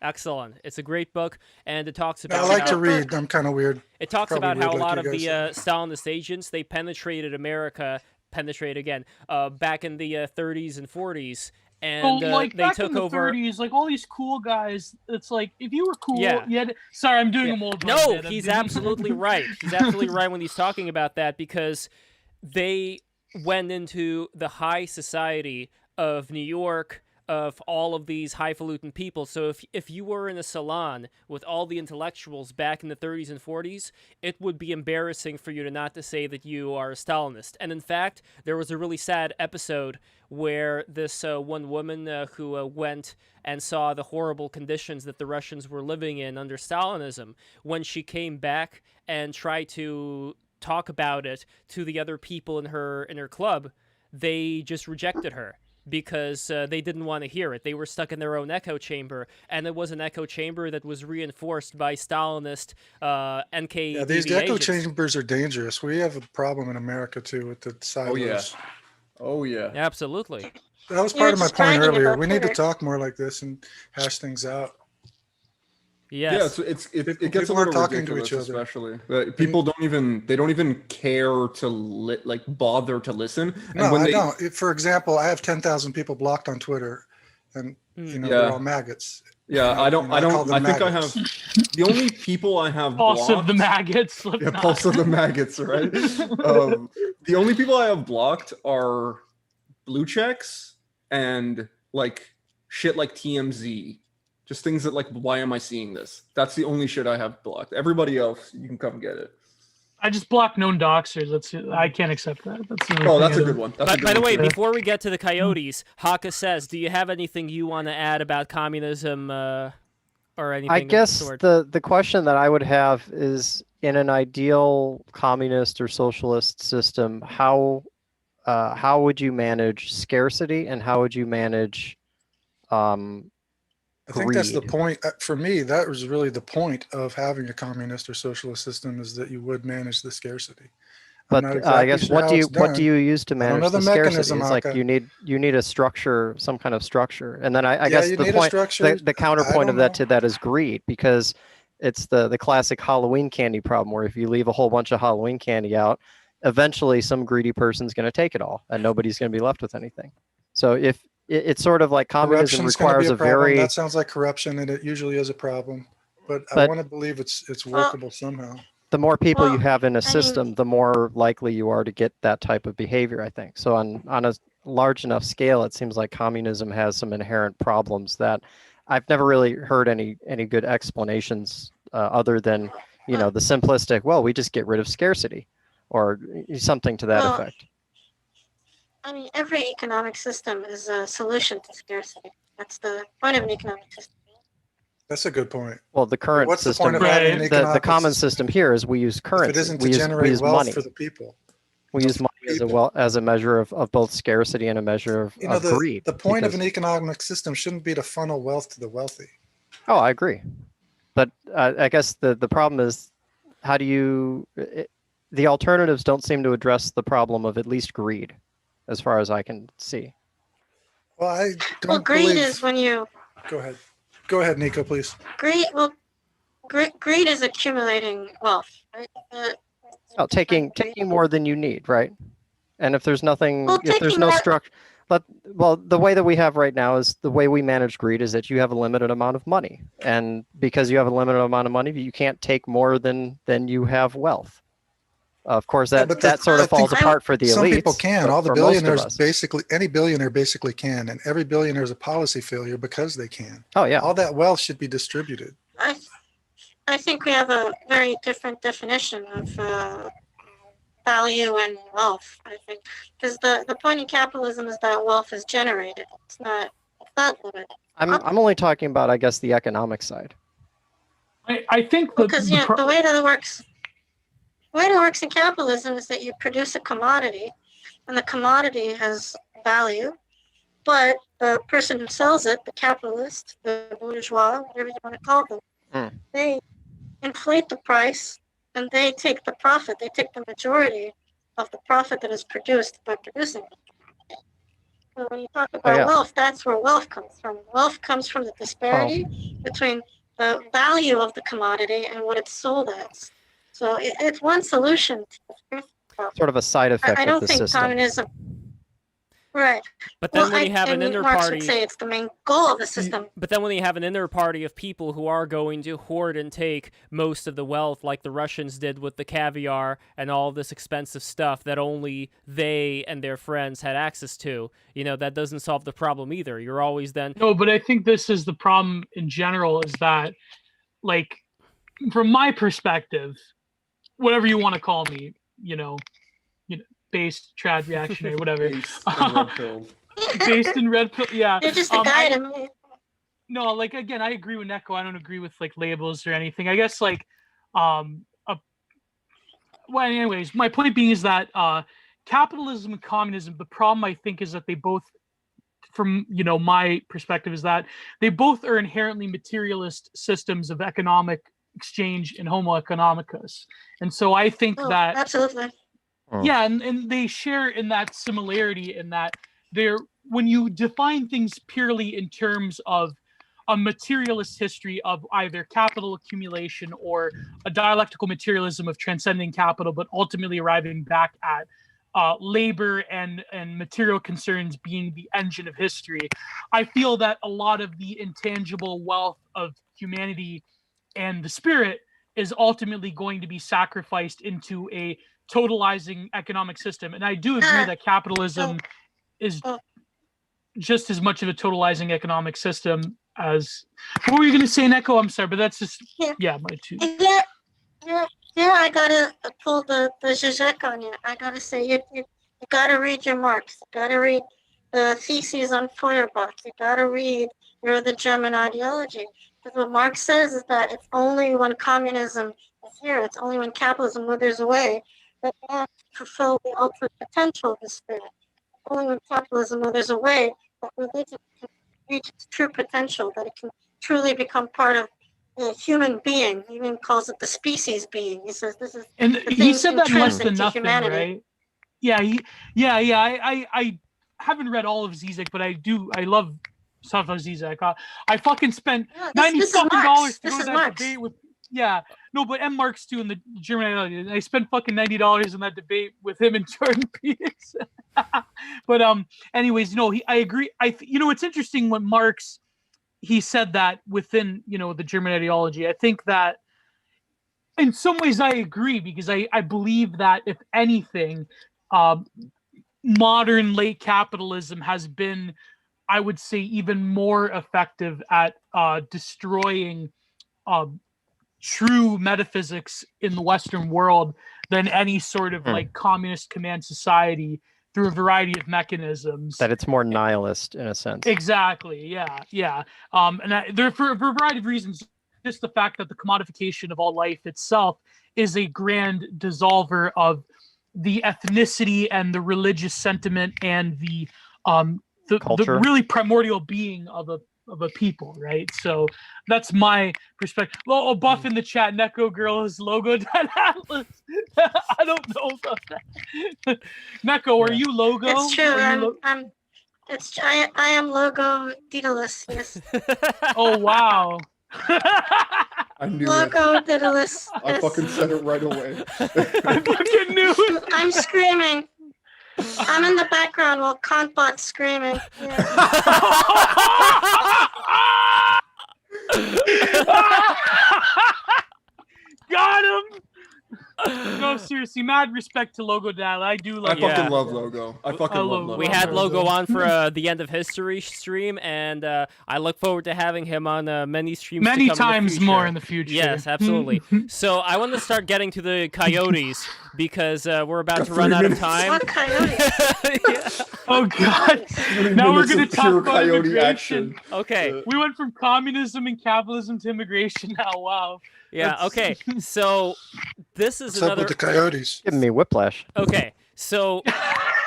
Excellent. It's a great book, and it talks about... I like to read. I'm kind of weird. It talks about how a lot of the Stalinist agents, they penetrated America, back in the 30s and 40s. And like they back took in the over 30s, like all these cool guys. It's like if you were cool, sorry, I'm doing them all. No, he's absolutely right. He's absolutely right when he's talking about that because they went into the high society of New York, of all of these highfalutin people. So if you were in a salon with all the intellectuals back in the 30s and 40s, it would be embarrassing for you not to say that you are a Stalinist. And in fact, there was a really sad episode where this one woman who went and saw the horrible conditions that the Russians were living in under Stalinism, when she came back and tried to talk about it to the other people in her club, they just rejected her. because they didn't want to hear it. They were stuck in their own echo chamber, and it was an echo chamber that was reinforced by Stalinist NKVD Yeah, these echo agents. chambers are dangerous. We have a problem in America too with the silos. Oh yeah. Absolutely. That was You part were of my just point bragging earlier. about We need to Twitter. talk more like this and hash things out. Yes. Yeah, it gets a People aren't little talking to ridiculous, each other. especially. People don't even care to bother to listen. And No, when I they, don't. For example, I have 10,000 people blocked on Twitter, and they're all maggots. Yeah, And I don't. I call them I think maggots. I have the only people I have Pulse blocked. of the maggots. Yeah, pulse of the maggots, right? The only people I have blocked are blue checks and like shit like TMZ. Just things that like, why am I seeing this? That's the only shit I have blocked. Everybody else, you can come get it. I just block known doxers. I can't accept that. That's the only Oh, thing that's I a do. good one. That's a good By the one way, too. before we get to the Coyotes, Haka says, do you have anything you want to add about communism or anything I of the guess sort? the question that I would have is, in an ideal communist or socialist system, how would you manage scarcity and how would you manage I think that's the greed? point. For me, that was really the point of having a communist or socialist system, is that you would manage the scarcity. But I'm not I exactly guess sure what how do you it's done. use to I don't manage know the the scarcity? mechanism, It's like Aka. you need a structure, some kind of structure, and then I Yeah, guess you the need a point, structure. the I counterpoint of don't that to that is greed, because it's the classic Halloween candy problem, where if you leave a whole bunch of Halloween candy out, eventually some greedy person's going to take it all, and nobody's going to be left with anything. So if it's sort of like communism Corruption's going to be requires a a problem. very That sounds like corruption, and it usually is a problem. But I But- want to believe it's workable somehow. the more people you Well, have in a I mean- system, the more likely you are to get that type of behavior, I think. So on a large enough scale, it seems like communism has some inherent problems that I've never really heard any good explanations other than, the simplistic, well, we just get rid of scarcity or something to that Well, effect. I mean, every economic system is a solution to scarcity. That's the point of an economic system. That's a good point. Well, the current What's the system, point of having an Right. the economic common system system here is we use if currency. it isn't we to use generate wealth money. for the people? We use money as as a measure of both scarcity and a measure of greed. The point of because- an economic system shouldn't be to funnel wealth to the wealthy. Oh, I agree. But I guess the problem is, how do you... the alternatives don't seem to address the problem of at least greed, as far as I can see. Well, I don't Well, greed believe... is when you Go ahead. Go ahead, Nico, please. greed. Well, greed is accumulating wealth, right? Oh, taking more than you need, right? And if there's nothing, Well, if there's taking no more- structure... Well, the way that we have right now is the way we manage greed is that you have a limited amount of money. And because you have a limited amount of money, you can't take more than you have wealth. Of course, that sort of falls apart for the elites. Some people can. but All the for most of billionaires us- basically, any billionaire basically can, and every billionaire is a policy failure because they can. Oh yeah. All that wealth should be distributed. I think we have a very different definition of value and wealth. I think because the point in capitalism is that wealth is generated. It's not limited. I'm only talking about, I guess, the economic side. I think Because the way that it works. The way it works in capitalism is that you produce a commodity, and the commodity has value, but the person who sells it, the capitalist, the bourgeois, whatever you want to call them, they inflate the price, and they take the profit. They take the majority of the profit that is produced by producing it. So when you talk about wealth, that's where wealth comes from. Wealth comes from the disparity between the value of the commodity and what it's sold as. So it's one solution to the scarcity problem. Sort of a side effect I of don't the think system. communism. Right. But then when you have an Marx inter-party... would say it's the main goal of the system. But then when you have an inter-party of people who are going to hoard and take most of the wealth, like the Russians did with the caviar and all this expensive stuff that only they and their friends had access to, that doesn't solve the problem either. You're always then... No, but I think this is the problem in general, is that, like, from my perspective, whatever you want to call me, based, trad, reactionary, whatever. Based in red pill, yeah. You're just a guy to me. No, like, again, I agree with Neko. I don't agree with like labels or anything. I guess like, well, anyways, my point being is that capitalism and communism, the problem I think is that they both from my perspective is that they both are inherently materialist systems of economic exchange and homo economicus. And so I think that absolutely. Yeah, and they share in that similarity in that when you define things purely in terms of a materialist history of either capital accumulation or a dialectical materialism of transcending capital, but ultimately arriving back at labor and material concerns being the engine of history. I feel that a lot of the intangible wealth of humanity and the spirit is ultimately going to be sacrificed into a totalizing economic system. And I do agree that capitalism is just as much of a totalizing economic system as... What were you going to say, Neko? I'm sorry, but that's just... Yeah, my two. Yeah, I gotta pull the Zizek on you. I gotta say, you gotta read your Marx. You gotta read the theses on Feuerbach. You gotta read the German ideology. Because what Marx says is that it's only when communism is here, it's only when capitalism withers away, that man can fulfill the ultimate potential of the spirit. Only when capitalism withers away, that religion can reach its true potential, that it can truly become part of the human being. He even calls it the species being. He says this is And the he said that less intrinsic than to nothing, humanity. right? Yeah, I haven't read all of Zizek, but I love stuff of Zizek. I fucking spent $90 fucking dollars to go to that debate with... Yeah, no, but M. Marx too in the German ideology. I spent fucking $90 in that debate with him and Jordan Peterson. But anyways, I agree. It's interesting when Marx, he said that within the German ideology. I think that in some ways I agree, because I believe that if anything, modern late capitalism has been, I would say, even more effective at destroying true metaphysics in the Western world than any sort of like communist command society through a variety of mechanisms. That it's more nihilist in a sense. Exactly. Yeah. And there for a variety of reasons. Just the fact that the commodification of all life itself is a grand dissolver of the ethnicity and the religious sentiment and the really primordial being of a people, right? So that's my perspective. Well, Buff in the chat, Neko Girl is logo dead atlas. I don't know about that. Neko, are you logo? It's true. I am logo Daedalus, yes. Oh wow. I knew logo it. Daedalus. I fucking said it right away. I fucking knew it. I'm screaming. I'm in the background while Kantbot's screaming. Yeah. Got him. No, seriously, mad respect to Logo Dad. I do love. I fucking love Logo. I fucking love Logo. We had Logo on for the End of History stream, and I look forward to having him on many streams. Many to come times in the more in the future. Yes, absolutely. So I want to start getting to the Coyotes because we're about to run out of time. What Coyotes? Yeah. Oh God! Now we're gonna talk about Coyote immigration. action. Okay. We went from communism and capitalism to immigration. Now, wow. Yeah. Okay. So this is What's up another. with the Coyotes? Giving me whiplash. Okay. So I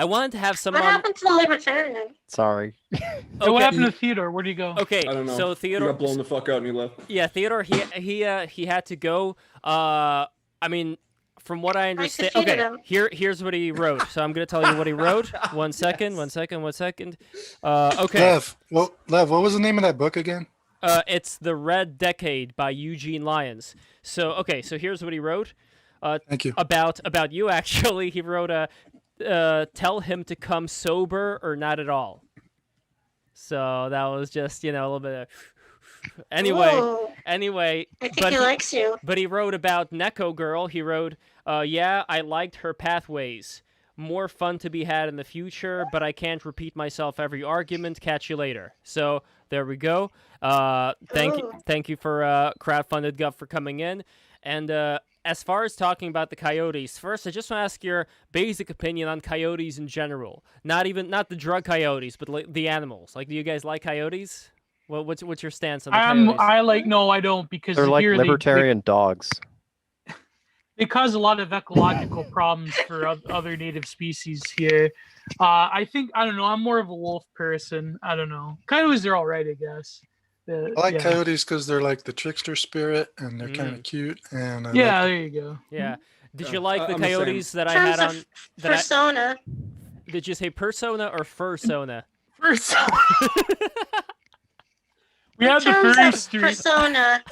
wanted to have someone. What happened to the libertarian? Sorry. Okay. What happened to Theodore? Where'd he go? Okay. I don't know. So Theodore He got blown the fuck out and he left. Yeah, Theodore. He had to go. I mean, from what I understand, defeated okay. him. Here's what he wrote. So I'm gonna tell you what he wrote. One second. Okay. Lev, what was the name of that book again? It's The Red Decade by Eugene Lyons. So here's what he wrote. Thank you. About you actually. He wrote tell him to come sober or not at all. So that was just a little bit of Anyway, I think he likes you. But he wrote about Neko Girl. He wrote, yeah, I liked her pathways. More fun to be had in the future, but I can't repeat myself every argument. Catch you later. So there we go. Thank you for crowdfunded Guff for coming in. And as far as talking about the Coyotes, first I just want to ask your basic opinion on Coyotes in general. Not the drug Coyotes, but the animals. Like, do you guys like Coyotes? What's your stance on the Coyotes? No, I don't, because they're like here libertarian dogs. they cause a lot of ecological problems for other native species here. I don't know. I'm more of a wolf person. I don't know. Coyotes are all right, I guess. I like Yeah. coyotes because they're like the trickster spirit and they're kind of cute. And I Yeah, like there you go. Yeah. Did Yeah, you like the I'm the same. coyotes that I In terms had of on? persona. Did you say persona or fursona? Persona. We In had the terms furry of street. persona,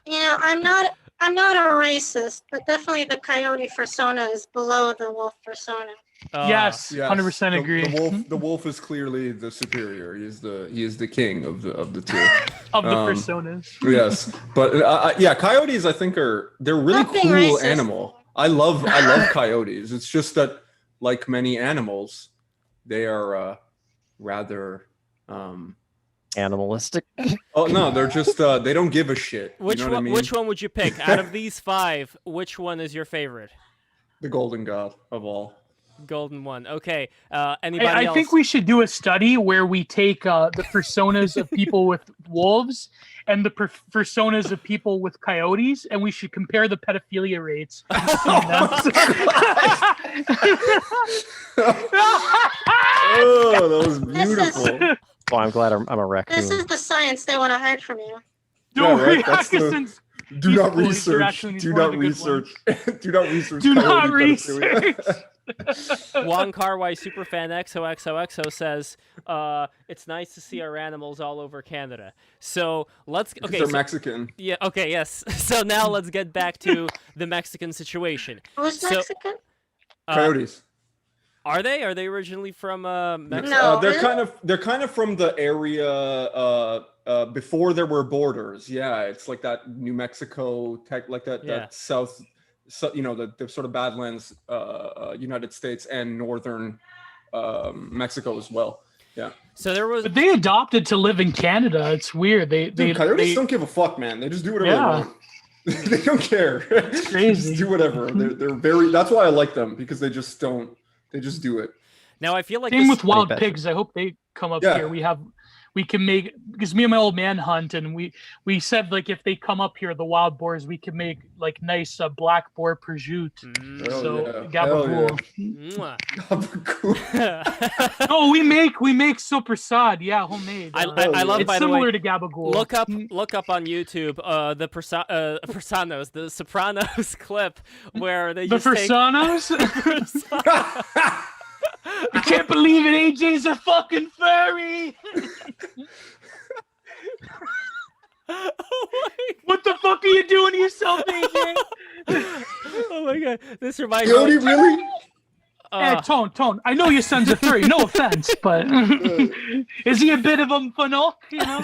I'm not a racist, but definitely the coyote persona is below the wolf persona. Yes, Yes, 100% agree. The wolf is clearly the superior. He is the king of the two. Of the personas. Yes, but yeah, coyotes I think they're really Not being cool racist. animal. I love coyotes. It's just that like many animals, they are rather Animalistic. oh no, they're just they don't give a shit. Which you know what one? I mean? Which one would you pick out of these 5? Which one is your favorite? The golden god of all. Golden one. Okay. Anybody I else? think we should do a study where we take the personas of people with wolves and the personas of people with coyotes, and we should compare the pedophilia rates. Oh, that was beautiful. Well, I'm glad I'm a raccoon. This is the science they want to hide from you. Don't Yeah, right? That's react do not cool. He's research. raccoon. He's Do one of not the good research. Do not research. Do not coyote research. pedophilia. Wong Kar Wai Superfan XOXOXO says, "It's nice to see our animals all over Canada." So let's. Because Okay, they're so- Mexican. Yeah. Okay. Yes. So now let's get back to the Mexican situation. Who's So, Mexican? Coyotes. Are they? Are they originally from Mexico? No. They're kind of from the area before there were borders. Yeah, it's like that New Mexico like that Yeah. that south, so, the sort of Badlands, United States and northern Mexico as well. Yeah. So there was. But they adopted to live in Canada. It's weird. Dude, coyotes don't give a fuck, man. They just do whatever they want. They don't care. It's crazy. Just do whatever. They're very. That's why I like them, because they just don't. They just do it. Now I feel like Same this- with wild pigs. I hope they come up Yeah. here. We can make, because me and my old man hunt, and we said like if they come up here, the wild boars, we can make like nice black boar prosciutto. So gabagool. Mwah. Oh, we make soprasad. Yeah, homemade. I love. It's By the way, similar to gabagool. Look up on YouTube the Persanos, the Sopranos clip where they The just take- Persanos? I can't believe it. AJ's a fucking furry. What the fuck are you doing to yourself, AJ? Oh my god, this reminds Cody, me. really? Hey, Tone. I know your son's a furry. No offense, but is he a bit of a fanok? You know.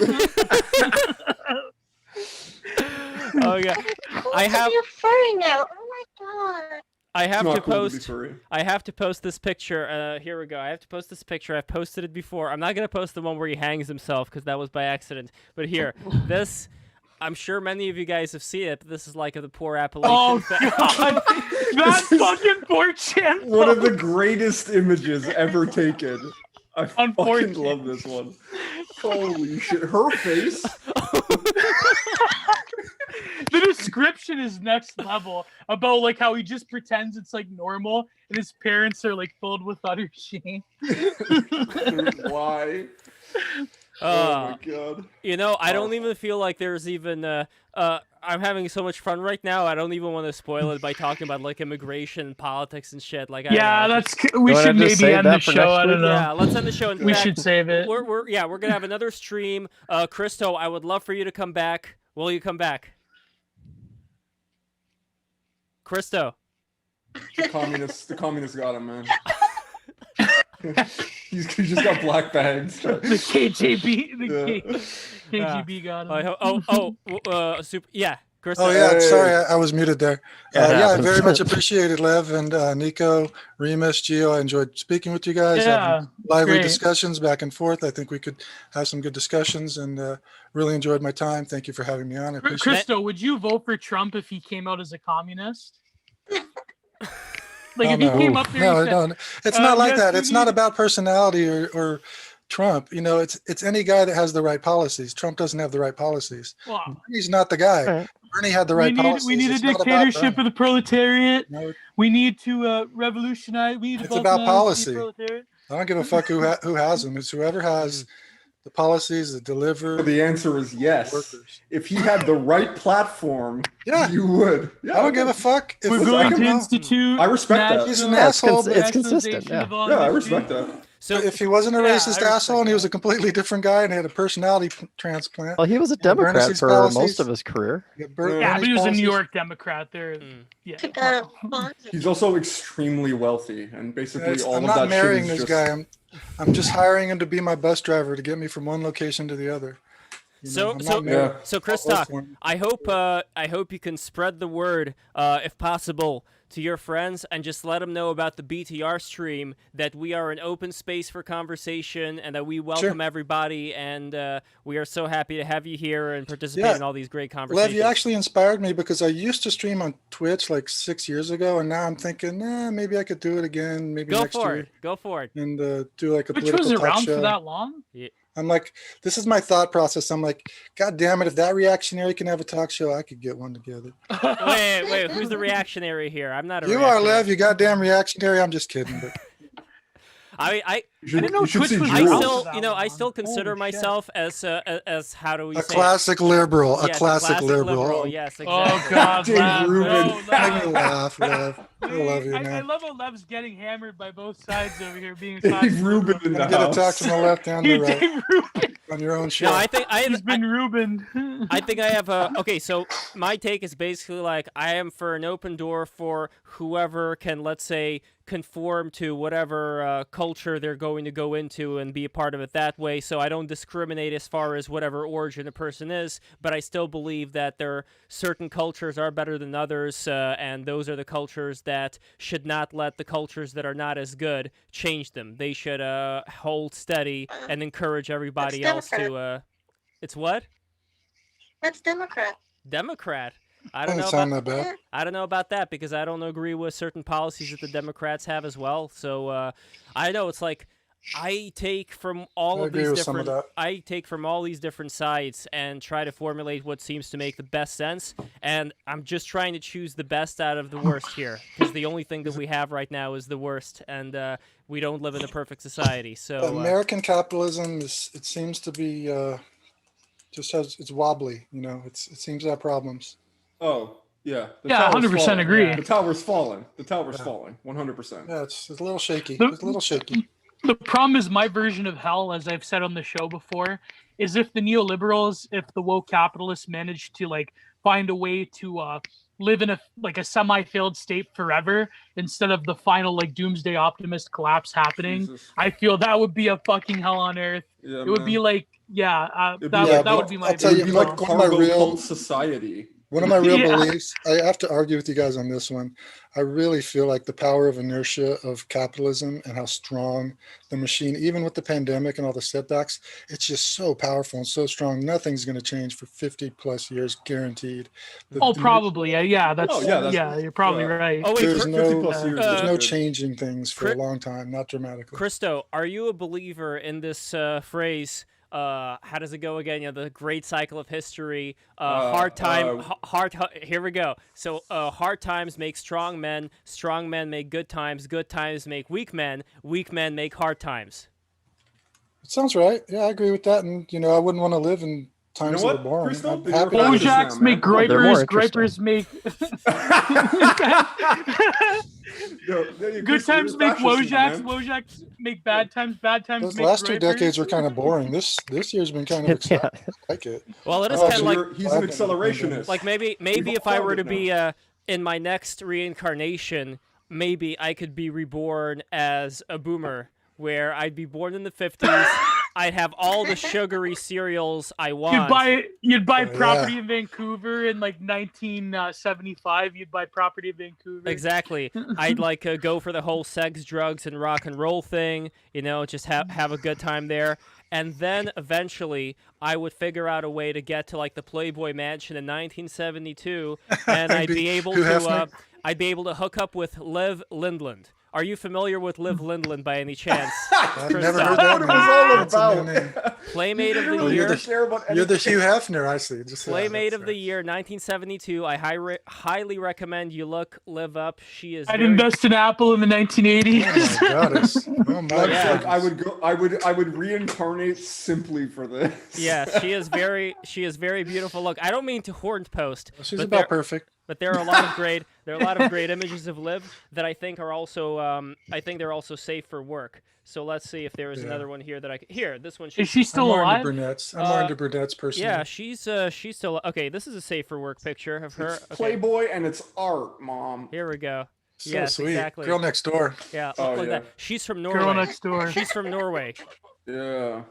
Oh yeah, I have. You're furry now. Oh my god. I have It's to not cool to be post. furry. I have to post this picture. Here we go. I have to post this picture. I've posted it before. I'm not gonna post the one where he hangs himself because that was by accident. But here, this. I'm sure many of you guys have seen it. But this is like the poor Appalachian. Oh god, that fucking poor champ. One of the greatest images ever taken. I fucking Unfortunate. love this one. Holy shit. Her face. The description is next level about like how he just pretends it's like normal and his parents are like filled with utter shame. Why? Oh my god. You know, I don't even feel like there's even. I'm having so much fun right now. I don't even want to spoil it by talking about like immigration, politics, and shit. Like, Yeah, I we should maybe end the show. I don't know. Yeah, let's end the show. In We fact, should save it. We're gonna have another stream. Christo, I would love for you to come back. Will you come back? Christo. The communists got him, man. He's just got black bags. The KJB, KGB got him. Super. Yeah, Christo. Oh yeah, sorry, I was muted there. Yeah, I very much appreciated Lev and Nico, Remus, Gio. I enjoyed speaking with you guys. Yeah, having lively great. discussions back and forth. I think we could have some good discussions, and really enjoyed my time. Thank you for having me on. I appreciate it. Christo, would you vote for Trump if he came out as a communist? Like if he came up there, and said, No, it's not like yes, that. we It's not need- about personality or Trump. You know, it's any guy that has the right policies. Trump doesn't have the right policies. Well, He's not the guy. Right. Bernie had the right policies. We need a It's not about dictatorship Bernie. of the proletariat. No, We need to revolutionize. We need to it's about balkanize the policy. proletariat. I don't give a fuck who has them. It's whoever has the policies that deliver. The answer is yes. Workers. If he had the right platform, Yeah, you would. Yeah, I don't give a fuck. If We're going to institute. I respect that. He's an asshole. It's consistent. Yeah, I respect that. So if he wasn't a Yeah, racist I asshole and he was a completely different guy and had a personality transplant. Well, he was a and Bernie's Democrat for policies- most of his career. Yeah, but he was a New York Democrat. There, yeah. He's also extremely wealthy, and basically all I'm of not that marrying shit is this just... guy. I'm just hiring him to be my bus driver to get me from one location to the other. So Chris Talk, I hope you can spread the word, if possible, to your friends and just let them know about the BTR stream, that we are an open space for conversation and that we welcome everybody, and we are so happy to have you here and participate in all these great conversations. Lev, you actually inspired me because I used to stream on Twitch like 6 years ago, and now I'm thinking, maybe I could do it again, maybe next year. Go for it. And do like a Twitch political was talk around show. for that long? Yeah. I'm like, this is my thought process. I'm like, God damn it, if that reactionary can have a talk show, I could get one together. Wait, who's the reactionary here? I'm not a You are, Lev, you goddamn reactionary. I'm just kidding. But I didn't know Twitch was I still consider myself as how do we say classic liberal, yes, a classic liberal. Yes, exactly. Oh God, Lev. Make me laugh, Lev. I love you, I man. love how Lev's getting hammered by both sides over here, being a Dave classic Rubin liberal. in the Get a house. talk from the left and the You're right Dave Rubin. on your own show. No, I think He's been Rubin. I think I have a okay. So my take is basically like I am for an open door for whoever can, let's say, conform to whatever culture they're going to go into and be a part of it that way. So I don't discriminate as far as whatever origin a person is, but I still believe that there are certain cultures are better than others, and those are the cultures that should not let the cultures that are not as good change them. They should hold steady and encourage everybody else to. It's what? That's Democrat. Democrat. I don't know sound about that bad. I don't know about that because I don't agree with certain policies that the Democrats have as well. So I know it's like I take from all of these different I take from all these different sides and try to formulate what seems to make the best sense, and I'm just trying to choose the best out of the worst here because the only thing that we have right now is the worst, and we don't live in a perfect society. So American capitalism it seems to be it's wobbly, it seems to have problems. Oh, yeah. Yeah, 100% agree. The tower's falling. The tower's falling. 100%. Yeah, it's a little shaky. It's a little shaky. The problem is my version of hell, as I've said on the show before, is if the neoliberals, if the woke capitalists manage to find a way to live in a semi-failed state forever instead of the final doomsday optimist collapse happening, Jesus. I feel that would be a fucking hell on earth. Yeah, it would be that would be my. I'll tell you, one of my real society. One of my real beliefs, I have to argue with you guys on this one. I really feel like the power of inertia of capitalism and how strong the machine, even with the pandemic and all the setbacks, it's just so powerful and so strong. Nothing's going to change for 50 plus years, guaranteed. Probably. Yeah, you're probably right. Oh, wait, there's no changing things for a long time, not dramatically. Christo, are you a believer in this phrase? How does it go again? The great cycle of history. Here we go. So hard times make strong men make good times make weak men make hard times. It sounds right. Yeah, I agree with that. And I wouldn't want to live in times that are boring. Wojaks make gripers make good times make Wojaks make bad times Those make last gripers. 2 decades were kind of boring. This year's been kind of exciting. I like it. Well, it is kind of like he's an accelerationist. Like maybe if I were to be in my next reincarnation, maybe I could be reborn as a boomer, where I'd be born in the 50s. I'd have all the sugary cereals I want. You'd buy property in Vancouver in 1975. You'd buy property in Vancouver. Exactly. I'd go for the whole sex, drugs, and rock and roll thing. Just have a good time there. And then eventually, I would figure out a way to get to the Playboy Mansion in 1972, and I'd be able to hook up with Lev Lindland. Are you familiar with Liv Lindland by any chance? I've never Christoph? heard that. What it was all That's a new about. name. Playmate of the Oh, Year. you're the Hugh Hefner, I see. Just Playmate of the Year, 1972. I highly recommend you live up. She is. I'd invest in Apple in the 1980s. Oh my goddess. Oh my Like, Yeah. like I would reincarnate simply for this. Yes, she is very beautiful. Look, I don't mean to horn post. She's but about perfect. But there are a lot of great images of Liv that I think are also I think they're also safe for work. So let's see if there is another one here that this one. Is she still I'm more alive? into brunettes. I'm more into brunettes personally. Yeah, she's still okay. This is a safe for work picture of her. It's Okay. Playboy and it's art, Mom. Here we go. So yes, sweet. exactly. Girl next door. Yeah, Oh, look at yeah. that. She's from Norway. Girl next door. She's from Norway. Yeah.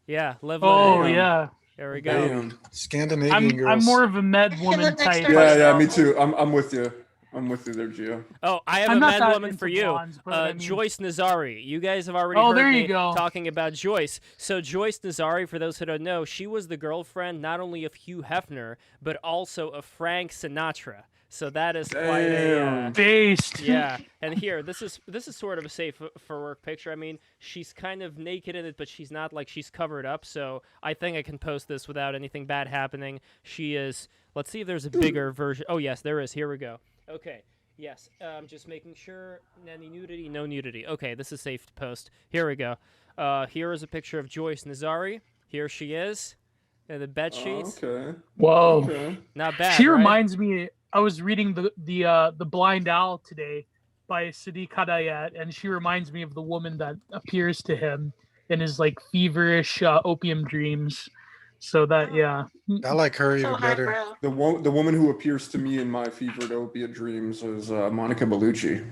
Yeah, Liv. Oh Lindland. yeah. There we go. Damn. Scandinavian girls. I'm more of a med woman type. Yeah, me too. I'm with you. I'm with you there, Gio. Oh, I have I'm a not mad that woman into for you. blondes, but I mean- Joyce Nazari. You guys have already Oh, heard there you me go. talking about Joyce. So Joyce Nazari, for those who don't know, she was the girlfriend not only of Hugh Hefner, but also of Frank Sinatra. So that is quite a based. Yeah, and here this is sort of a safe for work picture. I mean, she's kind of naked in it, but she's not like she's covered up. So I think I can post this without anything bad happening. She is. Let's see if there's a bigger version. Oh yes, there is. Here we go. Okay. Yes. Just making sure. Any nudity? No nudity. Okay, this is safe to post. Here we go. Here is a picture of Joyce Nazari. Here she is. The bed sheets. Okay. Whoa. Okay. Not bad. She right? reminds me. I was reading the Blind Owl today by Sadiq Hadayat, and she reminds me of the woman that appears to him in his like feverish opium dreams. So that I like her even So better. highbrow. The woman who appears to me in my fevered opiate dreams is Monica Bellucci.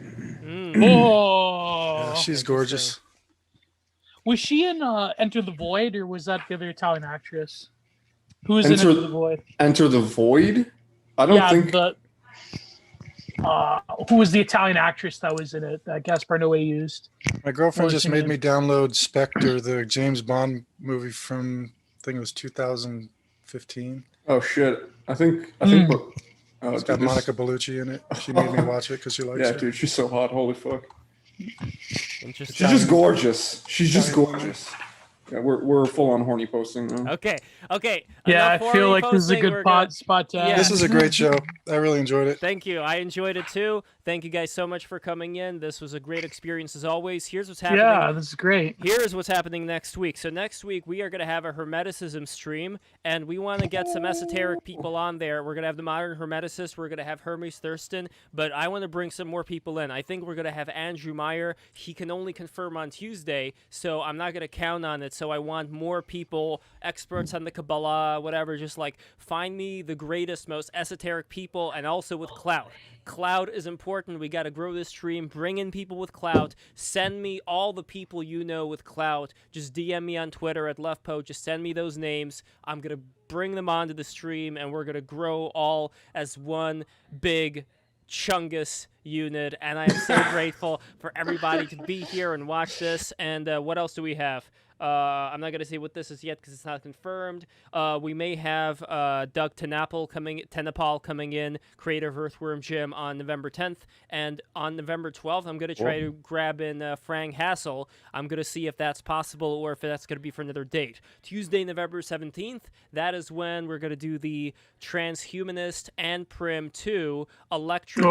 Oh, Yeah, she's gorgeous. was she in Enter the Void, or was that the other Italian actress? Who was in Enter- Enter the Void? Enter the Void? I don't think. Who was the Italian actress that was in it that Gaspar Noé used? My girlfriend What was just her made name? me download Spectre, the James Bond movie from, I think it was 2015. Oh shit! I think. Oh, It's dude, got this- Monica Bellucci in it. She made me watch it because she likes Yeah, her. dude, she's so hot. Holy fuck. Interesting. She's just gorgeous. She's just gorgeous. Yeah, we're full on horny posting now. Okay. Yeah, I enough feel horny like this is a posting, good we're gonna- spot to Yeah. end. This is a great show. I really enjoyed it. Thank you. I enjoyed it too. Thank you guys so much for coming in. This was a great experience as always. Here's what's happening. Yeah, this is great. Here is what's happening next week. So next week we are going to have a Hermeticism stream, and we want to get some esoteric people on there. We're going to have the Modern Hermeticist. We're going to have Hermes Thurston, but I want to bring some more people in. I think we're going to have Andrew Meyer. He can only confirm on Tuesday, so I'm not going to count on it. So I want more people, experts on the Kabbalah, whatever. Just like find me the greatest, most esoteric people, and also with clout. Cloud is important. We got to grow this stream. Bring in people with clout. Send me all the people you know with clout. Just DM me on Twitter at LeftPo. Just send me those names. I'm going to bring them onto the stream, and we're going to grow all as one big Chungus unit. And I am so grateful for everybody to be here and watch this. And what else do we have? I'm not going to say what this is yet because it's not confirmed. We may have Doug Tenapel coming in, creator of Earthworm Jim, on November 10th. And on November 12th, I'm going to try to grab in Frank Hassel. I'm going to see if that's possible or if that's going to be for another date. Tuesday, November 17th, that is when we're going to do the Transhumanist and Prim 2 Electric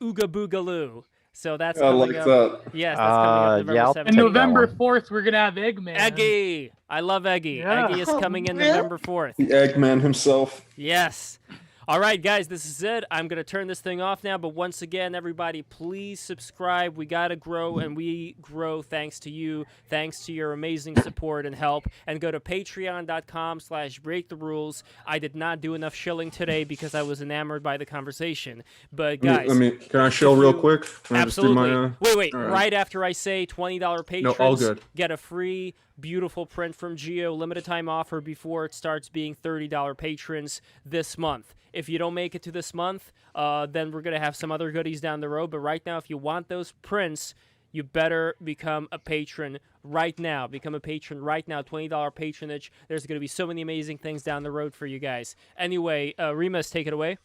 Ooga Boogaloo. So that's coming up. that. Yes, that's coming up November yeah, I'll 17th. And November 4th, we're gonna have Eggman. Eggy! I love Eggy. Yeah. Eggy is coming in Really? November 4th. The Eggman himself. Yes. All right, guys, this is it. I'm going to turn this thing off now, but once again, everybody, please subscribe. We got to grow, and we grow thanks to you, thanks to your amazing support and help. And go to patreon.com/breaktherules. I did not do enough shilling today because I was enamored by the conversation. But, guys. Can I shill real quick? Can I just do Absolutely. my, Wait. all Right after I say $20 patrons, all good. get a free, beautiful print from Geo. Limited time offer before it starts being $30 patrons this month. If you don't make it to this month, then we're going to have some other goodies down the road. But right now, if you want those prints, you better become a patron right now. Become a patron right now. $20 patronage. There's going to be so many amazing things down the road for you guys. Anyway, Remus, take it away.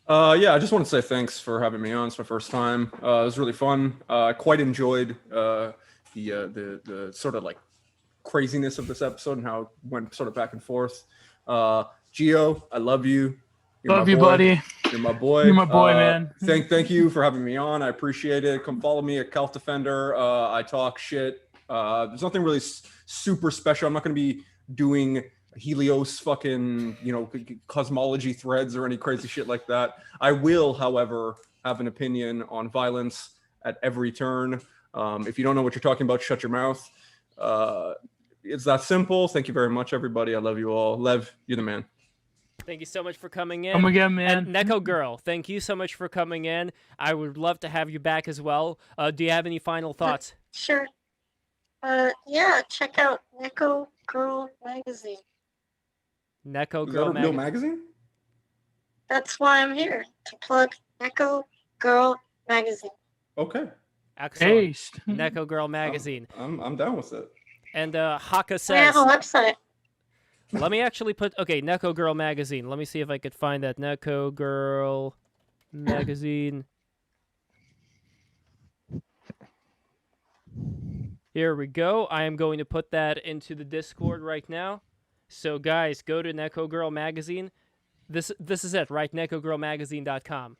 Yeah, I just want to say thanks for having me on. It's my first time. It was really fun. I quite enjoyed the sort of like craziness of this episode and how it went sort of back and forth. Gio, I love you. You're Love my you, boy. buddy. You're my boy. You're my boy, man. Thank you for having me on. I appreciate it. Come follow me at Calf Defender. I talk shit. There's nothing really super special. I'm not going to be doing Helios fucking, cosmology threads or any crazy shit like that. I will, however, have an opinion on violence at every turn. If you don't know what you're talking about, shut your mouth. It's that simple. Thank you very much, everybody. I love you all. Lev, you're the man. Thank you so much for coming in. Come again, man. And Neko Girl, thank you so much for coming in. I would love to have you back as well. Do you have any final thoughts? Sure. Yeah, check out Neko Girl magazine. Neko Is Girl that a real magazine? That's why I'm here, to plug Neko Girl magazine. Okay. Excellent. Neko Girl magazine. I'm down with it. And Haka says... I have a website. Let me actually put... Okay, Neko Girl magazine. Let me see if I could find that. Neko Girl magazine. Here we go. I am going to put that into the Discord right now. So, guys, go to Neko Girl magazine. This is it, right? NekoGirlMagazine.com.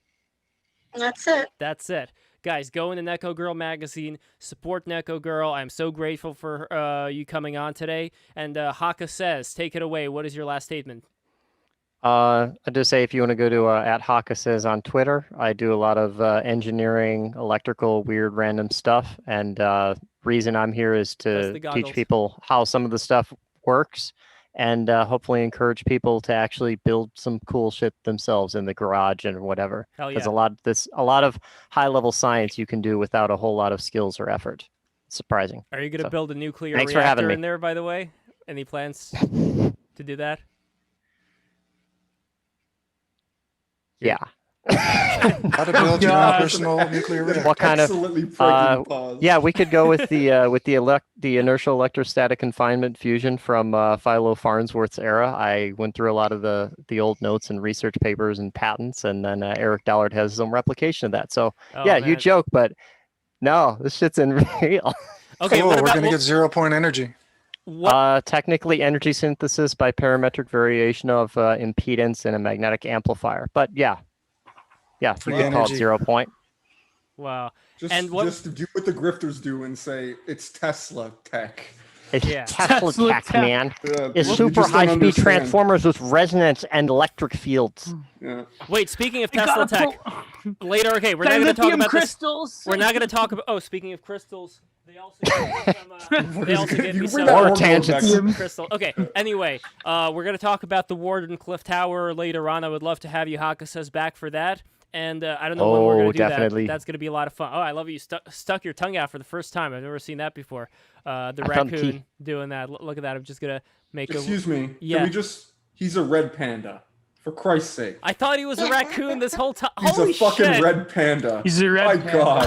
That's it. That's it. Guys, go into Neko Girl magazine. Support Neko Girl. I'm so grateful for you coming on today. And Haka says, take it away. What is your last statement? I just say if you want to go to @HakaSays on Twitter, I do a lot of engineering, electrical, weird, random stuff. And reason I'm here is to teach people how some of the stuff works and hopefully encourage people to actually build some cool shit themselves in the garage and whatever. Because a lot of high-level science you can do without a whole lot of skills or effort. It's surprising. Are you going to build a nuclear thanks for having reactor me. in there, by the way? Any plans to do that? Yeah. How to build your own personal nuclear reactor. What kind of? Yeah, we could go with the inertial electrostatic confinement fusion from Philo Farnsworth's era. I went through a lot of the old notes and research papers and patents, and then Eric Dallard has some replication of that. So yeah, man. you joke, but no, this shit's in real. Okay, cool. We're gonna get 0-point energy. Technically, energy synthesis by parametric variation of impedance in a magnetic amplifier. But yeah, we can call it 0 point. Wow. Just do what the grifters do and say it's Tesla tech. It's Tesla tech, man. Yeah, it's super high-speed transformers with resonance and electric fields. Yeah. Wait, speaking of Tesla tech, later. Okay, we're not going to talk about crystals. We're not going to talk about. Oh, speaking of crystals, they also gave me some. More tangents. Crystal. Okay. Anyway, we're going to talk about the Warden Cliff Tower later on. I would love to have you, Haka says, back for that. And I don't know when we're going to do definitely. that. That's going to be a lot of fun. Oh, I love you stuck your tongue out for the first time. I've never seen that before. The raccoon doing that. Look at that. I'm just going to make Excuse me. Yeah. Can we just... He's a red panda. For Christ's sake. I thought he was a raccoon this whole time. He's Holy a fucking shit. red panda. He's a red panda. God.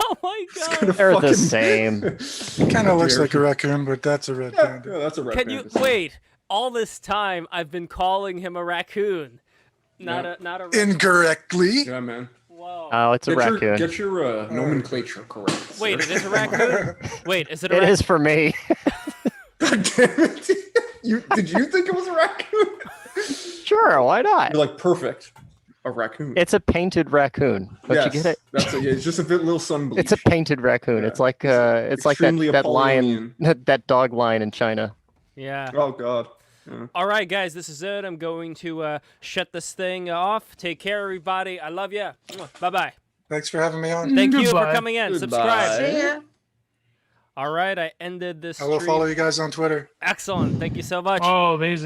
Oh my God. They're the same. It kind of looks like a raccoon, but that's a red panda. Yeah, that's a red Can panda. you wait? All this time I've been calling him a raccoon. Not a Incorrectly. Yeah, man. Whoa. Oh, it's a raccoon. Get your nomenclature correct. Wait, it is a raccoon? Wait, is it a It raccoon? is for me. God damn it. Did you think it was a raccoon? Sure, why not? You're like, perfect. A raccoon. It's a painted raccoon. Don't you get it? It's just a bit little sun bleach. It's a painted raccoon. Yeah. It's like that lion, that dog lion in China. Yeah. Oh God. Yeah. All right, guys, this is it. I'm going to shut this thing off. Take care, everybody. I love you. Bye-bye. Thanks for having me on. Thank you for coming in. Goodbye. Subscribe. See ya. All right, I ended this I will stream. follow you guys on Twitter. Excellent. Thank you so much. Oh, amazing.